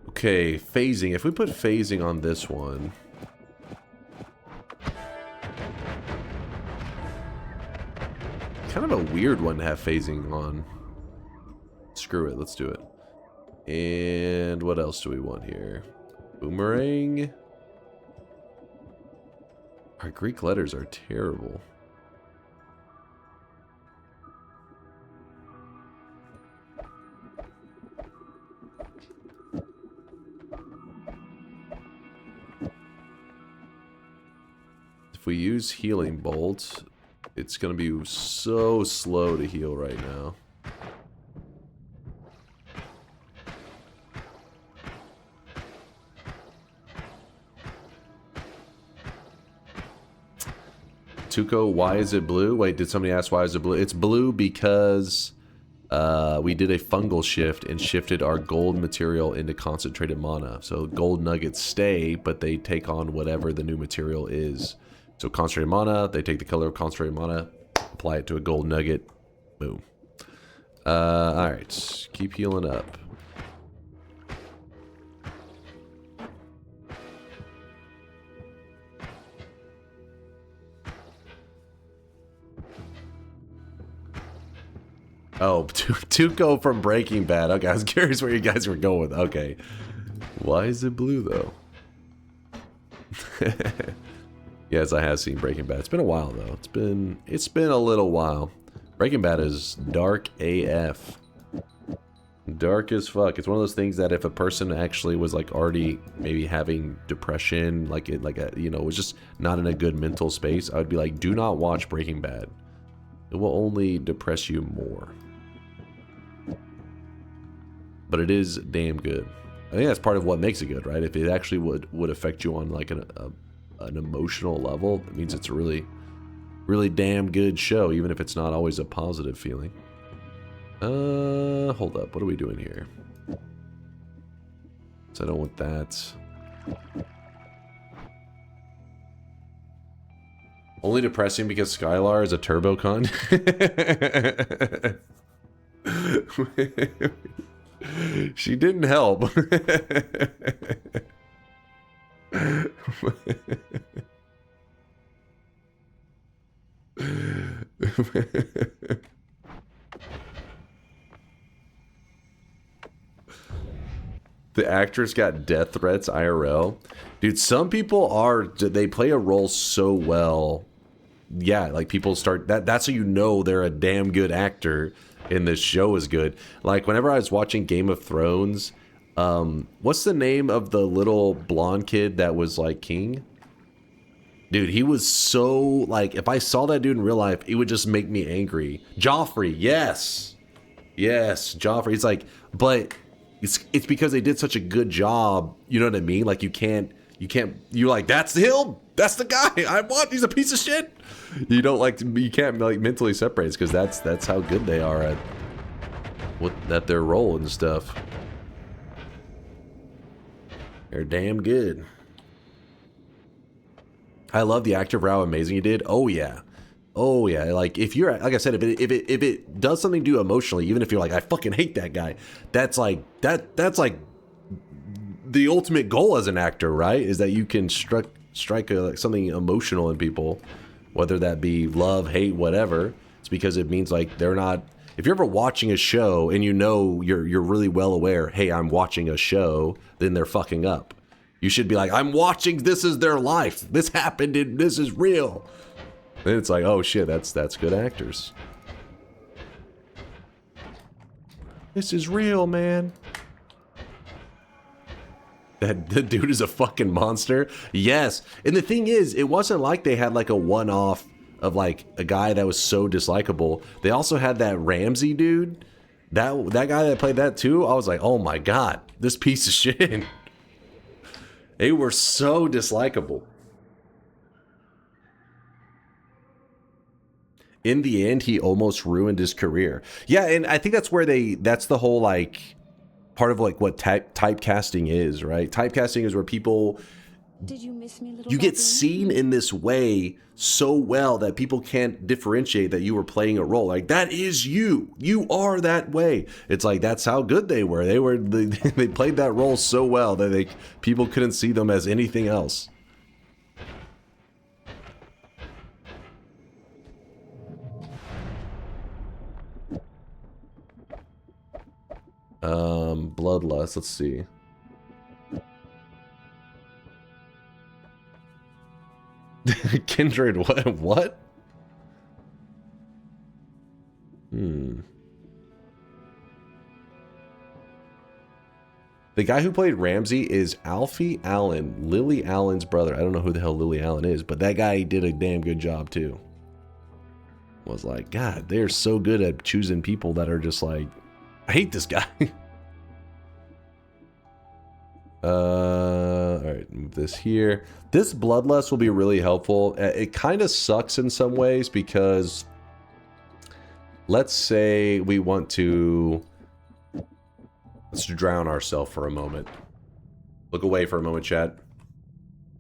Okay, phasing. If we put phasing on this one. Kind of a weird one to have phasing on. Screw it, let's do it. And what else do we want here? Boomerang. Our Greek letters are terrible. If we use Healing Bolt, it's going to be so slow to heal right now. Tuco, why is it blue? Wait, did somebody ask why is it blue? It's blue because we did a fungal shift and shifted our gold material into concentrated mana. So gold nuggets stay, but they take on whatever the new material is. So concentrated mana, they take the color of concentrated mana, apply it to a gold nugget, boom. Alright, keep healing up. Oh, Tuco from Breaking Bad. Okay, I was curious where you guys were going with. Okay. Why is it blue, though? Yes, I have seen Breaking Bad. It's been a while, though. It's been a little while. Breaking Bad is dark AF. Dark as fuck. It's one of those things that if a person actually was like already maybe having depression, like it, like a, you know, was just not in a good mental space, I would be like, do not watch Breaking Bad. It will only depress you more. But it is damn good. I think that's part of what makes it good, right? If it actually would affect you on like an emotional level, it means it's a really, really damn good show, even if it's not always a positive feeling. Hold up. What are we doing here? So I don't want that. Only depressing because Skylar is a turbo con. She didn't help. The actress got death threats IRL. Dude, some people they play a role so well. Yeah, like people start, that's how you know they're a damn good actor and this show is good. Like whenever I was watching Game of Thrones, what's the name of the little blonde kid that was like king? Dude, he was so, like, if I saw that dude in real life, it would just make me angry. Joffrey, yes. Yes, Joffrey. It's like, but it's because they did such a good job, you know what I mean? Like you're like, that's him, that's the guy I want, he's a piece of shit. You don't like you can't like mentally separate because that's how good they are at their role and stuff. They're damn good. I love the actor for how amazing he did. Oh yeah. Oh yeah, like if you're, like I said, if it does something to you emotionally, even if you're like, I fucking hate that guy, that's like like the ultimate goal as an actor, right? Is that you can strike like something emotional in people, whether that be love, hate, whatever. It's because it means like they're not. If you're ever watching a show and you know you're really well aware, hey, I'm watching a show, then they're fucking up. You should be like, I'm watching. This is their life. This happened. This is real. Then it's like, oh shit, that's good actors. This is real, man. The dude is a fucking monster. Yes. And the thing is, it wasn't like they had like a one-off of like a guy that was so dislikable. They also had that Ramsey dude. That guy that played that too. I was like, oh my god, this piece of shit. They were so dislikable. In the end, he almost ruined his career. Yeah, and I think that's where that's the whole, like, part of, like, what typecasting is, right? Typecasting is where people, Did you miss me, little you get goblin? seen in this way so well that people can't differentiate that you were playing a role. Like, that is you. You are that way. It's like, that's how good they were. They played that role so well that people couldn't see them as anything else. Bloodlust, let's see. Kindred, what? The guy who played Ramsey is Alfie Allen, Lily Allen's brother. I don't know who the hell Lily Allen is, but that guy did a damn good job too. Was like, God, they're so good at choosing people that are just like, I hate this guy. Alright, move this here. This Bloodlust will be really helpful. It kind of sucks in some ways because let's say we want to, let's drown ourselves for a moment. Look away for a moment, chat.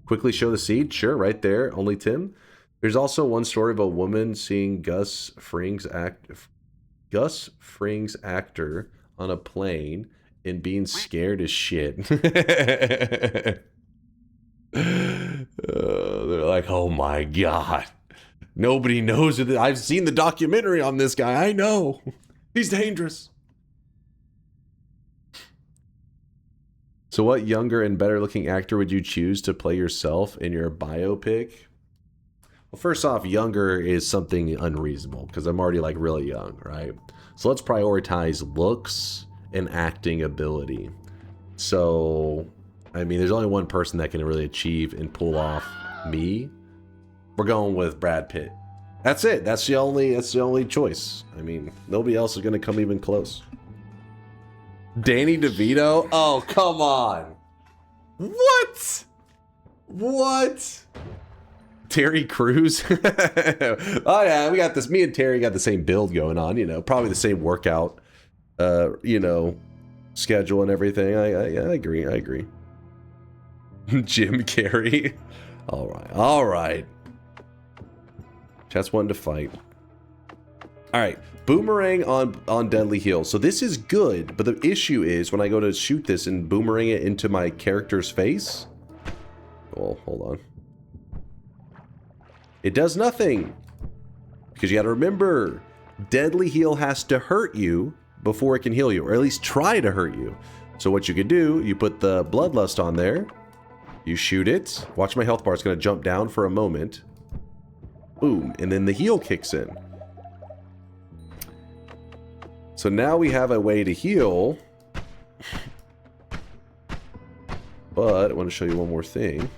Quickly show the seed? Sure, right there. Only Tim. There's also one story of a woman seeing Gus Fring's actor on a plane and being scared as shit. They're like, oh my god. Nobody knows it. I've seen the documentary on this guy. I know. He's dangerous. So what younger and better looking actor would you choose to play yourself in your biopic? Well, first off, younger is something unreasonable because I'm already like really young, right? So let's prioritize looks an acting ability. So, I mean, there's only one person that can really achieve and pull off me. We're going with Brad Pitt. That's it. That's the only choice. I mean, nobody else is going to come even close. Danny DeVito? Oh, come on. What? What? Terry Crews? Oh yeah, we got this. Me and Terry got the same build going on, you know, probably the same workout, you know, schedule and everything. I agree. Jim Carrey. All right. Chat's wanting to fight. All right, boomerang on Deadly Heal. So this is good, but the issue is when I go to shoot this and boomerang it into my character's face. Well, hold on. It does nothing. Because you got to remember, Deadly Heal has to hurt you before it can heal you, or at least try to hurt you. So what you could do, you put the Bloodlust on there, you shoot it, watch my health bar, it's going to jump down for a moment. Boom, and then the heal kicks in. So now we have a way to heal. But I want to show you one more thing.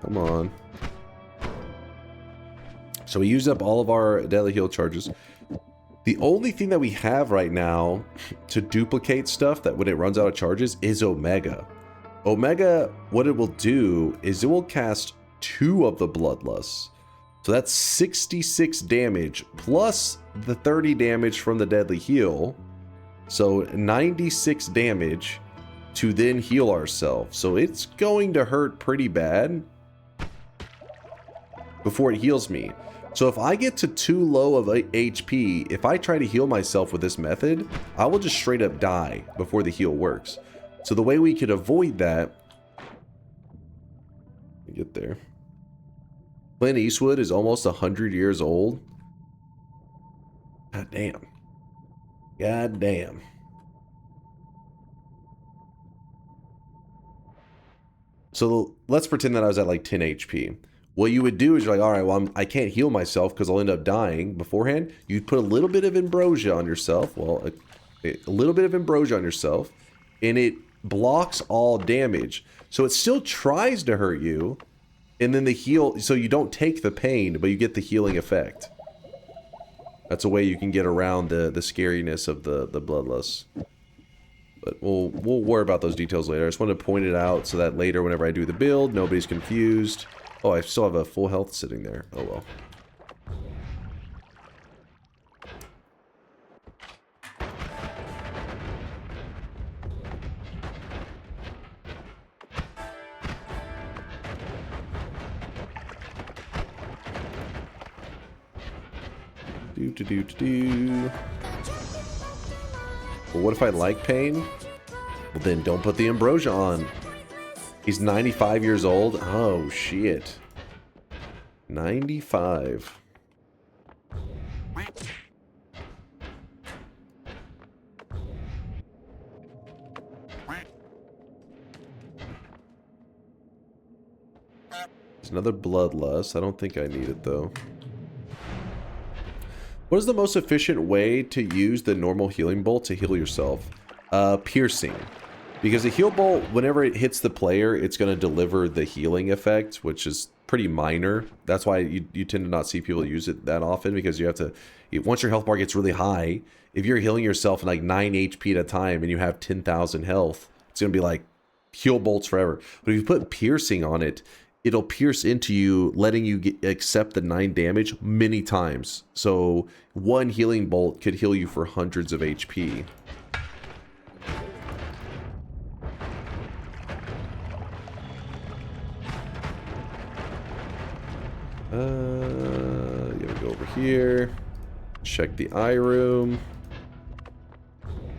Come on. So we used up all of our Deadly Heal charges. The only thing that we have right now to duplicate stuff that when it runs out of charges is Omega. Omega, what it will do is it will cast 2 of the Bloodlusts. So that's 66 damage plus the 30 damage from the Deadly Heal. So 96 damage to then heal ourselves. So it's going to hurt pretty bad before it heals me. So if I get to too low of HP, if I try to heal myself with this method, I will just straight up die before the heal works. So the way we could avoid that, get there. Clint Eastwood is almost 100 years old. God damn. God damn. So let's pretend that I was at like 10 HP. What you would do is you're like, all right, well, I can't heal myself because I'll end up dying beforehand. You'd put a little bit of ambrosia on yourself. Well, a little bit of ambrosia on yourself, and it blocks all damage. So it still tries to hurt you, and then the heal, so you don't take the pain, but you get the healing effect. That's a way you can get around the scariness of the bloodlust. But we'll worry about those details later. I just wanted to point it out so that later, whenever I do the build, nobody's confused. Oh, I still have a full health sitting there. Oh well. Well, what if I like pain? Well, then don't put the ambrosia on. He's 95 years old. Oh, shit. 95. There's another bloodlust. I don't think I need it, though. What is the most efficient way to use the normal healing bolt to heal yourself? Piercing. Because the heal bolt, whenever it hits the player, it's going to deliver the healing effect, which is pretty minor. That's why you tend to not see people use it that often, because you have to, once your health bar gets really high, if you're healing yourself in like 9 HP at a time and you have 10,000 health, it's going to be like heal bolts forever. But if you put piercing on it, it'll pierce into you, letting you accept the 9 damage many times. So one healing bolt could heal you for hundreds of HP. You gotta go over here, check the eye room,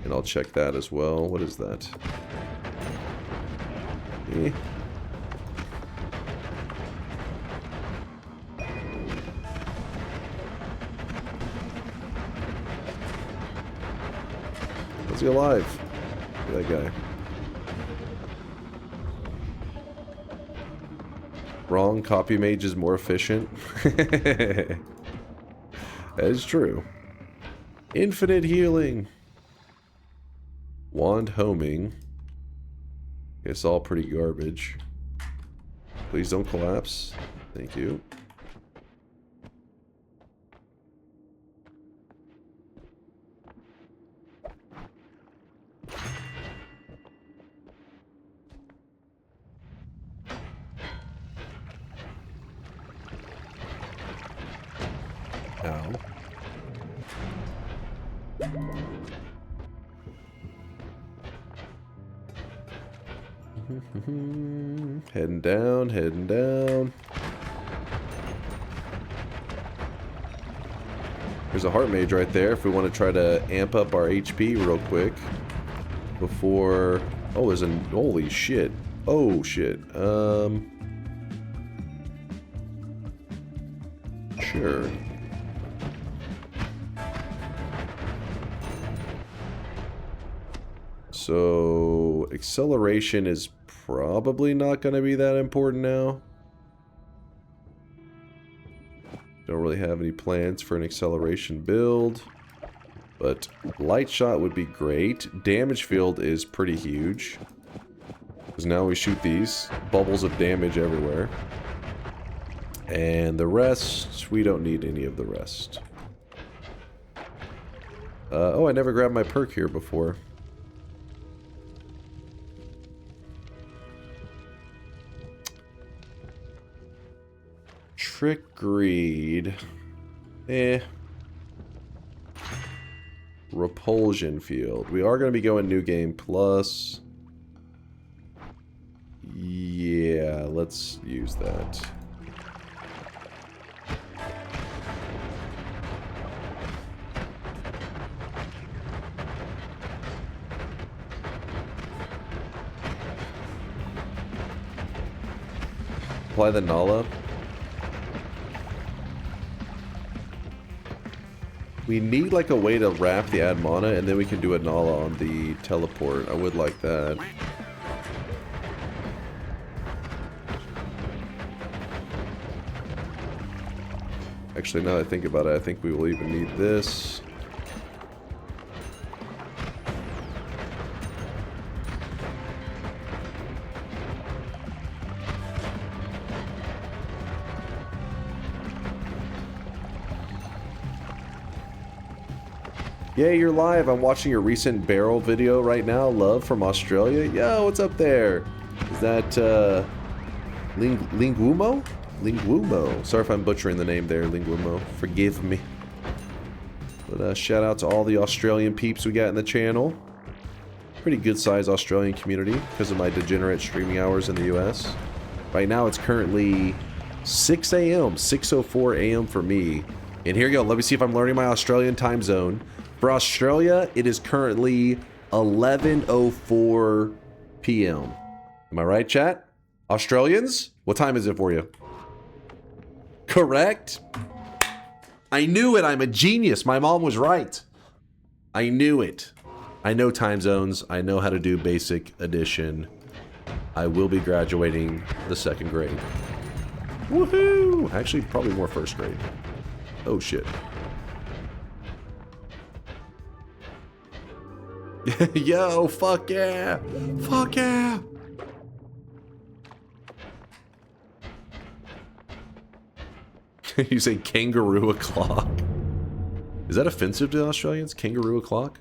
and I'll check that as well. What is that? Eh. Is he alive? Look at that guy. Wrong, copy mage is more efficient. That is true. Infinite healing. Wand homing. It's all pretty garbage. Please don't collapse. Thank you. Ow. Heading down, heading down. There's a heart mage right there if we want to try to amp up our HP real quick. Before... Oh, there's a... Holy shit. Oh, shit. Sure. So, acceleration is probably not going to be that important now. Don't really have any plans for an acceleration build. But light shot would be great. Damage field is pretty huge. Because now we shoot these bubbles of damage everywhere. And the rest, we don't need any of the rest. Oh, I never grabbed my perk here before. Trick Greed. Repulsion Field. We are going to be going New Game Plus. Yeah, let's use that. Apply the Nala. We need like a way to wrap the add mana and then we can do a Nala on the teleport. I would like that. Actually, now that I think about it, I think we will even need this. Yeah, you're live. I'm watching your recent barrel video right now. Love from Australia. Yo, what's up there? Is that Lingumo? Lingumo. Sorry if I'm butchering the name there, Lingumo. Forgive me. But shout out to all the Australian peeps we got in the channel. Pretty good sized Australian community because of my degenerate streaming hours in the US. Right now it's currently 6 a.m. 6:04 a.m. for me. And here you go. Let me see if I'm learning my Australian time zone. For Australia, it is currently 11:04 p.m. Am I right, chat? Australians? What time is it for you? Correct? I knew it. I'm a genius. My mom was right. I knew it. I know time zones. I know how to do basic addition. I will be graduating the 2nd grade. Woohoo! Actually, probably more 1st grade. Oh, shit. Yo, fuck yeah! Fuck yeah! You say kangaroo o'clock. Is that offensive to Australians? Kangaroo o'clock?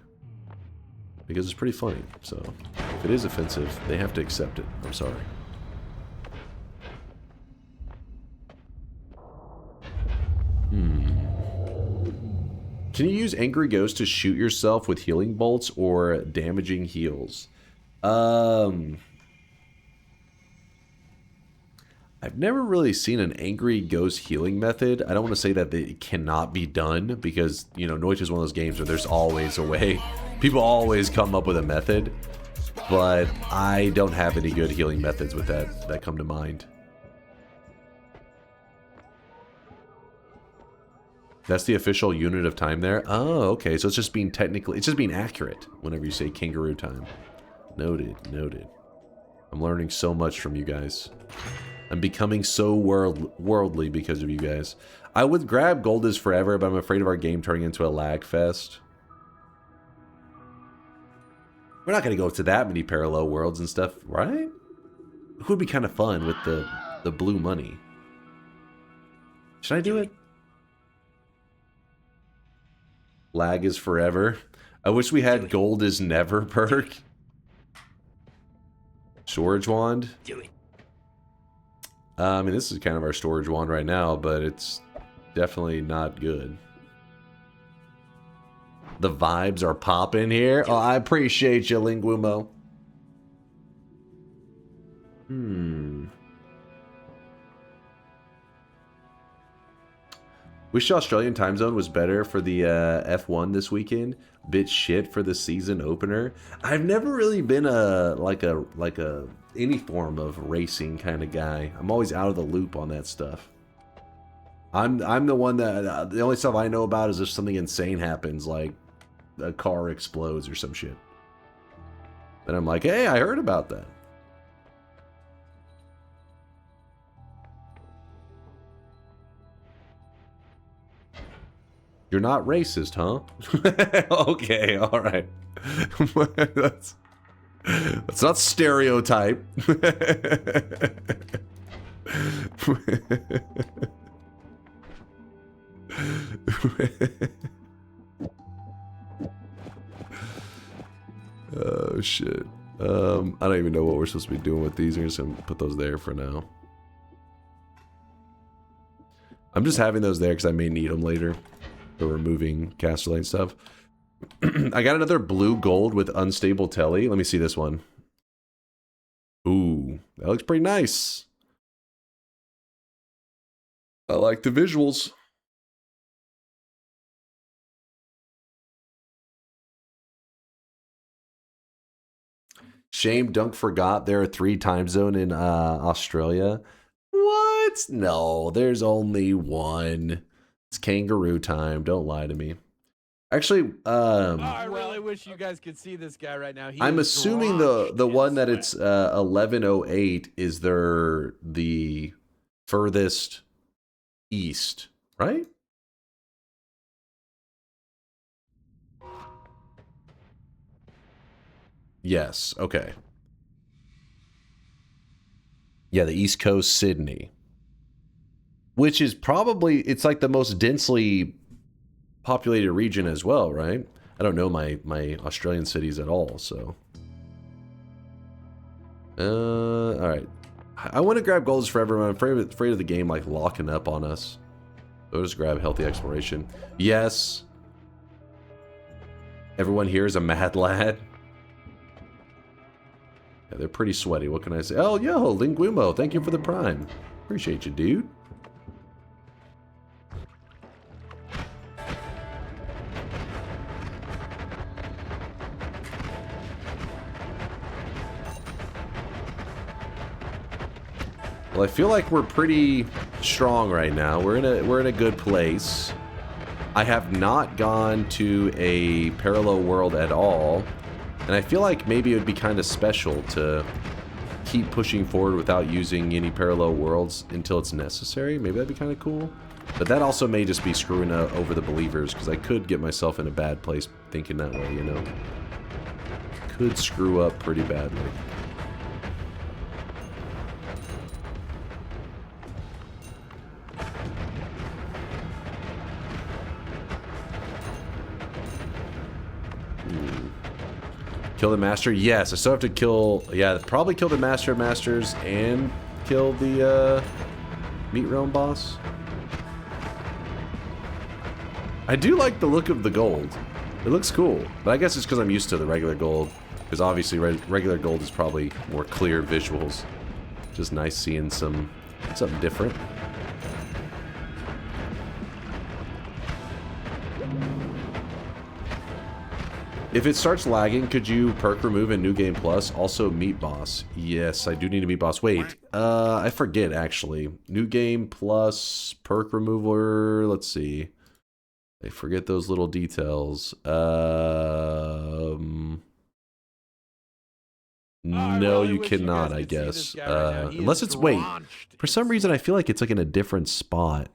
Because it's pretty funny, so if it is offensive, they have to accept it. I'm sorry. Can you use Angry Ghost to shoot yourself with healing bolts or damaging heals? I've never really seen an Angry Ghost healing method. I don't want to say that it cannot be done because, you know, Noita is one of those games where there's always a way. People always come up with a method, but I don't have any good healing methods with that come to mind. That's the official unit of time there? Oh, okay. So it's just being it's just being accurate whenever you say kangaroo time. Noted, noted. I'm learning so much from you guys. I'm becoming so worldly because of you guys. I would grab Gold is Forever, but I'm afraid of our game turning into a lag fest. We're not going to go to that many parallel worlds and stuff, right? It would be kind of fun with the blue money. Should I do it? Lag is forever. I wish we had gold is never perk. Storage wand. Do it. I mean, this is kind of our storage wand right now, but it's definitely not good. The vibes are popping here. Oh, I appreciate you, Lingumo. Wish the Australian time zone was better for the F1 this weekend. Bit shit for the season opener. I've never really been any form of racing kind of guy. I'm always out of the loop on that stuff. I'm the one that the only stuff I know about is if something insane happens, like a car explodes or some shit. Then I'm like, hey, I heard about that. You're not racist, huh? Okay, all right. That's not stereotype. Oh shit. I don't even know what we're supposed to be doing with these. I'm just gonna put those there for now. I'm just having those there because I may need them later for removing Castellane stuff. I got another blue gold with unstable telly. Let me see this one. Ooh, that looks pretty nice. I like the visuals. Shame Dunk forgot there are 3 time zone in Australia. What? No, there's only one. It's kangaroo time. Don't lie to me. Actually, I really wish you guys could see this guy right now. I'm assuming the one that it's 1108 is the furthest east, right? Yes, okay. Yeah, the East Coast, Sydney. Which is probably, it's like the most densely populated region as well, right? I don't know my Australian cities at all, so. Alright. I want to grab golds for everyone. I'm afraid of the game like locking up on us. So I'll just grab healthy exploration. Yes. Everyone here is a mad lad. Yeah, they're pretty sweaty. What can I say? Oh, yo, Linguimo. Thank you for the prime. Appreciate you, dude. Well, I feel like we're pretty strong right now. We're in a good place. I have not gone to a parallel world at all. And I feel like maybe it would be kind of special to keep pushing forward without using any parallel worlds until it's necessary. Maybe that'd be kind of cool. But that also may just be screwing over the believers, because I could get myself in a bad place thinking that way, you know? Could screw up pretty badly. Kill the master? Yes, I still have to kill... Yeah, probably kill the master of masters and kill the meat realm boss. I do like the look of the gold. It looks cool. But I guess it's because I'm used to the regular gold. Because obviously regular gold is probably more clear visuals. Just nice seeing something different. If it starts lagging, could you perk remove in New Game Plus? Also Meat Boss. Yes, I do need a Meat Boss. Wait, I forget actually. New Game Plus, perk remover, let's see. I forget those little details. No, you cannot, I guess. Unless it's, wait, for some reason I feel like it's like in a different spot.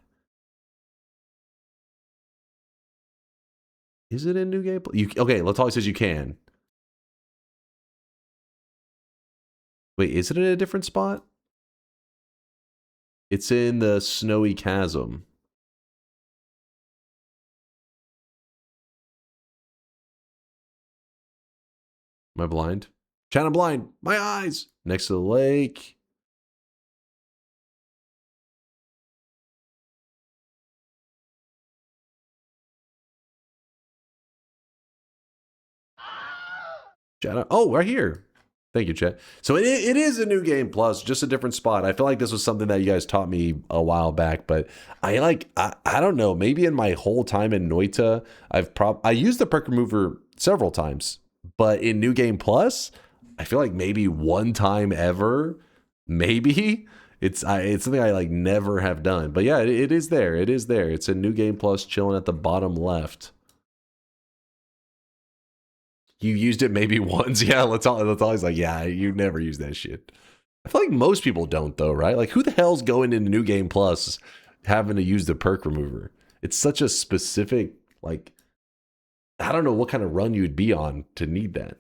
Is it in New Game? Okay, Latali says you can. Wait, is it in a different spot? It's in the Snowy Chasm. Am I blind? Chat, I'm blind. My eyes. Next to the lake. Chat, oh, right here. Thank you, Chat. So it is a new game plus, just a different spot. I feel like this was something that you guys taught me a while back, but I don't know. Maybe in my whole time in Noita, I used the perk remover several times, but in New Game Plus, I feel like maybe one time ever, maybe. It's something I like never have done. But yeah, it is there. It is there. It's a New Game Plus chilling at the bottom left. You used it maybe once. Yeah, let's always like, yeah, you never use that shit. I feel like most people don't though, right? Like who the hell's going into New Game Plus having to use the perk remover? It's such a specific, like, I don't know what kind of run you'd be on to need that.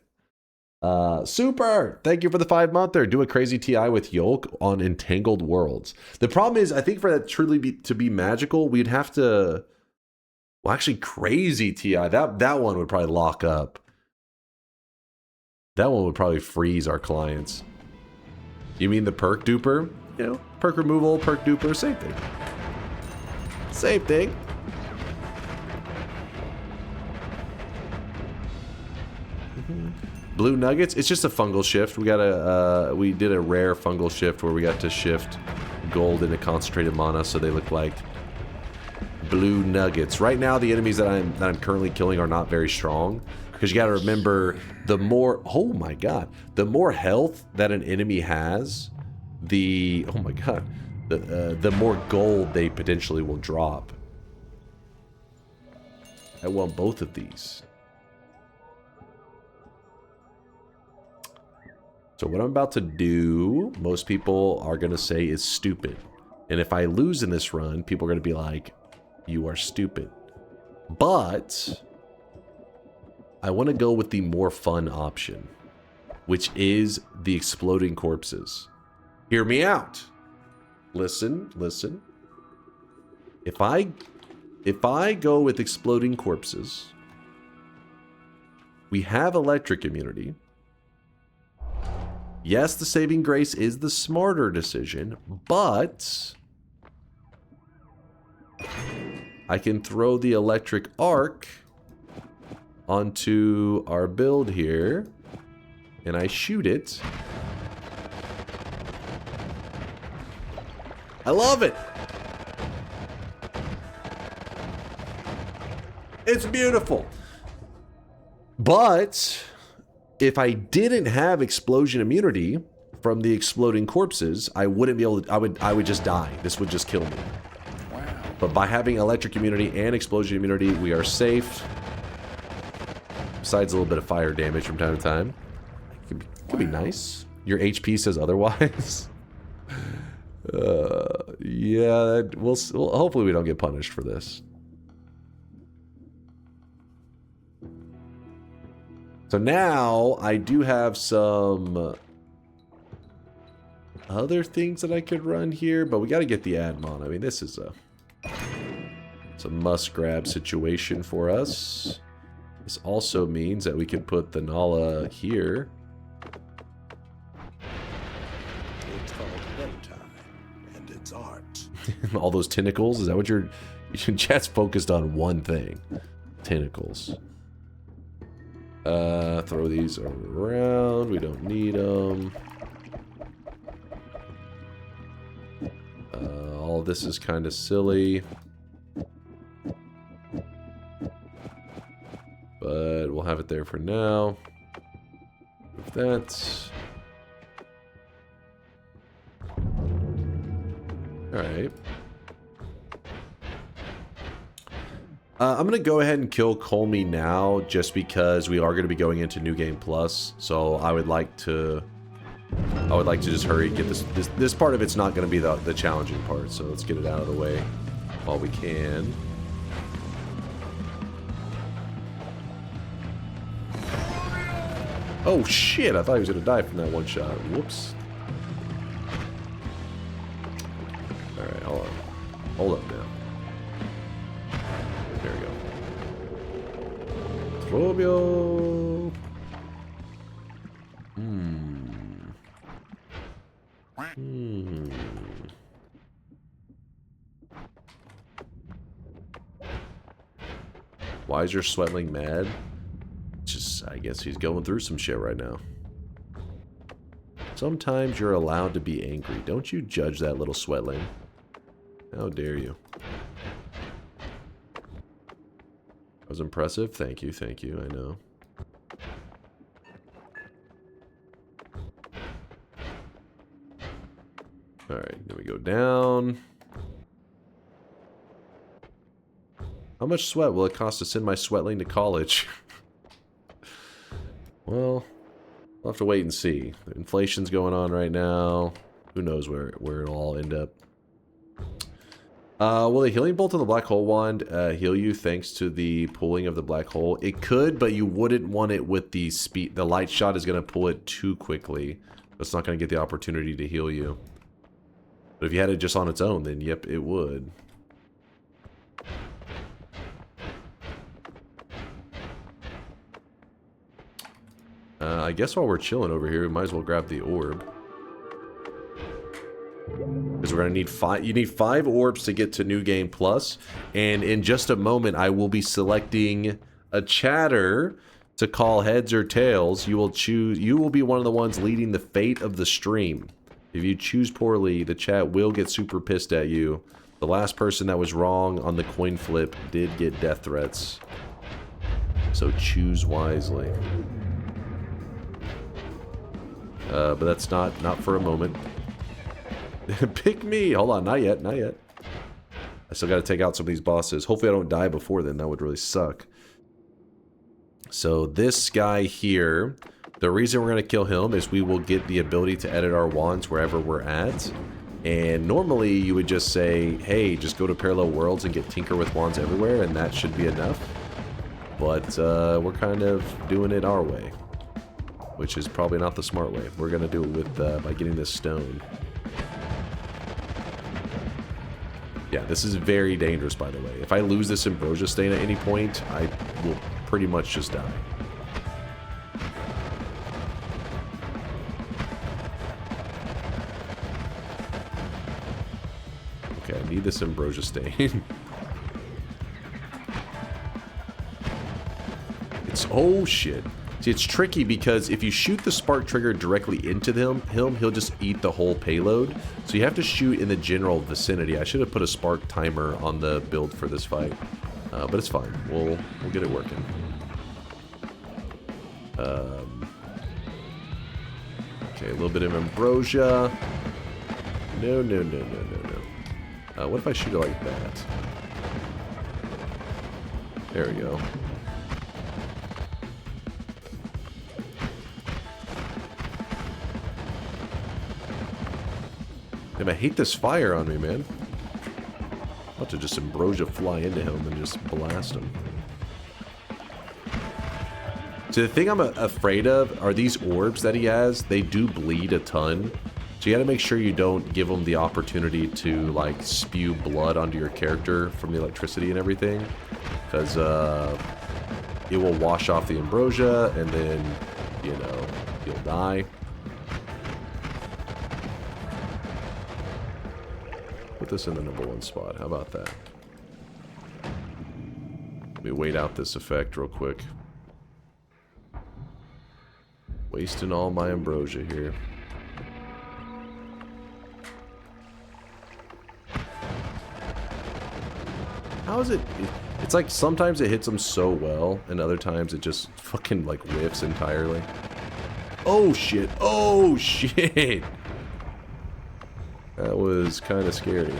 Super! Thank you for the 5-monther. Do a crazy TI with Yolk on Entangled Worlds. The problem is, I think for that truly to be magical, we'd have to... Well, actually, crazy TI. That one would probably lock up. That one would probably freeze our clients. You mean the perk duper? You know, perk removal, perk duper, same thing. Same thing. Blue nuggets, it's just a fungal shift. We did a rare fungal shift where we got to shift gold into concentrated mana, so they look like blue nuggets. Right now, the enemies that I'm currently killing are not very strong, because you got to remember, the more, oh my god, the more health that an enemy has, the, oh my god, the more gold they potentially will drop. I want both of these. So what I'm about to do, most people are going to say is stupid. And if I lose in this run, people are going to be like, you are stupid. But I want to go with the more fun option, which is the exploding corpses. Hear me out. Listen, listen. If I go with exploding corpses, we have electric immunity. Yes, the saving grace is the smarter decision, but I can throw the electric arc onto our build here, and I shoot it. I love it. It's beautiful. But if I didn't have explosion immunity from the exploding corpses, I wouldn't be able to, I would just die. This would just kill me. Wow. But by having electric immunity and explosion immunity, we are safe. Besides a little bit of fire damage from time to time. Could be nice. Your HP says otherwise. Yeah, we'll hopefully we don't get punished for this. So now I do have some other things that I could run here, but we got to get the Admon. I mean, this is it's a must-grab situation for us. This also means that we can put the Nala here. It's called hentai, and it's art. All those tentacles? Is that what your chat's focused on? One thing. Tentacles. Throw these around. We don't need them. All this is kind of silly. But we'll have it there for now. If that's... Alright. I'm going to go ahead and kill Colmy now, just because we are going to be going into New Game Plus. So I would like to just hurry and get this part of it's not going to be the challenging part. So let's get it out of the way while we can. Oh shit, I thought he was going to die from that one shot. Whoops. hold up now. There we go. Robio. Why is your Sweatling mad? Just, I guess he's going through some shit right now. Sometimes you're allowed to be angry. Don't you judge that little Sweatling. How dare you? That was impressive. Thank you, I know. Alright, then we go down. How much sweat will it cost to send my Sweatling to college? Well, we'll have to wait and see. Inflation's going on right now. Who knows where it'll all end up. Will the healing bolt of the black hole wand heal you thanks to the pulling of the black hole? It could, but you wouldn't want it with the speed. The light shot is going to pull it too quickly. It's not going to get the opportunity to heal you. But if you had it just on its own, then yep, it would. I guess while we're chilling over here, we might as well grab the orb. Because we're going to need 5. You need 5 orbs to get to New Game Plus. And in just a moment, I will be selecting a chatter to call heads or tails. You will choose. You will be one of the ones leading the fate of the stream. If you choose poorly, the chat will get super pissed at you. The last person that was wrong on the coin flip did get death threats. So choose wisely. But that's not for a moment. Pick me! Hold on, not yet, not yet. I still gotta take out some of these bosses. Hopefully I don't die before then, that would really suck. So this guy here, the reason we're gonna kill him is we will get the ability to edit our wands wherever we're at. And normally you would just say, hey, just go to Parallel Worlds and get Tinker with Wands everywhere, and that should be enough. But we're kind of doing it our way, which is probably not the smart way. We're gonna do it with by getting this stone. Yeah, this is very dangerous, by the way. If I lose this Ambrosia Stain at any point, I will pretty much just die. Okay, I need this Ambrosia Stain. It's... oh, shit. See, it's tricky because if you shoot the spark trigger directly into him, he'll just eat the whole payload. So you have to shoot in the general vicinity. I should have put a spark timer on the build for this fight, but it's fine. We'll get it working. Okay, a little bit of ambrosia. No. What if I shoot it like that? There we go. Damn, I hate this fire on me, man. I'm about to just ambrosia fly into him and just blast him. So the thing I'm afraid of are these orbs that he has. They do bleed a ton. So you gotta make sure you don't give them the opportunity to, like, spew blood onto your character from the electricity and everything. Because, it will wash off the ambrosia and then, you know, you'll die. Put this in the #1 spot. How about that? Let me wait out this effect real quick. Wasting all my ambrosia here. How is it? It's like sometimes it hits them so well, and other times it just fucking like whiffs entirely. Oh shit! Oh shit! That was kind of scary.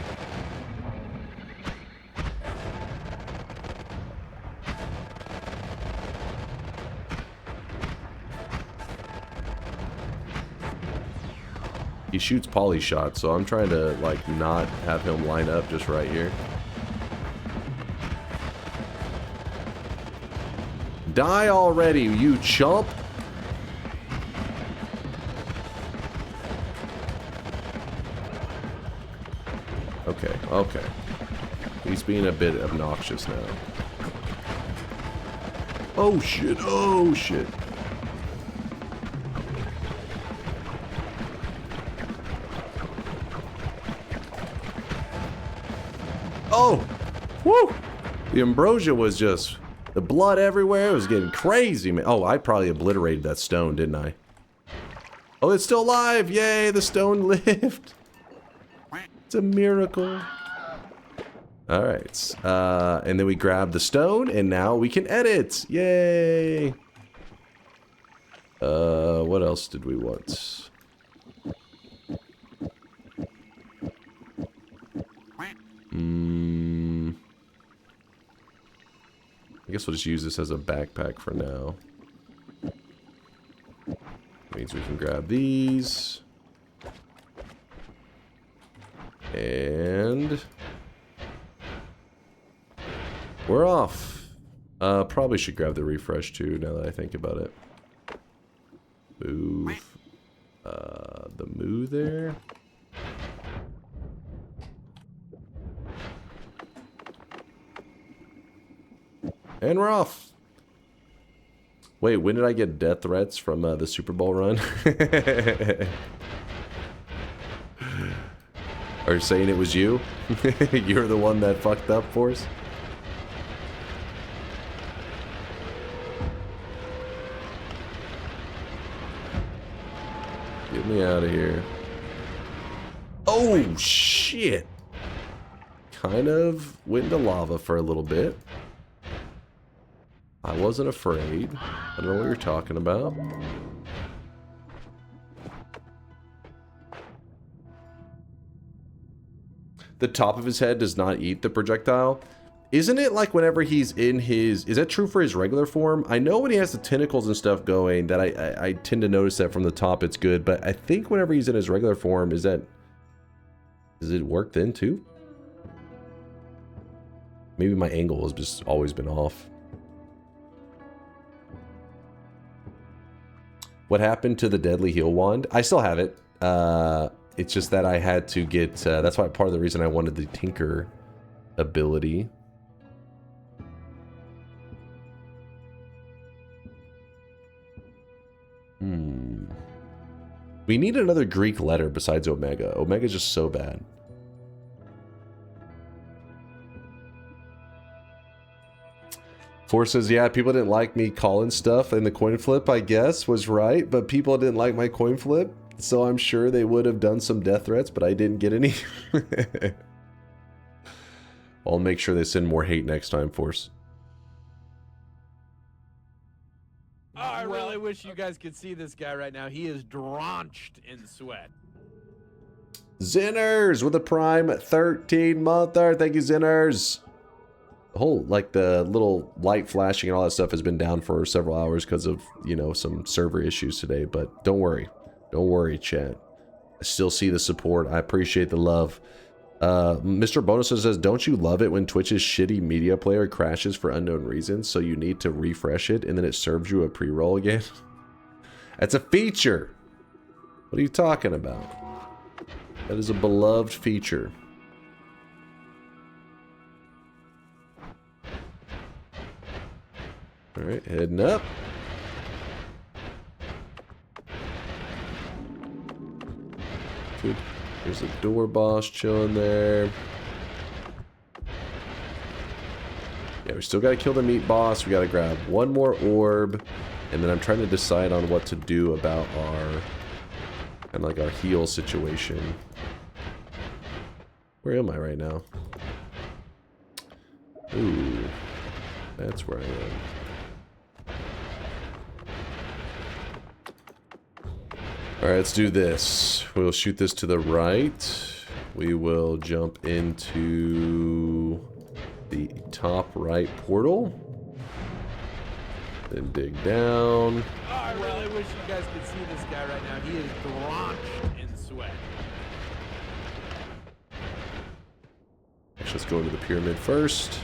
He shoots poly shots, so I'm trying to, like, not have him line up just right here. Die already, you chump! Okay. He's being a bit obnoxious now. Oh shit, oh shit. Oh! Woo! The ambrosia was just... The blood everywhere. It was getting crazy, man. Oh, I probably obliterated that stone, didn't I? Oh, it's still alive! Yay, the stone lived! It's a miracle. Alright. And then we grab the stone, and now we can edit! Yay! What else did we want? I guess we'll just use this as a backpack for now. Means we can grab these. And we're off. Probably should grab the refresh too, now that I think about it. Move. The moo there. And we're off. Wait, when did I get death threats from the Super Bowl run? Are you saying it was you? You're the one that fucked up for us? Get me out of here. Oh, shit. Kind of went into lava for a little bit. I wasn't afraid. I don't know what you're talking about. The top of his head does not eat the projectile. Isn't it like whenever he's in his... Is that true for his regular form? I know when he has the tentacles and stuff going that I tend to notice that from the top it's good, but I think whenever he's in his regular form, is that... Does it work then too? Maybe my angle has just always been off. What happened to the deadly heal wand? I still have it. It's just that I had to get... that's why part of the reason I wanted the tinker ability. We need another Greek letter besides Omega. Omega's just so bad. Force says, yeah, people didn't like me calling stuff, and the coin flip, I guess, was right, but people didn't like my coin flip, so I'm sure they would have done some death threats, but I didn't get any. I'll make sure they send more hate next time, Force. Oh, I really wish you guys could see this guy right now. He is drenched in sweat. Zinners with a prime 13-monther. Thank you, Zinners. The whole, like, the little light flashing and all that stuff has been down for several hours because of, you know, some server issues today, but don't worry. Don't worry, chat. I still see the support. I appreciate the love. Mr. Bonus says, don't you love it when Twitch's shitty media player crashes for unknown reasons, so you need to refresh it and then it serves you a pre-roll again? That's a feature. What are you talking about? That is a beloved feature. Alright, heading up. Good. There's a door boss chilling there. Yeah, we still gotta kill the meat boss. We gotta grab one more orb. And then I'm trying to decide on what to do about our... kind of like our heal situation. Where am I right now? Ooh. That's where I am. Alright, let's do this. We'll shoot this to the right. We will jump into the top right portal. Then dig down. Oh, I really wish you guys could see this guy right now. He is drenched in sweat. Actually, let's go into the pyramid first.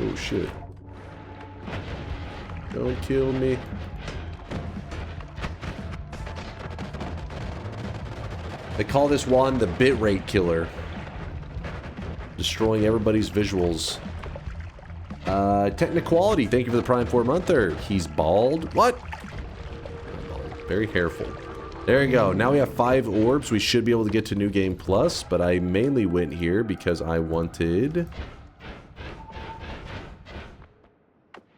Oh shit. Don't kill me. They call this one the bitrate killer. Destroying everybody's visuals. Techniquality, thank you for the Prime 4-monther. He's bald. What? Very hairful. There you go. Now we have 5 orbs. We should be able to get to New Game Plus, but I mainly went here because I wanted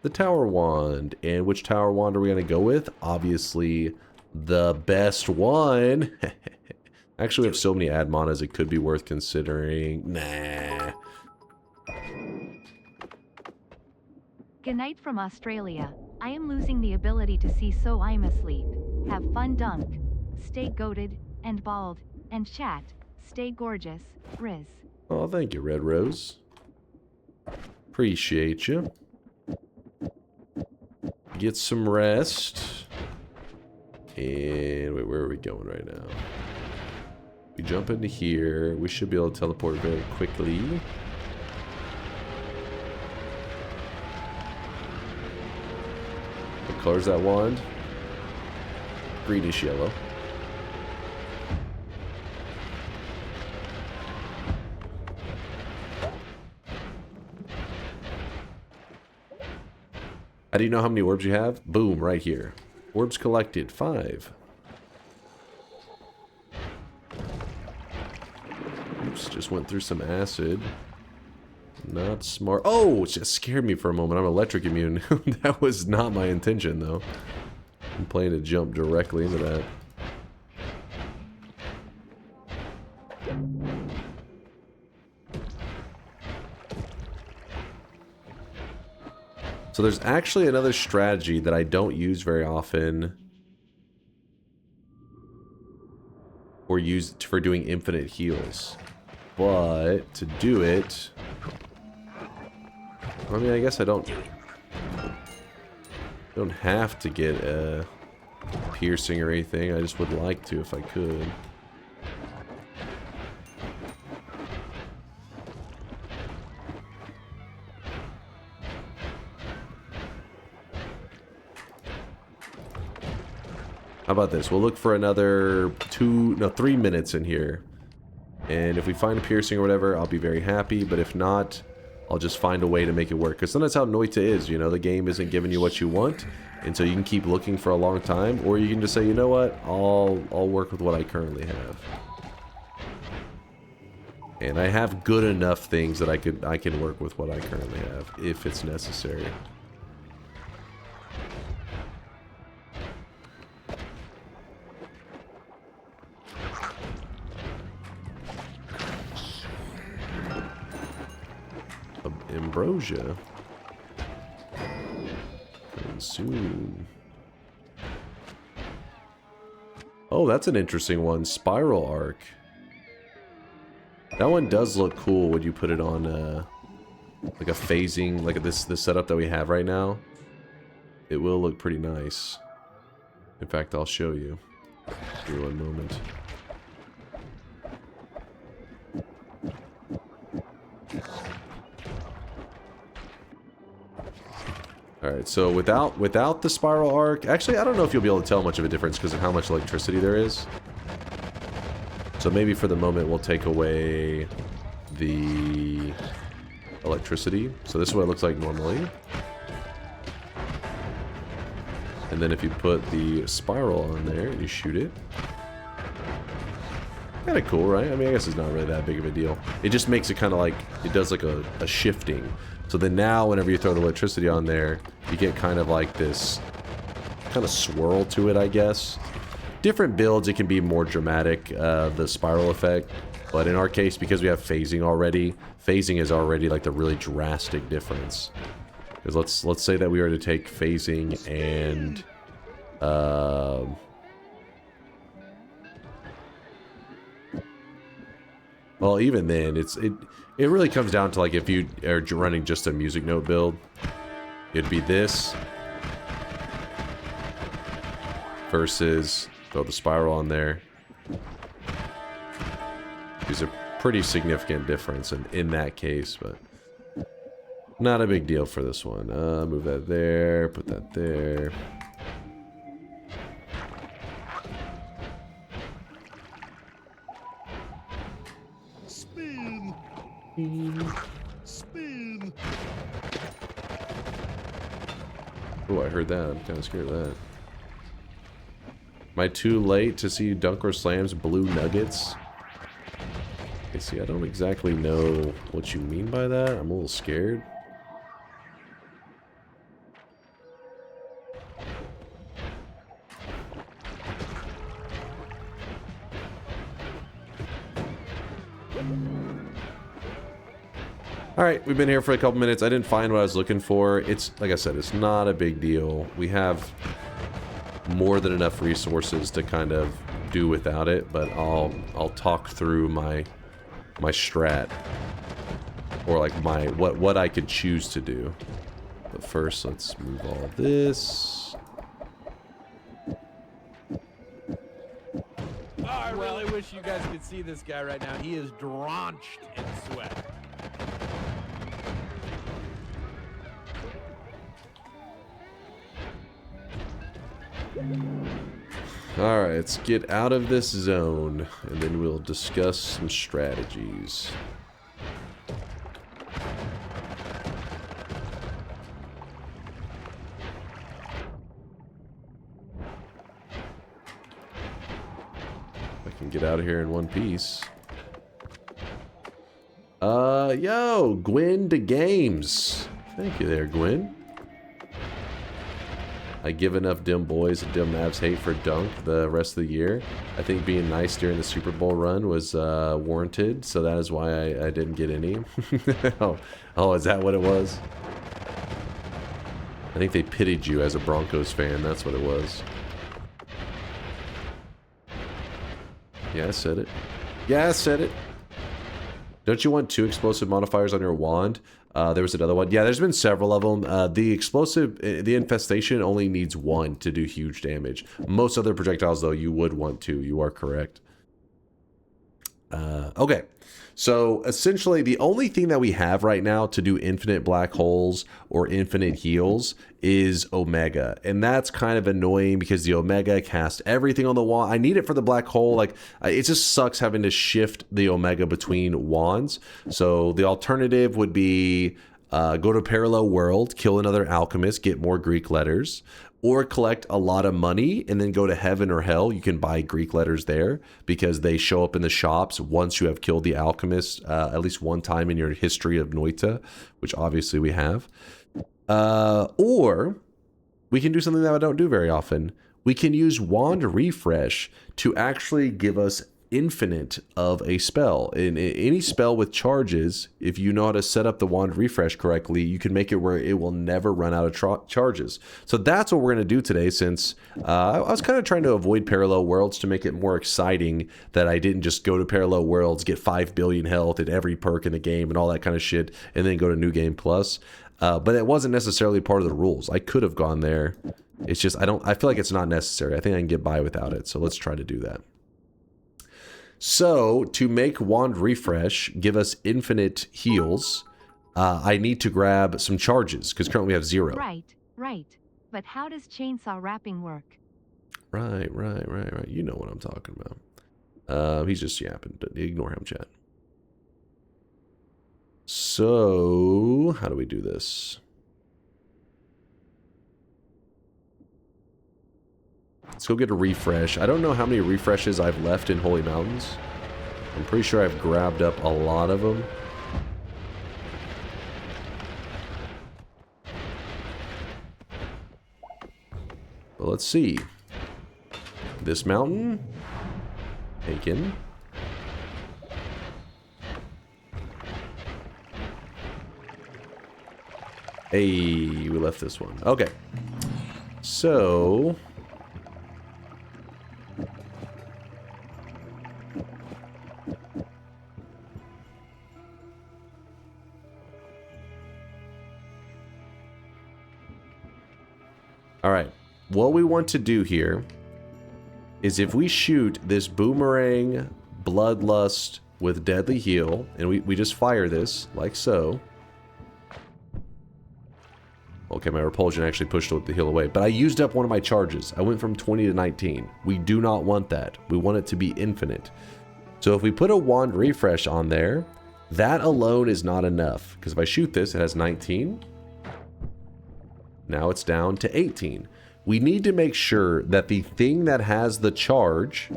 the Tower Wand. And which Tower Wand are we going to go with? Obviously, the best one. Actually, we have so many ad monas, it could be worth considering. Nah. Good night from Australia. I am losing the ability to see, so I'm asleep. Have fun, Dunk. Stay goated and bald. And chat. Stay gorgeous, Riz. Oh, thank you, Red Rose. Appreciate you. Get some rest. And wait, where are we going right now? We jump into here. We should be able to teleport very quickly. What color is that wand? Greenish yellow. How do you know how many orbs you have? Boom, right here. Orbs collected, 5. Oops, just went through some acid. Not smart. Oh, it just scared me for a moment. I'm electric immune. That was not my intention, though. I'm planning to jump directly into that. So there's actually another strategy that I don't use very often. Or use for doing infinite heals. But to do it, I mean, I guess I don't have to get a piercing or anything. I just would like to if I could. How about this? We'll look for another 3 minutes in here. And if we find a piercing or whatever, I'll be very happy. But if not, I'll just find a way to make it work. Because sometimes how Noita is, you know, the game isn't giving you what you want. And so you can keep looking for a long time. Or you can just say, you know what, I'll work with what I currently have. And I have good enough things that I can work with what I currently have, if it's necessary. Ambrosia. Coming soon. Oh, that's an interesting one. Spiral Arc. That one does look cool when you put it on like a phasing, like this setup that we have right now. It will look pretty nice. In fact, I'll show you. Give me one moment. Alright, so without the spiral arc, actually I don't know if you'll be able to tell much of a difference because of how much electricity there is. So maybe for the moment we'll take away the electricity. So this is what it looks like normally. And then if you put the spiral on there and you shoot it. Kinda cool, right? I mean, I guess it's not really that big of a deal. It just makes it kind of like, it does like a shifting. So then now whenever you throw the electricity on there, you get kind of like this kind of swirl to it, I guess. Different builds, it can be more dramatic, the spiral effect. But in our case, because we have phasing already, phasing is already like the really drastic difference. Because let's say that we were to take phasing and well, even then, it really comes down to like if you are running just a music note build, it'd be this versus throw the spiral on there. There's a pretty significant difference in that case, but Not a big deal for this one. Move that there, put that there. Spin. Spin. Oh, I heard that. I'm kind of scared of that. Am I too late to see DunkOrSlam's blue nuggets? Okay, see, I don't exactly know what you mean by that. I'm a little scared. Alright, we've been here for a couple minutes. I didn't find what I was looking for. It's, like I said, it's not a big deal. We have more than enough resources to kind of do without it, but I'll talk through my strat. Or like my what I could choose to do. But first, let's move all of this. Oh, I really wish you guys could see this guy right now. He is drenched in sweat. Alright, let's get out of this zone, and then we'll discuss some strategies. I can get out of here in one piece. Yo, Gwen to Games. Thank you there, Gwen. I give enough dim boys and dim Mavs hate for Dunk the rest of the year. I think being nice during the Super Bowl run was warranted, so that is why I didn't get any. Oh, is that what it was? I think they pitied you as a Broncos fan, that's what it was. Yeah, I said it. Yeah, I said it. Don't you want 2 explosive modifiers on your wand? There was another one. Yeah, there's been several of them. The infestation only needs 1 to do huge damage. Most other projectiles, though, you would want 2. You are correct. Okay. So, essentially, the only thing that we have right now to do infinite black holes or infinite heals is Omega. And that's kind of annoying because the Omega casts everything on the wand. I need it for the black hole. Like, it just sucks having to shift the Omega between wands. So, the alternative would be go to Parallel World, kill another alchemist, get more Greek letters. Or collect a lot of money and then go to heaven or hell. You can buy Greek letters there because they show up in the shops once you have killed the alchemist at least one time in your history of Noita, which obviously we have. Or we can do something that I don't do very often. We can use Wand Refresh to actually give us infinite of a spell. In any spell with charges, if you know how to set up the Wand Refresh correctly, you can make it where it will never run out of charges. So that's what we're going to do today, since I was kind of trying to avoid Parallel Worlds to make it more exciting, that I didn't just go to Parallel Worlds, get 5 billion health at every perk in the game and all that kind of shit, and then go to New Game Plus. But it wasn't necessarily part of the rules. I could have gone there. It's just, I feel like it's not necessary. I think I can get by without it. So let's try to do that. So, to make Wand Refresh give us infinite heals, I need to grab some charges, because currently we have 0. Right. But how does chainsaw wrapping work? Right. You know what I'm talking about. He's just yapping. Ignore him, chat. So, how do we do this? Let's go get a refresh. I don't know how many refreshes I've left in Holy Mountains. I'm pretty sure I've grabbed up a lot of them. But let's see. This mountain. Taken. Hey, we left this one. Okay. So... all right, what we want to do here is if we shoot this boomerang bloodlust with deadly heal, and we just fire this like so, Okay, my repulsion actually pushed the heal away. But I used up one of my charges. I went from 20 to 19. We do not want that. We want it to be infinite. So if we put a wand refresh on there, that alone is not enough. Because if I shoot this, it has 19. Now it's down to 18. We need to make sure that the thing that has the charge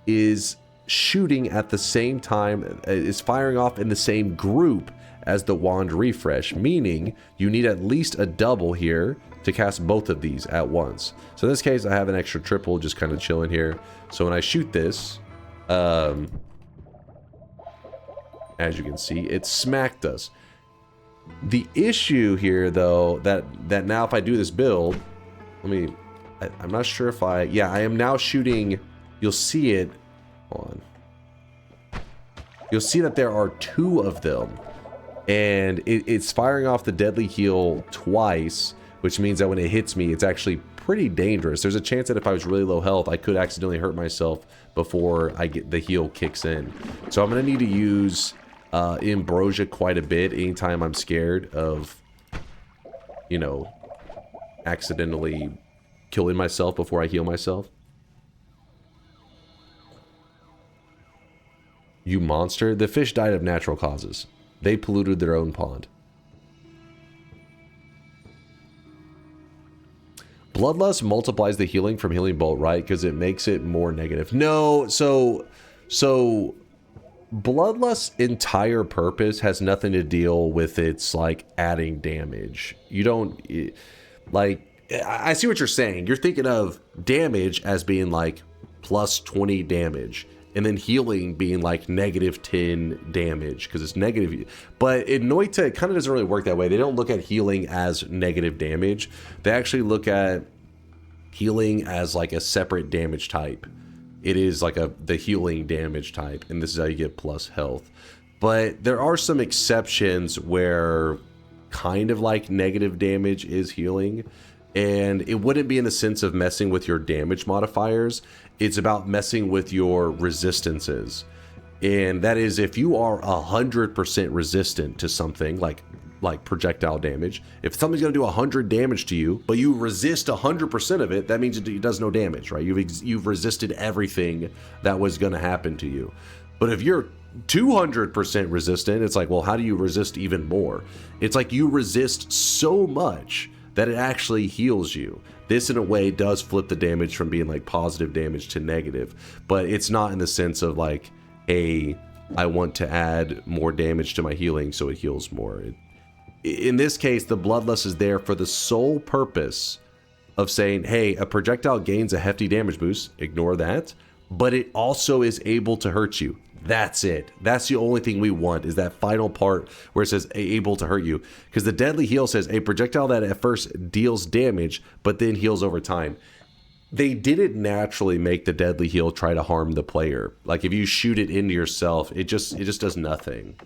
is shooting at the same time, is firing off in the same group as the wand refresh, meaning you need at least a double here to cast both of these at once. So in this case, I have an extra triple just kind of chilling here. So when I shoot this, as you can see, it smacked us. The issue here, though, that now if I do this build, I'm not sure if I am now shooting, you'll see it, hold on. You'll see that there are 2 of them. And it's firing off the deadly heal twice, which means that when it hits me, it's actually pretty dangerous. There's a chance that if I was really low health, I could accidentally hurt myself before the heal kicks in. So I'm going to need to use Ambrosia quite a bit anytime I'm scared of, you know, accidentally killing myself before I heal myself. You monster. The fish died of natural causes. They polluted their own pond. Bloodlust multiplies the healing from Healing Bolt, right? Because it makes it more negative. No, so Bloodlust's entire purpose has nothing to deal with its, like, adding damage. You don't, like, I see what you're saying. You're thinking of damage as being, like, plus 20 damage. And then healing being like negative 10 damage because it's negative. But in Noita, it kind of doesn't really work that way. They don't look at healing as negative damage. They actually look at healing as like a separate damage type. It is like the healing damage type. And this is how you get plus health. But there are some exceptions where kind of like negative damage is healing. And it wouldn't be in the sense of messing with your damage modifiers. It's about messing with your resistances. And that is if you are 100% resistant to something like projectile damage. If something's going to do 100 damage to you, but you resist 100% of it, that means it does no damage, right? You've resisted everything that was going to happen to you. But if you're 200% resistant, it's like, well, how do you resist even more? It's like you resist so much that it actually heals you. This, in a way, does flip the damage from being like positive damage to negative, but it's not in the sense of like, I want to add more damage to my healing so it heals more. In this case, the Bloodlust is there for the sole purpose of saying, hey, a projectile gains a hefty damage boost, ignore that, but it also is able to hurt you. That's it. That's the only thing we want, is that final part where it says able to hurt you. Because the deadly heal says a projectile that at first deals damage, but then heals over time. They didn't naturally make the deadly heal try to harm the player. Like if you shoot it into yourself, it just does nothing.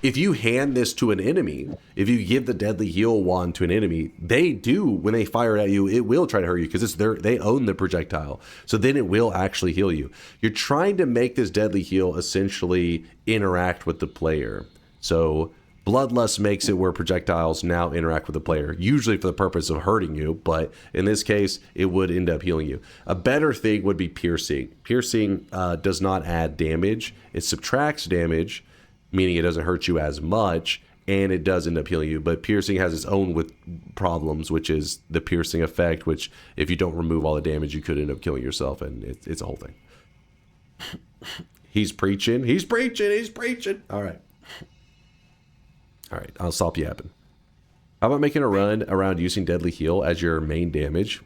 If you hand this to an enemy, if you give the deadly heal wand to an enemy, they do, when they fire at you, it will try to hurt you because they own the projectile. So then it will actually heal you. You're trying to make this deadly heal essentially interact with the player. So Bloodlust makes it where projectiles now interact with the player, usually for the purpose of hurting you, but in this case, it would end up healing you. A better thing would be Piercing. Piercing does not add damage. It subtracts damage, meaning it doesn't hurt you as much, and it does end up healing you. But Piercing has its own problems, which is the piercing effect, which if you don't remove all the damage, you could end up killing yourself, and it's a whole thing. He's preaching. He's preaching. He's preaching. All right. All right, I'll stop yapping. How about making a run around using Deadly Heal as your main damage?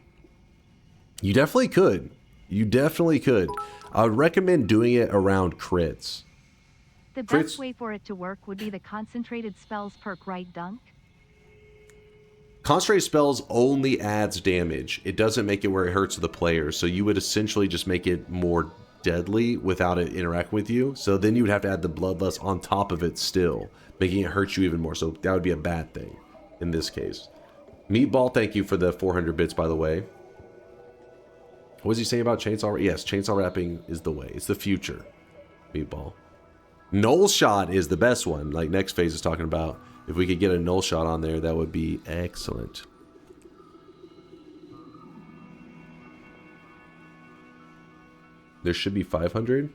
You definitely could. You definitely could. I would recommend doing it around crits. The best way for it to work would be the concentrated spells perk, right, Dunk? Concentrated spells only adds damage. It doesn't make it where it hurts the player. So you would essentially just make it more deadly without it interacting with you. So then you would have to add the Bloodlust on top of it still, making it hurt you even more. So that would be a bad thing in this case. Meatball, thank you for the 400 bits, by the way. What was he saying about chainsaw? Yes, chainsaw wrapping is the way. It's the future. Meatball. Null shot is the best one, like next phase is talking about. If we could get a null shot on there, that would be excellent. There should be 500.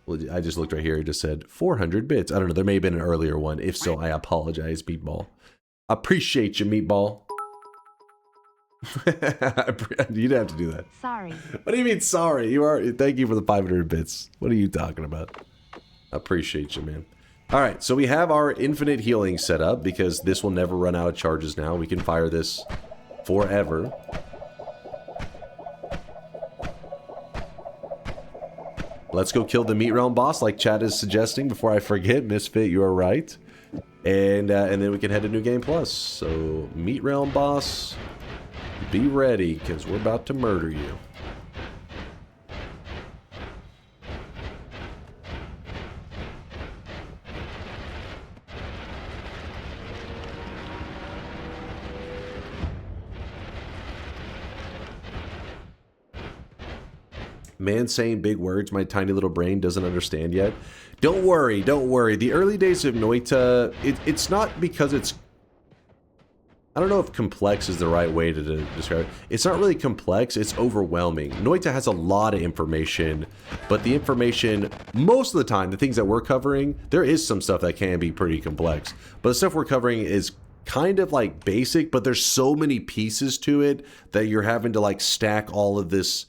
Well, I just looked right here. It just said 400 bits. I don't know. There may have been an earlier one. If so, I apologize, Meatball. Appreciate you, Meatball. You'd have to do that. Sorry. What do you mean, sorry? You are. Thank you for the 500 bits. What are you talking about? Appreciate you, man. All right, so we have our infinite healing set up because this will never run out of charges now. We can fire this forever. Let's go kill the Meat Realm boss like Chad is suggesting before I forget. Misfit, you are right. And then we can head to New Game Plus. So, Meat Realm boss, be ready because we're about to murder you. Man saying big words my tiny little brain doesn't understand yet. Don't worry, don't worry. The early days of Noita, it's not because it's... I don't know if complex is the right way to describe it. It's not really complex, it's overwhelming. Noita has a lot of information, but the information, most of the time, the things that we're covering, there is some stuff that can be pretty complex. But the stuff we're covering is kind of like basic, but there's so many pieces to it that you're having to like stack all of this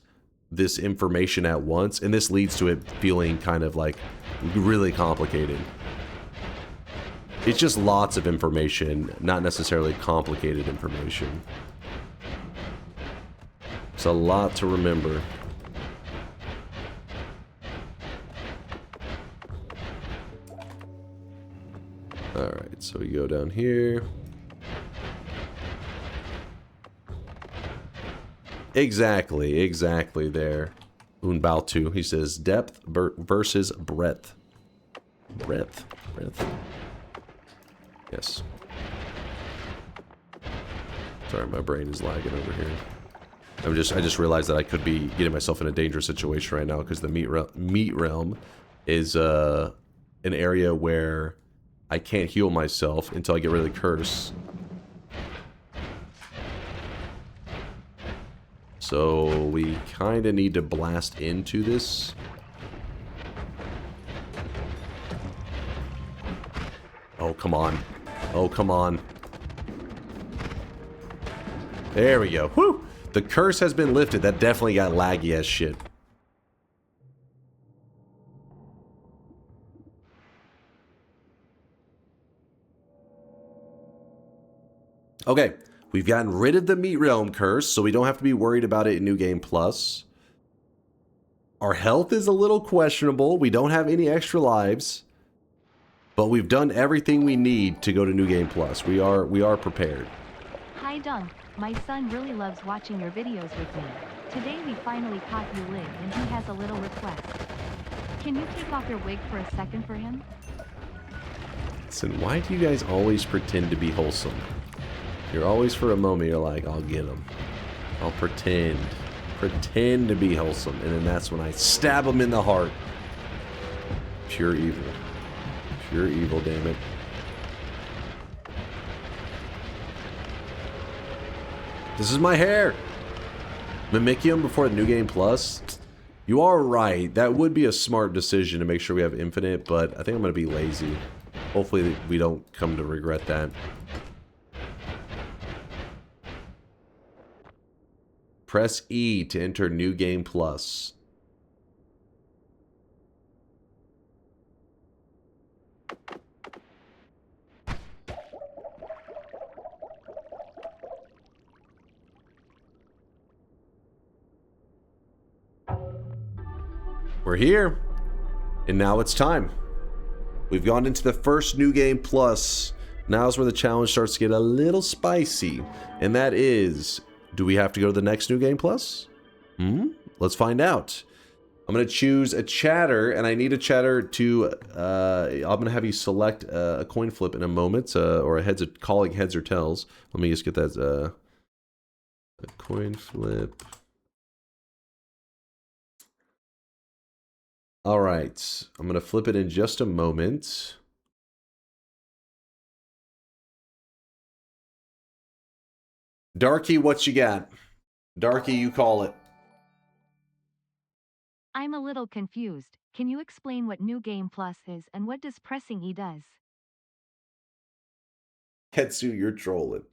information at once, and this leads to it feeling kind of like really complicated. It's just lots of information, not necessarily complicated information. It's a lot to remember. Alright, so we go down here. Exactly there. Unbautu, he says depth versus breadth. Breadth. Yes. Sorry, my brain is lagging over here. I just realized that I could be getting myself in a dangerous situation right now because the meat realm is an area where I can't heal myself until I get rid of the curse. So we kind of need to blast into this. Oh, come on. Oh, come on. There we go. Whew! The curse has been lifted. That definitely got laggy as shit. Okay. We've gotten rid of the Meat Realm curse, so we don't have to be worried about it in New Game Plus. Our health is a little questionable. We don't have any extra lives. But we've done everything we need to go to New Game Plus. We are prepared. Hi Dunk, my son really loves watching your videos with me. Today we finally caught you lit and he has a little request. Can you take off your wig for a second for him? Listen, why do you guys always pretend to be wholesome? You're always for a moment, you're like, I'll get him. I'll pretend to be wholesome. And then that's when I stab him in the heart. Pure evil. Pure evil, damn it. This is my hair! Mimicium before the New Game Plus? You are right. That would be a smart decision to make sure we have infinite, but I think I'm going to be lazy. Hopefully we don't come to regret that. Press E to enter New Game Plus. We're here. And now it's time. We've gone into the first New Game Plus. Now's where the challenge starts to get a little spicy. And that is, do we have to go to the next New Game Plus? Let's find out. I'm going to choose a chatter, and I need a chatter to, I'm going to have you select a coin flip in a moment, or calling heads or tails. Let me just get that, a coin flip. All right, I'm going to flip it in just a moment. Darky, what you got? Darky, you call it. I'm a little confused. Can you explain what New Game Plus is and what does pressing E does? Ketsu, you're trolling.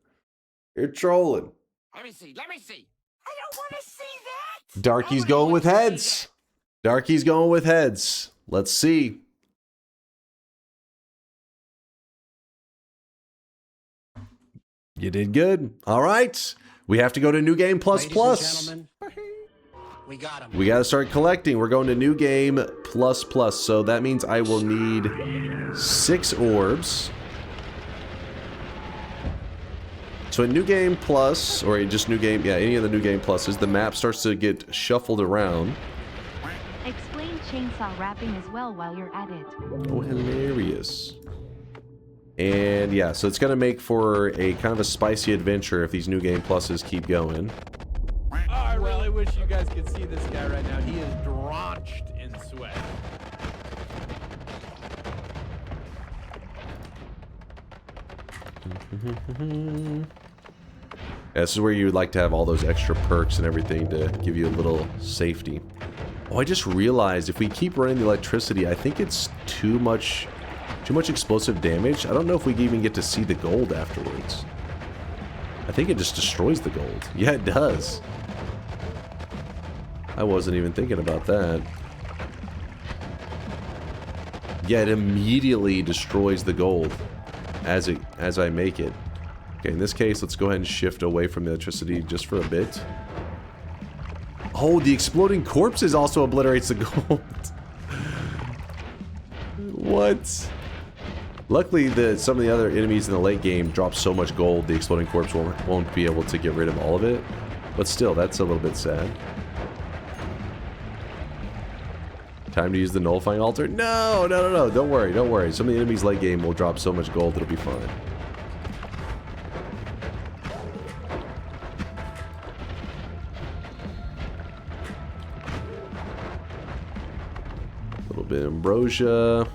You're trolling. Let me see. Let me see. I don't want to see that. Darky's going with heads. Darky's going with heads. Let's see. You did good. All right. We have to go to New Game Plus Plus. We got him. We got to start collecting. We're going to New Game Plus Plus. So that means I will need 6 orbs. So in New Game Plus, or just New Game, yeah, any of the New Game Pluses, the map starts to get shuffled around. Explain chainsaw wrapping as well while you're at it. Oh, hilarious. And yeah, so it's going to make for a kind of a spicy adventure if these New Game Pluses keep going. Oh, I really wish you guys could see this guy right now. He is drenched in sweat. This is where you would like to have all those extra perks and everything to give you a little safety. Oh, I just realized if we keep running the electricity, I think it's too much explosive damage. I don't know if we even get to see the gold afterwards. I think it just destroys the gold. Yeah, it does. I wasn't even thinking about that. Yeah, it immediately destroys the gold as I make it. Okay, in this case, let's go ahead and shift away from the electricity just for a bit. Oh, the exploding corpses also obliterates the gold. What? Luckily, some of the other enemies in the late game drop so much gold, the exploding corpse won't be able to get rid of all of it. But still, that's a little bit sad. Time to use the nullifying altar? No, no, no, no. Don't worry, don't worry. Some of the enemies late game will drop so much gold, it'll be fine. A little bit of ambrosia.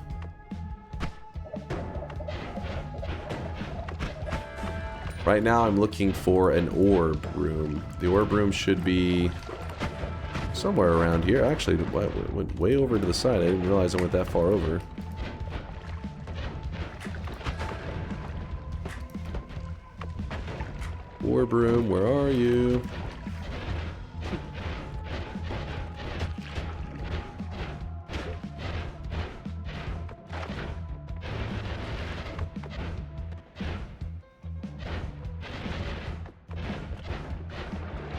Right now I'm looking for an orb room. The orb room should be somewhere around here. Actually, it went way over to the side. I didn't realize I went that far over. Orb room, where are you?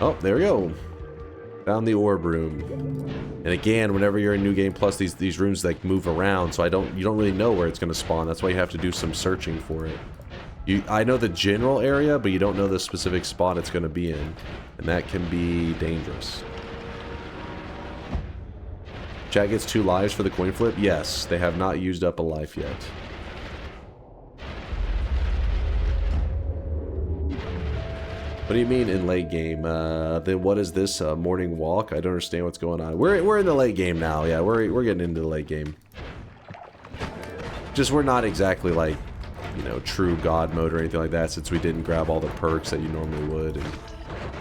Oh, there we go. Found the orb room. And again, whenever you're in New Game Plus, these rooms like move around, so you don't really know where it's going to spawn. That's why you have to do some searching for it. I know the general area, but you don't know the specific spot it's going to be in, and that can be dangerous. Chat gets 2 lives for the coin flip. Yes, they have not used up a life yet. What do you mean in late game? Then what is this morning walk? I don't understand what's going on. We're in the late game now. Yeah, we're getting into the late game. Just we're not exactly like, you know, true God mode or anything like that, since we didn't grab all the perks that you normally would, and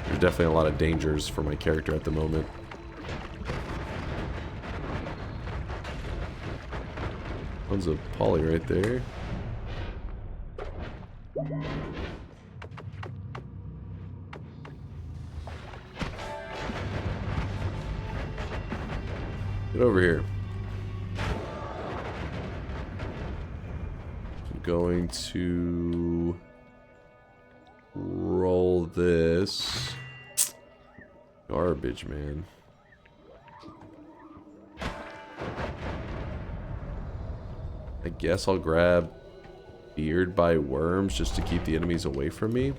there's definitely a lot of dangers for my character at the moment. Tons of poly right there. Get over here. I'm going to roll this. Garbage, man. I guess I'll grab Feared by Worms just to keep the enemies away from me.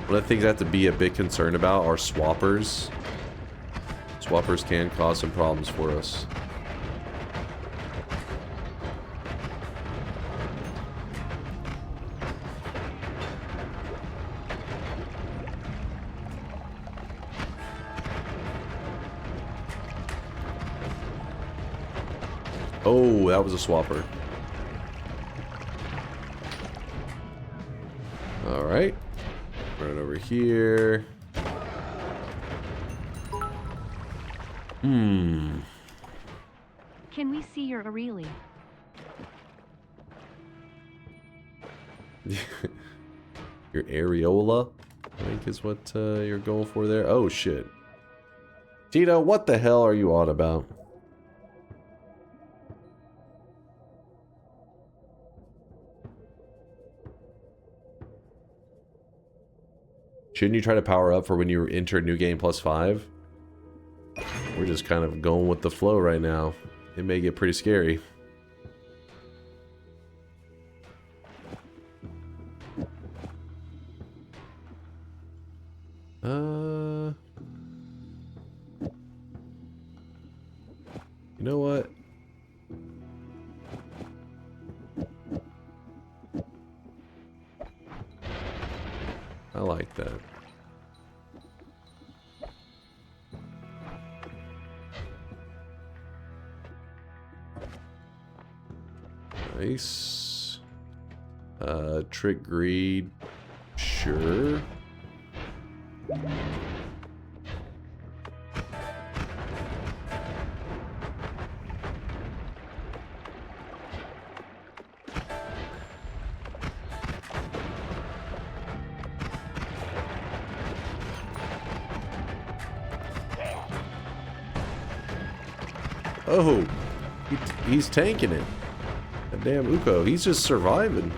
One of the things I have to be a bit concerned about are swappers. Swappers can cause some problems for us. Oh, that was a swapper. right. Right over here. Can we see your Aurelie? Your areola, I think is what you're going for there. Oh shit. Tito, what the hell are you on about? Shouldn't you try to power up for when you enter New Game +5? We're just kind of going with the flow right now. It may get pretty scary. You know what? I like that. Nice. Trick greed. Sure. Oh, he's tanking it. That damn Uko, he's just surviving.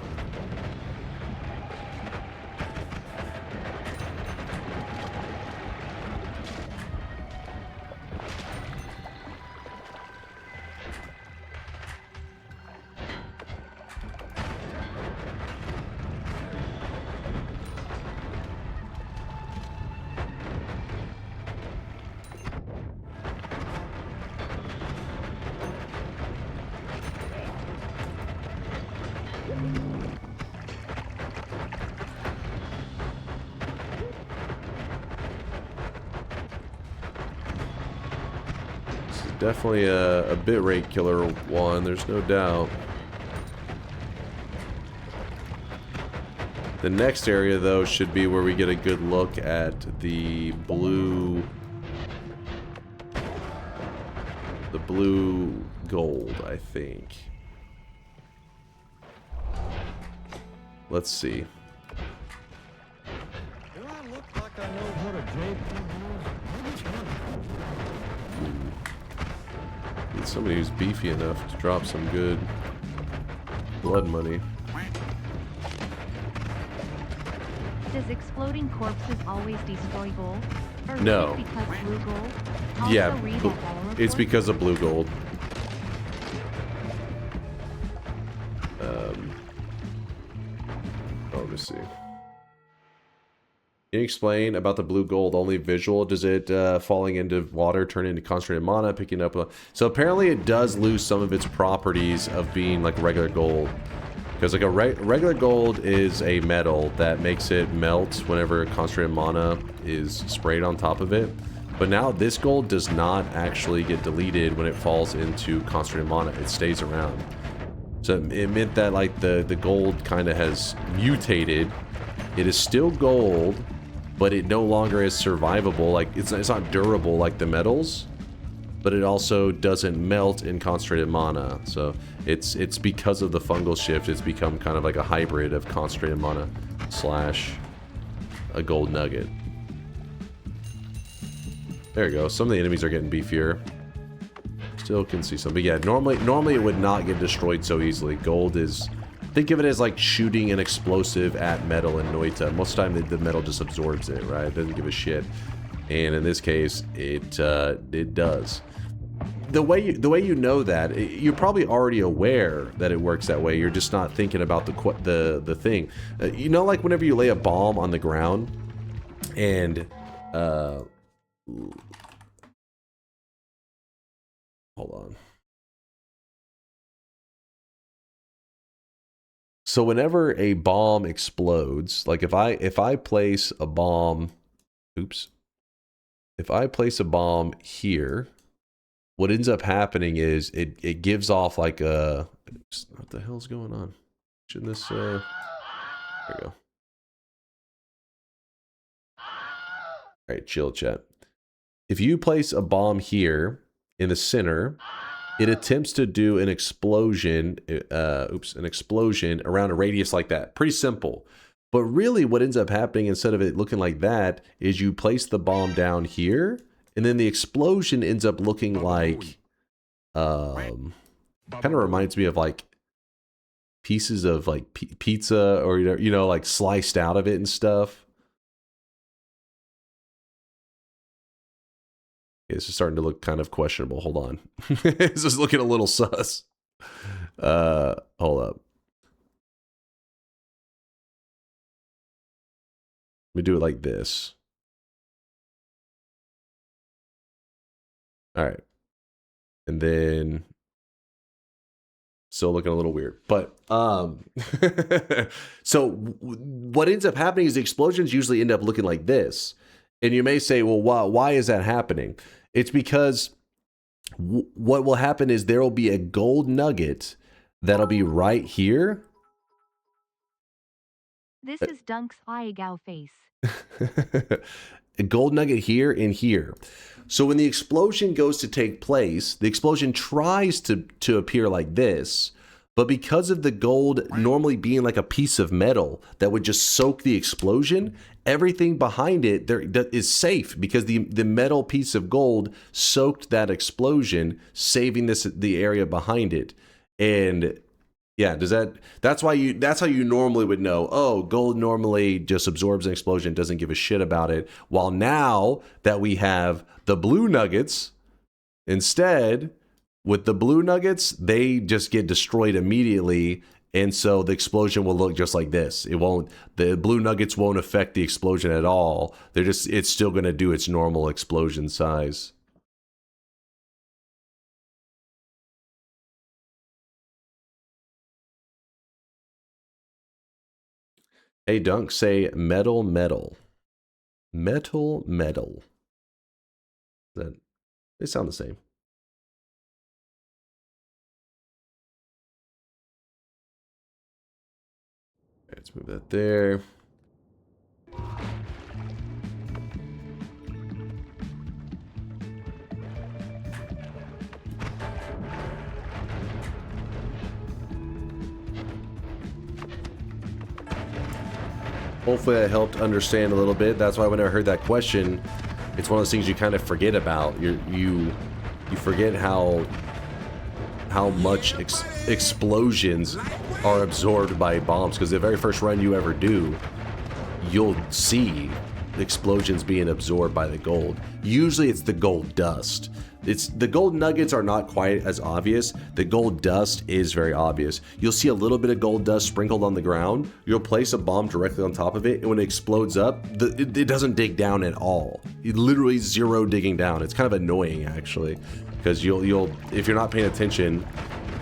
Definitely a bitrate killer one, there's no doubt. The next area, though, should be where we get a good look at the blue gold, I think. Let's see. Do I look like I know what a joke Need somebody who's beefy enough to drop some good blood money. Does exploding corpses always destroy gold? Or No. is it because blue gold? Also Yeah, read that battle it's report. because of blue gold. Let me see. Can you explain about the blue gold? Only visual? Does it falling into water turn into concentrated mana, picking up a... So apparently it does lose some of its properties of being like regular gold. Because like a regular gold is a metal that makes it melt whenever concentrated mana is sprayed on top of it. But now this gold does not actually get deleted when it falls into concentrated mana. It stays around. So it meant that like the gold kind of has mutated. It is still gold, but it no longer is survivable. Like it's not durable like the metals, but it also doesn't melt in concentrated mana. So it's because of the fungal shift, it's become kind of like a hybrid of concentrated mana slash a gold nugget. There you go. Some of the enemies are getting beefier. Still can see some, but yeah, normally it would not get destroyed so easily. Gold is, think of it as like shooting an explosive at metal in Noita. Most of the time the metal just absorbs it, right? It doesn't give a shit. And in this case, it does. The way you know that, you're probably already aware that it works that way. You're just not thinking about the thing. You know, like whenever you lay a bomb on the ground, and hold on. So whenever a bomb explodes, like if I place a bomb, oops. If I place a bomb here, what ends up happening is it gives off like a, what the hell's going on? Shouldn't this there we go. All right, chill chat. If you place a bomb here in the center, it attempts to do an explosion, an explosion around a radius like that. Pretty simple. But really what ends up happening, instead of it looking like that, is you place the bomb down here, and then the explosion ends up looking like, kind of reminds me of like pieces of like pizza, or, you know, like sliced out of it and stuff. This is starting to look kind of questionable. Hold on. This is looking a little sus. Hold up. Let me do it like this. All right. And then still looking a little weird. But so what ends up happening is the explosions usually end up looking like this. And you may say, well, why is that happening? It's because what will happen is there will be a gold nugget that'll be right here. This is Dunk's Igow face. A gold nugget here and here. So when the explosion goes to take place, the explosion tries to appear like this. But because of the gold normally being like a piece of metal that would just soak the explosion, everything behind it there is safe because the metal piece of gold soaked that explosion, saving the area behind it. And yeah, that's how you normally would know, oh, gold normally just absorbs an explosion, doesn't give a shit about it. While now that we have the blue nuggets, instead, with the blue nuggets, they just get destroyed immediately, and so the explosion will look just like this. The blue nuggets won't affect the explosion at all. It's still going to do its normal explosion size. Hey, Dunk, say metal, metal. Metal, metal. They sound the same. Let's move that there. Hopefully that helped understand a little bit. That's why when I heard that question, it's one of those things you kind of forget about. You forget how much explosions are absorbed by bombs, because the very first run you ever do, you'll see the explosions being absorbed by the gold. Usually it's the gold dust. The gold nuggets are not quite as obvious. The gold dust is very obvious. You'll see a little bit of gold dust sprinkled on the ground. You'll place a bomb directly on top of it, and when it explodes up, it doesn't dig down at all. It literally zero digging down. It's kind of annoying actually, because you'll if you're not paying attention,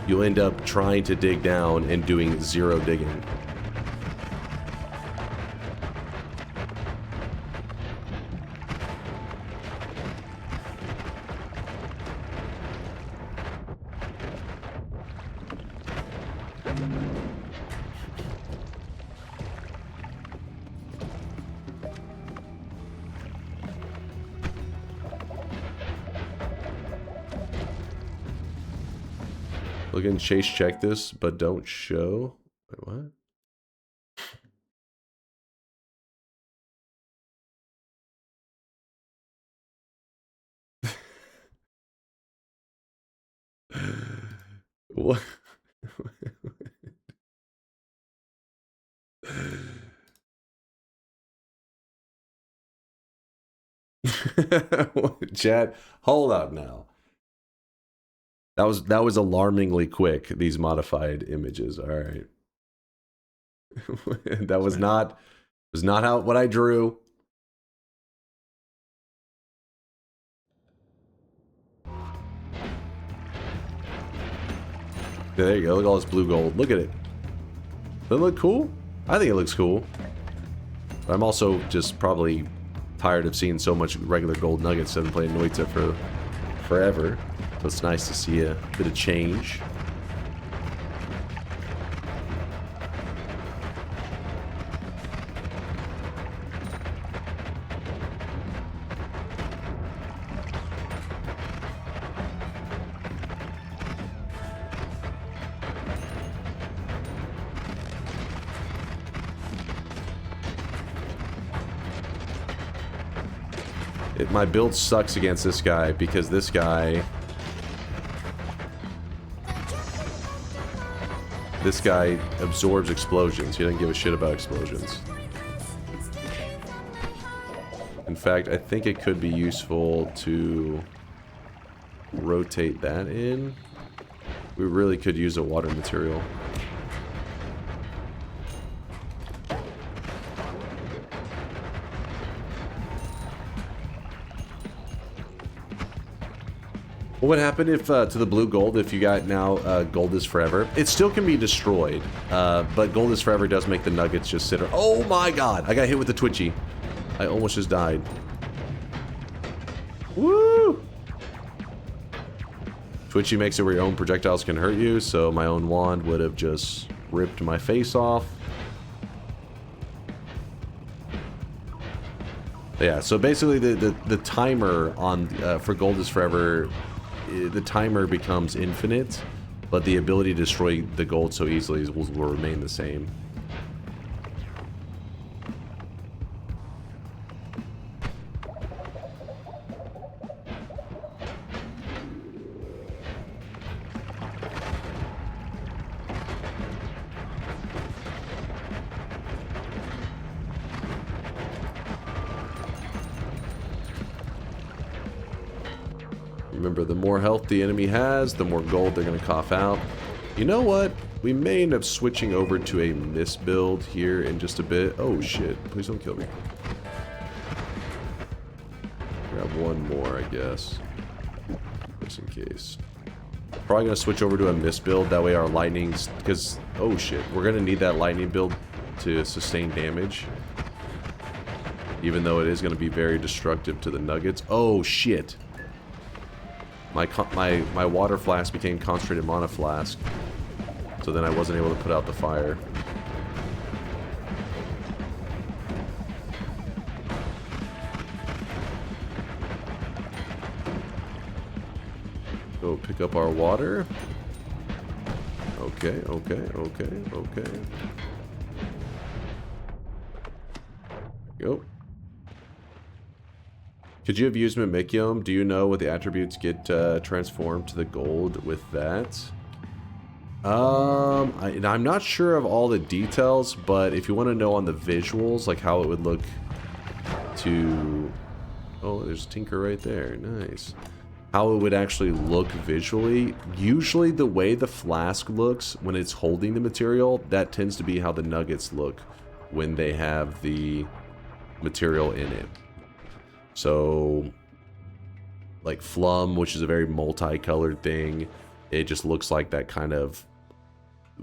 you'll end up trying to dig down and doing zero digging. Look and Chase check this, but don't show. Wait, what? What? Chat, hold up now. That was alarmingly quick, these modified images. All right. That was not how what I drew. There you go. Look at all this blue gold. Look at it. Doesn't it look cool? I think it looks cool. But I'm also just probably tired of seeing so much regular gold nuggets. I've been playing Noita for forever. So it's nice to see a bit of change. My build sucks against this guy because this guy... This guy absorbs explosions. He doesn't give a shit about explosions. In fact, I think it could be useful to rotate that in. We really could use a water material. What would happen if, to the blue gold, if you got now gold is forever? It still can be destroyed, but gold is forever does make the nuggets just sit. Oh my god! I got hit with the twitchy. I almost just died. Woo! Twitchy makes it where your own projectiles can hurt you, so my own wand would have just ripped my face off. Yeah, so basically the timer on for gold is forever, the timer becomes infinite, but the ability to destroy the gold so easily will remain the same. Remember, the more health the enemy has, the more gold they're going to cough out. You know what? We may end up switching over to a mist build here in just a bit. Oh shit, please don't kill me. Grab one more, I guess. Just in case. Probably going to switch over to a mist build, that way our lightning's... Because, oh shit, we're going to need that lightning build to sustain damage. Even though it is going to be very destructive to the nuggets. Oh shit. My water flask became concentrated mana flask, so then I wasn't able to put out the fire. Go pick up our water. Okay, okay, okay, okay. Go. Could you have used Mimikium? Do you know what the attributes get transformed to the gold with that? I'm not sure of all the details, but if you want to know on the visuals, like how it would look to... Oh, there's Tinker right there. Nice. How it would actually look visually. Usually the way the flask looks when it's holding the material, that tends to be how the nuggets look when they have the material in it. So, like Flum, which is a very multicolored thing, it just looks like that kind of,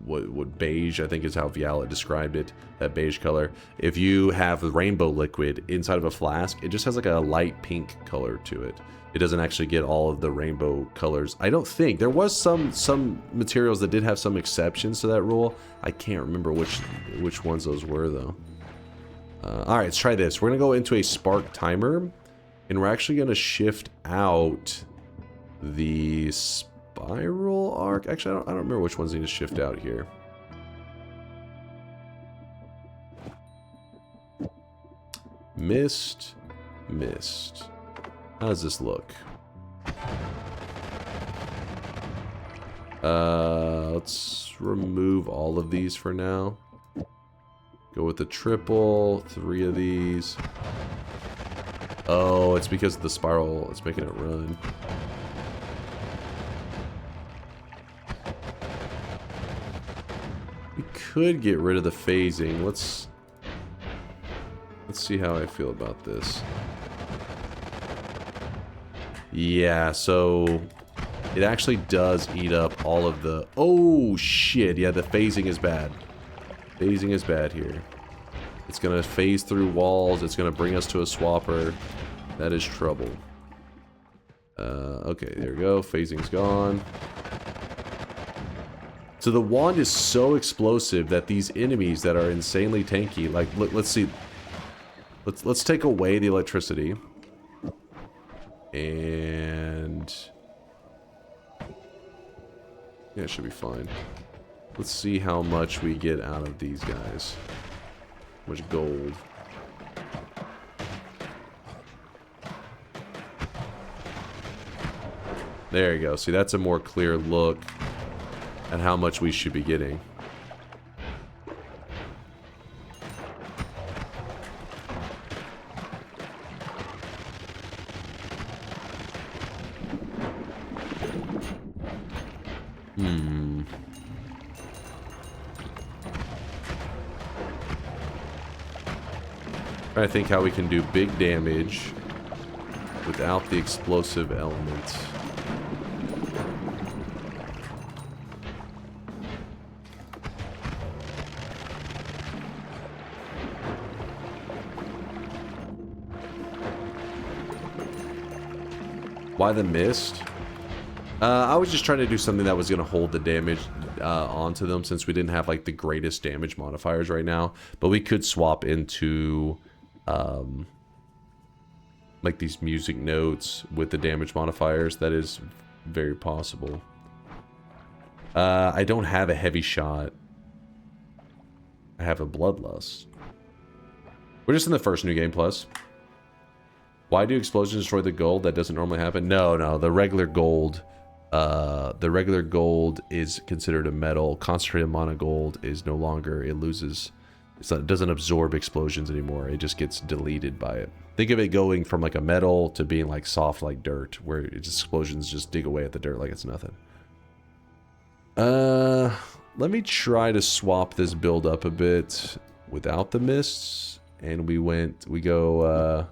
what beige, I think is how Viala described it, that beige color. If you have rainbow liquid inside of a flask, it just has like a light pink color to it. It doesn't actually get all of the rainbow colors. I don't think. There was some materials that did have some exceptions to that rule. I can't remember which ones those were, though. Alright, let's try this. We're going to go into a spark timer. And we're actually going to shift out the spiral arc. Actually, I don't remember which ones need to shift out here. Mist. Mist. How does this look? Let's remove all of these for now. Go with the triple. 3 of these. Oh, it's because of the spiral. It's making it run. We could get rid of the phasing. Let's see how I feel about this. Yeah, so it actually does eat up all of the... Oh, shit. Yeah, the phasing is bad. Phasing is bad here. It's going to phase through walls. It's going to bring us to a swapper. That is trouble. Okay, there we go. Phasing's gone. So the wand is so explosive that these enemies that are insanely tanky, like, let's see. Let's take away the electricity. And... yeah, it should be fine. Let's see how much we get out of these guys. How much gold. There you go. See, that's a more clear look at how much we should be getting. I think how we can do big damage without the explosive element. Why the mist? I was just trying to do something that was going to hold the damage onto them, since we didn't have like the greatest damage modifiers right now. But we could swap into like these music notes with the damage modifiers. That is very possible. I don't have a heavy shot. I have a bloodlust. We're just in the first new game plus. Why do explosions destroy the gold? That doesn't normally happen. No, the regular gold. The regular gold is considered a metal. Concentrated mono gold is no longer. It loses. It doesn't absorb explosions anymore. It just gets deleted by it. Think of it going from like a metal to being like soft like dirt, where explosions just dig away at the dirt like it's nothing. Let me try to swap this build up a bit without the mists, and we go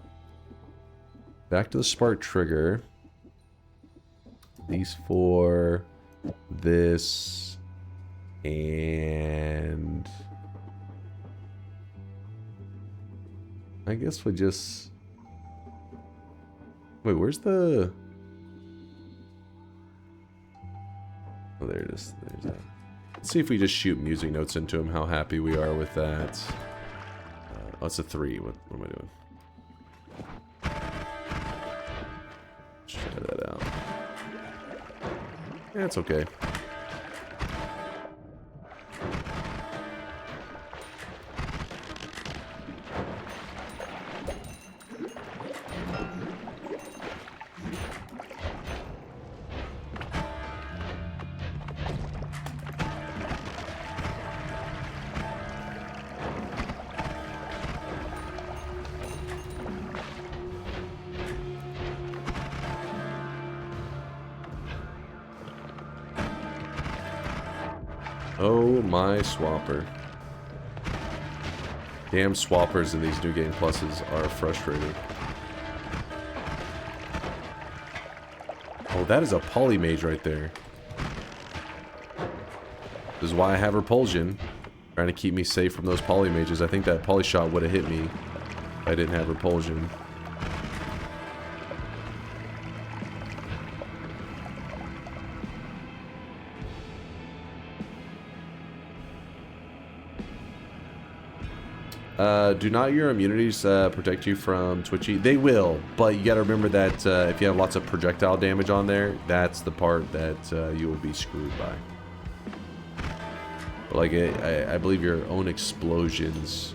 back to the spark trigger. These four, this, and I guess we just... Wait, where's the... Oh, there it is. There's that. Let's see if we just shoot music notes into him, how happy we are with that. Oh, it's a 3. What am I doing? Let's try that out. Yeah, it's okay. Oh my swapper. Damn swappers in these new game pluses are frustrating. Oh, that is a polymage right there. This is why I have repulsion. Trying to keep me safe from those polymages. I think that poly shot would have hit me if I didn't have repulsion. Do not your immunities protect you from twitchy? They will, but you gotta remember that if you have lots of projectile damage on there, that's the part that you will be screwed by. But like, I believe your own explosions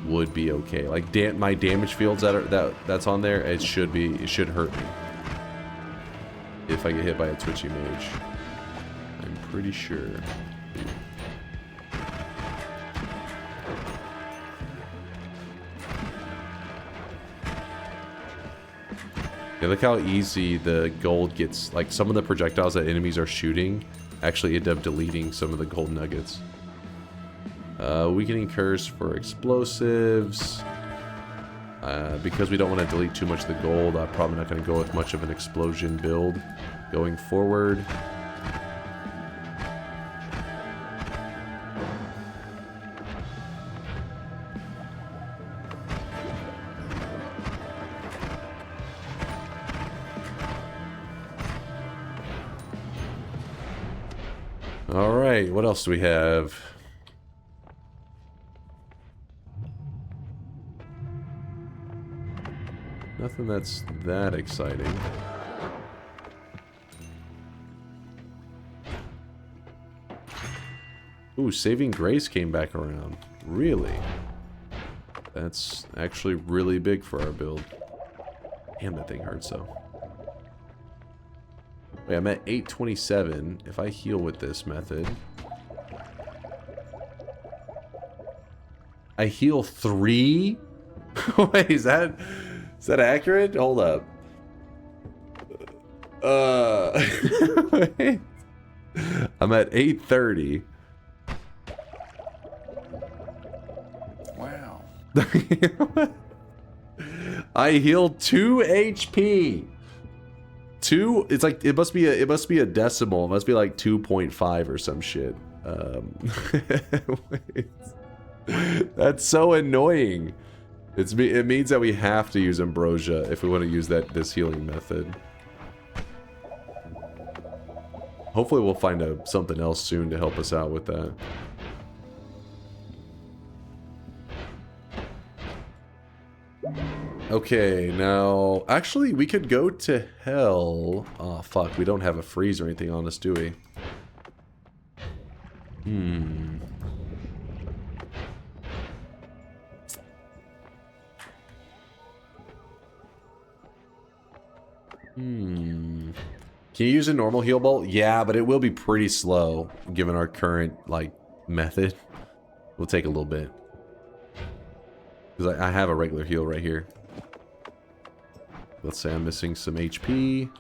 would be okay. Like my damage fields that's on there, it should hurt me if I get hit by a twitchy mage. I'm pretty sure. Yeah, look how easy the gold gets. Like, some of the projectiles that enemies are shooting actually end up deleting some of the gold nuggets. Weakening curse for explosives. Because we don't want to delete too much of the gold, I'm probably not going to go with much of an explosion build going forward. Alright, what else do we have? Nothing that's that exciting. Ooh, Saving Grace came back around. Really? That's actually really big for our build. Damn, that thing hurts though. Wait, I'm at 827. If I heal with this method, I heal 3? Wait, is that accurate? Hold up. Wait. I'm at 830. Wow. I heal 2 HP. 2, it's like it must be a decimal. It must be like 2.5 or some shit. Wait. That's so annoying. It means that we have to use ambrosia if we want to use this healing method. Hopefully we'll find something else soon to help us out with that. Okay, now actually we could go to hell. Oh fuck, we don't have a freeze or anything on us, do we? Can you use a normal heal bolt? Yeah, but it will be pretty slow given our current like method. Will take a little bit. Because I have a regular heal right here. Let's say I'm missing some HP.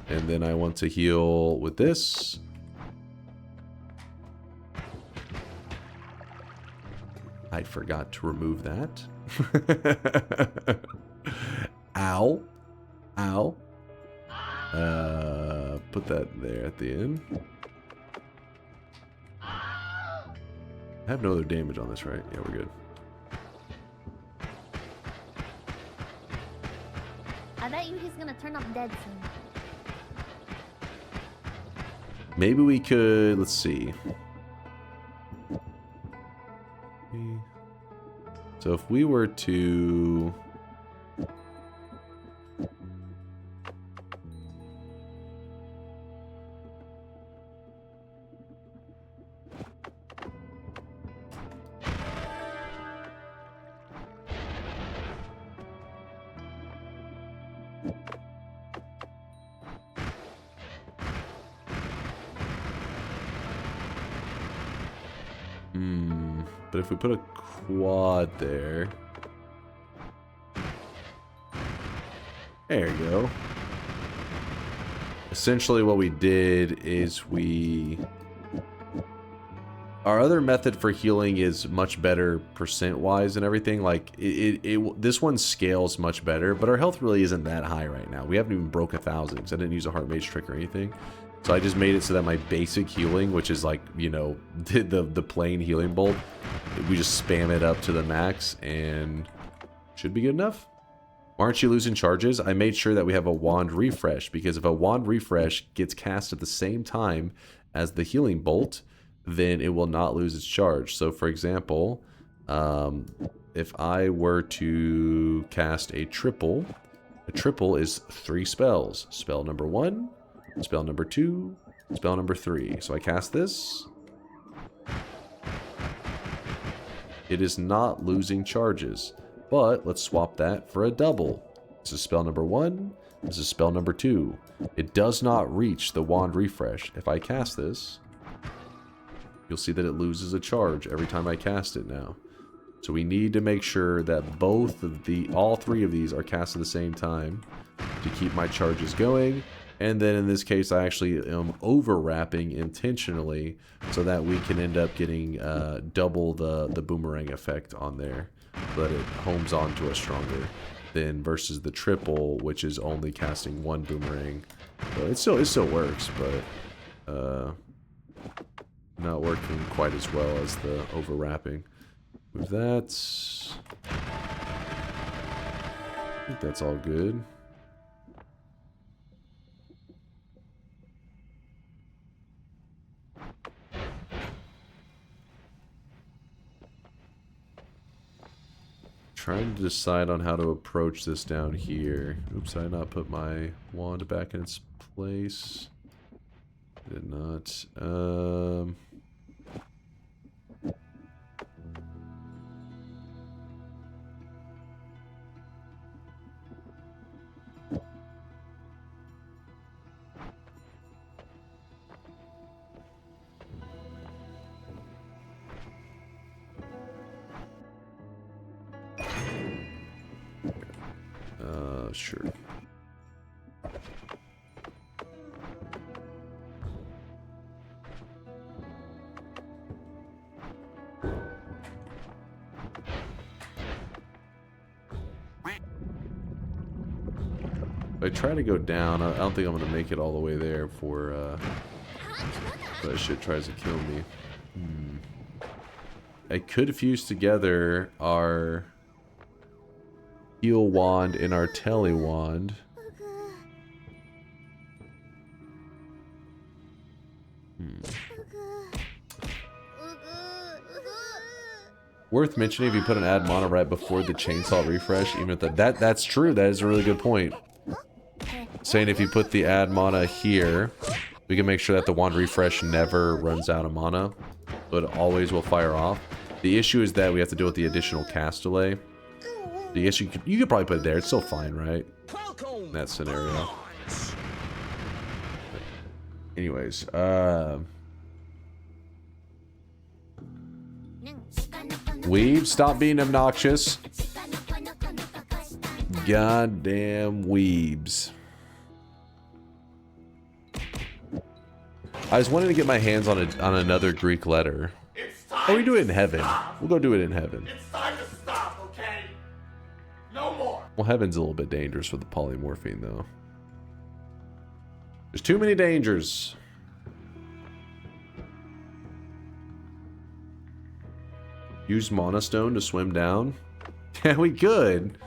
And then I want to heal with this. I forgot to remove that. Ow. Ow. Put that there at the end. I have no other damage on this, right? Yeah, we're good. I bet you he's gonna turn up dead soon. Maybe we could, let's see. So if we were to... But if we put a quad there... There you go. Essentially what we did is we... Our other method for healing is much better percent-wise and everything. Like, this one scales much better, but our health really isn't that high right now. We haven't even broke 1,000 because I didn't use a heart mage trick or anything. So I just made it so that my basic healing, which is like, you know, the plain healing bolt, we just spam it up to the max and should be good enough. Why aren't you losing charges? I made sure that we have a wand refresh, because if a wand refresh gets cast at the same time as the healing bolt, then it will not lose its charge. So for example, if I were to cast a triple is 3 spells. Spell number 1, spell number 2, spell number 3. So I cast this. It is not losing charges. But let's swap that for a double. This is spell number 1. This is spell number 2. It does not reach the wand refresh. If I cast this, you'll see that it loses a charge every time I cast it now. So we need to make sure that all 3 of these are cast at the same time to keep my charges going. And then in this case, I actually am overwrapping intentionally so that we can end up getting double the boomerang effect on there, so that it homes onto us stronger than versus the triple, which is only casting 1 boomerang. So it still works, but not working quite as well as the overwrapping. With that, I think that's all good. Trying to decide on how to approach this down here. Oops, I did not put my wand back in its place. Did not. Sure. If I try to go down, I don't think I'm going to make it all the way there before that shit tries to kill me. I could fuse together our heal wand and our tele wand. Worth mentioning if you put an add mana right before the chainsaw refresh, even if that's true. That is a really good point. Saying if you put the add mana here, we can make sure that the wand refresh never runs out of mana, but always will fire off. The issue is that we have to deal with the additional cast delay. The issue, you could probably put it there. It's still fine, right? In that scenario. Anyways, Weeb, stop being obnoxious. Goddamn weebs. I was wanting to get my hands on another Greek letter. Oh, we do it in heaven. We'll go do it in heaven. It's time to stop, okay? No more. Well, heaven's a little bit dangerous for the polymorphine, though. There's too many dangers. Use Mana Stone to swim down? Yeah, we could.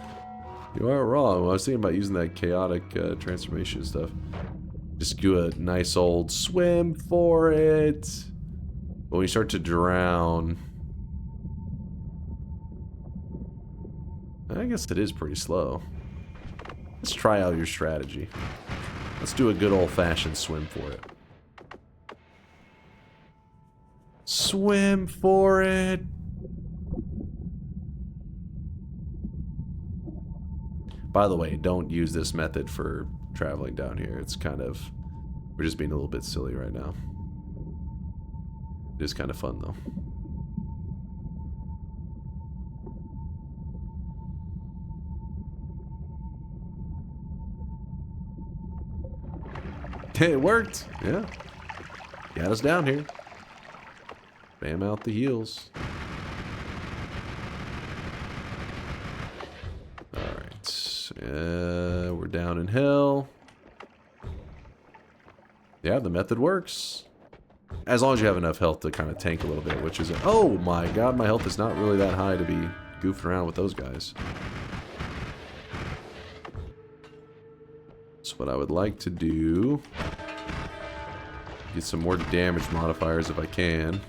You are wrong. Well, I was thinking about using that chaotic transformation stuff. Just do a nice old swim for it. But when you start to drown... I guess it is pretty slow. Let's try out your strategy. Let's do a good old-fashioned swim for it. Swim for it! By the way, don't use this method for traveling down here. It's kind of... We're just being a little bit silly right now. It is kind of fun, though. It worked! Yeah. Got us down here. Bam out the heels. We're down in hell. Yeah, the method works. As long as you have enough health to kind of tank a little bit, which is... Oh my god, my health is not really that high to be goofing around with those guys. So what I would like to do... Get some more damage modifiers if I can.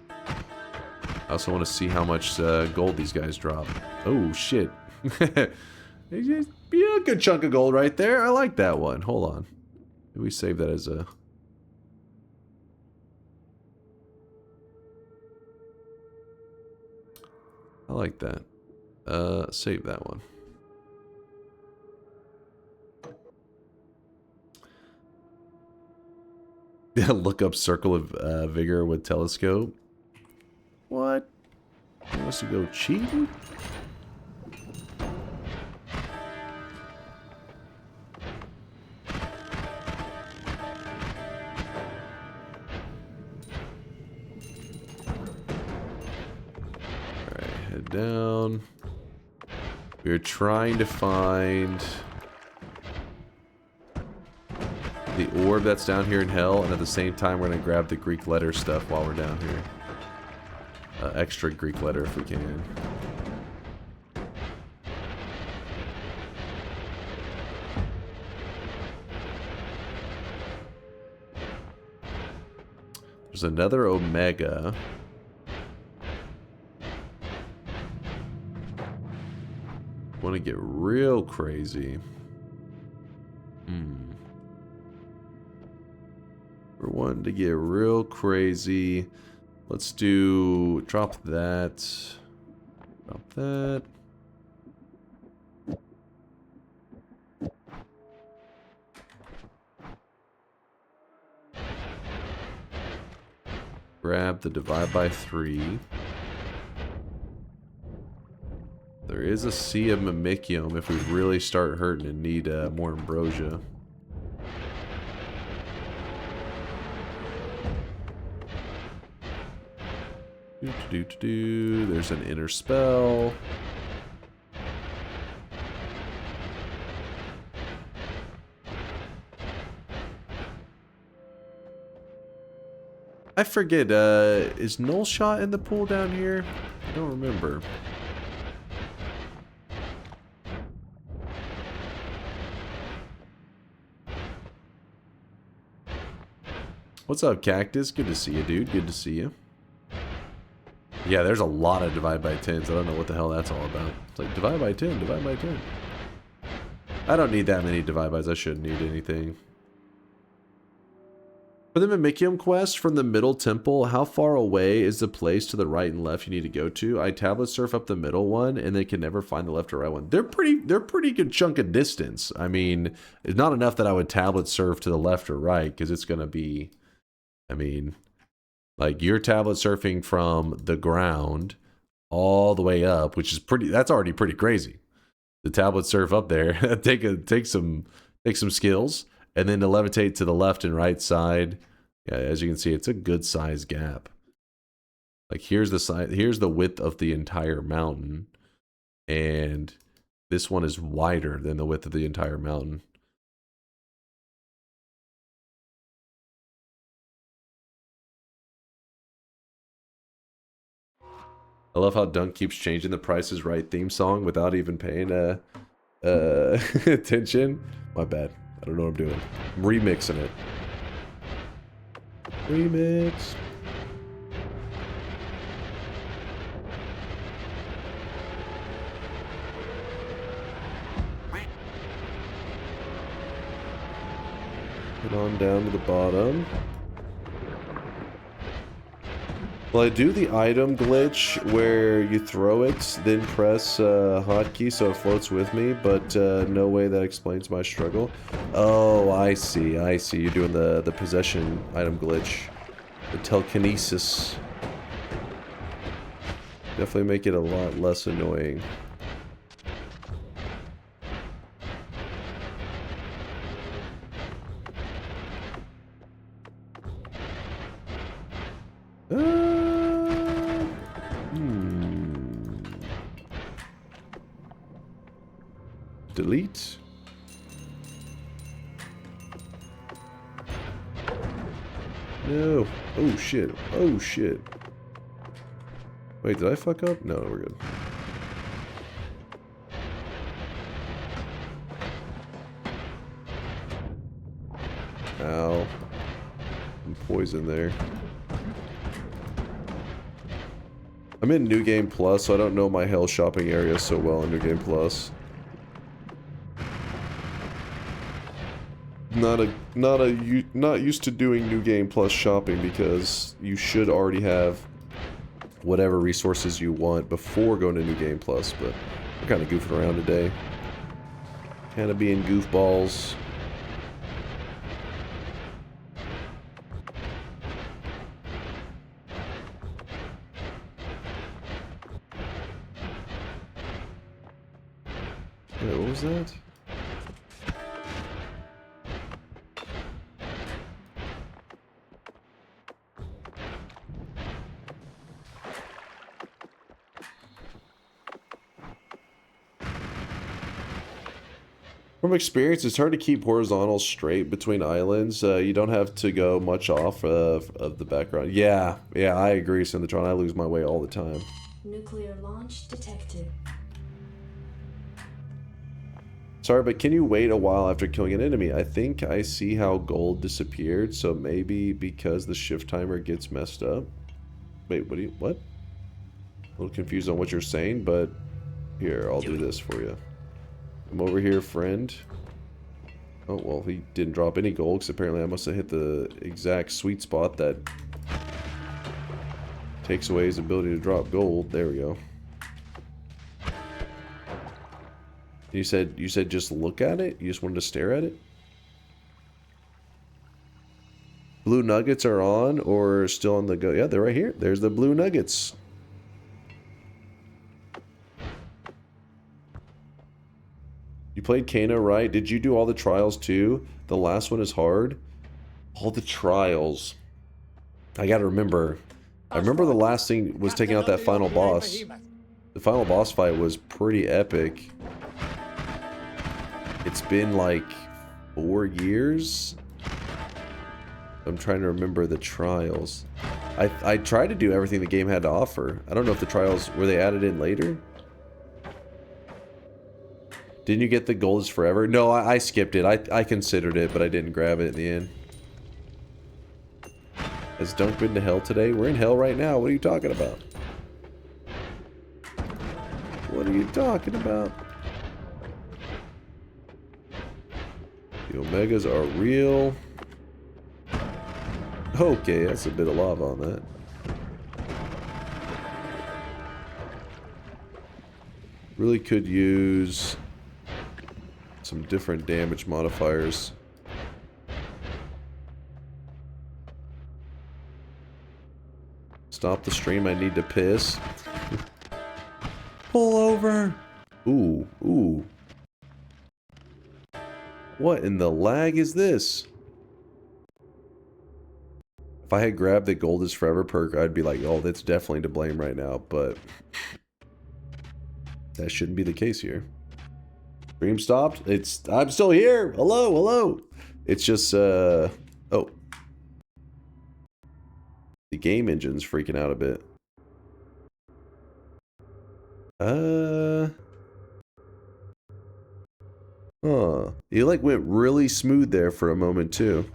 I also want to see how much gold these guys drop. Oh, shit. Yeah, a good chunk of gold right there. I like that one. Hold on. Maybe we save that as a... I like that. Save that one. Yeah, look up Circle of Vigor with telescope. What? You want us to go cheating? Down. We're trying to find the orb that's down here in hell, and at the same time we're going to grab the Greek letter stuff while we're down here. Extra Greek letter if we can. There's another Omega. Want to get real crazy. We're wanting to get real crazy. Let's do... Drop that. Drop that. Grab the divide by 3. There is a sea of Mimicium if we really start hurting and need more ambrosia. There's an inner spell. I forget, is Null Shot in the pool down here? I don't remember. What's up, Cactus? Good to see you, dude. Good to see you. Yeah, there's a lot of divide by 10s. I don't know what the hell that's all about. It's like, divide by 10, divide by 10. I don't need that many divide bys. I shouldn't need anything. For the Mimicium quest from the middle temple, how far away is the place to the right and left you need to go to? I tablet surf up the middle one, and they can never find the left or right one. They're pretty good chunk of distance. I mean, it's not enough that I would tablet surf to the left or right, because it's going to be, I mean, like you're tablet surfing from the ground all the way up, which is that's already pretty crazy. The tablet surf up there, take some skills. And then to levitate to the left and right side, yeah, as you can see, it's a good size gap. Like here's the width of the entire mountain, and this one is wider than the width of the entire mountain. I love how Dunk keeps changing the Price is Right theme song without even paying attention. My bad. I don't know what I'm doing. I'm remixing it. Remix. Get on down to the bottom. Well, I do the item glitch where you throw it, then press hotkey so it floats with me, but no way that explains my struggle. Oh, I see. You're doing the possession item glitch. The telekinesis. Definitely make it a lot less annoying. Delete. No. Oh shit. Oh shit. Wait, did I fuck up? No, we're good. Ow. Some poison there. I'm in New Game Plus, so I don't know my hell shopping area so well in New Game Plus. Not used to doing New Game Plus shopping because you should already have whatever resources you want before going to New Game Plus, but we're kind of goofing around today. Kind of being goofballs. Wait, what was that? From experience, it's hard to keep horizontal straight between islands. You don't have to go much off of the background. Yeah, I agree, Synthetron. I lose my way all the time. Nuclear launch detected. Sorry, but can you wait a while after killing an enemy? I think I see how gold disappeared, so maybe because the shift timer gets messed up. Wait, what? A little confused on what you're saying, but here, I'll do this for you. Come over here, friend. Oh, well, he didn't drop any gold, because apparently I must have hit the exact sweet spot that takes away his ability to drop gold. There we go. You said just look at it? You just wanted to stare at it? Blue nuggets are on or still on the go? Yeah, they're right here. There's the blue nuggets. You played Kano, right? Did you do all the trials too? The last one is hard. All the trials. I gotta remember. I remember the last thing was taking out that final boss. The final boss fight was pretty epic. It's been like 4 years. I'm trying to remember the trials. I tried to do everything the game had to offer. I don't know if the trials, were they added in later? Didn't you get the gold is forever? No, I skipped it. I considered it, but I didn't grab it in the end. Has Dunk been to hell today? We're in hell right now. What are you talking about? What are you talking about? The Omegas are real. Okay, that's a bit of lava on that. Really could use some different damage modifiers. Stop the stream, I need to piss. Pull over! Ooh, ooh. What in the lag is this? If I had grabbed the gold is forever perk, I'd be like, oh, that's definitely to blame right now, but that shouldn't be the case here. Stream stopped? I'm still here! Hello, hello! It's just, oh. The game engine's freaking out a bit. Huh. It like went really smooth there for a moment too.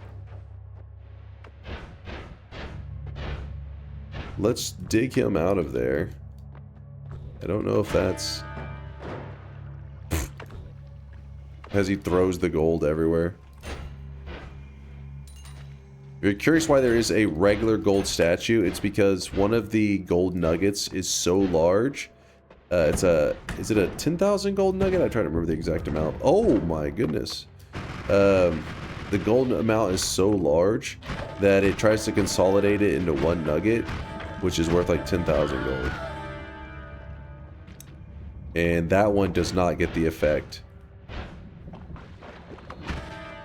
Let's dig him out of there. I don't know if that's... as he throws the gold everywhere. If you're curious why there is a regular gold statue, it's because one of the gold nuggets is so large. Is it a 10,000 gold nugget? I try to remember the exact amount. Oh my goodness. The gold amount is so large that it tries to consolidate it into one nugget, which is worth like 10,000 gold. And that one does not get the effect.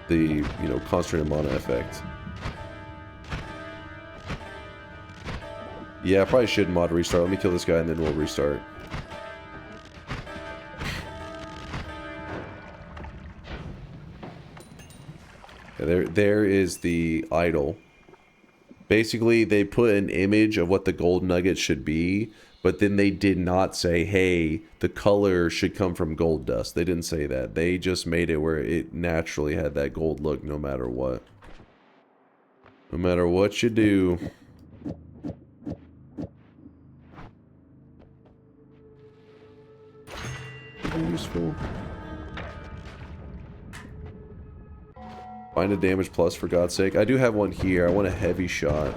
The, you know, concentrated mana effect. Yeah, I probably should mod restart. Let me kill this guy and then we'll restart. Yeah, there is the idol. Basically, they put an image of what the gold nugget should be, but then they did not say, hey, the color should come from gold dust. They didn't say that. They just made it where it naturally had that gold look no matter what. No matter what you do. Useful. Find a damage plus for God's sake. I do have one here. I want a heavy shot.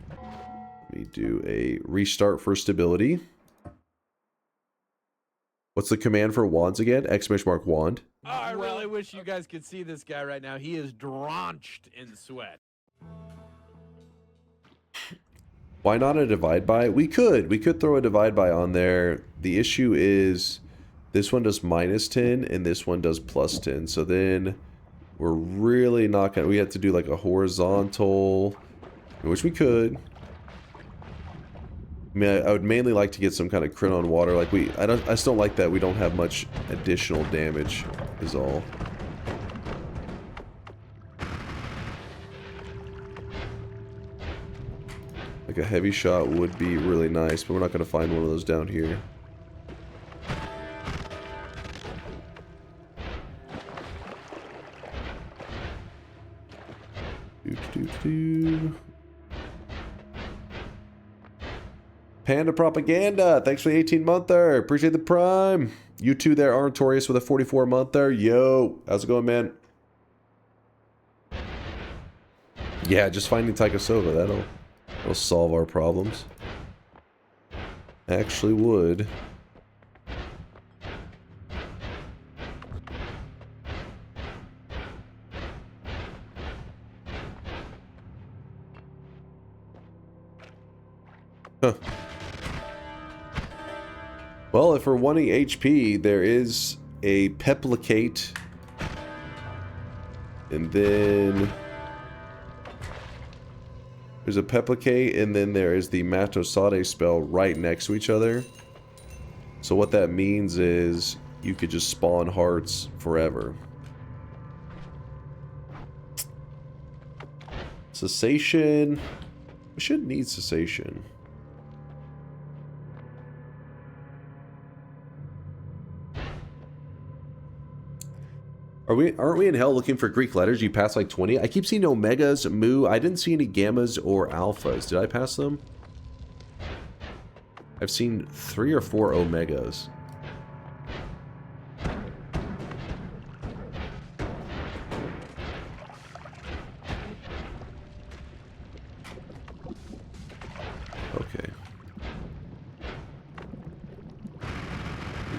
Let me do a restart for stability. What's the command for wands again? Exclamation mark wand. Oh, I really wish you guys could see this guy right now. He is drenched in sweat. Why not a divide by? We could throw a divide by on there. The issue is this one does -10 and this one does +10. So then we're really not gonna, we have to do like a horizontal, which we could. I mean, I would mainly like to get some kind of crit on water. Like I just don't like that we don't have much additional damage is all. Like a heavy shot would be really nice, but we're not going to find one of those down here. Panda Propaganda, thanks for the 18-monther. Appreciate the prime. You two there, Artorius with a 44-monther. Yo, how's it going, man? Yeah, just finding Taikasova, that'll solve our problems. Actually would. Huh. Well, if we're wanting HP, there is a Peplicate. And then there's a Peplicate, and then there is the Matosade spell right next to each other. So what that means is you could just spawn hearts forever. Cessation. We shouldn't need cessation. Aren't we in hell looking for Greek letters? You passed like 20? I keep seeing omegas, mu. I didn't see any gammas or alphas. Did I pass them? I've seen 3 or 4 omegas. Okay.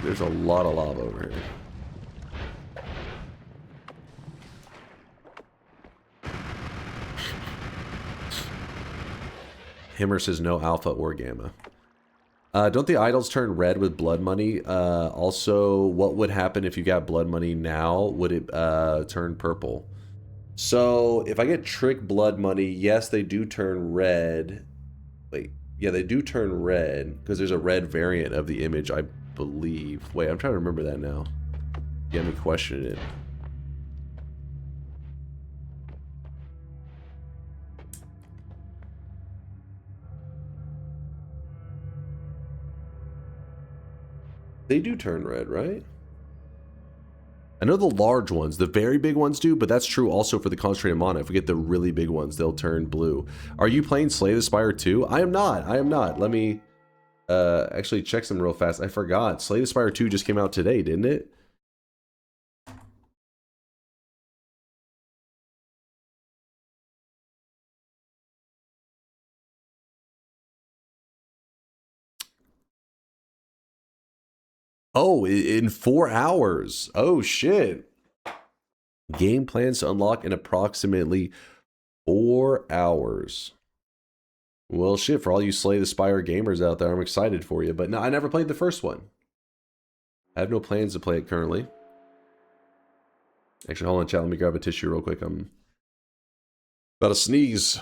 There's a lot of lava over here. Himmer says no alpha or gamma. Don't the idols turn red with blood money? Also, what would happen if you got blood money now? Would it turn purple? So, if I get trick blood money, yes, they do turn red. Wait, yeah, they do turn red, because there's a red variant of the image, I believe. Wait, I'm trying to remember that now. You got me questioning it. They do turn red, right? I know the large ones, the very big ones do, but that's true also for the concentrated mana. If we get the really big ones, they'll turn blue. Are you playing Slay the Spire 2? I am not. I am not. Let me actually check some real fast. I forgot. Slay the Spire 2 just came out today, didn't it? Oh, in 4 hours. Oh, shit. Game plans to unlock in approximately 4 hours. Well, shit, for all you Slay the Spire gamers out there, I'm excited for you. But no, I never played the first one. I have no plans to play it currently. Actually, hold on, chat. Let me grab a tissue real quick. I'm about to sneeze.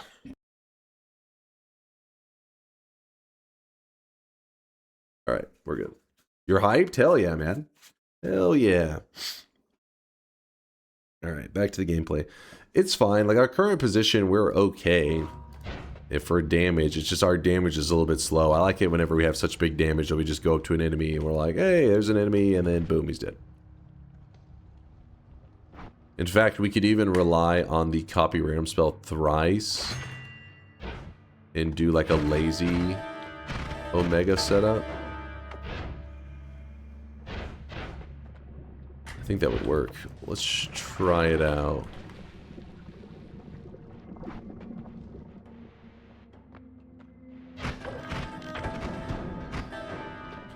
All right, we're good. You're hyped? Hell yeah, man. Hell yeah. All right, back to the gameplay. It's fine. Like, our current position, we're okay. If for damage, it's just our damage is a little bit slow. I like it whenever we have such big damage that we just go up to an enemy and we're like, hey, there's an enemy, and then boom, he's dead. In fact, we could even rely on the copy random spell thrice and do like a lazy Omega setup. I think that would work. Let's try it out.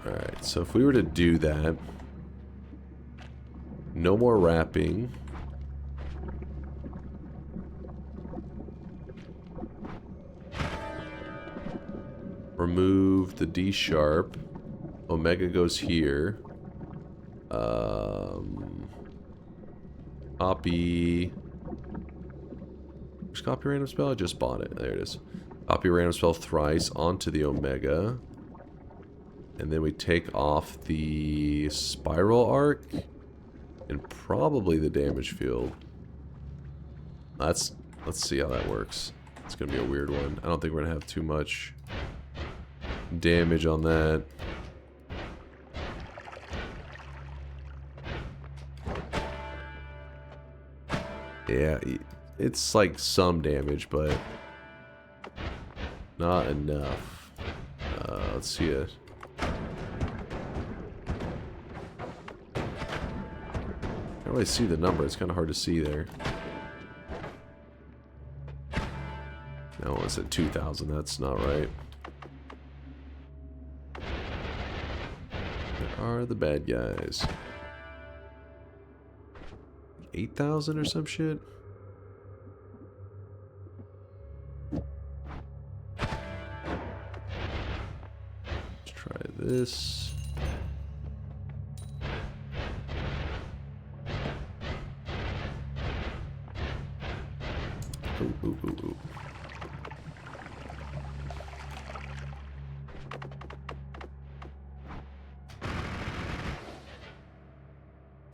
Alright, so if we were to do that, no more wrapping. Remove the D sharp. Omega goes here. Copy. Where's copy random spell? I just bought it. There it is. Copy random spell thrice onto the Omega. And then we take off the spiral arc and probably the damage field. Let's see how that works. It's gonna be a weird one. I don't think we're gonna have too much damage on that. Yeah, it's like some damage, but not enough. Let's see it. Can't really see the number. It's kind of hard to see there. No, it's at 2,000. That's not right. There are the bad guys. 8,000 or some shit? Let's try this.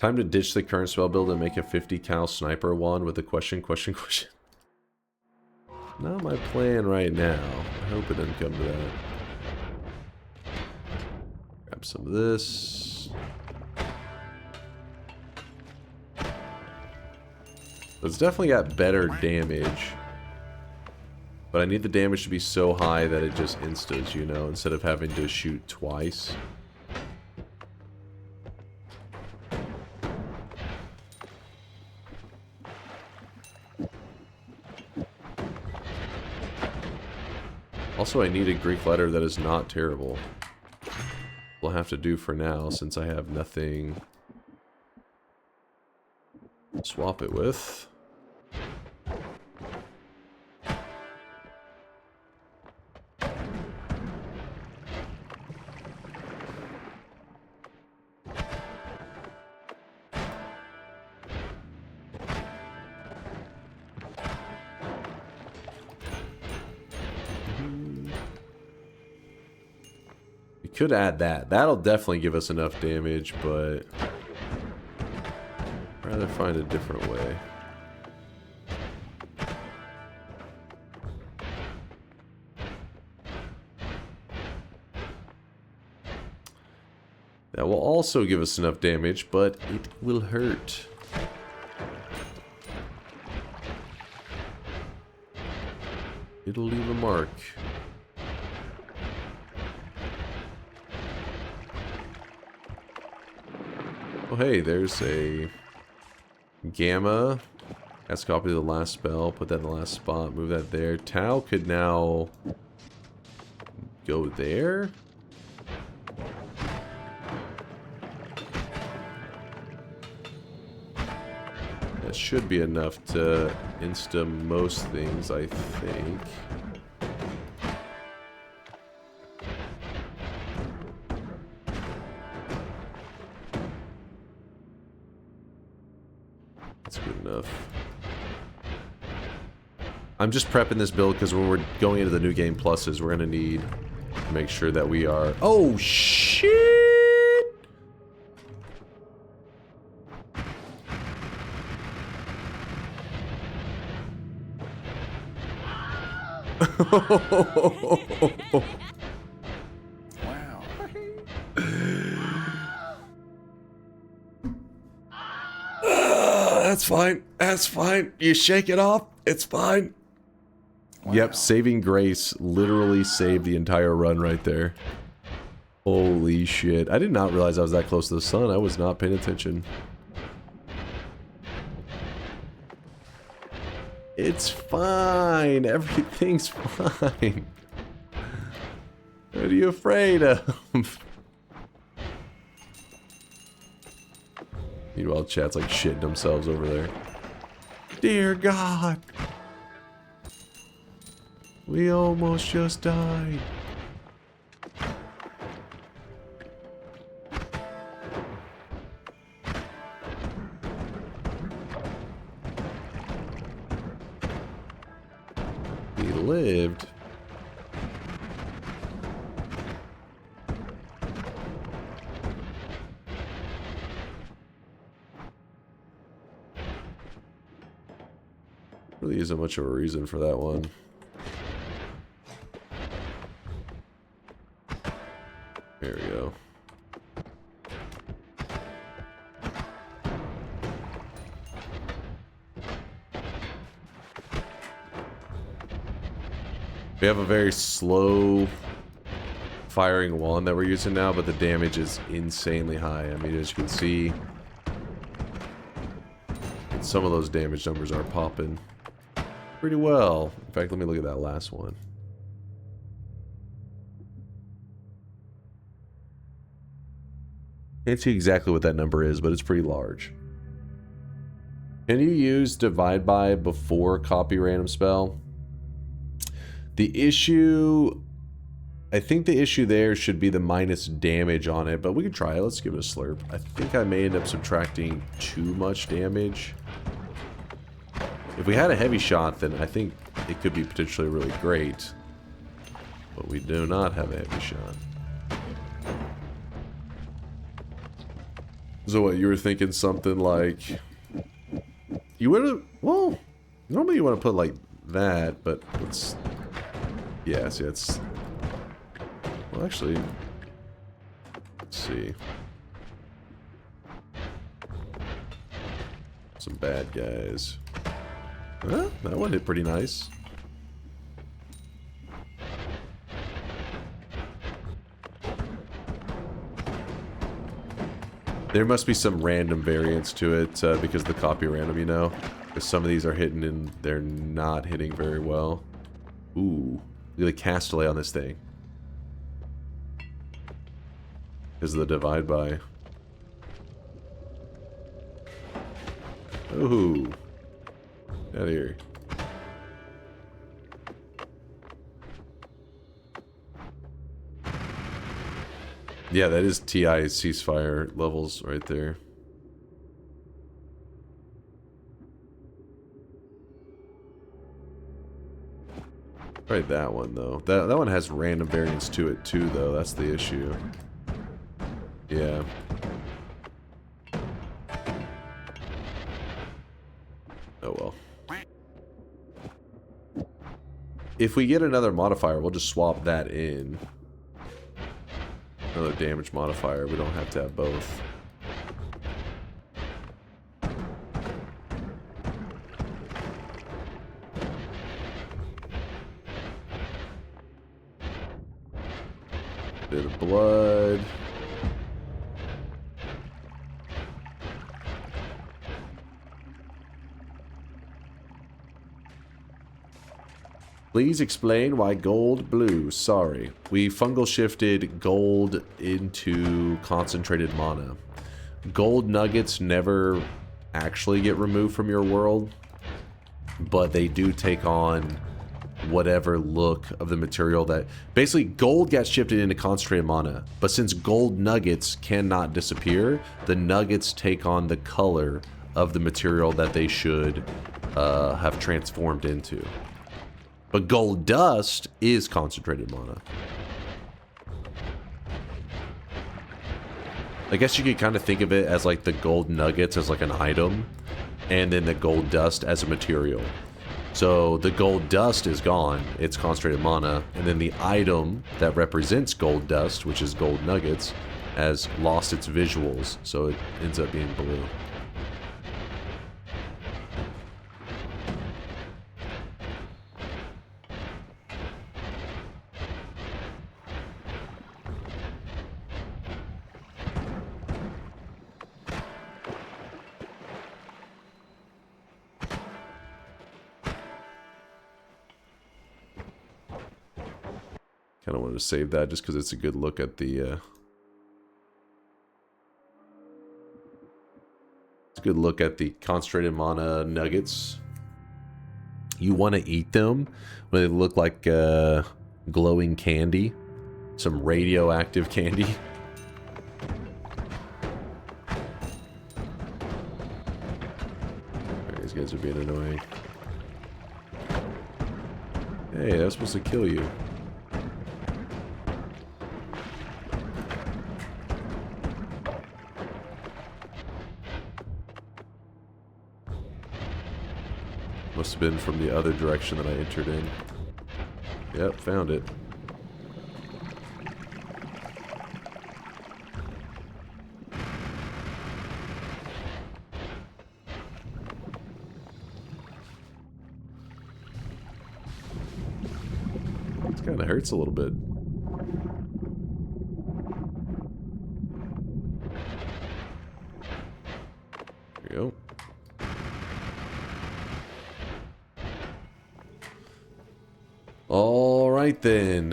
Time to ditch the current spell build and make a 50 cal sniper wand with a question. Not my plan right now. I hope it doesn't come to that. Grab some of this. It's definitely got better damage. But I need the damage to be so high that it just instas, you know, instead of having to shoot twice. Also, I need a Greek letter that is not terrible. We'll have to do for now, since I have nothing to swap it with. Could add that. That'll definitely give us enough damage, but I'd rather find a different way. That will also give us enough damage, but it will hurt. It'll leave a mark. Oh hey, there's a Gamma. Let's copy the last spell, put that in the last spot, move that there. Tau could now go there. That should be enough to insta most things, I think. I'm just prepping this build because when we're going into the new game pluses, we're going to need to make sure that we are... Oh, shit! Wow. That's fine. That's fine. You shake it off. It's fine. Wow. Yep, saving grace literally saved the entire run right there. Holy shit. I did not realize I was that close to the sun. I was not paying attention. It's fine. Everything's fine. What are you afraid of? Meanwhile, chat's like shitting themselves over there. Dear God. We almost just died. He lived. Really isn't much of a reason for that one. There we go. We have a very slow firing wand that we're using now, but the damage is insanely high. I mean, as you can see, some of those damage numbers are popping pretty well. In fact, let me look at that last one. Can't see exactly what that number is, but it's pretty large. Can you use divide by before copy random spell? The issue... I think the issue there should be the minus damage on it, but we can try it. Let's give it a slurp. I think I may end up subtracting too much damage. If we had a heavy shot, then I think it could be potentially really great. But we do not have a heavy shot. So what, you were thinking something like... You would have... Well, normally you want to put like that, but it's... Yeah, see, it's... Well, actually... Let's see. Some bad guys. Huh? That one hit pretty nice. There must be some random variance to it because the copy random, you know? Because some of these are hitting and they're not hitting very well. Ooh. Look at the cast delay on this thing. Because of the divide by. Ooh. Out of here. Yeah, that is TI ceasefire levels right there. Right, that one though. That one has random variance to it too, though. That's the issue. Yeah. Oh well. If we get another modifier, we'll just swap that in. Another damage modifier. We don't have to have both. Bit of blood. Please explain why gold blue. Sorry. We fungal shifted gold into concentrated mana. Gold nuggets never actually get removed from your world, but they do take on whatever look of the material that... Basically, gold gets shifted into concentrated mana, but since gold nuggets cannot disappear, the nuggets take on the color of the material that they should have transformed into. But gold dust is concentrated mana. I guess you could kind of think of it as like the gold nuggets as like an item, and then the gold dust as a material. So the gold dust is gone, it's concentrated mana, and then the item that represents gold dust, which is gold nuggets, has lost its visuals, so it ends up being blue. Kind of wanted to save that just because it's a good look at the it's a good look at the concentrated mana nuggets. You want to eat them when they look like glowing candy, some radioactive candy. These guys are being annoying. Hey, that was supposed to kill you. Must have been from the other direction that I entered in. Yep, found it. It kind of hurts a little bit. There we go. Alright then,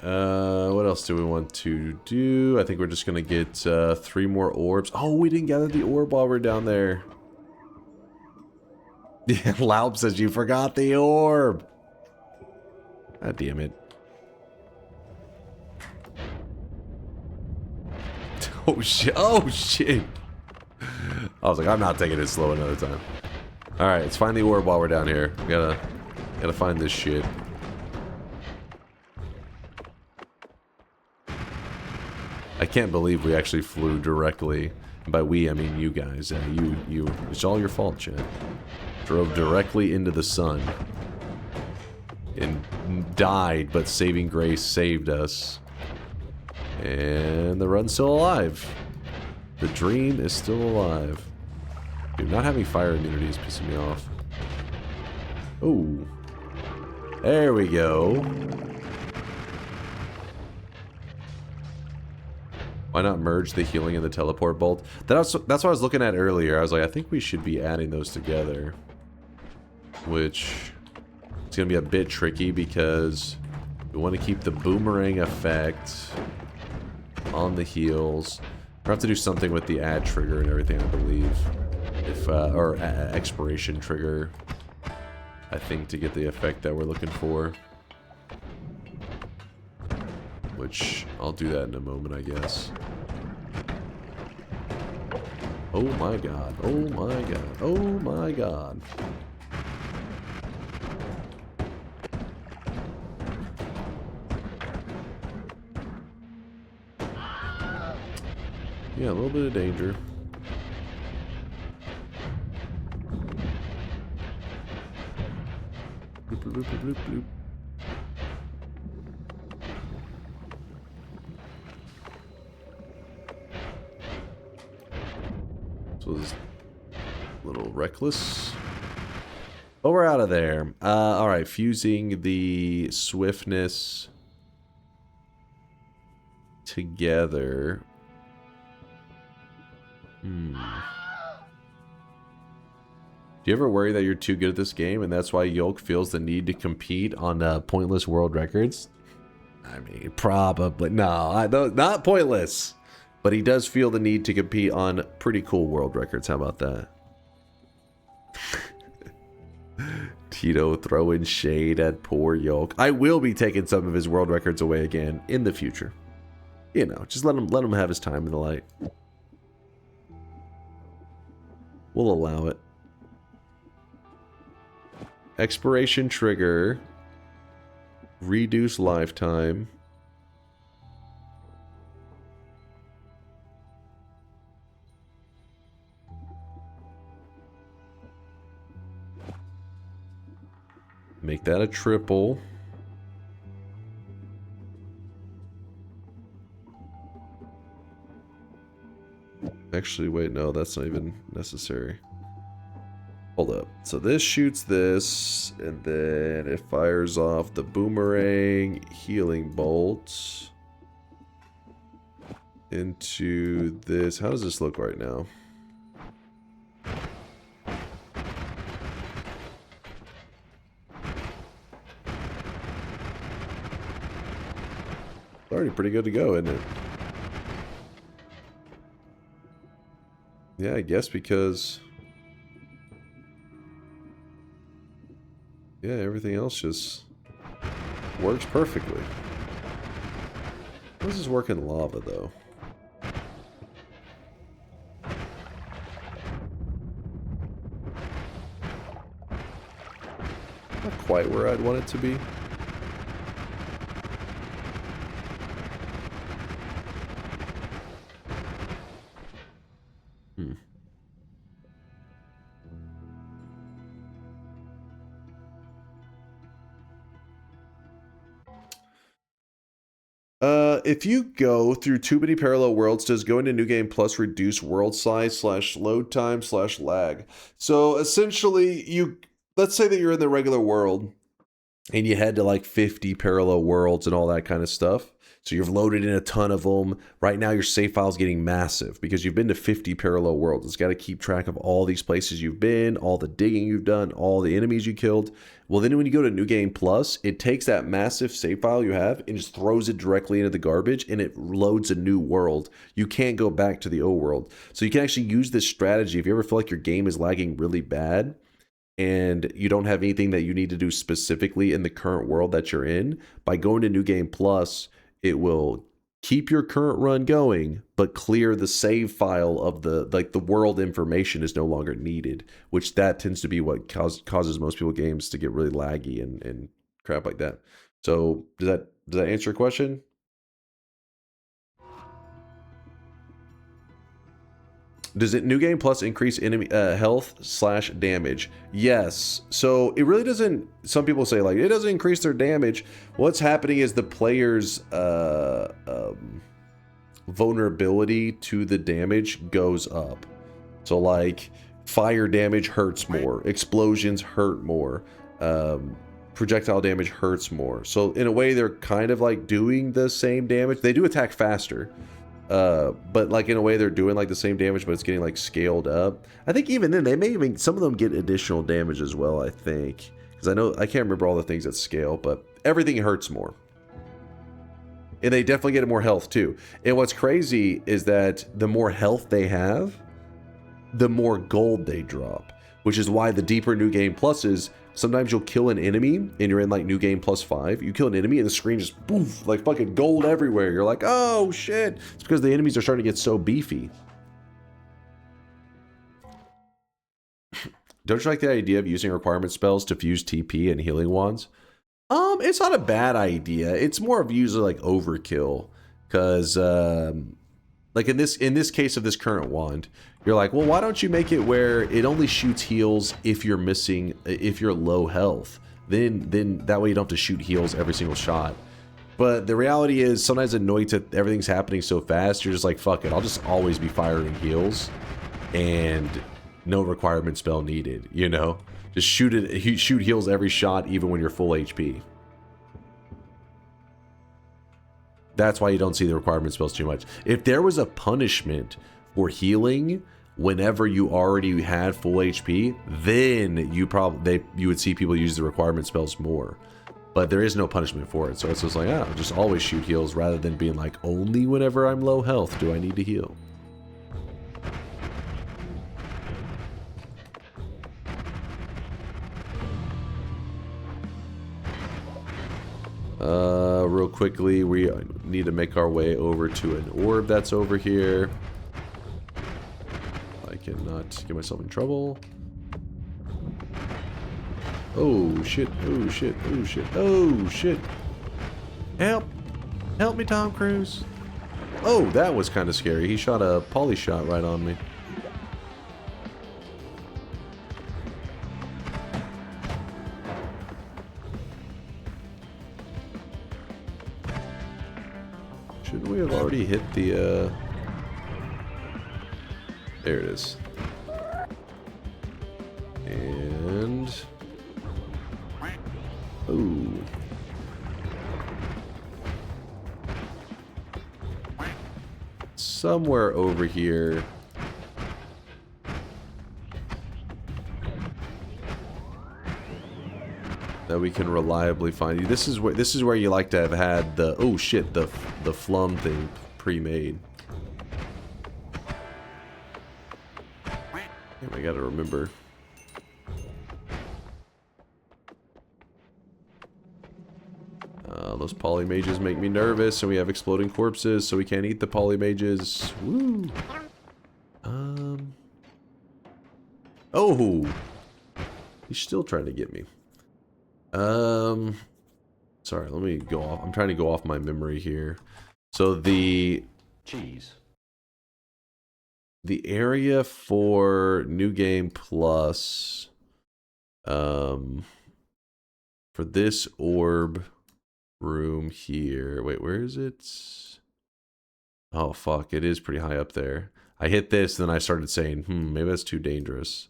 what else do we want to do? I think we're just gonna get 3 more orbs. Oh, we didn't gather the orb while we're down there. Yeah, Laub says you forgot the orb. God damn it. Oh shit, oh shit. I was like, I'm not taking it slow another time. Alright, let's find the orb while we're down here. We gotta find this shit. I can't believe we actually flew directly And by we, I mean you guys. It's all your fault, Chad. Drove directly into the sun. And died, but saving grace saved us. And the run's still alive. The dream is still alive. Dude, not having fire immunity is pissing me off. Oh. There we go. Why not merge the healing and the teleport bolt? That's what I was looking at earlier. I was like, I think we should be adding those together. Which it's going to be a bit tricky because we want to keep the boomerang effect on the heals. We'll have to do something with the add trigger and everything, I believe. Or expiration trigger, I think, to get the effect that we're looking for. Which, I'll do that in a moment, I guess. Oh my god, oh my god, oh my god. Yeah, a little bit of danger. Bloop, bloop, bloop, bloop, bloop. So this is a little reckless. Oh, we're out of there. Alright, fusing the swiftness together. Do you ever worry that you're too good at this game and that's why Yolk feels the need to compete on pointless world records? I mean, probably. No, not pointless. But he does feel the need to compete on pretty cool world records. How about that? Tito throwing shade at poor Yolk. I will be taking some of his world records away again in the future. You know, just let him have his time in the light. We'll allow it. Expiration trigger. Reduce lifetime. Make that a triple. Actually, wait, no, that's not even necessary. Hold up. So this shoots this, and then it fires off the boomerang healing bolts into this. How does this look right now? It's already pretty good to go, isn't it? Yeah, I guess because... yeah, everything else just works perfectly. How does this work in lava, though? Not quite where I'd want it to be. If you go through too many parallel worlds, does going to New Game Plus reduce world size / load time / lag? So essentially, let's say that you're in the regular world and you head to like 50 parallel worlds and all that kind of stuff. So you've loaded in a ton of them. Right now, your save file is getting massive because you've been to 50 parallel worlds. It's got to keep track of all these places you've been, all the digging you've done, all the enemies you killed. Well, then when you go to New Game Plus, it takes that massive save file you have and just throws it directly into the garbage, and it loads a new world. You can't go back to the old world. So you can actually use this strategy if you ever feel like your game is lagging really bad and you don't have anything that you need to do specifically in the current world that you're in. By going to New Game Plus, it will keep your current run going, but clear the save file of the world information is no longer needed, which that tends to be what causes most people games to get really laggy and crap like that. So does that answer your question? Does it New Game Plus increase enemy health / damage? Yes. So it really doesn't. Some people say like it doesn't increase their damage. What's happening is the player's vulnerability to the damage goes up. So like fire damage hurts more, explosions hurt more, projectile damage hurts more. So in a way, they're kind of like doing the same damage. They do attack faster. But like in a way they're doing like the same damage, but it's getting like scaled up. I think even then they may even, some of them get additional damage as well, I think. Because I can't remember all the things that scale, but everything hurts more. And they definitely get more health too. And what's crazy is that the more health they have, the more gold they drop. Which is why the deeper New Game Plus is, sometimes you'll kill an enemy and you're in like New Game Plus 5. You kill an enemy and the screen just poof, like fucking gold everywhere. You're like, oh shit. It's because the enemies are starting to get so beefy. Don't you like the idea of using requirement spells to fuse TP and healing wands? It's not a bad idea. It's more of usually like overkill. Because like in this case of this current wand, you're like, well, why don't you make it where it only shoots heals if you're missing, if you're low health? Then that way you don't have to shoot heals every single shot. But the reality is sometimes in Noita, everything's happening so fast, you're just like, fuck it, I'll just always be firing heals and no requirement spell needed, you know? Just shoot heals every shot even when you're full HP. That's why you don't see the requirement spells too much. If there was a punishment for healing whenever you already had full HP, then you would see people use the requirement spells more. But there is no punishment for it, so it's just like, oh, just always shoot heals rather than being like, only whenever I'm low health do I need to heal. Real quickly, we need to make our way over to an orb that's over here. I cannot get myself in trouble. Oh shit, oh shit, oh shit, oh shit. Help! Help me, Tom Cruise. Oh, that was kind of scary. He shot a poly shot right on me. Shouldn't we have already hit the, there it is. And... ooh. Somewhere over here. That we can reliably find you. This is where you like to have had the, oh shit, the flum thing pre-made. Damn, I gotta remember. Those poly mages make me nervous, and we have exploding corpses, so we can't eat the poly mages. Woo. Oh, he's still trying to get me. Sorry, let me go off. I'm trying to go off my memory here. So the area for New Game Plus, for this orb room here. Wait, where is it? Oh fuck, it is pretty high up there. I hit this, then I started saying, maybe that's too dangerous.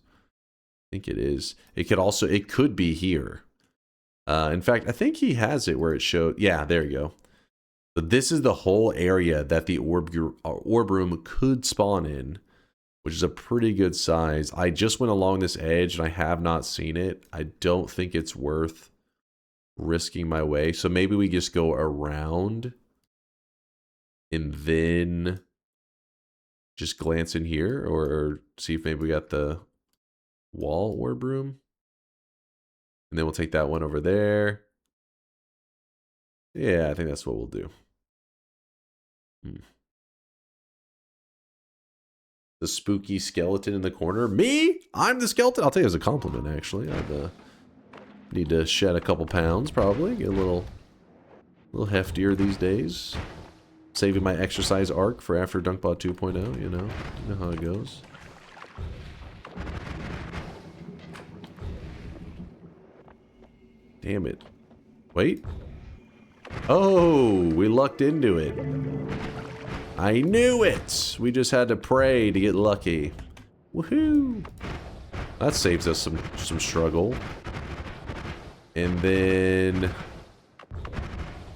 I think it is. It could be here. In fact, I think he has it where it showed. Yeah, there you go. So this is the whole area that the orb room could spawn in, which is a pretty good size. I just went along this edge and I have not seen it. I don't think it's worth risking my way. So maybe we just go around and then just glance in here or see if maybe we got the wall orb room. And then we'll take that one over there. Yeah, I think that's what we'll do. The spooky skeleton in the corner. Me? I'm the skeleton? I'll take it as a compliment, actually. I'd need to shed a couple pounds, probably. Get a little heftier these days. saving my exercise arc for after Dunkbot 2.0, you know how it goes. Damn it. Wait. Oh, we lucked into it. I knew it! We just had to pray to get lucky. Woohoo! That saves us some struggle. And then...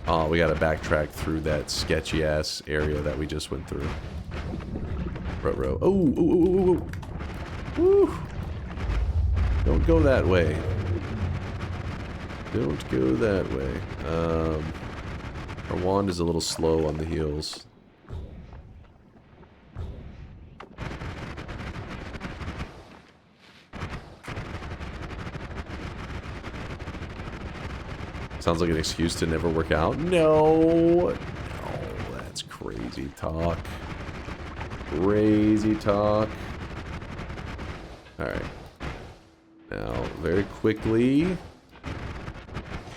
oh, we gotta backtrack through that sketchy-ass area that we just went through. Ruh-roh. Oh, ooh, ooh, ooh, ooh. Woo! Don't go that way. Don't go that way. Our wand is a little slow on the heels. Sounds like an excuse to never work out. No! No, that's crazy talk. Crazy talk. Alright. Now, very quickly...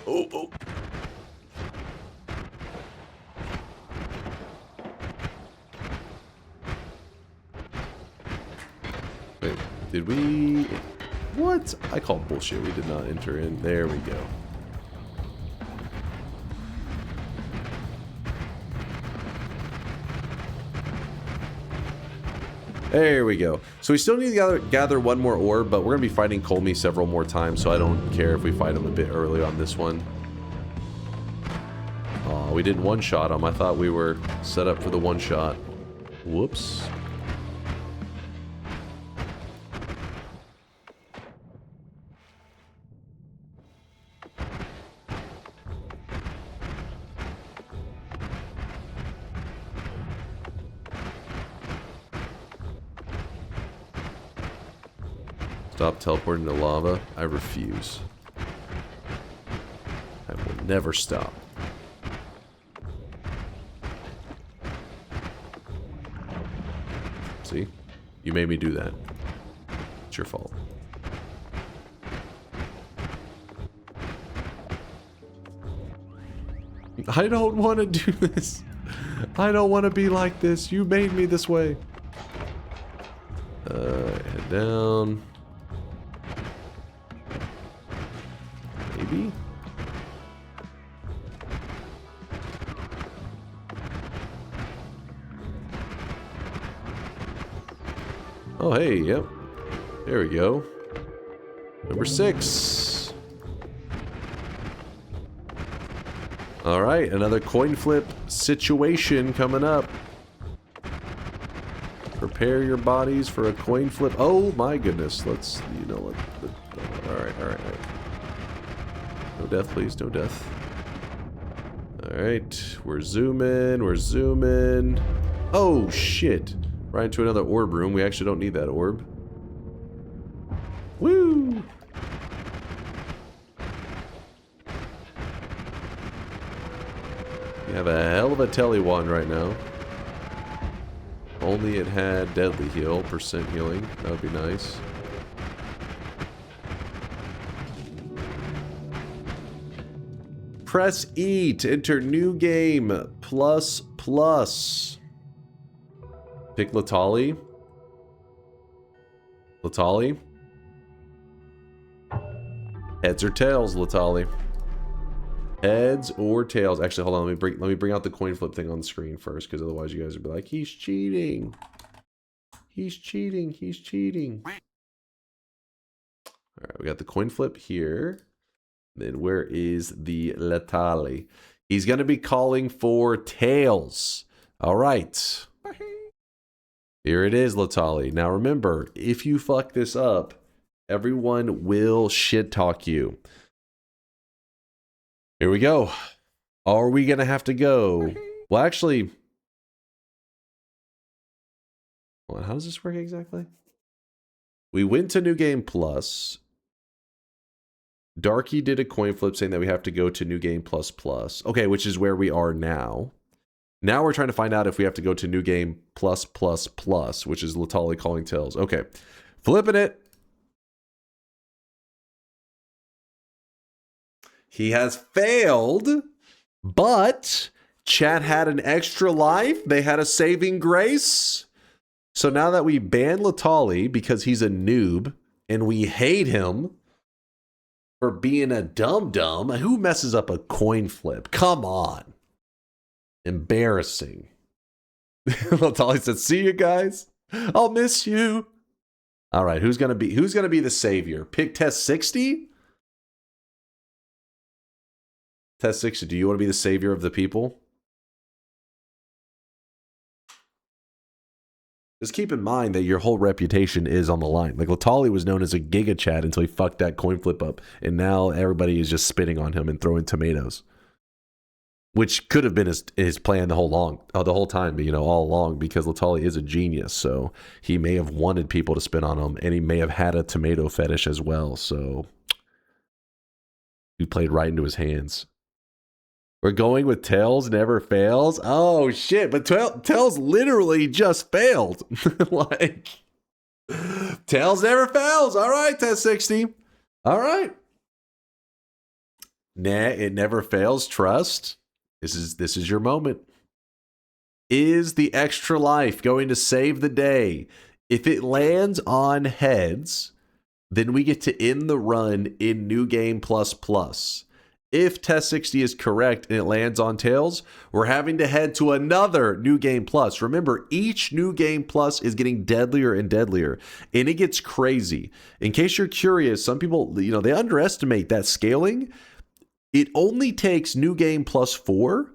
oh, oh. Wait, did we... what? I call bullshit. We did not enter in. There we go. There we go. So we still need to gather one more orb, but we're going to be fighting Colmy several more times, so I don't care if we fight him a bit early on this one. Oh, we didn't one-shot him. I thought we were set up for the one-shot. Whoops. Stop teleporting to lava. I refuse. I will never stop. See? You made me do that. It's your fault. I don't want to do this. I don't want to be like this. You made me this way. Head down. Maybe? Oh, hey, yep. There we go. Number 6. Alright, another coin flip situation coming up. Prepare your bodies for a coin flip. Oh my goodness. Let's, you know what. Alright. No death, please. No death. Alright. We're zooming. Oh, shit. Right into another orb room. We actually don't need that orb. Woo! We have a hell of a telly wand right now. Only it had deadly heal, % healing. That would be nice. Press E to enter new game. ++. Pick Latali. Latali. Heads or tails, Latali. Heads or tails. Actually, hold on. Let me bring out the coin flip thing on the screen first, because otherwise you guys would be like, he's cheating. He's cheating. He's cheating. All right, we got the coin flip here. Then where is the Latali? He's going to be calling for tails. All right. Here it is, Latali. Now remember, if you fuck this up, everyone will shit talk you. Here we go. Are we going to have to go? Well, actually... hold on, how does this work exactly? We went to New Game Plus. Darky did a coin flip saying that we have to go to New Game Plus Plus. Okay, which is where we are now. Now we're trying to find out if we have to go to New Game Plus Plus Plus, which is Latali calling tails. Okay. Flipping it. He has failed, but Chat had an extra life. They had a saving grace. So now that we ban Latali because he's a noob and we hate him for being a dum-dum, who messes up a coin flip? Come on. Embarrassing. Latali said, see you guys. I'll miss you. All right, who's gonna be the savior? Pick Test 60? Test 60, do you want to be the savior of the people? Just keep in mind that your whole reputation is on the line. Like, Latali was known as a Giga Chad until he fucked that coin flip up. And now everybody is just spitting on him and throwing tomatoes. Which could have been his plan the whole time, you know, all along, because Latali is a genius. So he may have wanted people to spit on him, and he may have had a tomato fetish as well. So he played right into his hands. We're going with Tails never fails. Oh shit! But Tails literally just failed. Like, Tails never fails. All right, Test 60. All right. Nah, it never fails. Trust. This is your moment. Is the extra life going to save the day? If it lands on heads, then we get to end the run in New Game Plus. If Test 60 is correct and it lands on tails, we're having to head to another New Game Plus. Remember, each New Game Plus is getting deadlier and deadlier, and it gets crazy. In case you're curious, some people, you know, they underestimate that scaling. It only takes New Game Plus 4,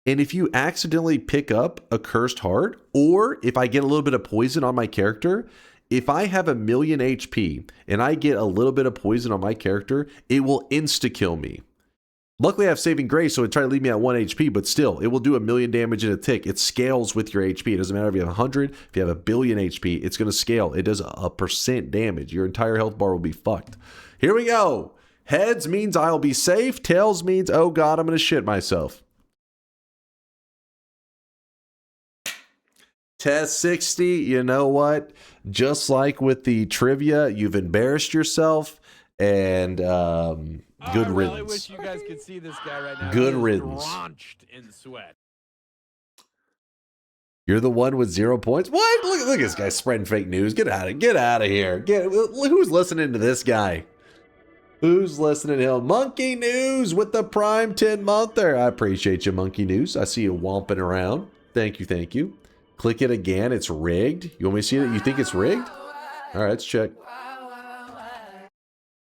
and if you accidentally pick up a cursed heart, or if I get a little bit of poison on my character, if I have 1,000,000 HP and I get a little bit of poison on my character, it will insta-kill me. Luckily, I have Saving Grace, so it try to leave me at 1 HP, but still, it will do 1,000,000 damage in a tick. It scales with your HP. It doesn't matter if you have 100, if you have 1,000,000,000 HP, it's going to scale. It does a % damage. Your entire health bar will be fucked. Here we go. Heads means I'll be safe. Tails means, oh god, I'm going to shit myself. Test 60, you know what? Just like with the trivia, you've embarrassed yourself, and good riddance. I wish you guys could see this guy right now. Good He is riddance. Drenched in sweat. You're the one with 0 points? What? Look at this guy spreading fake news. Get out of here. Who's listening to this guy? Who's listening to him? Monkey News with the Prime 10-monther. I appreciate you, Monkey News. I see you womping around. Thank you. Click it again. It's rigged. You want me to see it? You think it's rigged? All right, let's check.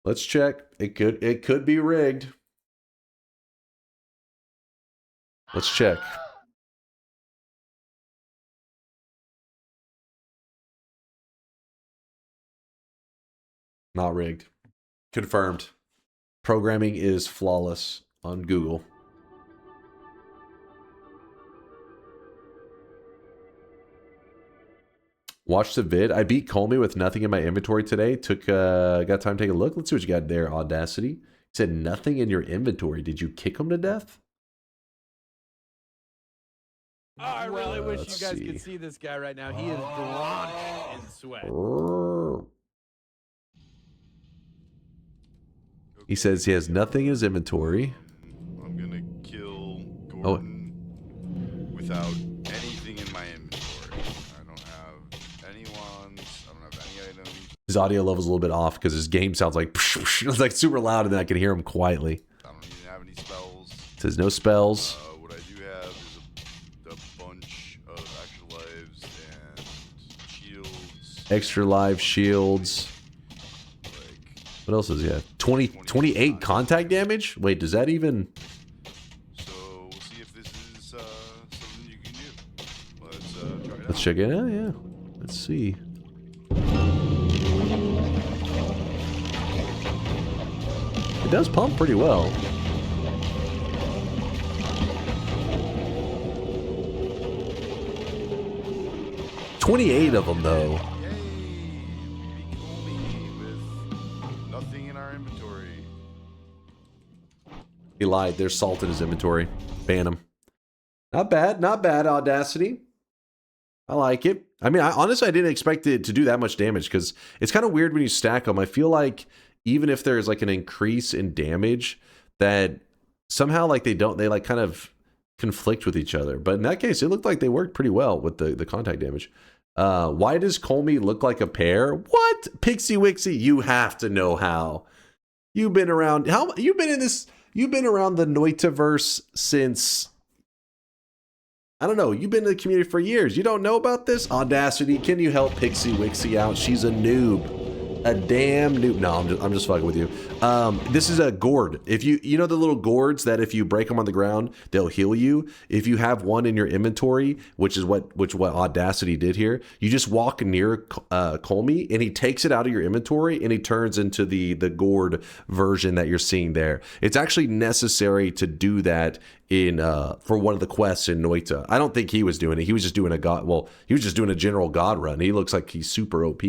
Let's check. It could be rigged. Let's check. Not rigged. Confirmed. Programming is flawless on Google. Watch the vid. I beat Colmy with nothing in my inventory today. Got time to take a look. Let's see what you got there, Audacity. You said nothing in your inventory. Did you kick him to death? Oh, I really wish you guys could see this guy right now. He is drenched in sweat. He says he has nothing in his inventory. I'm gonna kill Gordon without anything in my inventory. I don't have any wands. I don't have any items. His audio level's a little bit off because his game sounds like it's like super loud, and then I can hear him quietly. I don't even have any spells. It says no spells. What I do have is a bunch of extra lives and shields. Extra live shields. What else does he have? 28 contact damage? Wait, does that even... So, we'll see if this is something you can do. Let's try it out. Let's check it out, yeah. Let's see. It does pump pretty well. $28 of them, though. He lied. There's salt in his inventory. Ban him. Not bad. Not bad, Audacity. I like it. I mean, honestly, I didn't expect it to do that much damage because it's kind of weird when you stack them. I feel like even if there's like an increase in damage, that somehow like they like kind of conflict with each other. But in that case, it looked like they worked pretty well with the contact damage. Why does Colmy look like a pear? What? Pixie Wixie, you have to know how. You've been around, you've been around the Noitaverse since, I don't know, you've been in the community for years. You don't know about this? Audacity, can you help Pixie Wixie out? She's a noob. A damn noob. No, I'm just fucking with you. This is a gourd. If you know the little gourds that if you break them on the ground, they'll heal you. If you have one in your inventory, which is what Audacity did here, you just walk near Colmy and he takes it out of your inventory and he turns into the gourd version that you're seeing there. It's actually necessary to do that in for one of the quests in Noita. I don't think he was doing it. He was just doing he was just doing a general god run. He looks like he's super OP.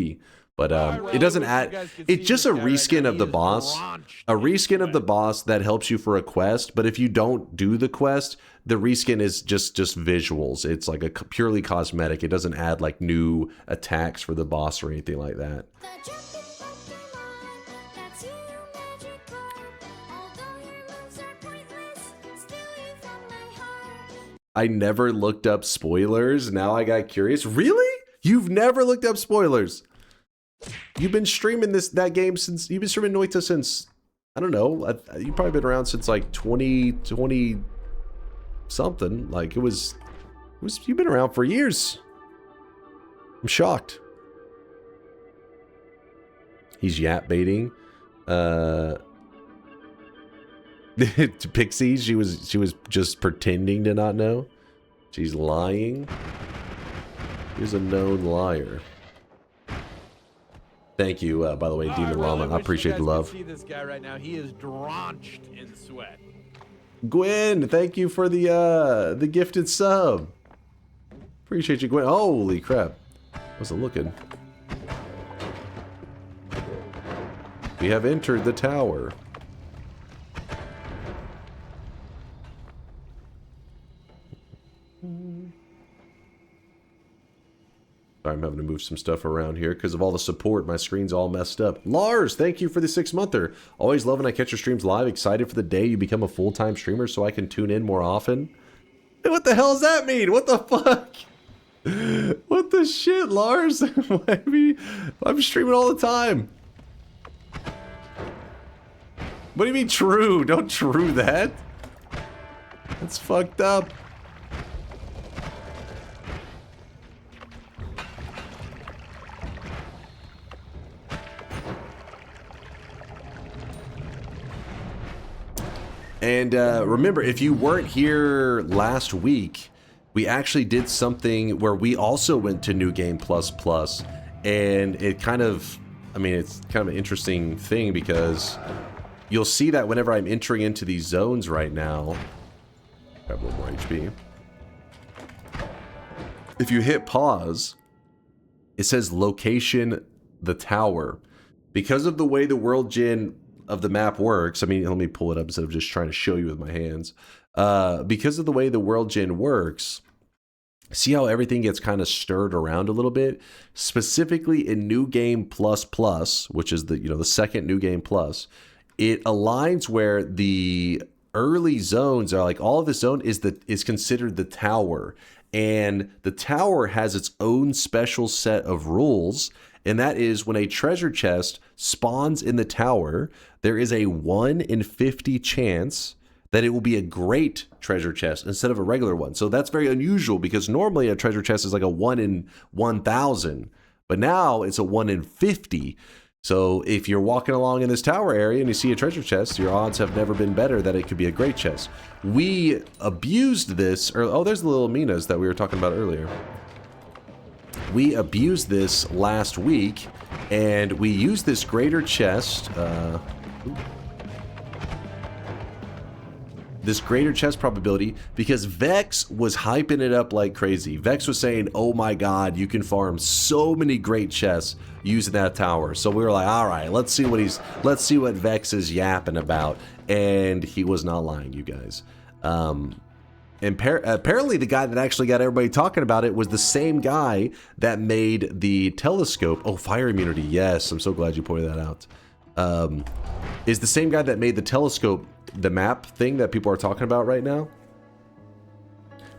But it doesn't add, it's just a reskin of the boss. A reskin of the boss that helps you for a quest, but if you don't do the quest, the reskin is just visuals. It's like a purely cosmetic. It doesn't add like new attacks for the boss or anything like that. I never looked up spoilers. Now I got curious. Really? You've never looked up spoilers? You've been streaming that game since, you've been streaming Noita since, I don't know, you've probably been around since like 2020 something. Like you've been around for years. I'm shocked. He's yap baiting. Pixie, she was just pretending to not know. She's lying. She's a known liar. Thank you, by the way, Demon Llama. I appreciate the love. See this guy right now. He is drenched in sweat. Gwen, thank you for the gifted sub. Appreciate you, Gwen. Holy crap! Wasn't looking. We have entered the tower. I'm having to move some stuff around here because of all the support. My screen's all messed up. Lars, thank you for the 6-monther. Always love when I catch your streams live. Excited for the day you become a full-time streamer so I can tune in more often. Hey, what the hell does that mean? What the fuck? What the shit, Lars? I'm streaming all the time. What do you mean true? Don't true that. That's fucked up. And remember, if you weren't here last week, we actually did something where we also went to New Game Plus Plus, and it kind of, I mean, it's kind of an interesting thing because you'll see that whenever I'm entering into these zones right now, grab a little more HP. If you hit pause, it says location the tower. Because of the way the world gen of the map works, I mean, let me pull it up instead of just trying to show you with my hands. Because of the way the world gen works, see how everything gets kind of stirred around a little bit? Specifically in New Game Plus Plus, which is the second New Game Plus, it aligns where the early zones are like, all of this zone is considered the tower. And the tower has its own special set of rules, and that is when a treasure chest spawns in the tower, there is a 1 in 50 chance that it will be a great treasure chest instead of a regular one. So that's very unusual because normally a treasure chest is like a 1 in 1,000, but now it's a 1 in 50. So if you're walking along in this tower area and you see a treasure chest, your odds have never been better that it could be a great chest. We abused this, oh, there's the little Minas that we were talking about earlier. We abused this last week, and we used this greater chest, this greater chest probability because Vex was hyping it up like crazy. Vex was saying, oh my god, you can farm so many great chests using that tower. So we were like, all right, let's see what Vex is yapping about. And he was not lying, you guys. Apparently the guy that actually got everybody talking about it was the same guy that made the telescope. Oh, fire immunity. Yes, I'm so glad you pointed that out. Is the same guy that made the telescope, the map thing that people are talking about right now.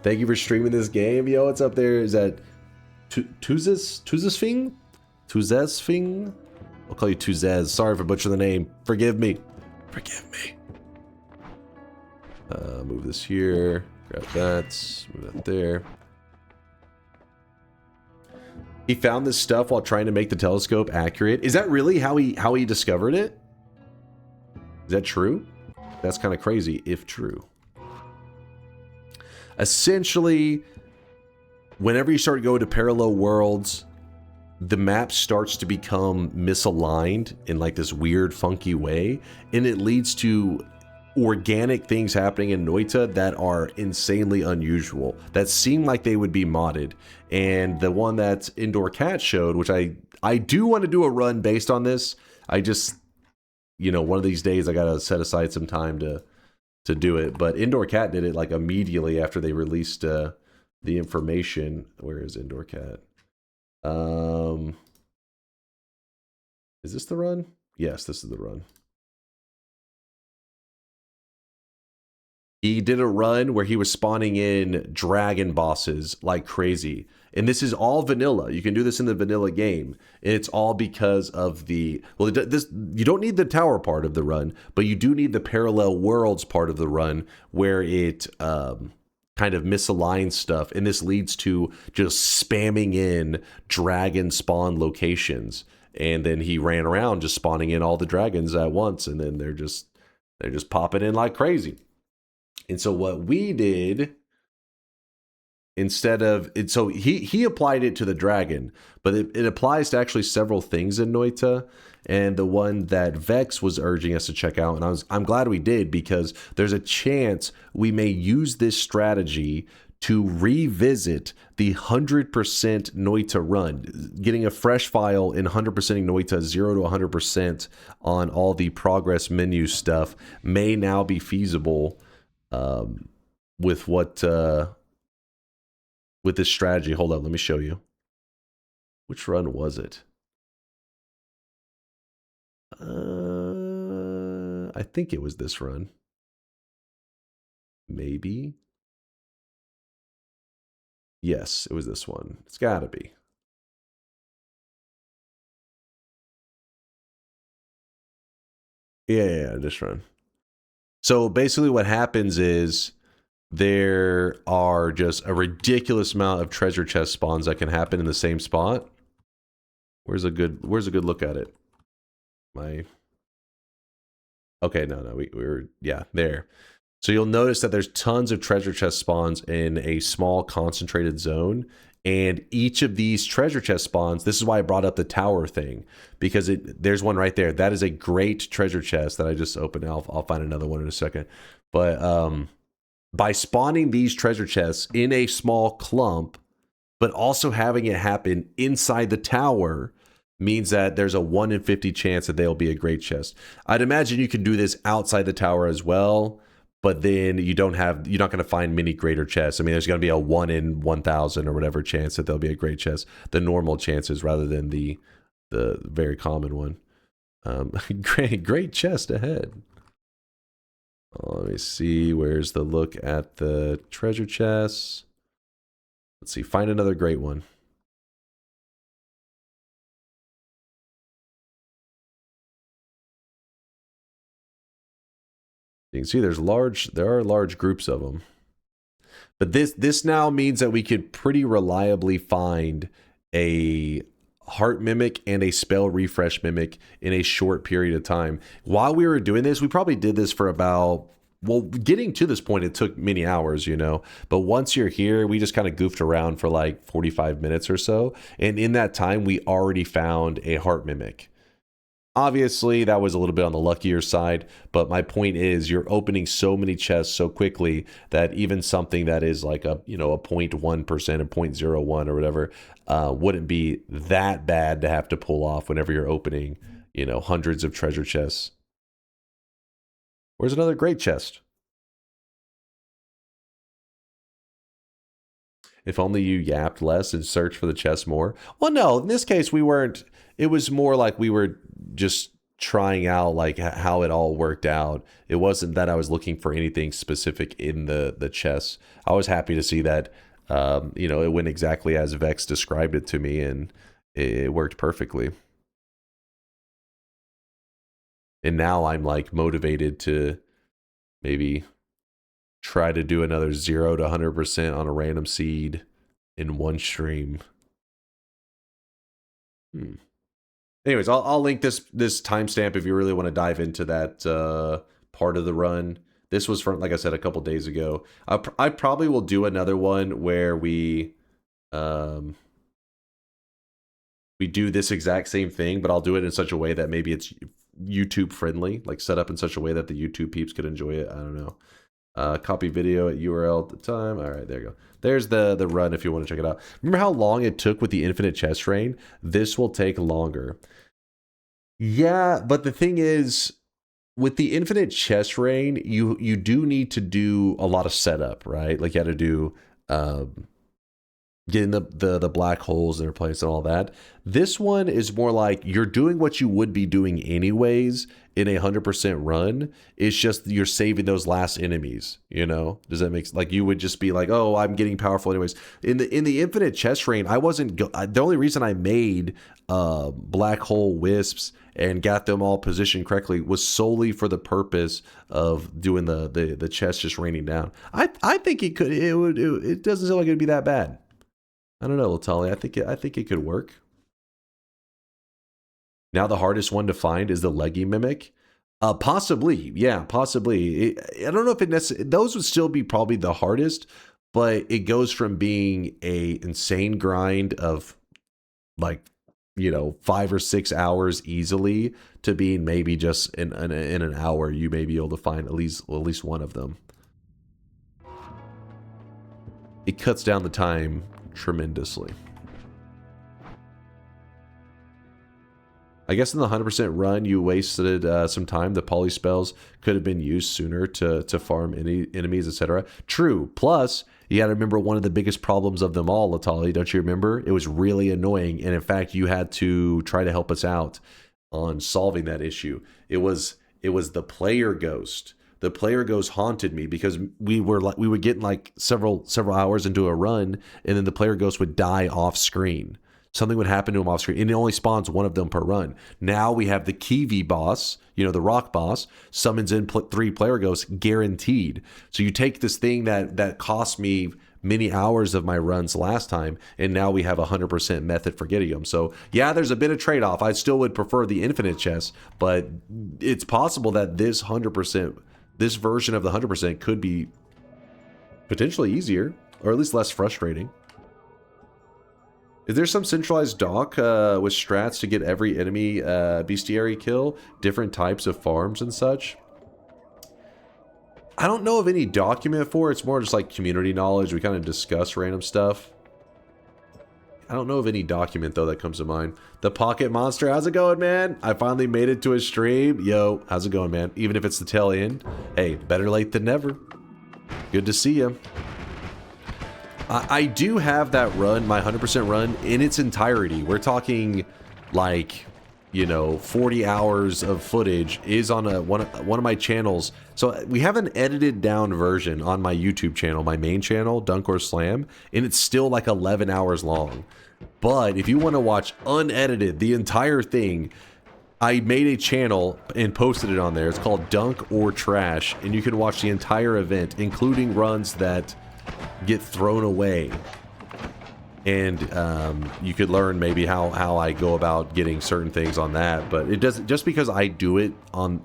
Thank you for streaming this game. Yo, what's up there? Is that Tuzesfing? Tuzesfing? I'll call you Tuzez. Sorry for butchering the name. Forgive me. Forgive me. Move this here. Grab that. Move that there. He found this stuff while trying to make the telescope accurate. Is that really how he discovered it? Is that true? That's kind of crazy if true. Essentially, whenever you start to go to parallel worlds, the map starts to become misaligned in like this weird, funky way, and it leads to organic things happening in Noita that are insanely unusual, that seem like they would be modded. And the one that Indoor Cat showed, which I do want to do a run based on this. I just, you know, one of these days I gotta set aside some time to do it. But Indoor Cat did it like immediately after they released the information. Where is Indoor Cat? Is this the run? Yes, this is the run. He did a run where he was spawning in dragon bosses like crazy. And this is all vanilla. You can do this in the vanilla game. And it's all because of the... Well, you don't need the tower part of the run, but you do need the parallel worlds part of the run where it kind of misaligns stuff. And this leads to just spamming in dragon spawn locations. And then he ran around just spawning in all the dragons at once. And then they're just popping in like crazy. And so what we did, instead of it, so he applied it to the dragon, but it applies to actually several things in Noita. And the one that Vex was urging us to check out, and I'm glad we did, because there's a chance we may use this strategy to revisit the 100% Noita run, getting a fresh file in 100%ing Noita 0 to 100% on all the progress menu stuff may now be feasible. With what with this strategy. Hold on, let me show you. Which run was it? I think it was this run. Maybe. Yes, it was this one. It's gotta be. Yeah, this run. So basically what happens is there are just a ridiculous amount of treasure chest spawns that can happen in the same spot. Where's a good look at it? Okay, no, we were, yeah, there. So you'll notice that there's tons of treasure chest spawns in a small concentrated zone. And each of these treasure chest spawns, this is why I brought up the tower thing, because there's one right there. That is a great treasure chest that I just opened. I'll find another one in a second. But by spawning these treasure chests in a small clump, but also having it happen inside the tower, means that there's a 1 in 50 chance that they'll be a great chest. I'd imagine you can do this outside the tower as well. But then you're not going to find many greater chests. I mean, there's going to be a 1 in 1,000 or whatever chance that there'll be a great chest. The normal chances rather than the very common one. Great chest ahead. Let me see. Where's the look at the treasure chests? Let's see. Find another great one. You can see there are large groups of them. But this now means that we could pretty reliably find a heart mimic and a spell refresh mimic in a short period of time. While we were doing this, we probably did this for about, well, getting to this point, it took many hours, you know. But once you're here, we just kind of goofed around for like 45 minutes or so. And in that time, we already found a heart mimic. Obviously, that was a little bit on the luckier side, but my point is you're opening so many chests so quickly that even something that is like a 0.1%, a 0.01 or whatever, wouldn't be that bad to have to pull off whenever you're opening, hundreds of treasure chests. Where's another great chest? If only you yapped less and searched for the chest more. Well, no, in this case, we weren't. It was more like we were just trying out like how it all worked out. It wasn't that I was looking for anything specific in the chess. I was happy to see that you know, it went exactly as Vex described it to me, and it worked perfectly. And now I'm like motivated to maybe try to do another 0 to 100% on a random seed in one stream. Anyways, I'll link this timestamp if you really want to dive into that part of the run. This was from, like I said, a couple days ago. I probably will do another one where we do this exact same thing, but I'll do it in such a way that maybe it's YouTube friendly, like set up in such a way that the YouTube peeps could enjoy it. I don't know. Copy video at URL at the time. All right, there you go. There's the run if you want to check it out. Remember how long it took with the infinite chest rain? This will take longer. Yeah, but the thing is, with the infinite chest rain, you do need to do a lot of setup, right? Like you had to do getting the black holes in their place and all that. This one is more like you're doing what you would be doing anyways in a 100% run. It's just you're saving those last enemies, you know? Does that make, like, you would just be like, oh, I'm getting powerful anyways. In the infinite chest rain, I wasn't the only reason I made black hole wisps and got them all positioned correctly was solely for the purpose of doing the chest just raining down. I think it doesn't sound like it'd be that bad. I don't know, Latali. I think it could work. Now the hardest one to find is the leggy mimic. Possibly, yeah, possibly. I don't know if it necessarily, those would still be probably the hardest, but it goes from being a insane grind of like, you know, 5 or 6 hours easily to being maybe just in an hour you may be able to find at least one of them. It cuts down the time tremendously. I guess in the 100% run, you wasted some time. The poly spells could have been used sooner to farm any enemies, etc. True. Plus, you got to remember one of the biggest problems of them all, Latali. Don't you remember? It was really annoying, and in fact, you had to try to help us out on solving that issue. It was the player ghost. The player ghost haunted me because we would get like several hours into a run, and then the player ghost would die off screen. Something would happen to him off screen, and it only spawns one of them per run. Now we have the Kiwi boss, you know, the rock boss, summons in 3 player ghosts guaranteed. So you take this thing that cost me many hours of my runs last time, and now we have a 100% method for getting them. So yeah, there's a bit of trade-off. I still would prefer the infinite chest, but it's possible that this 100%, this version of the 100% could be potentially easier, or at least less frustrating. Is there some centralized dock with strats to get every enemy bestiary kill, different types of farms and such? I don't know of any document for it. It's more just like community knowledge. We kind of discuss random stuff. I don't know of any document, though, that comes to mind. The Pocket Monster, how's it going, man? I finally made it to a stream. Yo, how's it going, man? Even if it's the tail end. Hey, better late than never. Good to see you. I do have that run, my 100% run, in its entirety. We're talking, like, you know, 40 hours of footage is on one of my channels. So we have an edited down version on my YouTube channel, my main channel, DunkOrSlam, and it's still like 11 hours long. But if you want to watch unedited, the entire thing, I made a channel and posted it on there. It's called Dunk or Trash, and you can watch the entire event, including runs that get thrown away. And you could learn maybe how I go about getting certain things on that. But it doesn't, just because I do it on,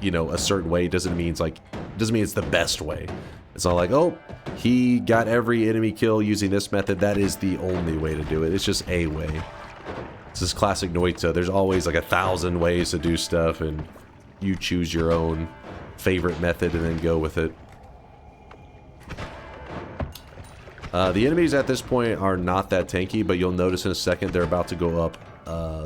you know, a certain way doesn't mean it's the best way. It's not like, oh, he got every enemy kill using this method. That is the only way to do it. It's just a way. It's this classic Noita. There's always like 1,000 ways to do stuff, and you choose your own favorite method and then go with it. The enemies at this point are not that tanky, but you'll notice in a second they're about to go up.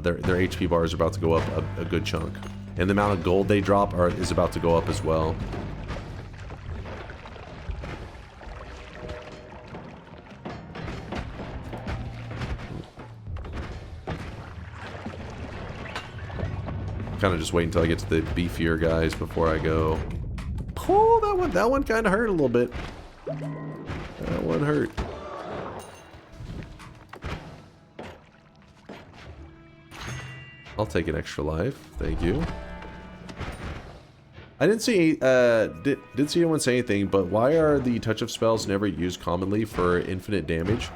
Their HP bar is about to go up a good chunk. And the amount of gold they drop is about to go up as well. kind of just wait until I get to the beefier guys before I go. Oh, that one kind of hurt a little bit. That one hurt. I'll take an extra life. Thank you. I didn't see didn't see anyone say anything, but why are the touch of spells never used commonly for infinite damage?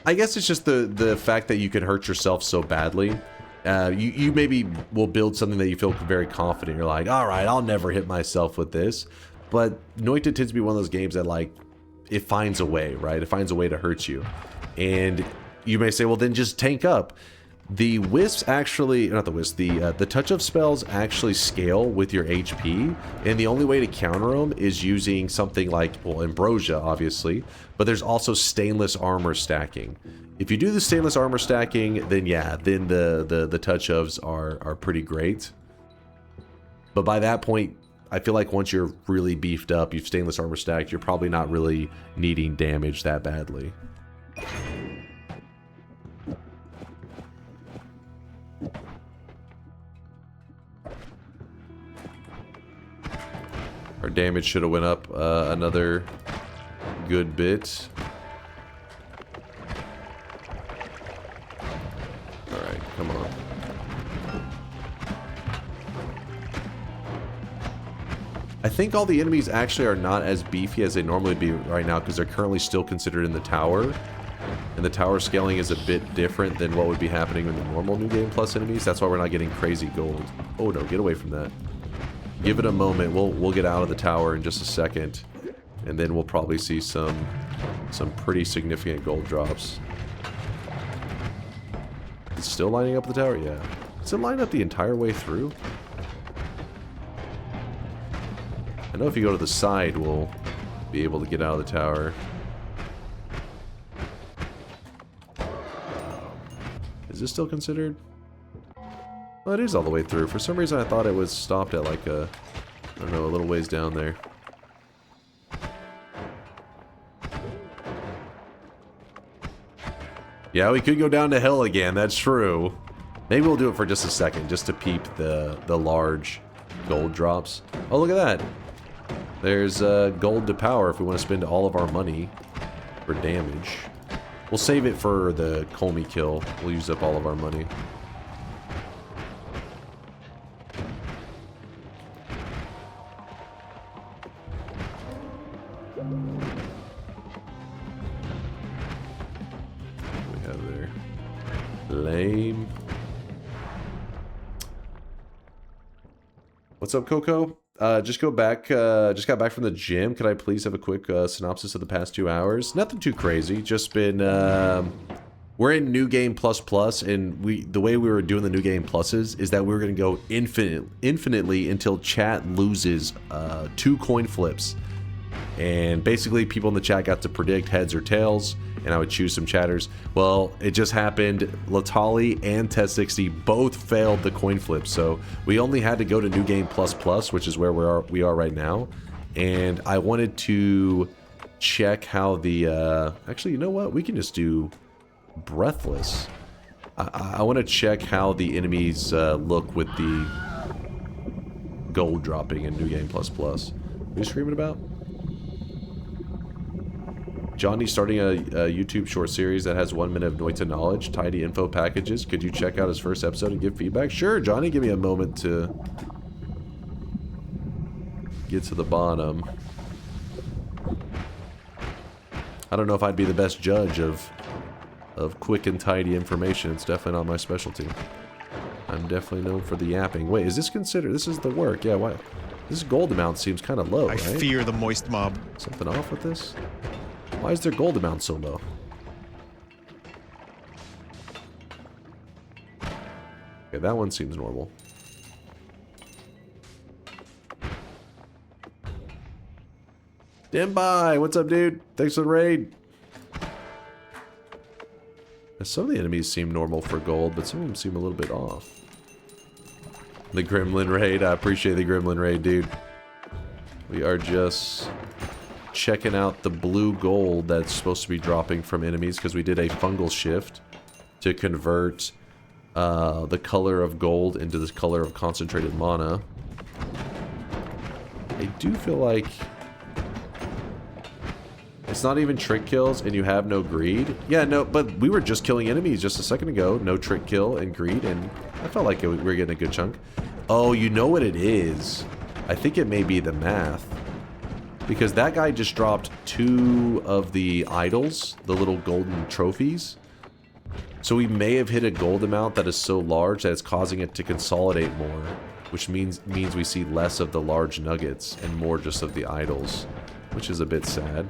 I guess it's just the fact that you can hurt yourself so badly. You maybe will build something that you feel very confident. You're like, all right, I'll never hit myself with this. But Noita tends to be one of those games that, like, it finds a way, right? It finds a way to hurt you. And you may say, well, then just tank up. The wisps actually, not the wisps, the touch of spells actually scale with your HP, and the only way to counter them is using something like, well, ambrosia, obviously, but there's also stainless armor stacking. If you do the stainless armor stacking, then yeah, then the touch ofs are pretty great. But by that point, I feel like once you're really beefed up, you've stainless armor stacked, you're probably not really needing damage that badly. Our damage should have went up another good bit. Alright, come on. I think all the enemies actually are not as beefy as they normally be right now because they're currently still considered in the tower. And the tower scaling is a bit different than what would be happening with the normal New Game Plus enemies. That's why we're not getting crazy gold. Oh no, get away from that. Give it a moment. We'll get out of the tower in just a second, and then we'll probably see some pretty significant gold drops. It's still lining up the tower? Yeah. Does it line up the entire way through? I know if you go to the side, we'll be able to get out of the tower. Is this still considered? Well, it is all the way through. For some reason, I thought it was stopped at like a, I don't know, a little ways down there. Yeah, we could go down to hell again. That's true. Maybe we'll do it for just a second, just to peep the large gold drops. Oh, look at that. There's gold to power if we want to spend all of our money for damage. We'll save it for the Comey kill. We'll use up all of our money. Lame. What's up, Coco? Just got back from the gym. Could I please have a quick synopsis of the past 2 hours? Nothing too crazy. Just been we're in New Game Plus, and the way we were doing the New Game Pluses is that we were gonna go infinitely until chat loses 2 coin flips. And basically people in the chat got to predict heads or tails, and I would choose some chatters. Well, it just happened. Latali and Test60 both failed the coin flip, so we only had to go to New Game Plus, which is where we are right now. And I wanted to check how the actually, you know what? We can just do Breathless. I want to check how the enemies look with the gold dropping in New Game Plus. What are you screaming about? Johnny's starting a YouTube short series that has 1 minute of Noita knowledge, tidy info packages. Could you check out his first episode and give feedback? Sure, Johnny, give me a moment to get to the bottom. I don't know if I'd be the best judge of quick and tidy information. It's definitely not my specialty. I'm definitely known for the yapping. Wait, is this considered? This is the work. Yeah, why? This gold amount seems kind of low, right? I fear the moist mob. Something off with this? Why is their gold amount so low? Okay, that one seems normal. Dimbai, what's up, dude? Thanks for the raid. Some of the enemies seem normal for gold, but some of them seem a little bit off. The Gremlin raid, I appreciate the Gremlin raid, dude. We are just checking out the blue gold that's supposed to be dropping from enemies because we did a fungal shift to convert the color of gold into this color of concentrated mana. I do feel like it's not even trick kills and you have no greed. Yeah, no, but we were just killing enemies just a second ago. No trick kill and greed, and I felt like we were getting a good chunk. Oh, you know what it is? I think it may be the math. Because that guy just dropped 2 of the idols, the little golden trophies. So we may have hit a gold amount that is so large that it's causing it to consolidate more, which means we see less of the large nuggets and more just of the idols, which is a bit sad.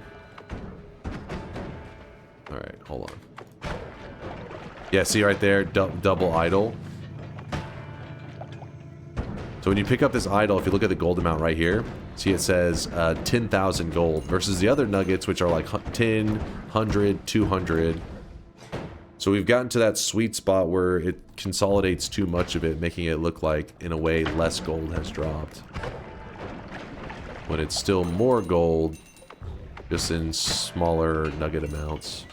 Alright, hold on. Yeah, see right there, double idol. So when you pick up this idol, if you look at the gold amount right here, see it says 10,000 gold versus the other nuggets, which are like 10, 100, 200. So we've gotten to that sweet spot where it consolidates too much of it, making it look like, in a way, less gold has dropped. When it's still more gold, just in smaller nugget amounts.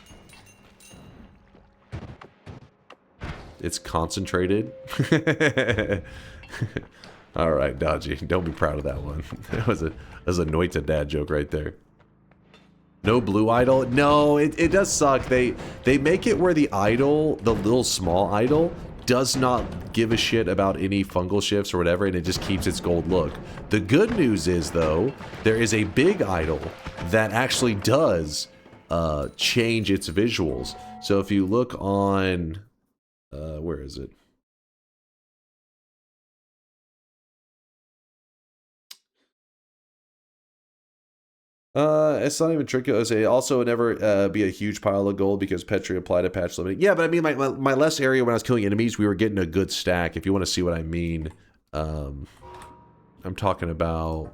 It's concentrated. Alright, Dodgy. Don't be proud of that one. That was a Noita dad joke right there. No blue idol? No, it does suck. They make it where the idol, the little small idol, does not give a shit about any fungal shifts or whatever, and it just keeps its gold look. The good news is, though, there is a big idol that actually does change its visuals. So if you look on... where is it? It's not even tricky. It also never be a huge pile of gold because Petri applied a patch limit. Yeah, but I mean, my less area when I was killing enemies, we were getting a good stack. If you want to see what I mean, I'm talking about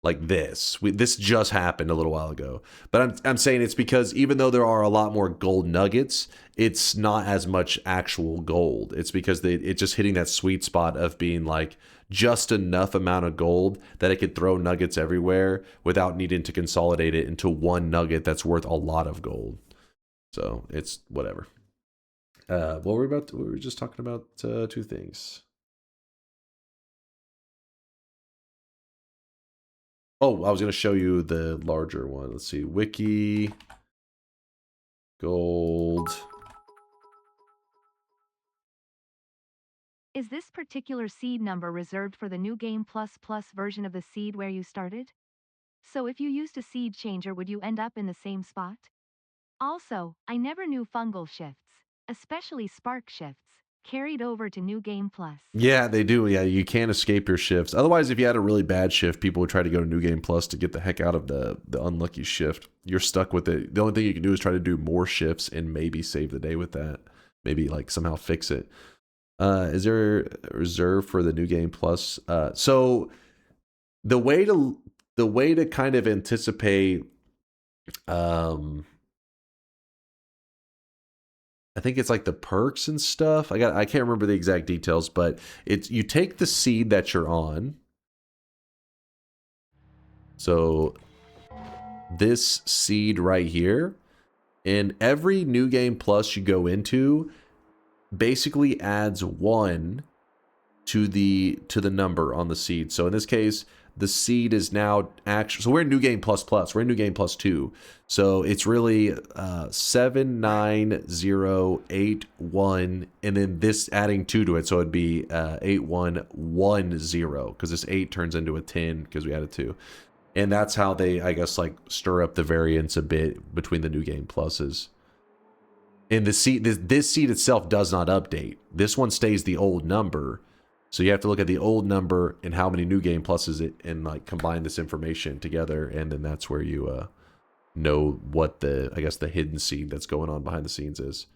like this. This just happened a little while ago, but I'm saying it's because even though there are a lot more gold nuggets, it's not as much actual gold. It's because it's just hitting that sweet spot of being like just enough amount of gold that it could throw nuggets everywhere without needing to consolidate it into one nugget that's worth a lot of gold. So it's whatever. What were we were just talking about 2 things. Oh, I was going to show you the larger one. Let's see. Wiki. Gold. Is this particular seed number reserved for the new Game Plus version of the seed where you started? So if you used a seed changer, would you end up in the same spot? Also, I never knew fungal shifts, especially spark shifts, carried over to New Game Plus. Yeah, they do. Yeah, you can't escape your shifts. Otherwise, if you had a really bad shift, people would try to go to New Game Plus to get the heck out of the unlucky shift. You're stuck with it. The only thing you can do is try to do more shifts and maybe save the day with that. Maybe like somehow fix it. Is there a reserve for the New Game Plus? So the way to kind of anticipate, I think it's like the perks and stuff. I can't remember the exact details, but it's you take the seed that you're on. So this seed right here, and every New Game Plus you go into basically adds 1 to the number on the seed. So in this case, the seed is now actually, so we're in New Game Plus Plus. We're in New Game Plus 2. So it's really 79081, and then this adding 2 to it. So it'd be 8110, because this 8 turns into a 10 because we added 2. And that's how they, I guess, like stir up the variance a bit between the New Game Pluses. And the seed, this seed itself does not update. This one stays the old number. So you have to look at the old number and how many New Game Pluses it, and like combine this information together, and then that's where you know what the, I guess, the hidden seed that's going on behind the scenes is.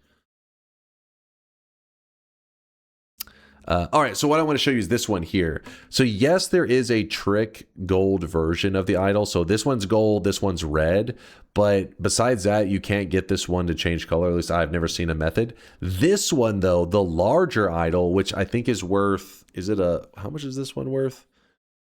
All right, so what I want to show you is this one here. So yes, there is a trick gold version of the idol. So this one's gold, this one's red. But besides that, you can't get this one to change color. At least I've never seen a method. This one, though, the larger idol, which I think is worth, how much is this one worth?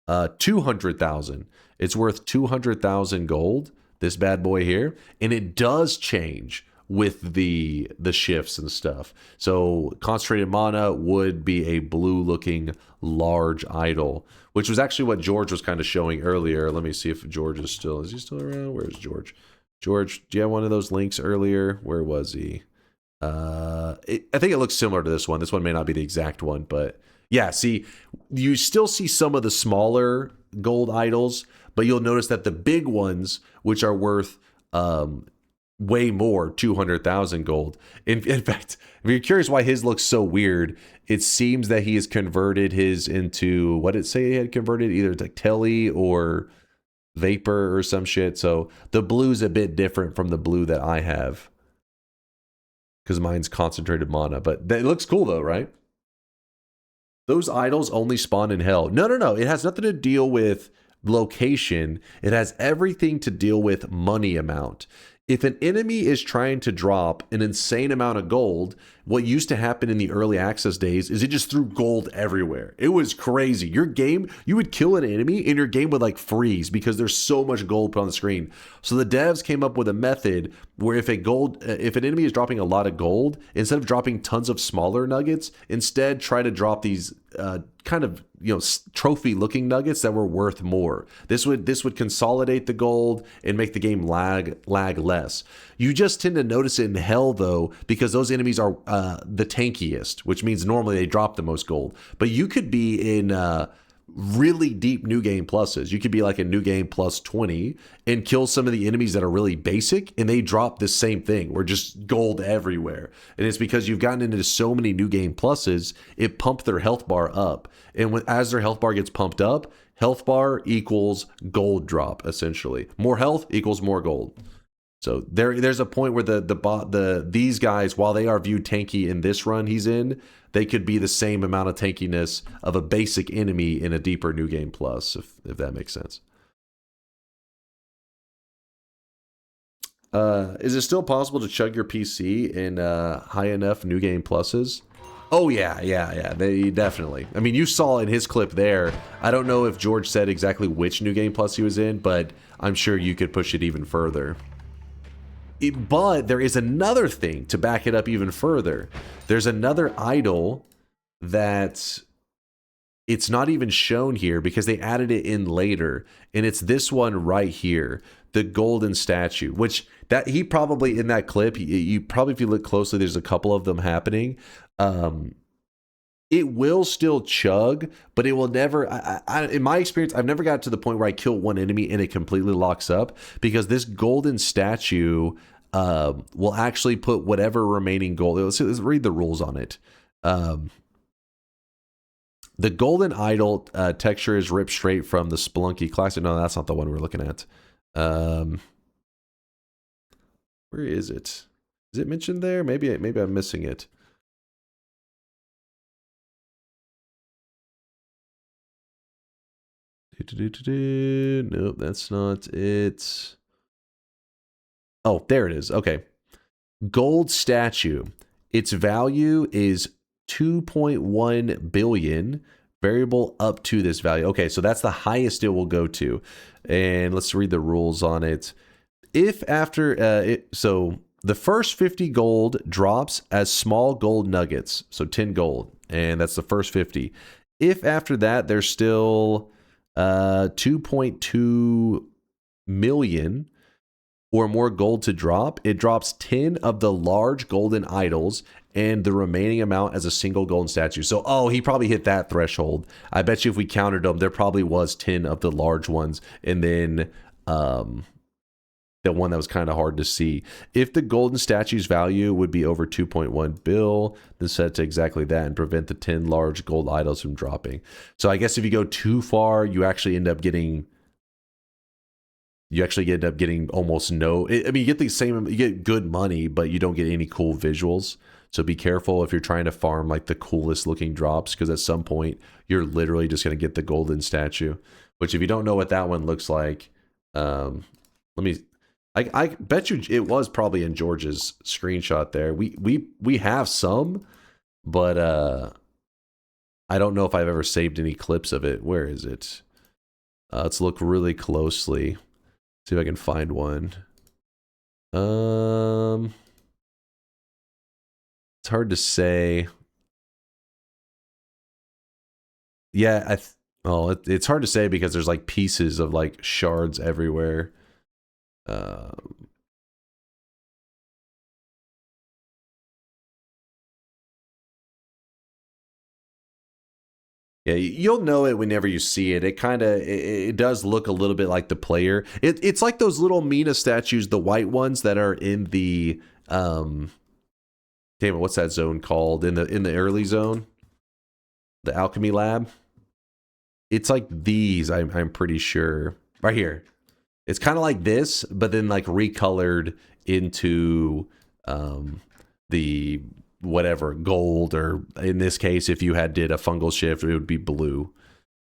200,000. It's worth 200,000 gold, this bad boy here. And it does change with the shifts and stuff. So concentrated mana would be a blue looking large idol, which was actually what George was kind of showing earlier. Let me see if George is he still around? Where's George? George, do you have one of those links earlier? Where was he? I think it looks similar to this one. This one may not be the exact one, but yeah, see, you still see some of the smaller gold idols, but you'll notice that the big ones, which are worth way more, 200,000 gold. In fact, if you're curious why his looks so weird, it seems that he has converted his into, what did it say he had converted? Either to telly or vapor or some shit. So the blue's a bit different from the blue that I have, because mine's concentrated mana. But it looks cool though, right? Those idols only spawn in hell. No. It has nothing to deal with location. It has everything to deal with money amount. If an enemy is trying to drop an insane amount of gold, what used to happen in the early access days is it just threw gold everywhere. It was crazy. Your game, you would kill an enemy and your game would like freeze because there's so much gold put on the screen. So the devs came up with a method where if an enemy is dropping a lot of gold, instead of dropping tons of smaller nuggets, instead try to drop these kind of, you know, trophy looking nuggets that were worth more. This would consolidate the gold and make the game lag less. You just tend to notice it in hell though, because those enemies are the tankiest, which means normally they drop the most gold. But you could be in really deep new game pluses. You could be like a new game plus 20 and kill some of the enemies that are really basic, and they drop the same thing. We're just gold everywhere. And it's because you've gotten into so many new game pluses, it pumped their health bar up. And as their health bar gets pumped up, health bar equals gold drop, essentially. More health equals more gold. So there's a point where these guys, while they are viewed tanky in this run he's in, they could be the same amount of tankiness of a basic enemy in a deeper new game plus, if that makes sense. Is it still possible to chug your PC in high enough new game pluses? Oh yeah, they definitely. I mean, you saw in his clip there. I don't know if George said exactly which new game plus he was in, but I'm sure you could push it even further. But there is another thing to back it up even further. There's another idol that it's not even shown here because they added it in later, and it's this one right here, the golden statue, which that he probably in that clip, you probably, if you look closely, there's a couple of them happening. It will still chug, but it will never, in my experience, I've never got to the point where I kill one enemy and it completely locks up, because this golden statue will actually put whatever remaining gold. Let's read the rules on it. The golden idol texture is ripped straight from the Spelunky Classic. No, that's not the one we're looking at. Where is it? Is it mentioned there? Maybe I'm missing it. Nope, that's not it. Oh, there it is. Okay. Gold statue. Its value is 2.1 billion, variable up to this value. Okay, so that's the highest it will go to. And let's read the rules on it. If after so the first 50 gold drops as small gold nuggets, so 10 gold, and that's the first 50. If after that there's still 2.2 million or more gold to drop, it drops 10 of the large golden idols and the remaining amount as a single golden statue. So, oh, he probably hit that threshold. I bet you if we counted them, there probably was 10 of the large ones, and then the one that was kind of hard to see. If the golden statue's value would be over 2.1 bill, then set it to exactly that and prevent the 10 large gold idols from dropping. So I guess if you go too far, you actually end up getting almost no. I mean, you get the same, you get good money, but you don't get any cool visuals. So be careful if you're trying to farm like the coolest looking drops, because at some point you're literally just going to get the golden statue. Which, if you don't know what that one looks like, I bet you it was probably in George's screenshot there. We have some, but I don't know if I've ever saved any clips of it. Where is it? Let's look really closely. See if I can find one. It's hard to say. Yeah, it's hard to say because there's like pieces of like shards everywhere. Yeah, you'll know it whenever you see it. It kind of it does look a little bit like the player. It's like those little Mina statues, the white ones that are in the damn it, what's that zone called? In the early zone, the alchemy lab. It's like these. I'm pretty sure right here. It's kind of like this, but then like recolored into the whatever gold, or in this case, if you did a fungal shift, it would be blue.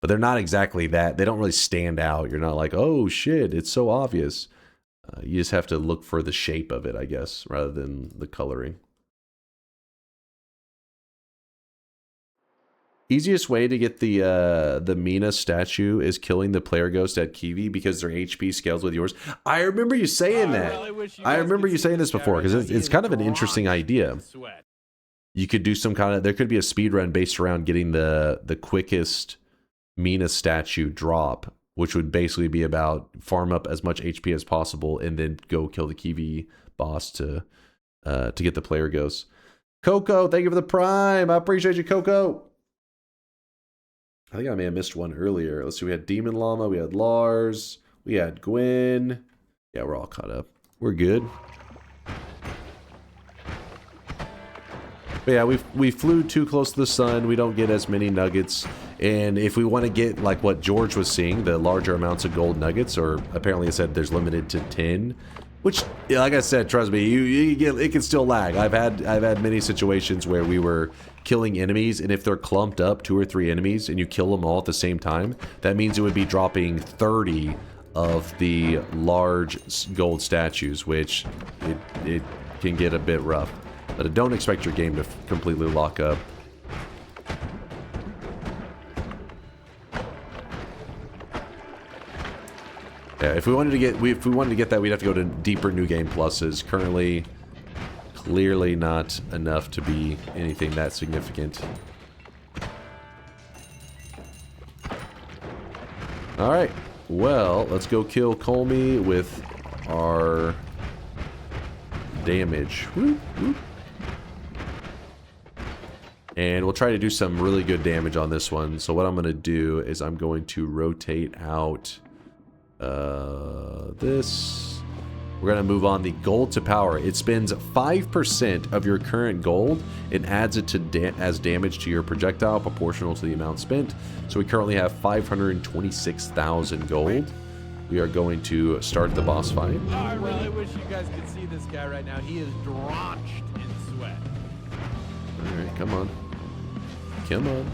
But they're not exactly that. They don't really stand out. You're not like, oh shit, it's so obvious. You just have to look for the shape of it, I guess, rather than the coloring. Easiest way to get the Mina statue is killing the player ghost at Kiwi because their HP scales with yours. I remember you saying that. I remember you saying this before because it's kind of an interesting idea. You could do some kind of, there could be a speed run based around getting the quickest Mina statue drop, which would basically be about farm up as much HP as possible and then go kill the Kiwi boss to get the player ghost. Coco, thank you for the prime. I appreciate you, Coco. I think I may have missed one earlier. Let's see. We had Demon Llama. We had Lars. We had Gwen. Yeah, we're all caught up. We're good. But yeah, we flew too close to the sun. We don't get as many nuggets. And if we want to get like what George was seeing, the larger amounts of gold nuggets, or apparently it said there's limited to 10. Which, like I said, trust me, you get, it can still lag. I've had many situations where we were killing enemies, and if they're clumped up, 2 or 3 enemies, and you kill them all at the same time, that means it would be dropping 30 of the large gold statues, which it can get a bit rough. But don't expect your game to completely lock up. Yeah, if we wanted to get that, we'd have to go to deeper new game pluses. Currently, clearly not enough to be anything that significant. All right, well, let's go kill Colmy with our damage. Whoop, whoop. And we'll try to do some really good damage on this one. So what I'm going to do is I'm going to rotate out this. We're going to move on the gold to power. It spends 5% of your current gold and adds it to as damage to your projectile proportional to the amount spent. So we currently have 526,000 gold. We are going to start the boss fight. Oh, I really wish you guys could see this guy right now. He is drenched in sweat. All right, come on. Come on.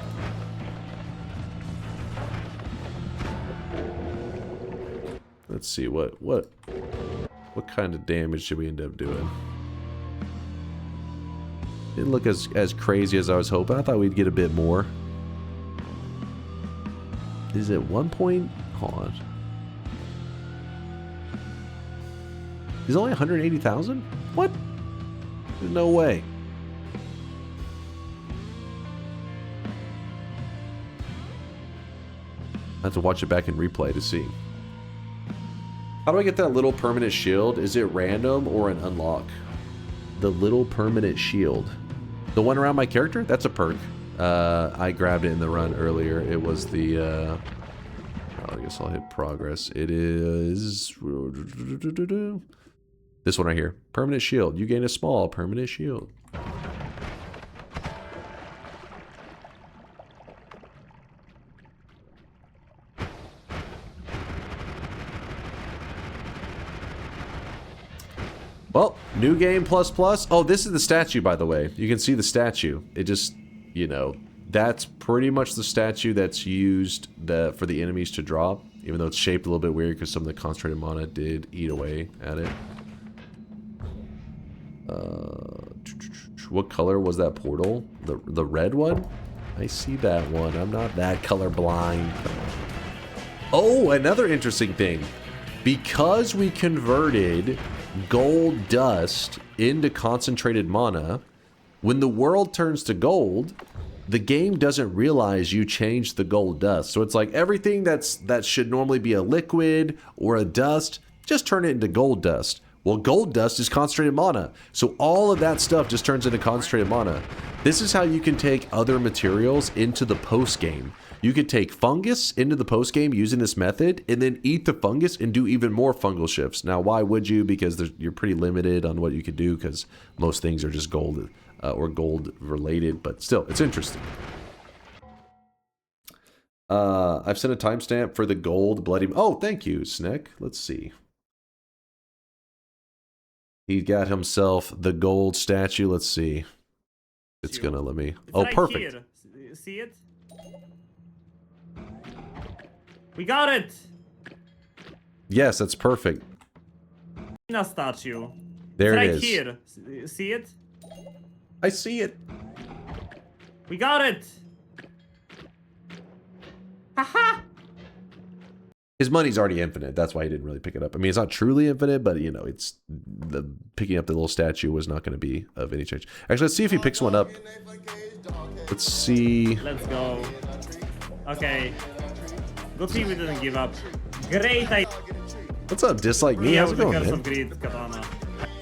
Let's see what kind of damage should we end up doing? Didn't look as crazy as I was hoping. I thought we'd get a bit more. Is it 1 point? Hold on. Is it only 180,000? What? There's no way. I have to watch it back in replay to see. How do I get that little permanent shield? Is it random or an unlock? The little permanent shield. The one around my character? That's a perk. I grabbed it in the run earlier. It was the... I guess I'll hit progress. It is... This one right here. Permanent shield. You gain a small permanent shield. Well, new game plus plus. Oh, this is the statue, by the way. You can see the statue. It just, you know, that's pretty much the statue that's used for the enemies to drop. Even though it's shaped a little bit weird because some of the concentrated mana did eat away at it. What color was that portal? The red one? I see that one. I'm not that colorblind. Oh, another interesting thing. Because we converted gold dust into concentrated mana, when the world turns to gold, the game doesn't realize you changed the gold dust. So it's like everything that should normally be a liquid or a dust, just turn it into gold dust. Well, gold dust is concentrated mana. So all of that stuff just turns into concentrated mana. This is how you can take other materials into the post game. You could take fungus into the post game using this method and then eat the fungus and do even more fungal shifts. Now, why would you? Because you're pretty limited on what you could do because most things are just gold or gold related, but still, it's interesting. I've sent a timestamp for the gold bloody... Oh, thank you, Snick. Let's see. He got himself the gold statue. Let's see. It's gonna let me... Oh, right perfect. Here. See it? We got it! Yes, that's perfect. A statue. There it's it right is. Here. See it? I see it. We got it! Haha! His money's already infinite. That's why he didn't really pick it up. I mean, it's not truly infinite, but you know, it's picking up the little statue was not going to be of any change. Actually, let's see if he picks one up. Let's see. Let's go. Okay. Good thing we didn't give up. Great idea. What's up, Dislike Me? How's it going, Curse man? of Greed katana.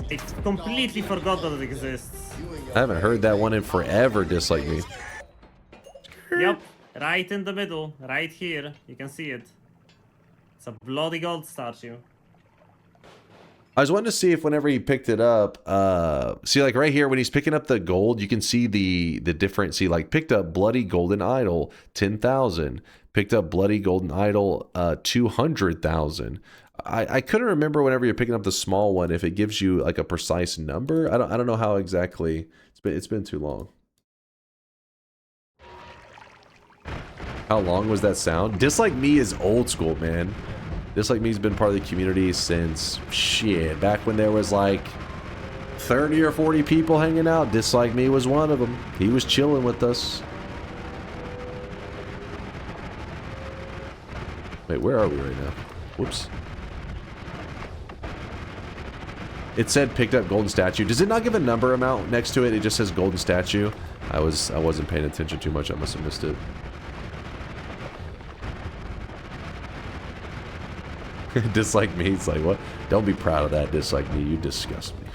I completely forgot that it exists. I haven't heard that one in forever, Dislike Me. Yep. Right in the middle. Right here. You can see it. It's a bloody gold statue. I was wanting to see if whenever he picked it up, see like right here when he's picking up the gold, you can see the different, see like picked up Bloody Golden Idol, 10,000. Picked up Bloody Golden Idol, 200,000. I couldn't remember whenever you're picking up the small one if it gives you like a precise number. I don't know how exactly. It's been too long. How long was that sound? Dislike Me is old school, man. Dislike Me's been part of the community since shit back when there was like 30 or 40 people hanging out. Dislike Me was one of them. He was chilling with us. Wait, where are we right now? Whoops. It said picked up golden statue. Does it not give a number amount next to it? It just says golden statue. I wasn't paying attention too much. I must have missed it. Dislike Me. It's like, what? Don't be proud of that, Dislike Me. You disgust me.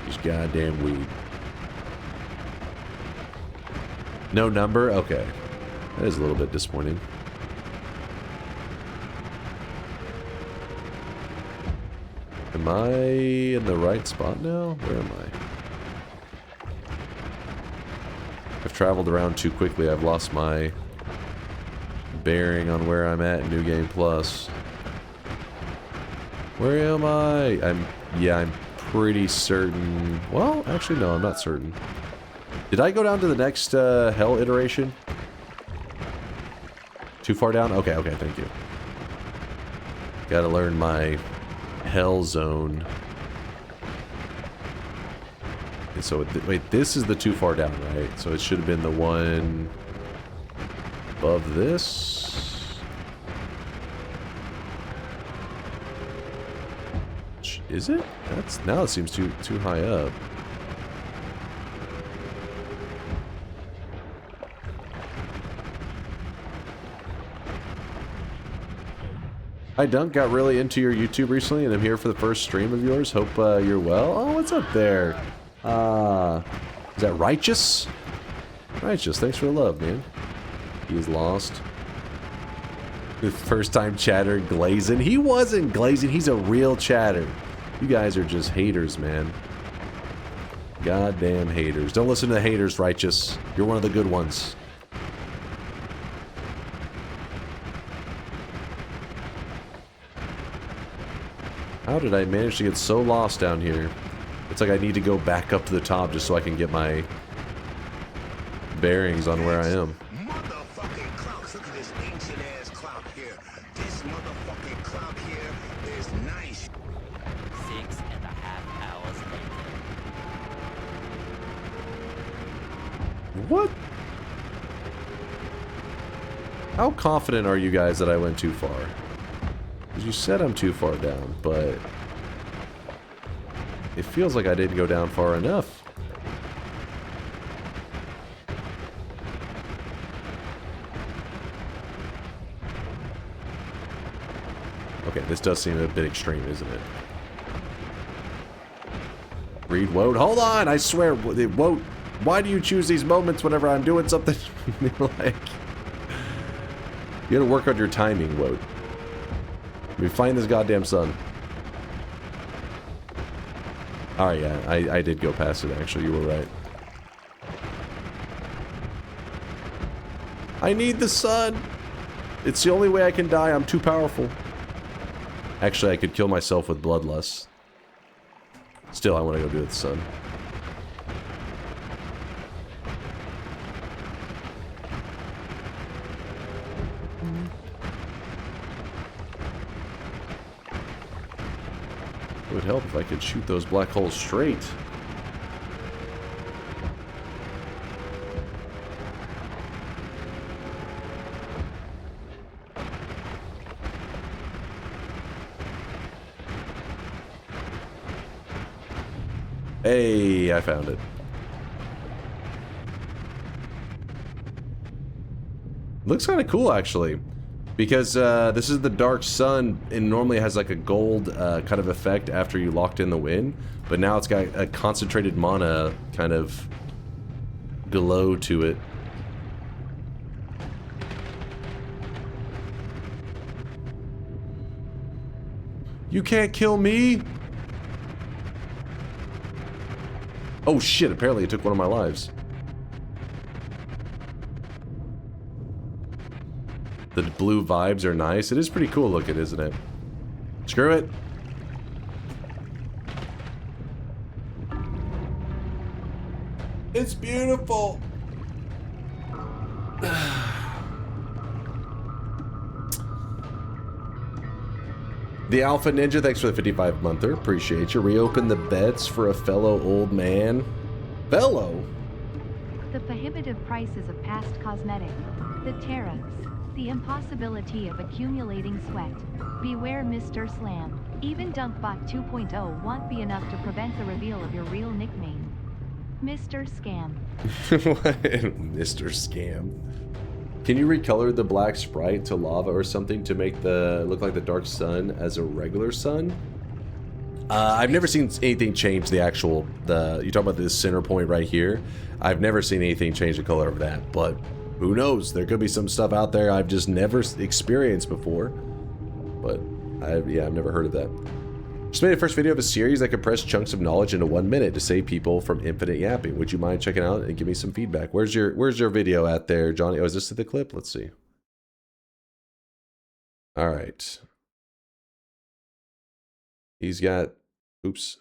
These goddamn weed. No number? Okay. That is a little bit disappointing. Am I in the right spot now? Where am I? I've traveled around too quickly. I've lost my bearing on where I'm at in New Game Plus. Where am I? I'm pretty certain. Well, actually, no, I'm not certain. Did I go down to the next hell iteration? Too far down? Okay, thank you. Gotta learn my hell zone. And so, wait, this is the too far down, right? So it should have been the one above this. Is it? Now it seems too high up. Hi Dunk, got really into your YouTube recently and I'm here for the first stream of yours. Hope you're well. Oh, what's up there? Is that Righteous? Righteous, thanks for the love, man. He is lost. The first time chatter glazing. He wasn't glazing, he's a real chatter. You guys are just haters, man. Goddamn haters. Don't listen to the haters, Righteous. You're one of the good ones. How did I manage to get so lost down here? It's like I need to go back up to the top just so I can get my bearings on where I am. Motherfucking clock. Look at this ancient ass clock here. This motherfucking clock here is nice. 6.5 hours later. What? How confident are you guys that I went too far? Because you said I'm too far down, but it feels like I didn't go down far enough. Okay, this does seem a bit extreme, isn't it? Read Woad. Hold on, I swear, Woad. Why do you choose these moments whenever I'm doing something? Like, you gotta work on your timing, Woad. Let me find this goddamn sun. Alright, yeah, I did go past it, actually. You were right. I need the sun! It's the only way I can die. I'm too powerful. Actually, I could kill myself with bloodlust. Still, I want to go do it with the sun. It would help if I could shoot those black holes straight. Hey, I found it. Looks kind of cool, actually. Because this is the dark sun, and normally it has like a gold kind of effect after you locked in the wind. But now it's got a concentrated mana kind of glow to it. You can't kill me! Oh shit, apparently it took one of my lives. The blue vibes are nice. It is pretty cool looking, isn't it? Screw it. It's beautiful. The Alpha Ninja, thanks for the 55-monther. Appreciate you. Reopen the bets for a fellow old man. Fellow? The prohibitive prices of past cosmetic. The tariffs. The impossibility of accumulating sweat. Beware Mr. Slam. Even DunkBot 2.0 won't be enough to prevent the reveal of your real nickname. Mr. Scam. Mr. Scam. Can you recolor the black sprite to lava or something to make the look like the dark sun as a regular sun? I've never seen anything change the actual, you talk about this center point right here. I've never seen anything change the color of that, but who knows? There could be some stuff out there I've just never experienced before. But I've never heard of that. Just made the first video of a series that compressed chunks of knowledge into 1 minute to save people from infinite yapping. Would you mind checking out and give me some feedback? Where's your video at there, Johnny? Oh, is this the clip? Let's see. All right. He's got, oops.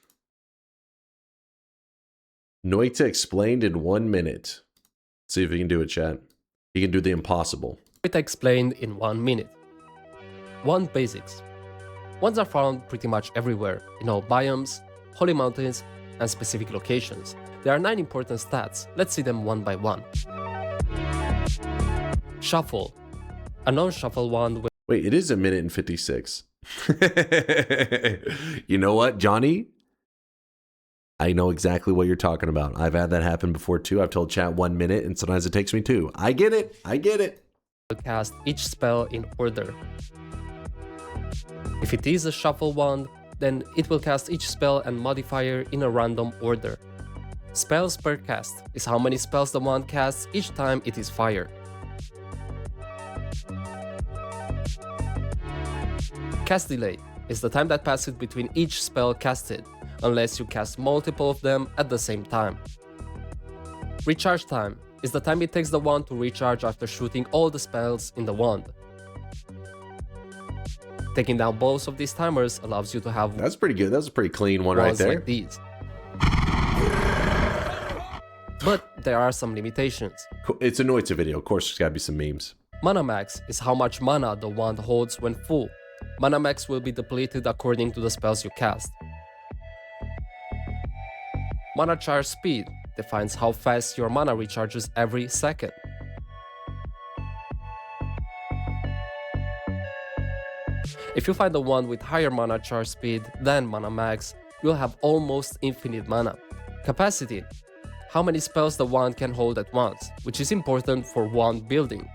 Noita explained in 1 minute. Let's see if he can do it, chat. He can do the impossible. Noita explained in 1 minute. 1 basics. Wands are found pretty much everywhere, in all biomes, holy mountains, and specific locations. There are 9 important stats. Let's see them one by one. Shuffle. A non-shuffle wand with... Wait, it is 1 minute and 56. You know what, Johnny? I know exactly what you're talking about. I've had that happen before too. I've told chat 1 minute and sometimes it takes me 2. I get it. I get it. Cast each spell in order. If it is a shuffle wand, then it will cast each spell and modifier in a random order. Spells per cast is how many spells the wand casts each time it is fired. Cast delay is the time that passes between each spell casted, unless you cast multiple of them at the same time. Recharge time is the time it takes the wand to recharge after shooting all the spells in the wand. Taking down both of these timers allows you to have... That's pretty good. That's a pretty clean one right there. Like these. But there are some limitations. It's a Noita video. Of course, there's gotta be some memes. Mana max is how much mana the wand holds when full. Mana max will be depleted according to the spells you cast. Mana charge speed defines how fast your mana recharges every second. If you find the one with higher mana charge speed than mana max, you'll have almost infinite mana. Capacity, how many spells the wand can hold at once, which is important for wand building.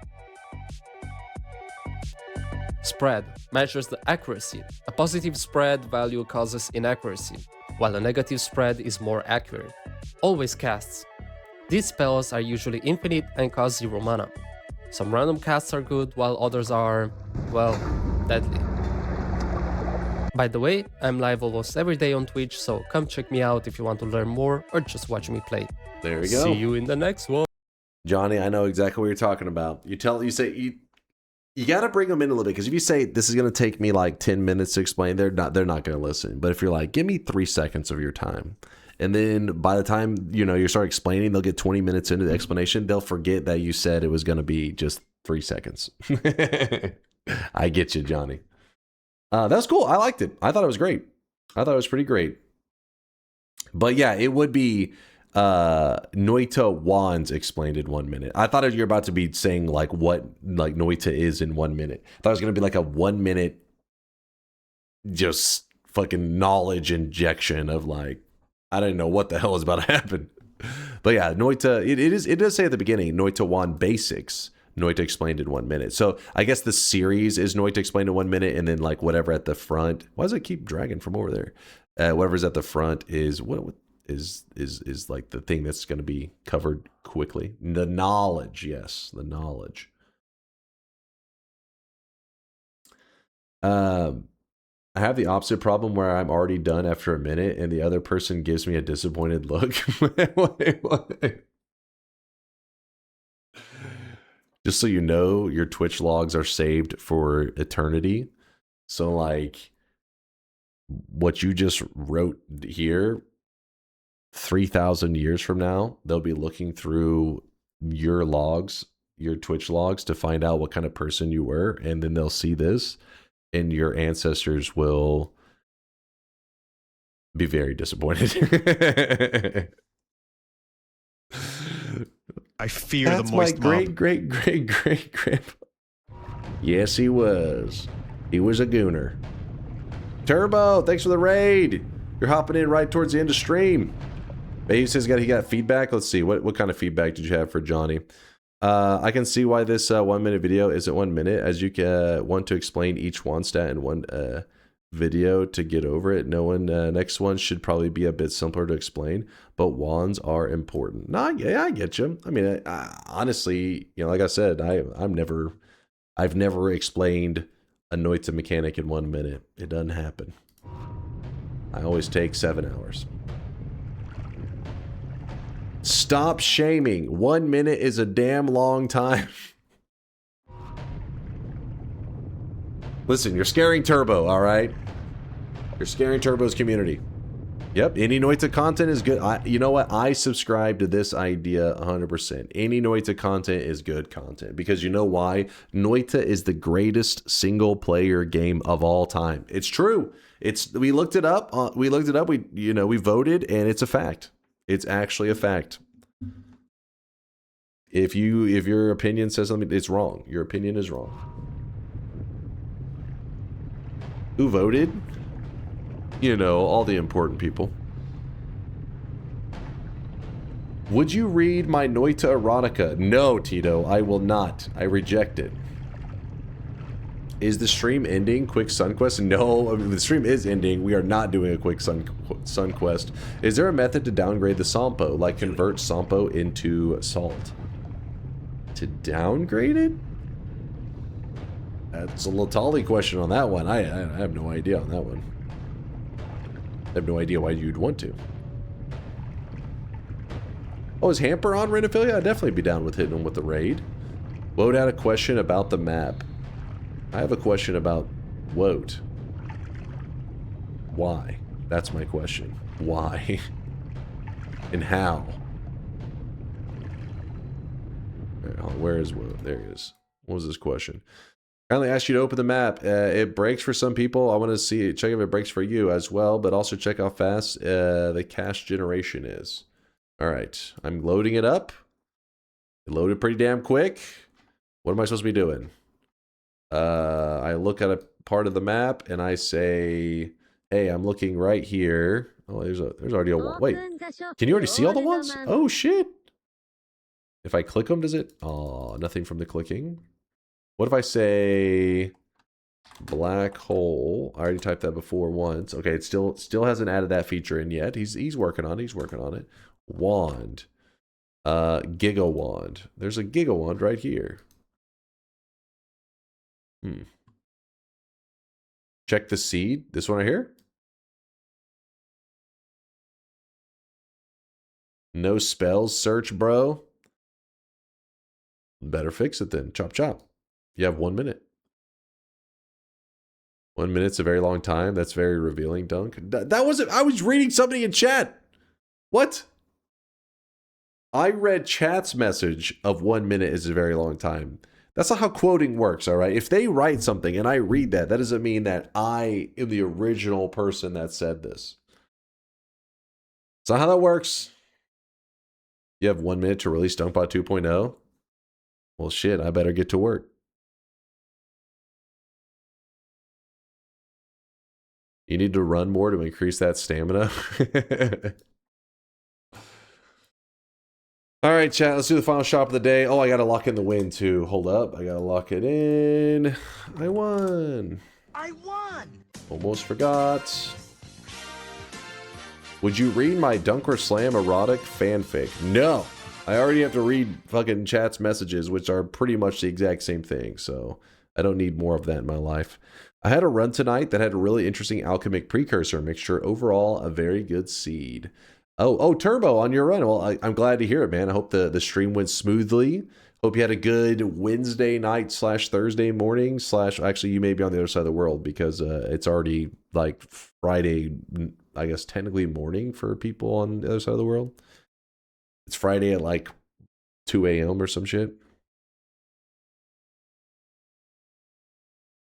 Spread measures the accuracy. A positive spread value causes inaccuracy, while a negative spread is more accurate. Always casts. These spells are usually infinite and cost 0 mana. Some random casts are good, while others are, well, deadly. By the way, I'm live almost every day on Twitch, so come check me out if you want to learn more or just watch me play. There we go. See you in the next one. Johnny, I know exactly what you're talking about. You got to bring them in a little bit, because if you say this is going to take me like 10 minutes to explain, they're not going to listen. But if you're like, give me 3 seconds of your time, and then by the time you start explaining, they'll get 20 minutes into the explanation, they'll forget that you said it was going to be just 3 seconds. I get you, Johnny. That's cool. I liked it. I thought it was great. I thought it was pretty great. But yeah, it would be Noita wands explained in 1 minute. I thought you're about to be saying like what like Noita is in 1 minute. I thought it was gonna be like a 1 minute just fucking knowledge injection of like I didn't know what the hell is about to happen. But yeah, Noita, it does say at the beginning, Noita wand basics. Noita explained in 1 minute. So I guess the series is Noita explained in 1 minute, and then like whatever at the front. Why does it keep dragging from over there? Whatever's at the front is what is like the thing that's going to be covered quickly. The knowledge, yes, the knowledge. I have the opposite problem where I'm already done after a minute, and the other person gives me a disappointed look. Wait. Just so you know, your Twitch logs are saved for eternity. So like what you just wrote here, 3,000 years from now, they'll be looking through your logs, your Twitch logs, to find out what kind of person you were. And then they'll see this, and your ancestors will be very disappointed. I fear That's the moist my mob. great grandpa. Yes, he was. He was a gooner. Turbo, thanks for the raid. You're hopping in right towards the end of stream. He says he got feedback. Let's see. What kind of feedback did you have for Johnny? I can see why this 1 minute video isn't 1 minute, as you can want to explain each wand stat in one video to get over it. No one next one should probably be a bit simpler to explain, but wands are important. No, yeah, I get you. I mean, honestly, like I said, I've never explained a Noita mechanic in 1 minute. It doesn't happen. I always take 7 hours. Stop shaming. 1 minute is a damn long time. Listen, you're scaring Turbo, all right? You're scaring Turbo's community. Yep, any Noita content is good. You know what? I subscribe to this idea 100%. Any Noita content is good content, because you know why? Noita is the greatest single-player game of all time. It's true. We looked it up. We voted, and it's a fact. It's actually a fact. If your opinion says something, it's wrong. Your opinion is wrong. Who voted? All the important people. Would you read my Noita erotica? No, Tito, I will not. I reject it. Is the stream ending? Quick Sun Quest? No, the stream is ending. We are not doing a quick Sun Quest. Is there a method to downgrade the Sampo, like convert Sampo into salt? To downgrade it? That's a Latali question on that one. I have no idea on that one. I have no idea why you'd want to. Oh, is Hamper on Renophilia? I'd definitely be down with hitting him with the raid. Woad had a question about the map. I have a question about Woad. Why? That's my question. Why? And how? Where is Woad? There he is. What was this question? I only asked you to open the map. It breaks for some people. I want to check if it breaks for you as well, but also check how fast the cache generation is. All right, I'm loading it up. It loaded pretty damn quick. What am I supposed to be doing? I look at a part of the map and I say, "Hey, I'm looking right here." Oh, there's already a wand. Wait, can you already see all the ones? Oh shit! If I click them, does it? Oh, nothing from the clicking. What if I say, Black hole. I already typed that before once. Okay, it still hasn't added that feature in yet. He's working on it. He's working on it. Wand. Giga wand. There's a giga wand right here. Check the seed. This one right here. No spells search, bro. Better fix it then. Chop chop. You have 1 minute. 1 minute's a very long time. That's very revealing, Dunk. That wasn't... I was reading something in chat. What? I read chat's message of 1 minute is a very long time. That's not how quoting works, all right? If they write something and I read that, that doesn't mean that I am the original person that said this. That's not how that works. You have 1 minute to release DunkBot 2.0? Well, shit, I better get to work. You need to run more to increase that stamina. All right, chat, let's do the final shop of the day. Oh, I got to lock in the win, too. Hold up. I got to lock it in. I won. I won. Almost forgot. Would you read my DunkOrSlam erotic fanfic? No. I already have to read fucking chat's messages, which are pretty much the exact same thing. So I don't need more of that in my life. I had a run tonight that had a really interesting alchemic precursor mixture. Overall, a very good seed. Oh, Turbo on your run. Well, I'm glad to hear it, man. I hope the stream went smoothly. Hope you had a good Wednesday night / Thursday morning / actually, you may be on the other side of the world because it's already like Friday, I guess technically morning for people on the other side of the world. It's Friday at like 2 a.m. or some shit.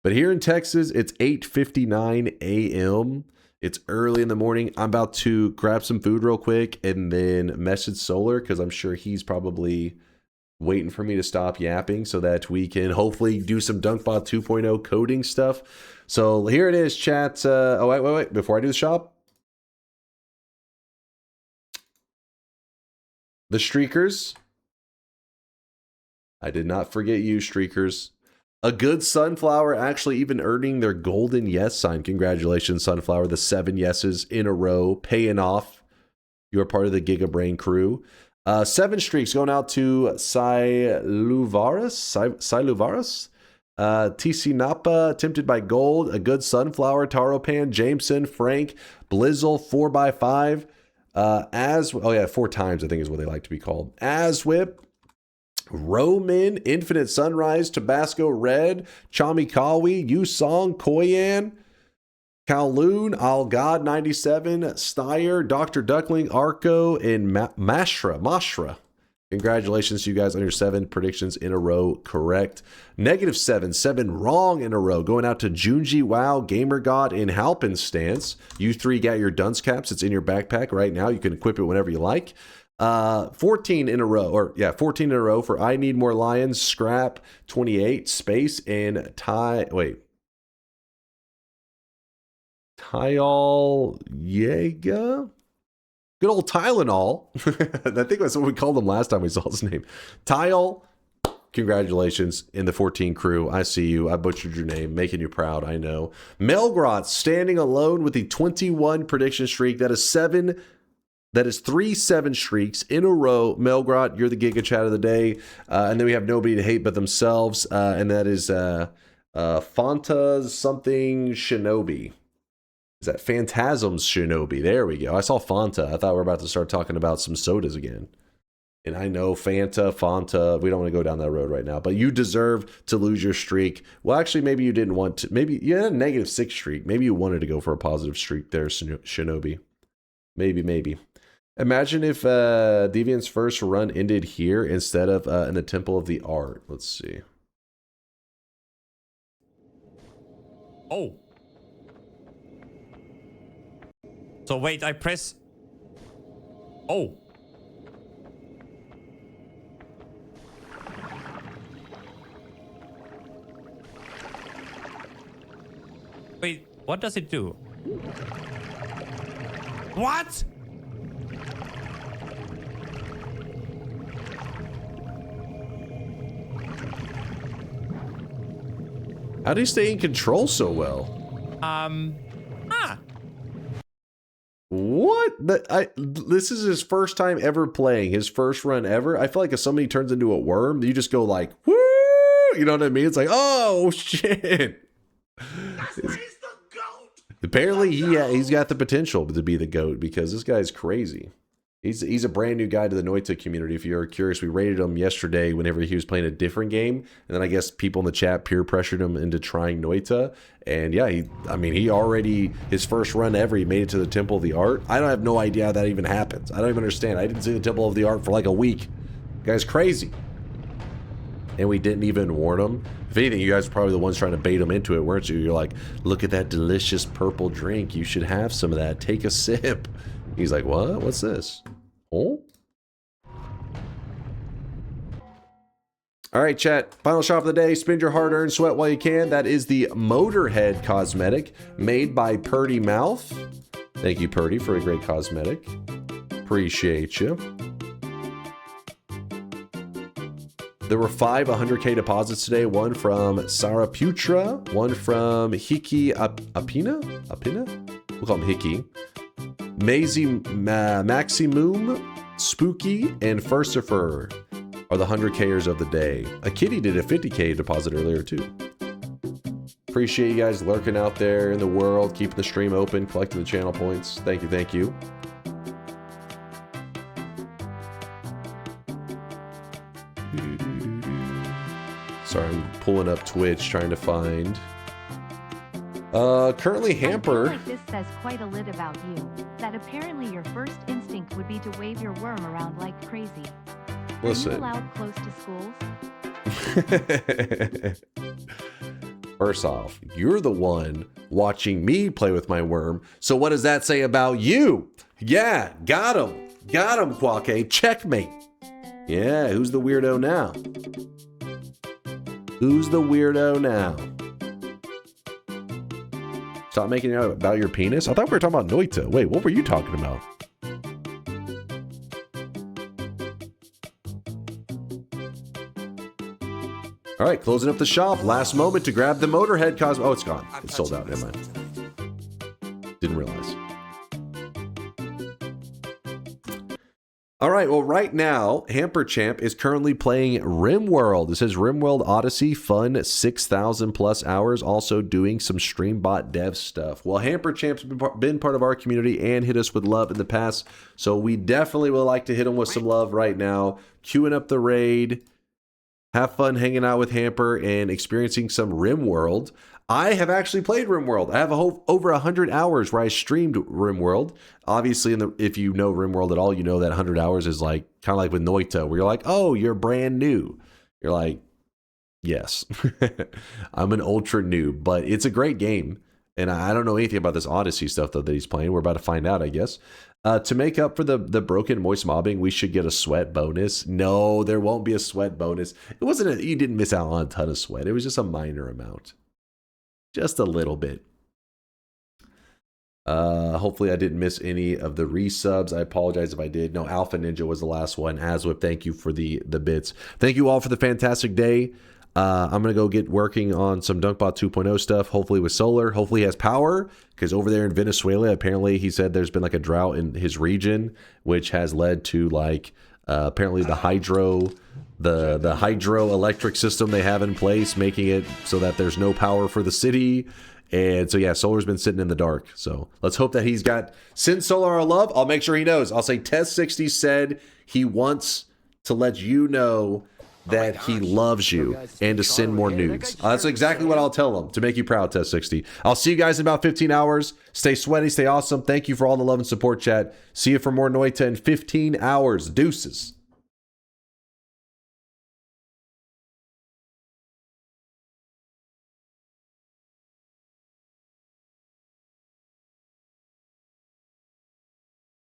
But here in Texas, it's 8:59 a.m. It's early in the morning. I'm about to grab some food real quick and then message Solar because I'm sure he's probably waiting for me to stop yapping so that we can hopefully do some DunkBot 2.0 coding stuff. So here it is, chat. Oh, wait. Before I do the shop. The Streakers. I did not forget you, Streakers. A good Sunflower actually even earning their golden yes sign. Congratulations, Sunflower. The 7 yeses in a row, paying off. You're part of the GigaBrain crew. 7 streaks going out to Siluvaris. TC Napa, Tempted by Gold. A good Sunflower, Taropan, Jameson, Frank, Blizzle, 4x5. 4 times I think is what they like to be called. Aswhip, Roman, Infinite Sunrise, Tabasco Red, Chamikawi, Yusong, Koyan, Kowloon, All God 97, Steyer, Dr. Duckling, Arco, and Mashra. Congratulations to you guys on your 7 predictions in a row correct. -7, 7 wrong in a row. Going out to Junji Wow, Gamer God, and Halpenstance. You 3 got your dunce caps. It's in your backpack right now. You can equip it whenever you like. 14 in a row, 14 in a row for I Need More Lions, Scrap, 28, Space, and Tyal Yega? Good old Tylenol. I think that's what we called him last time we saw his name. Tyal, congratulations in the 14 crew. I see you. I butchered your name, making you proud, I know. Melgrot standing alone with the 21 prediction streak. That is 3 7 streaks in a row. Melgrot, you're the Giga Chat of the day. And then we have nobody to hate but themselves. And that is Fanta something Shinobi. Is that Phantasm's Shinobi? There we go. I saw Fanta. I thought we were about to start talking about some sodas again. And I know Fanta, we don't want to go down that road right now. But you deserve to lose your streak. Well, actually, maybe you didn't want to. Maybe you had a -6 streak. Maybe you wanted to go for a positive streak there, Shinobi. Maybe. Imagine if Deviant's first run ended here instead of in the Temple of the Art. Let's see. Oh. So wait, I press... Oh. Wait, what does it do? What? How do you stay in control so well? What? This is his first time ever playing, his first run ever. I feel like if somebody turns into a worm, you just go like, woo! You know what I mean? It's like, oh, shit. Apparently, he's got the potential to be the GOAT because this guy's crazy. He's a brand new guy to the Noita community. If you're curious, we rated him yesterday whenever he was playing a different game. And then I guess people in the chat peer pressured him into trying Noita. And yeah, he already, his first run ever, he made it to the Temple of the Art. I don't have no idea how that even happens. I don't even understand. I didn't see the Temple of the Art for like a week. The guy's crazy. And we didn't even warn him. If anything, you guys were probably the ones trying to bait him into it, weren't you? You're like, look at that delicious purple drink. You should have some of that. Take a sip. He's like, what? What's this? Oh? All right, chat. Final shop of the day. Spend your hard-earned sweat while you can. That is the Motorhead cosmetic made by Purdy Mouth. Thank you, Purdy, for a great cosmetic. Appreciate you. There were 5 100K deposits today. One from Saraputra, one from Hiki Apina? We'll call him Hiki. Maximum, Spooky, and Furcifer are the 100Kers of the day. A kitty did a 50K deposit earlier too. Appreciate you guys lurking out there in the world, keeping the stream open, collecting the channel points. Thank you, thank you. Sorry, I'm pulling up Twitch, trying to find. Currently Hamper. I feel like this says quite a lit about you. That apparently your first instinct would be to wave your worm around like crazy. Listen. Are you allowed close to schools? First off, you're the one watching me play with my worm. So what does that say about you? Yeah, got him. Got him, Quake. Checkmate. Yeah, who's the weirdo now? Who's the weirdo now? Stop making it about your penis? I thought we were talking about Noita. Wait, what were you talking about? All right, closing up the shop. Last moment to grab the Motorhead cosmo. Oh, it's gone. It's sold out. Never mind. Didn't realize. All right, well, right now, Hamper Champ is currently playing RimWorld. It says RimWorld Odyssey, fun, 6,000 plus hours, also doing some StreamBot dev stuff. Well, Hamper Champ's been part of our community and hit us with love in the past, so we definitely would like to hit him with some love right now. Queuing up the raid, have fun hanging out with Hamper and experiencing some RimWorld. I have actually played RimWorld. I have over 100 hours where I streamed RimWorld. Obviously, if you know RimWorld at all, you know that 100 hours is like kind of like with Noita, where you're like, oh, you're brand new. You're like, yes, I'm an ultra noob, but it's a great game. And I don't know anything about this Odyssey stuff though that he's playing. We're about to find out, I guess. To make up for the broken moist mobbing, we should get a sweat bonus. No, there won't be a sweat bonus. It wasn't you didn't miss out on a ton of sweat. It was just a minor amount. Just a little bit. Hopefully I didn't miss any of the resubs. I apologize if I did. No, Alpha Ninja was the last one. Aswip, thank you for the bits. Thank you all for the fantastic day. I'm going to go get working on some Dunkbot 2.0 stuff, hopefully with solar. Hopefully he has power, because over there in Venezuela, apparently he said there's been like a drought in his region, which has led to like apparently the hydroelectric system they have in place, making it so that there's no power for the city. And so yeah, solar's been sitting in the dark. So let's hope that he's got, send Solar our love. I'll make sure he knows. I'll say Test 60 said he wants to let you know that he loves you and to send more nudes. That's exactly what I'll tell him to make you proud, Test 60. I'll see you guys in about 15 hours. Stay sweaty, stay awesome. Thank you for all the love and support, chat. See you for more Noita in 15 hours. Deuces.